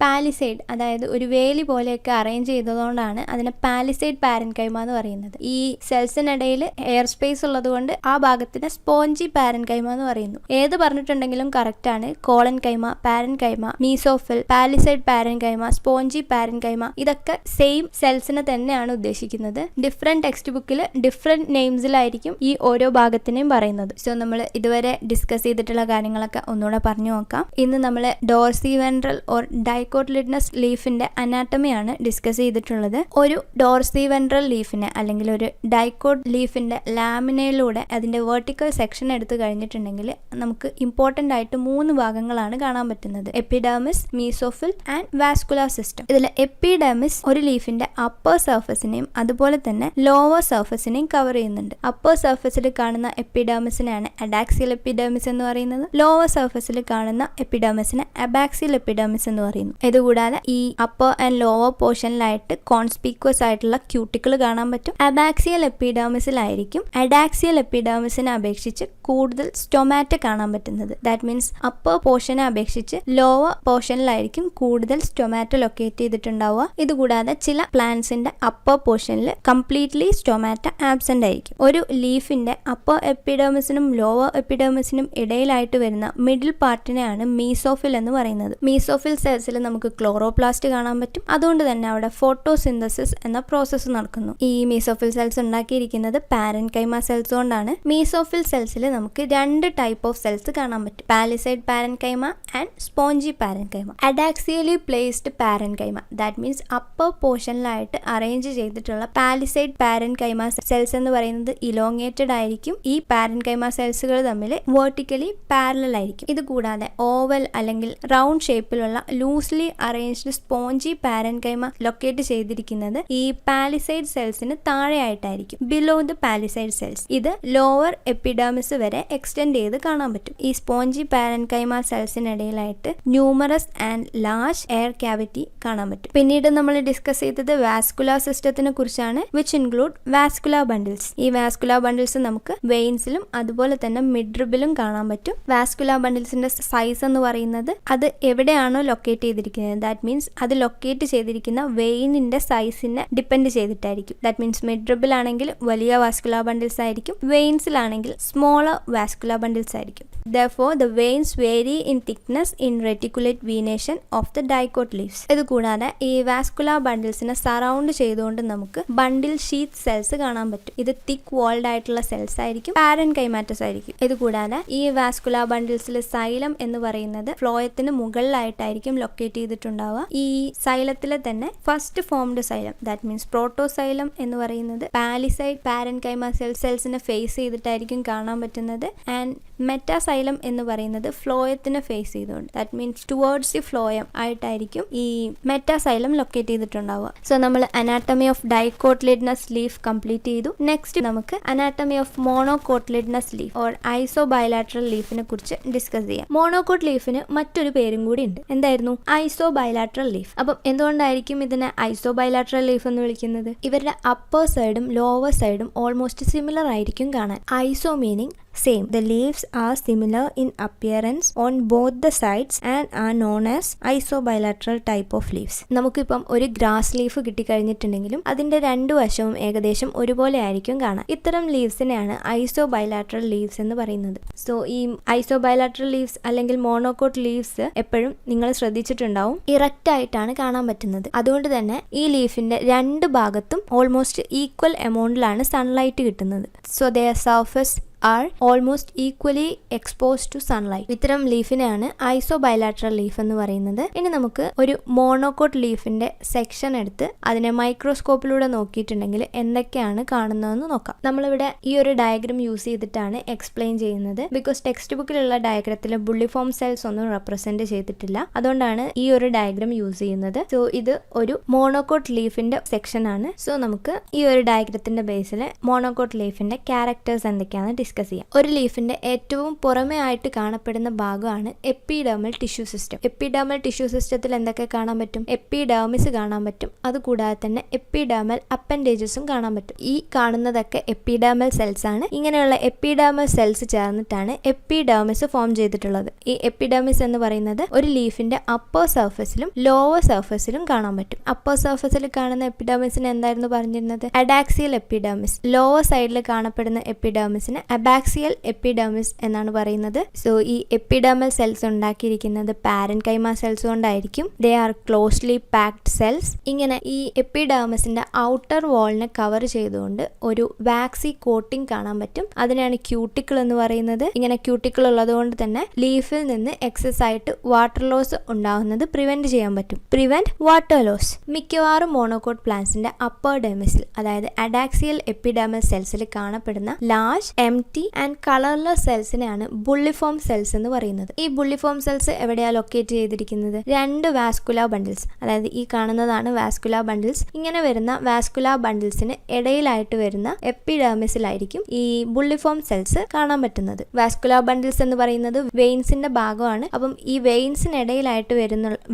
പാലിസൈഡ്, അതായത് ഒരു വേലി പോലെയൊക്കെ അറേഞ്ച് ചെയ്തതുകൊണ്ടാണ് അതിനെ പാലിസൈഡ് പാരൻകൈമ എന്ന് പറയുന്നത്. ഈ സെൽസിനിടയിൽ എയർ സ്പേസ് ഉള്ളത് കൊണ്ട് ആ ഭാഗത്തിന് സ്പോഞ്ചി പാരൻകൈമ എന്ന് പറയുന്നു. ഏത് പറഞ്ഞിട്ടുണ്ടെങ്കിലും കറക്റ്റ് ആണ്. Collenchyma, parenchyma, mesophyll, palisade parenchyma, spongy parenchyma, ഇതൊക്കെ സെയിം സെൽസിനെ തന്നെയാണ് ഉദ്ദേശിക്കുന്നത്. ഡിഫറെന്റ് ടെക്സ്റ്റ് ബുക്കിൽ ബുക്കിൽ ഡിഫറെൻറ്റ് നെയിംസിലായിരിക്കും ഈ ഓരോ ഭാഗത്തിനെയും പറയുന്നത്. സോ നമ്മൾ ഇതുവരെ ഡിസ്കസ് ചെയ്തിട്ടുള്ള കാര്യങ്ങളൊക്കെ ഒന്നുകൂടെ പറഞ്ഞു നോക്കാം. ഇന്ന് നമ്മൾ ഡോർസിവെൻട്രൽ ഓർ ഡൈക്കോട്ടിലിഡനസ് ലീഫിന്റെ അനാട്ടമിയാണ് ഡിസ്കസ് ചെയ്തിട്ടുള്ളത്. ഒരു ഡോർസിവെൻട്രൽ ലീഫിനെ അല്ലെങ്കിൽ ഒരു ഡൈക്കോട്ട് ലീഫിന്റെ ലാമിനയിലൂടെ അതിന്റെ വെർട്ടിക്കൽ സെക്ഷൻ എടുത്തു കഴിഞ്ഞിട്ടുണ്ടെങ്കിൽ നമുക്ക് ഇമ്പോർട്ടന്റ് ആയിട്ട് 3 ഭാഗങ്ങളാണ് കാണാൻ പറ്റുന്നത്: epidermis, mesophyll and vascular system. ഇതിൽ എപ്പിഡെർമിസ് ഒരു ലീഫിന്റെ അപ്പർ സർഫസിനെയും അതുപോലെ തന്നെ ലോവർ സർഫസിനെയും കവർ ചെയ്യുന്നുണ്ട്. അപ്പർ സർഫസിൽ കാണുന്ന എപ്പിഡെർമിസിനാണ് അഡാക്സിയൽ എപ്പിഡെർമിസ് എന്ന് പറയുന്നത്. ലോവർ സർഫസിൽ കാണുന്ന എപ്പിഡെർമിസിനെ അബാക്സിയൽ എപ്പിഡെർമിസ് എന്ന് പറയുന്നു. ഇതുകൂടാതെ ഈ അപ്പർ ആൻഡ് ലോവർ പോർഷനിലായിട്ട് കോൺസ്പീക്വസ് ആയിട്ടുള്ള ക്യൂട്ടിക്കിൾ കാണാൻ പറ്റും. അബാക്സിയൽ എപ്പിഡെർമിസിലായിരിക്കും അഡാക്സിയൽ എപ്പിഡെർമിസിനെ അപേക്ഷിച്ച് കൂടുതൽ സ്റ്റൊമാറ്റ കാണാൻ പറ്റുന്നത്. ദാറ്റ് മീൻസ് അപ്പർ പോർഷനെ അപേക്ഷിച്ച് ലോവർ പോർഷനിലായിരിക്കും കൂടുതൽ സ്റ്റൊമാറ്റ ലൊക്കേറ്റ് ചെയ്തിട്ടുണ്ടാവുക. ഇതുകൂടാതെ ചില പ്ലാന്റ്സിന്റെ അപ്പർ പോർഷനിൽ കംപ്ലീറ്റ്ലി സ്റ്റൊമാറ്റ ആബ്സെന്റ് ആയിരിക്കും. ഒരു ലീഫിന്റെ അപ്പർ എപ്പിഡെർമിസിനും ലോവർ എപ്പിഡെർമിസിനും ഇടയിലായിട്ട് വരുന്ന മിഡിൽ പാർട്ടിനെയാണ് മീസോഫിൽ എന്ന് പറയുന്നത്. മീസോഫിൽ സെൽസിൽ നമുക്ക് ക്ലോറോപ്ലാസ്റ്റ് കാണാൻ പറ്റും. അതുകൊണ്ട് തന്നെ അവിടെ ഫോട്ടോസിന്തസിസ് എന്ന പ്രോസസ്സ് നടക്കുന്നു. ഈ മീസോഫിൽ സെൽസ് ഉണ്ടാക്കിയിരിക്കുന്നത് പാരൻകൈമ സെൽസ് കൊണ്ടാണ്. മീസോഫിൽ സെൽസിൽ നമുക്ക് 2 ടൈപ്പ് ഓഫ് സെൽസ് കാണാൻ പറ്റും: palisade parenchyma and spongy parenchyma. Adaxially placed parenchyma, that means upper പോർഷനിലായിട്ട് അറേഞ്ച് ചെയ്തിട്ടുള്ള പാലിസൈഡ് പാരൻകൈമ സെൽസ് എന്ന് പറയുന്നത് ഇലോങ്ങേറ്റഡ് ആയിരിക്കും. ഈ പാരൻകൈമ സെൽസുകൾ തമ്മിൽ വെർട്ടിക്കലി പാരലൽ ആയിരിക്കും. ഇത് കൂടാതെ ഓവൽ അല്ലെങ്കിൽ റൗണ്ട് ഷേപ്പിലുള്ള loosely arranged spongy parenchyma locate ചെയ്തിരിക്കുന്നത് ഈ പാലിസൈഡ് സെൽസിന് താഴെയായിട്ടായിരിക്കും, ബിലോ ദ പാലിസൈഡ് സെൽസ്. ഇത് ലോവർ എപ്പിഡെർമിസ് വരെ എക്സ്റ്റെൻഡ് ചെയ്ത് കാണാൻ പറ്റും. ഈ സ്പോഞ്ചി പാരൻകൈമ സെൽസിനിടയിലായിട്ട് numerous and large air cavity കാണാൻ പറ്റും. പിന്നീട് നമ്മൾ ഡിസ്കസ് ചെയ്തത് വാസ്കുലാർ സിസ്റ്റത്തിനെ കുറിച്ചാണ്, വിച്ച് ഇൻക്ലൂഡ് വാസ്കുലാർ ബണ്ടിൽസ്. ഈ വാസ്കുലാർ ബണ്ടിൽസ് നമുക്ക് വെയിൻസിലും അതുപോലെ തന്നെ മിഡ്രിബിലും കാണാൻ പറ്റും. വാസ്കുലാർ ബണ്ടിൽസിന്റെ സൈസ് എന്ന് പറയുന്നത് അത് എവിടെയാണോ ലൊക്കേറ്റ് ചെയ്തിരിക്കുന്നത്, ദാറ്റ് മീൻസ് അത് ലൊക്കേറ്റ് ചെയ്തിരിക്കുന്ന വെയിനിന്റെ സൈസിനെ ഡിപ്പെൻഡ് ചെയ്തിട്ടായിരിക്കും. ദാറ്റ് മീൻസ് മിഡ്രിബിൽ ആണെങ്കിൽ വലിയ വാസ്കുലാർ ബണ്ടിൽസ് ആയിരിക്കും, വെയിൻസിലാണെങ്കിൽ സ്മോളർ വാസ്കുലാർ ബണ്ടിൽസ് ആയിരിക്കും. Therefore, the veins vary in thickness in reticulate venation of the dicot leaves. ഇത് കൂടാതെ ഈ വാസ്കുലാർ ബണ്ടിൽസിനെ സറൗണ്ട് ചെയ്തുകൊണ്ട് നമുക്ക് ബണ്ടിൽ ഷീത്ത് സെൽസ് കാണാൻ പറ്റും. ഇത് തിക്ക് വാൾഡ് ആയിട്ടുള്ള സെൽസ് ആയിരിക്കും, പാരൻകൈമാറ്റസ് ആയിരിക്കും. ഇത് കൂടാതെ ഈ വാസ്കുലാർ ബണ്ടിൽസിൽ സൈലം എന്ന് പറയുന്നത് ഫ്ലോയത്തിന് മുകളിലായിട്ടായിരിക്കും ലൊക്കേറ്റ് ചെയ്തിട്ടുണ്ടാവുക. ഈ സൈലത്തിലെ തന്നെ first formed xylem, that means protoxylem എന്ന് പറയുന്നത് പാലിസൈഡ് പാരൻകൈമ സെൽസിനെ ഫേസ് ചെയ്തിട്ടായിരിക്കും കാണാൻ പറ്റുന്നത്. ആൻഡ് മെറ്റാസൈലം എന്ന് പറയുന്നത് ഫ്ലോയത്തിനെ ഫേസ് ചെയ്തുകൊണ്ട്, that means towards the phloem ആയിട്ടായിരിക്കും ഈ മെറ്റാസൈലം ലൊക്കേറ്റ് ചെയ്തിട്ടുണ്ടാവുക. സോ നമ്മൾ anatomy of dicotyledonous leaf complete ചെയ്തു. നെക്സ്റ്റ് നമുക്ക് anatomy of monocotyledonous leaf or isobilateral ലീഫിനെ കുറിച്ച് ഡിസ്കസ് ചെയ്യാം. മോണോകോട്ട് ലീഫിന് മറ്റൊരു പേരും കൂടി ഉണ്ട്. എന്തായിരുന്നു? ഐസോബൈലാറ്ററൽ ലീഫ്. അപ്പം എന്തുകൊണ്ടായിരിക്കും ഇതിനെ ഐസോബൈലാറ്ററൽ ലീഫ് എന്ന് വിളിക്കുന്നത്? ഇവരുടെ അപ്പർ സൈഡും ലോവർ സൈഡും ഓൾമോസ്റ്റ് സിമിലർ ആയിരിക്കും കാണാൻ. ഐസോ meaning same. The leaves are similar in appearance on both the sides and are known as isobilateral type of leaves. നമുക്കിപ്പം ഒരു ഗ്രാസ് ലീഫ് കിട്ടിക്കഴിഞ്ഞിട്ടുണ്ടെങ്കിലും അതിന്റെ 2 വശവും ഏകദേശം ഒരുപോലെ ആയിരിക്കും കാണാൻ. ഇത്തരം ലീവ്സിനെയാണ് ഐസോബൈലാറ്ററൽ ലീവ്സ് എന്ന് പറയുന്നത്. സോ ഈ ഐസോബൈലാറ്ററൽ ലീവ്സ് അല്ലെങ്കിൽ മോണോകോട്ട് ലീവ്സ് എപ്പോഴും നിങ്ങൾ ശ്രദ്ധിച്ചിട്ടുണ്ടാവും ഇറക്റ്റ് ആയിട്ടാണ് കാണാൻ പറ്റുന്നത്. അതുകൊണ്ട് തന്നെ ഈ ലീഫിന്റെ 2 ഭാഗത്തും ഓൾമോസ്റ്റ് ഈക്വൽ എമൗണ്ടിലാണ് സൺലൈറ്റ് കിട്ടുന്നത്. So their surface are almost equally exposed to sunlight. ഇത്തരം ലീഫിനെയാണ് ഐസോബൈലാറ്ററൽ ലീഫ് എന്ന് പറയുന്നത്. ഇനി നമുക്ക് ഒരു മോണോകോട്ട് ലീഫിന്റെ സെക്ഷൻ എടുത്ത് അതിനെ മൈക്രോസ്കോപ്പിലൂടെ നോക്കിയിട്ടുണ്ടെങ്കിൽ എന്തൊക്കെയാണ് കാണുന്നതെന്ന് നോക്കാം. നമ്മളിവിടെ ഈ ഒരു ഡയഗ്രം യൂസ് ചെയ്തിട്ടാണ് എക്സ്പ്ലെയിൻ ചെയ്യുന്നത്. ബിക്കോസ് ടെക്സ്റ്റ് ബുക്കിലുള്ള ഡയഗ്രത്തിൽ ബുള്ളിഫോം സെൽസ് ഒന്നും റെപ്രസെന്റ് ചെയ്തിട്ടില്ല, അതുകൊണ്ടാണ് ഈ ഒരു ഡയഗ്രം യൂസ് ചെയ്യുന്നത്. സോ ഇത് ഒരു മോണോകോട്ട് ലീഫിന്റെ സെക്ഷൻ ആണ്. സോ നമുക്ക് ഈ ഒരു ഡയഗ്രത്തിന്റെ ബേസിൽ മോണോകോട്ട് ലീഫിന്റെ ക്യാരക്ടേഴ്സ് എന്തൊക്കെയാണ് ഡിസ്കസ് ചെയ്യാം. ഒരു ലീഫിന്റെ ഏറ്റവും പുറമെ ആയിട്ട് കാണപ്പെടുന്ന ഭാഗമാണ് epidermal tissue system. Epidermal tissue സിസ്റ്റത്തിൽ എന്തൊക്കെ കാണാൻ പറ്റും? എപ്പിഡെർമിസ് കാണാൻ പറ്റും. അതുകൂടാതെ തന്നെ എപ്പിഡെർമൽ അപ്പൻഡേജസും കാണാൻ പറ്റും. ഈ കാണുന്നതൊക്കെ എപ്പിഡെർമൽ സെൽസ് ആണ്. ഇങ്ങനെയുള്ള എപ്പിഡെർമൽ സെൽസ് ചേർന്നിട്ടാണ് എപ്പിഡെർമിസ് ഫോം ചെയ്തിട്ടുള്ളത്. ഈ എപ്പിഡെർമിസ് എന്ന് പറയുന്നത് ഒരു ലീഫിന്റെ അപ്പർ സർഫസിലും ലോവർ സർഫസിലും കാണാൻ പറ്റും. അപ്പർ സർഫസിൽ കാണുന്ന എപ്പിഡെർമിസിന് എന്തായിരുന്നു പറഞ്ഞിരുന്നത്? അഡാക്സിയൽ എപ്പിഡെർമിസ്. ലോവർ സൈഡിൽ കാണപ്പെടുന്ന എപ്പിഡെർമിസിന് അബാക്സിയൽ എപ്പിഡെർമിസ് എന്നാണ് പറയുന്നത്. സോ ഈ എപ്പിഡെർമൽ സെൽസ് ഉണ്ടാക്കിയിരിക്കുന്നത് പാരൻകൈമ സെൽസ് കൊണ്ടായിരിക്കും. They are closely packed cells. ഇങ്ങനെ ഈ എപ്പിഡെർമിസിന്റെ ഔട്ടർ വാളിനെ കവർ ചെയ്തുകൊണ്ട് ഒരു വാക്സി കോട്ടിംഗ് കാണാൻ പറ്റും. അതിനാണ് ക്യൂട്ടിക്കിൾ എന്ന് പറയുന്നത്. ഇങ്ങനെ ക്യൂട്ടിക്കിൾ ഉള്ളത് കൊണ്ട് തന്നെ ലീഫിൽ നിന്ന് എക്സസ് ആയിട്ട് വാട്ടർ ലോസ് ഉണ്ടാകുന്നത് പ്രിവെന്റ് ചെയ്യാൻ പറ്റും. Prevent water loss. മിക്കവാറും മോണോകോട്ട് പ്ലാന്റ്സിന്റെ അപ്പർ ഡെർമിസിൽ, അതായത് അഡാക്സിയൽ എപ്പിഡെർമൽ സെൽസിൽ കാണപ്പെടുന്ന ലാർജ് എംപ്റ്റി ആൻഡ് കളർലെസ് സെൽസിനെയാണ് ബുള്ളിഫോം സെൽസ് എന്ന് പറയുന്നത്. ഈ ബുള്ളിഫോം സെൽസ് എവിടെയാണ് ലൊക്കേറ്റ് ചെയ്തിരിക്കുന്നത്? രണ്ട് വാസ്കുലാർ ബണ്ടിൽസ്, അതായത് ഈ കാണുന്നതാണ് വാസ്കുലാർ ബണ്ടിൽസ്. ഇങ്ങനെ വരുന്ന വാസ്കുലാർ ബണ്ടിൽസിന് ഇടയിലായിട്ട് വരുന്ന എപ്പിഡെർമിസിലായിരിക്കും ഈ ബുള്ളിഫോം സെൽസ് കാണാൻ പറ്റുന്നത്. വാസ്കുലാർ ബണ്ടിൽസ് എന്ന് പറയുന്നത് വെയിൻസിന്റെ ഭാഗമാണ്. അപ്പം ഈ വെയിൻസിനിടയിലായിട്ട്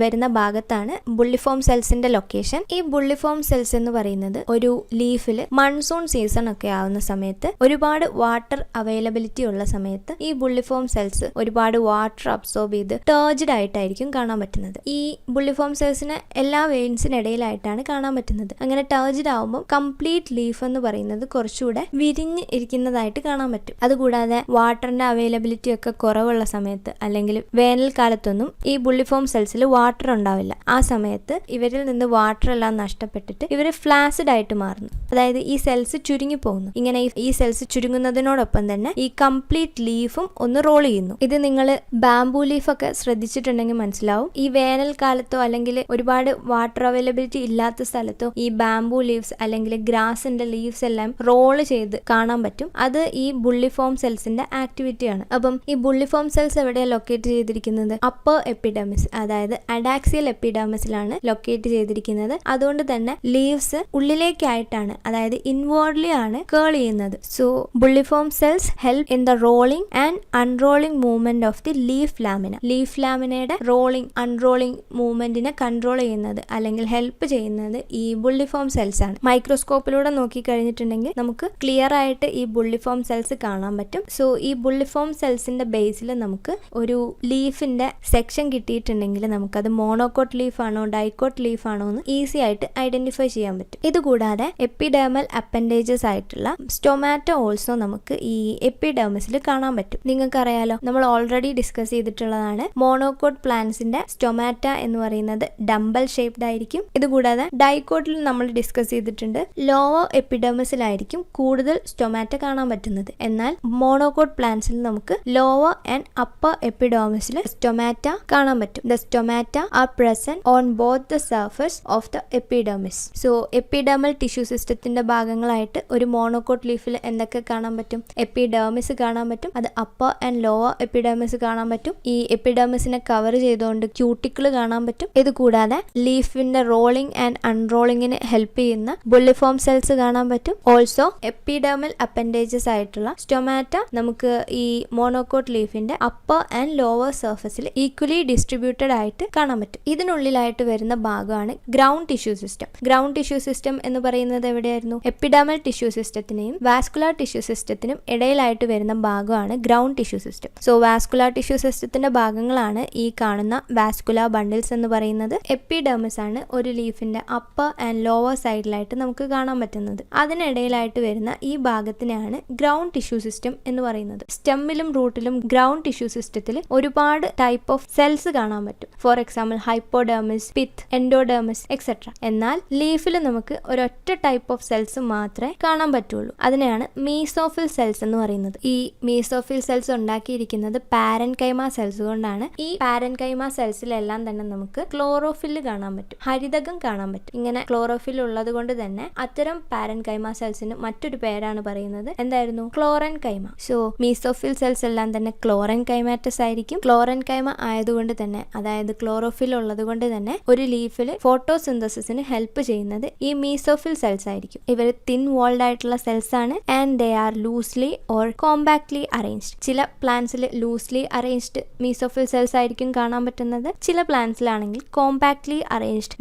വരുന്ന ഭാഗത്താണ് ബുള്ളിഫോം സെൽസിന്റെ ലൊക്കേഷൻ. ഈ ബുള്ളിഫോം സെൽസ് എന്ന് പറയുന്നത് ഒരു ലീഫിൽ മൺസൂൺ സീസൺ ഒക്കെ ആവുന്ന സമയത്ത്, ഒരുപാട് വാട്ടർ അവൈലബിലിറ്റി ഉള്ള സമയത്ത് ഈ ബുള്ളിഫോം സെൽസ് ഒരുപാട് വാട്ടർ അബ്സോർബ് ചെയ്ത് ടേർജ്ഡ് ആയിട്ടായിരിക്കും കാണാൻ പറ്റുന്നത്. ഈ ബുള്ളിഫോം സെൽസിന് എല്ലാ വെയിൻസിനിടയിലായിട്ടാണ് കാണാൻ പറ്റുന്നത്. അങ്ങനെ ടേർജ്ഡ് ആവുമ്പോൾ കംപ്ലീറ്റ് ലീഫ് എന്ന് പറയുന്നത് കുറച്ചുകൂടെ വിരിഞ്ഞ് ഇരിക്കുന്നതായിട്ട് കാണാൻ പറ്റും. അതുകൂടാതെ വാട്ടറിന്റെ അവൈലബിലിറ്റി ഒക്കെ കുറവുള്ള സമയത്ത്, അല്ലെങ്കിൽ വേനൽക്കാലത്തൊന്നും ഈ ബുള്ളിഫോം സെൽസിൽ വാട്ടർ ഉണ്ടാവില്ല. ആ സമയത്ത് ഇവരിൽ നിന്ന് വാട്ടർ എല്ലാം നഷ്ടപ്പെട്ടിട്ട് ഇവർ ഫ്ലാസിഡ് ആയിട്ട് മാറുന്നു. അതായത് ഈ സെൽസ് ചുരുങ്ങി പോകുന്നു. ഇങ്ങനെ ഈ സെൽസ് ചുരുങ്ങുന്നതിനോടൊപ്പം തന്നെ ഈ കംപ്ലീറ്റ് ലീഫും ഒന്ന് റോൾ ചെയ്യുന്നു. ഇത് നിങ്ങൾ ബാംബൂ ലീഫൊക്കെ ശ്രദ്ധിച്ചിട്ടുണ്ടെങ്കിൽ മനസ്സിലാവും. ഈ വേനൽക്കാലത്തോ അല്ലെങ്കിൽ ഒരുപാട് വാട്ടർ അവൈലബിലിറ്റി ഇല്ലാത്ത സ്ഥലത്തോ ഈ ബാംബൂ ലീവ്സ് അല്ലെങ്കിൽ ഗ്രാസിന്റെ ലീവ്സ് എല്ലാം റോൾ ചെയ്ത് കാണാൻ പറ്റും. അത് ഈ ബുള്ളിഫോം സെൽസിന്റെ ആക്ടിവിറ്റിയാണ്. അപ്പം ഈ ബുള്ളിഫോം സെൽസ് എവിടെയാണ് ലൊക്കേറ്റ് ചെയ്തിരിക്കുന്നത്? അപ്പർ എപ്പിഡെർമിസ്, അതായത് അഡാക്സിയൽ എപ്പിഡെർമിസിലാണ് ലൊക്കേറ്റ് ചെയ്തിരിക്കുന്നത്. അതുകൊണ്ട് തന്നെ ലീവ്സ് ഉള്ളിലേക്കായിട്ടാണ്, അതായത് ഇൻവേർഡ്ലി ആണ് കേൾ ചെയ്യുന്നത്. So bulliform cells help in the rolling and unrolling movement of the leaf lamina. Leaf ലാമിനയുടെ റോളിംഗ് അൺറോളിംഗ് മൂവ്മെന്റിനെ കൺട്രോൾ ചെയ്യുന്നത് അല്ലെങ്കിൽ ഹെൽപ്പ് ചെയ്യുന്നത് ഈ ബുള്ളിഫോം സെൽസ് ആണ്. മൈക്രോസ്കോപ്പിലൂടെ നോക്കി കഴിഞ്ഞിട്ടുണ്ടെങ്കിൽ നമുക്ക് ക്ലിയർ ആയിട്ട് ഈ ബുള്ളിഫോം സെൽസ് കാണാൻ പറ്റും. സോ ഈ ബുള്ളിഫോം സെൽസിന്റെ ബേസിൽ നമുക്ക് ഒരു ലീഫിന്റെ സെക്ഷൻ കിട്ടിയിട്ടുണ്ടെങ്കിൽ നമുക്കത് മോണോകോട്ട് ലീഫ് ആണോ ഡൈക്കോട്ട് ലീഫ് ആണോ എന്ന് ഈസി ആയിട്ട് ഐഡന്റിഫൈ ചെയ്യാൻ പറ്റും. ഇതുകൂടാതെ എപ്പിഡെർമൽ അപ്പൻഡേജസ് ആയിട്ടുള്ള സ്റ്റൊമാറ്റോ ഓൾസോ നമുക്ക് ഈ എപ്പിഡെർമിസിൽ കാണാൻ പറ്റും. നിങ്ങൾക്കറിയാലോ, നമ്മൾ ഓൾറെഡി ഡിസ്കസ് ചെയ്തിട്ടുള്ളതാണ്. മോണോകോട്ട് പ്ലാന്റ്സിന്റെ സ്റ്റൊമാറ്റ എന്ന് പറയുന്നത് ഡംബൽ ഷേപ്ഡ് ആയിരിക്കും. ഇതുകൂടാതെ ഡൈക്കോട്ടിൽ നമ്മൾ ഡിസ്കസ് ചെയ്തിട്ടുണ്ട്. ലോവർ എപ്പിഡെർമിസിലായിരിക്കും കൂടുതൽ സ്റ്റൊമാറ്റ കാണാൻ പറ്റുന്നത്. എന്നാൽ മോണോകോട്ട് പ്ലാന്റ്സിൽ നമുക്ക് ലോവർ ആൻഡ് അപ്പർ എപ്പിഡെർമിസിൽ സ്റ്റൊമാറ്റ കാണാൻ പറ്റും. The stomata R present on both the surface of the epidermis. So epidermal tissue സിസ്റ്റത്തിന്റെ ഭാഗങ്ങളായിട്ട് ഒരു മോണോകോട്ട് ലീഫിൽ എന്തൊക്കെ കാണാൻ പറ്റും? എപ്പിഡെർമിസ് കാണാൻ പറ്റും. അത് അപ്പർ ആൻഡ് ലോവർ എപ്പിഡെർമിസ് കാണാൻ പറ്റും. ഈ എപ്പിഡെർമിസിനെ കവർ ചെയ്തുകൊണ്ട് ക്യൂട്ടിക്കിൾ കാണാൻ പറ്റും. ഇത് കൂടാതെ ലീഫിന്റെ റോളിംഗ് ആൻഡ് അൺറോളിംഗിന് ഹെൽപ്പ് ചെയ്യുന്ന ബുള്ളിഫോം സെൽസ് കാണാൻ പറ്റും. ഓൾസോ എപ്പിഡെർമൽ അപ്പൻഡേജസ് ആയിട്ടുള്ള സ്റ്റൊമാറ്റ നമുക്ക് ഈ മോണോകോട്ട് ലീഫിന്റെ അപ്പർ ആൻഡ് ലോവർ സർഫസിൽ ഈക്വലി ഡിസ്ട്രിബ്യൂട്ടഡ് ആയിട്ട് കാണാൻ പറ്റും. ഇതിനുള്ളിലായിട്ട് വരുന്ന ഭാഗമാണ് ground tissue system. Ground tissue system എന്ന് പറയുന്നത് എവിടെയായിരുന്നു? എപ്പിഡെർമൽ ടിഷ്യൂ സിസ്റ്റത്തിനെയും വാസ്കുലാർ ടിഷ്യൂ സിസ്റ്റത്തിനും ഇടയിലായിട്ട് വരുന്ന ഭാഗമാണ് ground tissue system. So vascular tissue സിസ്റ്റത്തിന്റെ ഭാഗങ്ങളാണ് ഈ കാണുന്ന വാസ്കുലാർ ബണ്ടിൽസ് എന്ന് പറയുന്നത്. എപ്പിഡെർമിസ് ആണ് ഒരു ലീഫിന്റെ അപ്പർ ആൻഡ് ലോവർ സൈഡിലായിട്ട് നമുക്ക് കാണാൻ പറ്റുന്നത്. അതിനിടയിലായിട്ട് വരുന്ന ഈ ഭാഗത്തിനെയാണ് ഗ്രൗണ്ട് ടിഷ്യൂ സിസ്റ്റം എന്ന് പറയുന്നത്. സ്റ്റെമ്മിലും റൂട്ടിലും ഗ്രൗണ്ട് ടിഷ്യൂ സിസ്റ്റത്തിൽ ഒരുപാട് ടൈപ്പ് ഓഫ് സെൽസ് കാണാൻ പറ്റും. For example hypodermis, pith, endodermis etcetera. എന്നാൽ ലീഫിൽ നമുക്ക് ഒരൊറ്റ ടൈപ്പ് ഓഫ് സെൽസ് മാത്രമേ കാണാൻ പറ്റുള്ളൂ. അതിനെയാണ് മീസോഫിൽ സെൽസ് എന്ന് പറയുന്നത്. ഈ മീസോഫിൽ സെൽസ് ഉണ്ടാക്കിയിരിക്കുന്നത് പാരൻകൈമ സെൽസ് കൊണ്ടാണ്. ഈ പാരൻകൈമ സെൽസിലെല്ലാം തന്നെ നമുക്ക് ക്ലോറോഫിൽ കാണാൻ പറ്റും, ഹരിതകം കാണാൻ പറ്റും. ഇങ്ങനെ ക്ലോറോഫിൽ ഉള്ളത് കൊണ്ട് തന്നെ അത്തരം പാരൻകൈമ സെൽസിന് മറ്റൊരു പേരാണ് പറയുന്നത്. എന്തായിരുന്നു? ക്ലോറൻകൈമ. സോ മീസോഫിൽ സെൽസ് എല്ലാം തന്നെ ക്ലോറൻകൈമാറ്റസ് ആയിരിക്കും. ക്ലോറൻകൈമ ആയതുകൊണ്ട് തന്നെ, അതായത് ക്ലോറോഫിൽ ഉള്ളത് കൊണ്ട് തന്നെ ഒരു ലീഫിൽ ഫോട്ടോസിന്തസിന് ഹെൽപ്പ് ചെയ്യുന്നത് ഈ മീസോഫിൽ സെൽസ് ആയിരിക്കും. ഇവർ തിൻ വാൾഡ് ആയിട്ടുള്ള സെൽസ് ആണ് and they are loosely or compactly arranged. ചില പ്ലാന്റ്സിൽ ലൂസ്ലി അറേഞ്ച്ഡ് മീസോഫിൽ സെൽസ് ആയിരിക്കും കാണാൻ പറ്റുന്നത്. ചില പ്ലാന്റ്സിലാണെങ്കിൽ കോമ്പാക്ട്ലി അറേഞ്ച്ഡ്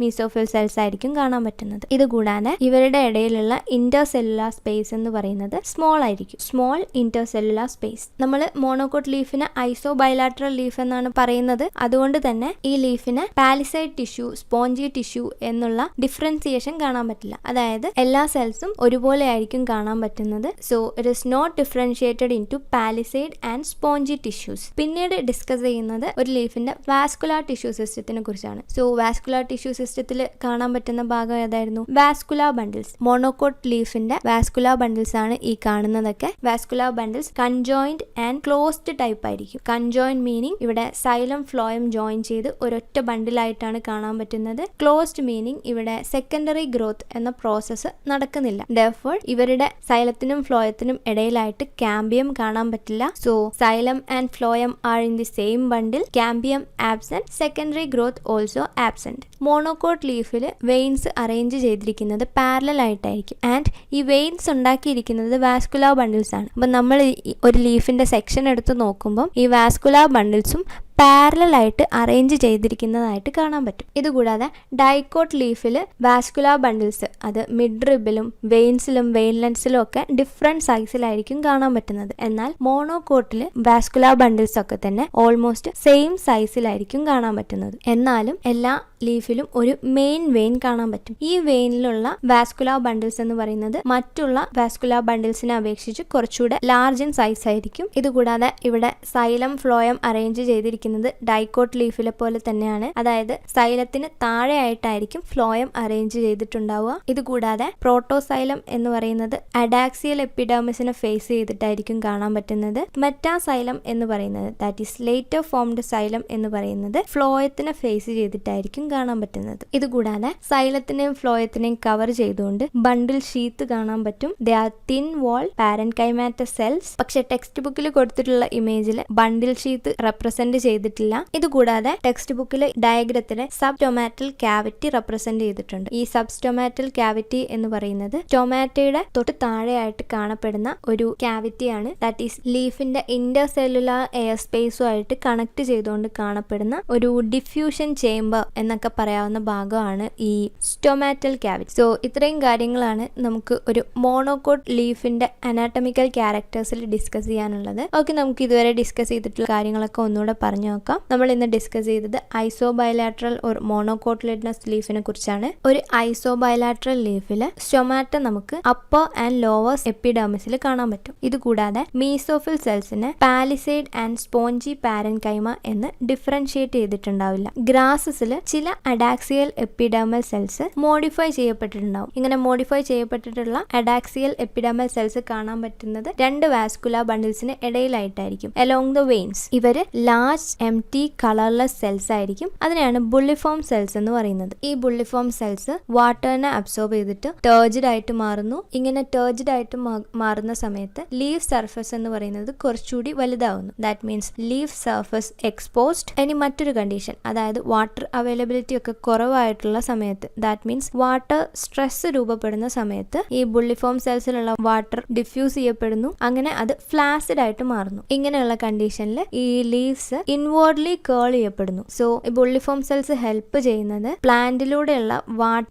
മീസോഫിൽ സെൽസ് ആയിരിക്കും കാണാൻ പറ്റുന്നത്. ഇതുകൂടാതെ ഇവരുടെ ഇടയിലുള്ള ഇന്റർസെല്ലുലാർ സ്പേസ് എന്ന് പറയുന്നത് സ്മോൾ ആയിരിക്കും. Small intercellular space. നമ്മൾ മോണോകോട്ട് ലീഫിന് ഐസോബൈലാറ്ററൽ ലീഫ് എന്നാണ് പറയുന്നത്. അതുകൊണ്ട് തന്നെ ഈ ലീഫിന് പാലിസൈഡ് ടിഷ്യൂ, സ്പോഞ്ചി ടിഷ്യൂ എന്നുള്ള ഡിഫറൻസിയേഷൻ കാണാൻ പറ്റില്ല. അതായത് എല്ലാ സെൽസും ഒരുപോലെ ആയിരിക്കും കാണാൻ പറ്റുന്നത്. So it is not not differentiated into palisade and spongy tissues. പിന്നീട് ഡിസ്കസ് ചെയ്യുന്നത് ഒരു ലീഫിന്റെ വാസ്കുലാർ ടിഷ്യൂ സിസ്റ്റത്തിനെ കുറിച്ചാണ്. സോ വാസ്കുലാർ ടിഷ്യൂ സിസ്റ്റത്തിൽ കാണാൻ പറ്റുന്ന ഭാഗം ഏതായിരുന്നു? Vascular bundles. മോണോകോട്ട് ലീഫിന്റെ വാസ്കുലാർ ബണ്ടിൽസ് ആണ് ഈ കാണുന്നതൊക്കെ. Vascular bundles conjoint and closed type ആയിരിക്കും. കൺജോയിന്റ് മീനിങ് ഇവിടെ സൈലം ഫ്ലോയം ജോയിൻ ചെയ്ത് ഒരൊറ്റ ബണ്ടിലായിട്ടാണ് കാണാൻ പറ്റുന്നത്. ക്ലോസ്ഡ് മീനിങ് ഇവിടെ സെക്കൻഡറി ഗ്രോത്ത് എന്ന പ്രോസസ്സ് നടക്കുന്നില്ല. Therefore ഇവരുടെ സൈലത്തിനും ഫ്ലോയത്തിനും ഇടയിലായിട്ട് കാമ്പിയം കാണാൻ പറ്റില്ല. So xylem and phloem are in the same bundle. Cambium absent, secondary growth also absent. Monocot ലീഫിൽ വെയിൻസ് അറേഞ്ച് ചെയ്തിരിക്കുന്നത് പാരലൽ ആയിട്ടായിരിക്കും. ആൻഡ് ഈ വെയിൻസ് ഉണ്ടാക്കിയിരിക്കുന്നത് വാസ്കുലാർ ബണ്ടിൽസ് ആണ്. അപ്പം നമ്മൾ ഒരു ലീഫിന്റെ സെക്ഷൻ എടുത്ത് നോക്കുമ്പോൾ ഈ വാസ്കുലാർ ബണ്ടിൽസും പാരലൽ ആയിട്ട് അറേഞ്ച് ചെയ്തിരിക്കുന്നതായിട്ട് കാണാൻ പറ്റും. ഇതുകൂടാതെ ഡൈക്കോട്ട് ലീഫിൽ വാസ്കുലാർ ബണ്ടിൽസ് അത് മിഡ് റിബിലും വെയിൻസിലും വെയിൻലെൻസിലും ഒക്കെ ഡിഫറെന്റ് സൈസിലായിരിക്കും കാണാൻ പറ്റുന്നത്. എന്നാൽ മോണോകോട്ടിൽ വാസ്കുലാർ ബണ്ടിൽസ് ഒക്കെ തന്നെ ഓൾമോസ്റ്റ് സെയിം സൈസിലായിരിക്കും കാണാൻ പറ്റുന്നത്. എന്നാലും എല്ലാ ലീഫിലും ഒരു മെയിൻ വെയിൻ കാണാൻ പറ്റും. ഈ വെയിനിലുള്ള വാസ്കുലാർ ബണ്ടിൽസ് എന്ന് പറയുന്നത് മറ്റുള്ള വാസ്കുലാർ ബണ്ടിൽസിനെ അപേക്ഷിച്ച് കുറച്ചുകൂടെ ലാർജ് ഇൻ സൈസ് ആയിരിക്കും. ഇതുകൂടാതെ ഇവിടെ സൈലം ഫ്ലോയം അറേഞ്ച് ചെയ്തിരിക്കുന്നത് ഡൈക്കോട്ട് ലീഫിലെ പോലെ തന്നെയാണ്. അതായത് സൈലത്തിന് താഴെയായിട്ടായിരിക്കും ഫ്ലോയം അറേഞ്ച് ചെയ്തിട്ടുണ്ടാവുക. ഇതുകൂടാതെ പ്രോട്ടോസൈലം എന്ന് പറയുന്നത് അഡാക്സിയൽ എപ്പിഡെർമിസിനെ ഫേസ് ചെയ്തിട്ടായിരിക്കും കാണാൻ പറ്റുന്നത്. മെറ്റാസൈലം എന്ന് പറയുന്നത് that is later formed xylem എന്ന് പറയുന്നത് ഫ്ലോയത്തിനെ ഫേസ് ചെയ്തിട്ടായിരിക്കും കാണാൻ പറ്റുന്നത്. ഇതുകൂടാതെ സൈലത്തിനെയും ഫ്ലോയത്തിനെയും കവർ ചെയ്തുകൊണ്ട് ബണ്ടിൽ ഷീത്ത് കാണാൻ പറ്റും. They R thin wall പാരൻകൈമാറ്റസ് cells. പക്ഷെ ടെക്സ്റ്റ് ബുക്കിൽ കൊടുത്തിട്ടുള്ള ഇമേജിൽ ബണ്ടിൽ ഷീത്ത് റെപ്രസെന്റ് ചെയ്തിട്ടില്ല. ഇതുകൂടാതെ ടെക്സ്റ്റ് ബുക്കിൽ ഡയഗ്രത്തിലെ സബ് സ്റ്റൊമാറ്റൽ ക്യാവിറ്റി റെപ്രസെന്റ് ചെയ്തിട്ടുണ്ട്. ഈ സബ് സ്റ്റൊമാറ്റൽ ക്യാവിറ്റി എന്ന് പറയുന്നത് സ്റ്റൊമാറ്റയുടെ തൊട്ട് താഴെയായിട്ട് കാണപ്പെടുന്ന ഒരു ക്യാവിറ്റിയാണ്. ദാറ്റ് ഈസ് ലീഫിന്റെ ഇന്റർ സെല്ലുലാർ എയർ സ്പേസുമായിട്ട് കണക്ട് ചെയ്തുകൊണ്ട് കാണപ്പെടുന്ന ഒരു ഡിഫ്യൂഷൻ ചേംബർ എന്നൊക്കെ പറയാവുന്ന ഭാഗമാണ് ഈ സ്റ്റൊമാറ്റൽ ക്യാവിറ്റി. സോ ഇത്രയും കാര്യങ്ങളാണ് നമുക്ക് ഒരു മോണോകോട്ട് ലീഫിന്റെ അനാട്ടമിക്കൽ ക്യാരക്ടേഴ്സിൽ ഡിസ്കസ് ചെയ്യാനുള്ളത്. ഓക്കെ, നമുക്ക് ഇതുവരെ ഡിസ്കസ് ചെയ്തിട്ടുള്ള കാര്യങ്ങളൊക്കെ ഒന്നുകൂടെ പറഞ്ഞു നോക്കാം. നമ്മൾ ഇന്ന് ഡിസ്കസ് ചെയ്തത് ഐസോബയലാട്രൽ ഒരു മോണോകോട്ടിലിഡനസ് ലീഫിനെ കുറിച്ചാണ്. ഒരു ഐസോബയലാട്രൽ ലീഫിൽ സ്റ്റൊമാറ്റ നമുക്ക് അപ്പർ ആൻഡ് ലോവർ എപ്പിഡെർമിസിൽ കാണാൻ പറ്റും. ഇതുകൂടാതെ മീസോഫിൽ സെൽസിനെ പാലിസേഡ് ആൻഡ് സ്പോഞ്ചി പാരൻകൈമ എന്ന് ഡിഫറൻഷിയേറ്റ് ചെയ്തിട്ടുണ്ടാവില്ല. ഗ്രാസസിൽ ചില അഡാക്സിയൽ എപ്പിഡെർമൽ സെൽസ് മോഡിഫൈ ചെയ്യപ്പെട്ടിട്ടുണ്ടാവും. ഇങ്ങനെ മോഡിഫൈ ചെയ്യപ്പെട്ടിട്ടുള്ള അഡാക്സിയൽ എപ്പിഡെർമൽ സെൽസ് കാണാൻ പറ്റുന്നത് രണ്ട് വാസ്കുലാർ ബണ്ടിൽസിന് ഇടയിലായിട്ടായിരിക്കും അലോങ് ദ വെയിൻസ്. ഇവര് ലാർജ് എംപ്റ്റി കളർലെസ് സെൽസ് ആയിരിക്കും. അതിനെയാണ് ബുള്ളിഫോം സെൽസ് എന്ന് പറയുന്നത്. ഈ ബുള്ളിഫോം സെൽസ് വാട്ടറിനെ അബ്സോർബ് ചെയ്തിട്ട് ടേർജിഡ് ആയിട്ട് മാറുന്നു. ഇങ്ങനെ ടേർജിഡ് ആയിട്ട് മാറുന്ന സമയത്ത് ലീഫ് സർഫസ് എന്ന് പറയുന്നത് കുറച്ചുകൂടി വലുതാവുന്നു. That means leaf surface exposed. ഇനി മറ്റൊരു കണ്ടീഷൻ, അതായത് വാട്ടർ അവൈലബിലിറ്റി ഒക്കെ കുറവായിട്ടുള്ള സമയത്ത്, ദാറ്റ് മീൻസ് വാട്ടർ സ്ട്രെസ് രൂപപ്പെടുന്ന സമയത്ത് ഈ ബുള്ളിഫോം സെൽസിലുള്ള വാട്ടർ ഡിഫ്യൂസ് ചെയ്യപ്പെടുന്നു. അങ്ങനെ അത് ഫ്ലാസിഡ് ആയിട്ട് മാറുന്നു. ഇങ്ങനെയുള്ള കണ്ടീഷനിൽ ഈ ലീവ്സ് ഇൻവേർഡ്ലി കേൾ ചെയ്യപ്പെടുന്നു. സോ ഈ ബുള്ളിഫോം സെൽസ് ഹെൽപ്പ് ചെയ്യുന്നത് പ്ലാന്റിലൂടെയുള്ള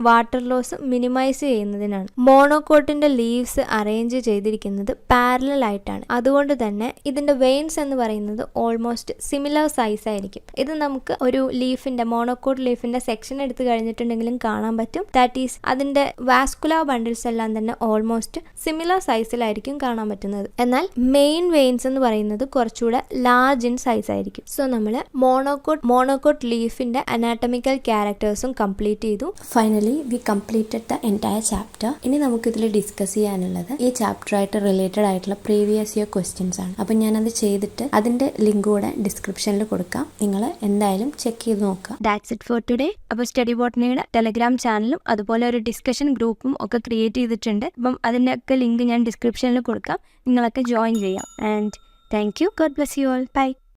വാട്ടർ ലോസ് മിനിമൈസ് ചെയ്യുന്നതിനാണ്. മോണോകോട്ടിന്റെ ലീവ്സ് അറേഞ്ച് ചെയ്തിരിക്കുന്നത് പാരലൽ ആയിട്ടാണ്. അതുകൊണ്ട് തന്നെ ഇതിന്റെ വെയിൻസ് എന്ന് പറയുന്നത് ഓൾമോസ്റ്റ് സിമിലർ സൈസ് ആയിരിക്കും. ഇത് നമുക്ക് ഒരു ലീഫിന്റെ മോണോകോട്ട് ലീഫിന്റെ സെക്ഷൻ എടുത്ത് കഴിഞ്ഞിട്ടുണ്ടെങ്കിലും കാണാൻ പറ്റും. ദാറ്റ് ഈസ് അതിന്റെ വാസ്കുലാർ ബണ്ടിൽസ് എല്ലാം തന്നെ ഓൾമോസ്റ്റ് സിമിലർ സൈസിലായിരിക്കും കാണാൻ പറ്റുന്നത്. എന്നാൽ മെയിൻ വെയിൻസ് എന്ന് പറയുന്നത് കുറച്ചുകൂടെ ലാർജ് ഇൻ സൈസ് ആയിരിക്കും. സോ നമ്മൾ മോണോകോട്ട് ലീഫിന്റെ അനാട്ടമിക്കൽ ക്യാരക്ടേഴ്സും കംപ്ലീറ്റ് ചെയ്തു. Finally we completed the entire chapter. ഇനി നമുക്ക് ഇതിൽ ഡിസ്കസ് ചെയ്യാനുള്ളത് ഈ ചാപ്റ്ററായിട്ട് റിലേറ്റഡ് ആയിട്ടുള്ള പ്രീവിയസ് ഇയർ ക്വസ്റ്റ്യൻസ് ആണ്. അപ്പം ഞാനത് ചെയ്തിട്ട് അതിന്റെ ലിങ്ക് കൂടെ ഡിസ്ക്രിപ്ഷനിൽ കൊടുക്കാം. നിങ്ങൾ എന്തായാലും ചെക്ക് ചെയ്ത് നോക്കുക. That's it for today. അപ്പോൾ സ്റ്റഡി ബോട്ടണിയുടെ ടെലഗ്രാം ചാനലും അതുപോലെ ഒരു ഡിസ്കഷൻ ഗ്രൂപ്പും ഒക്കെ ക്രിയേറ്റ് ചെയ്തിട്ടുണ്ട്. അപ്പം അതിൻ്റെയൊക്കെ ലിങ്ക് ഞാൻ ഡിസ്ക്രിപ്ഷനിൽ കൊടുക്കാം. നിങ്ങളൊക്കെ ജോയിൻ ചെയ്യാം. And thank you. God bless you all. By.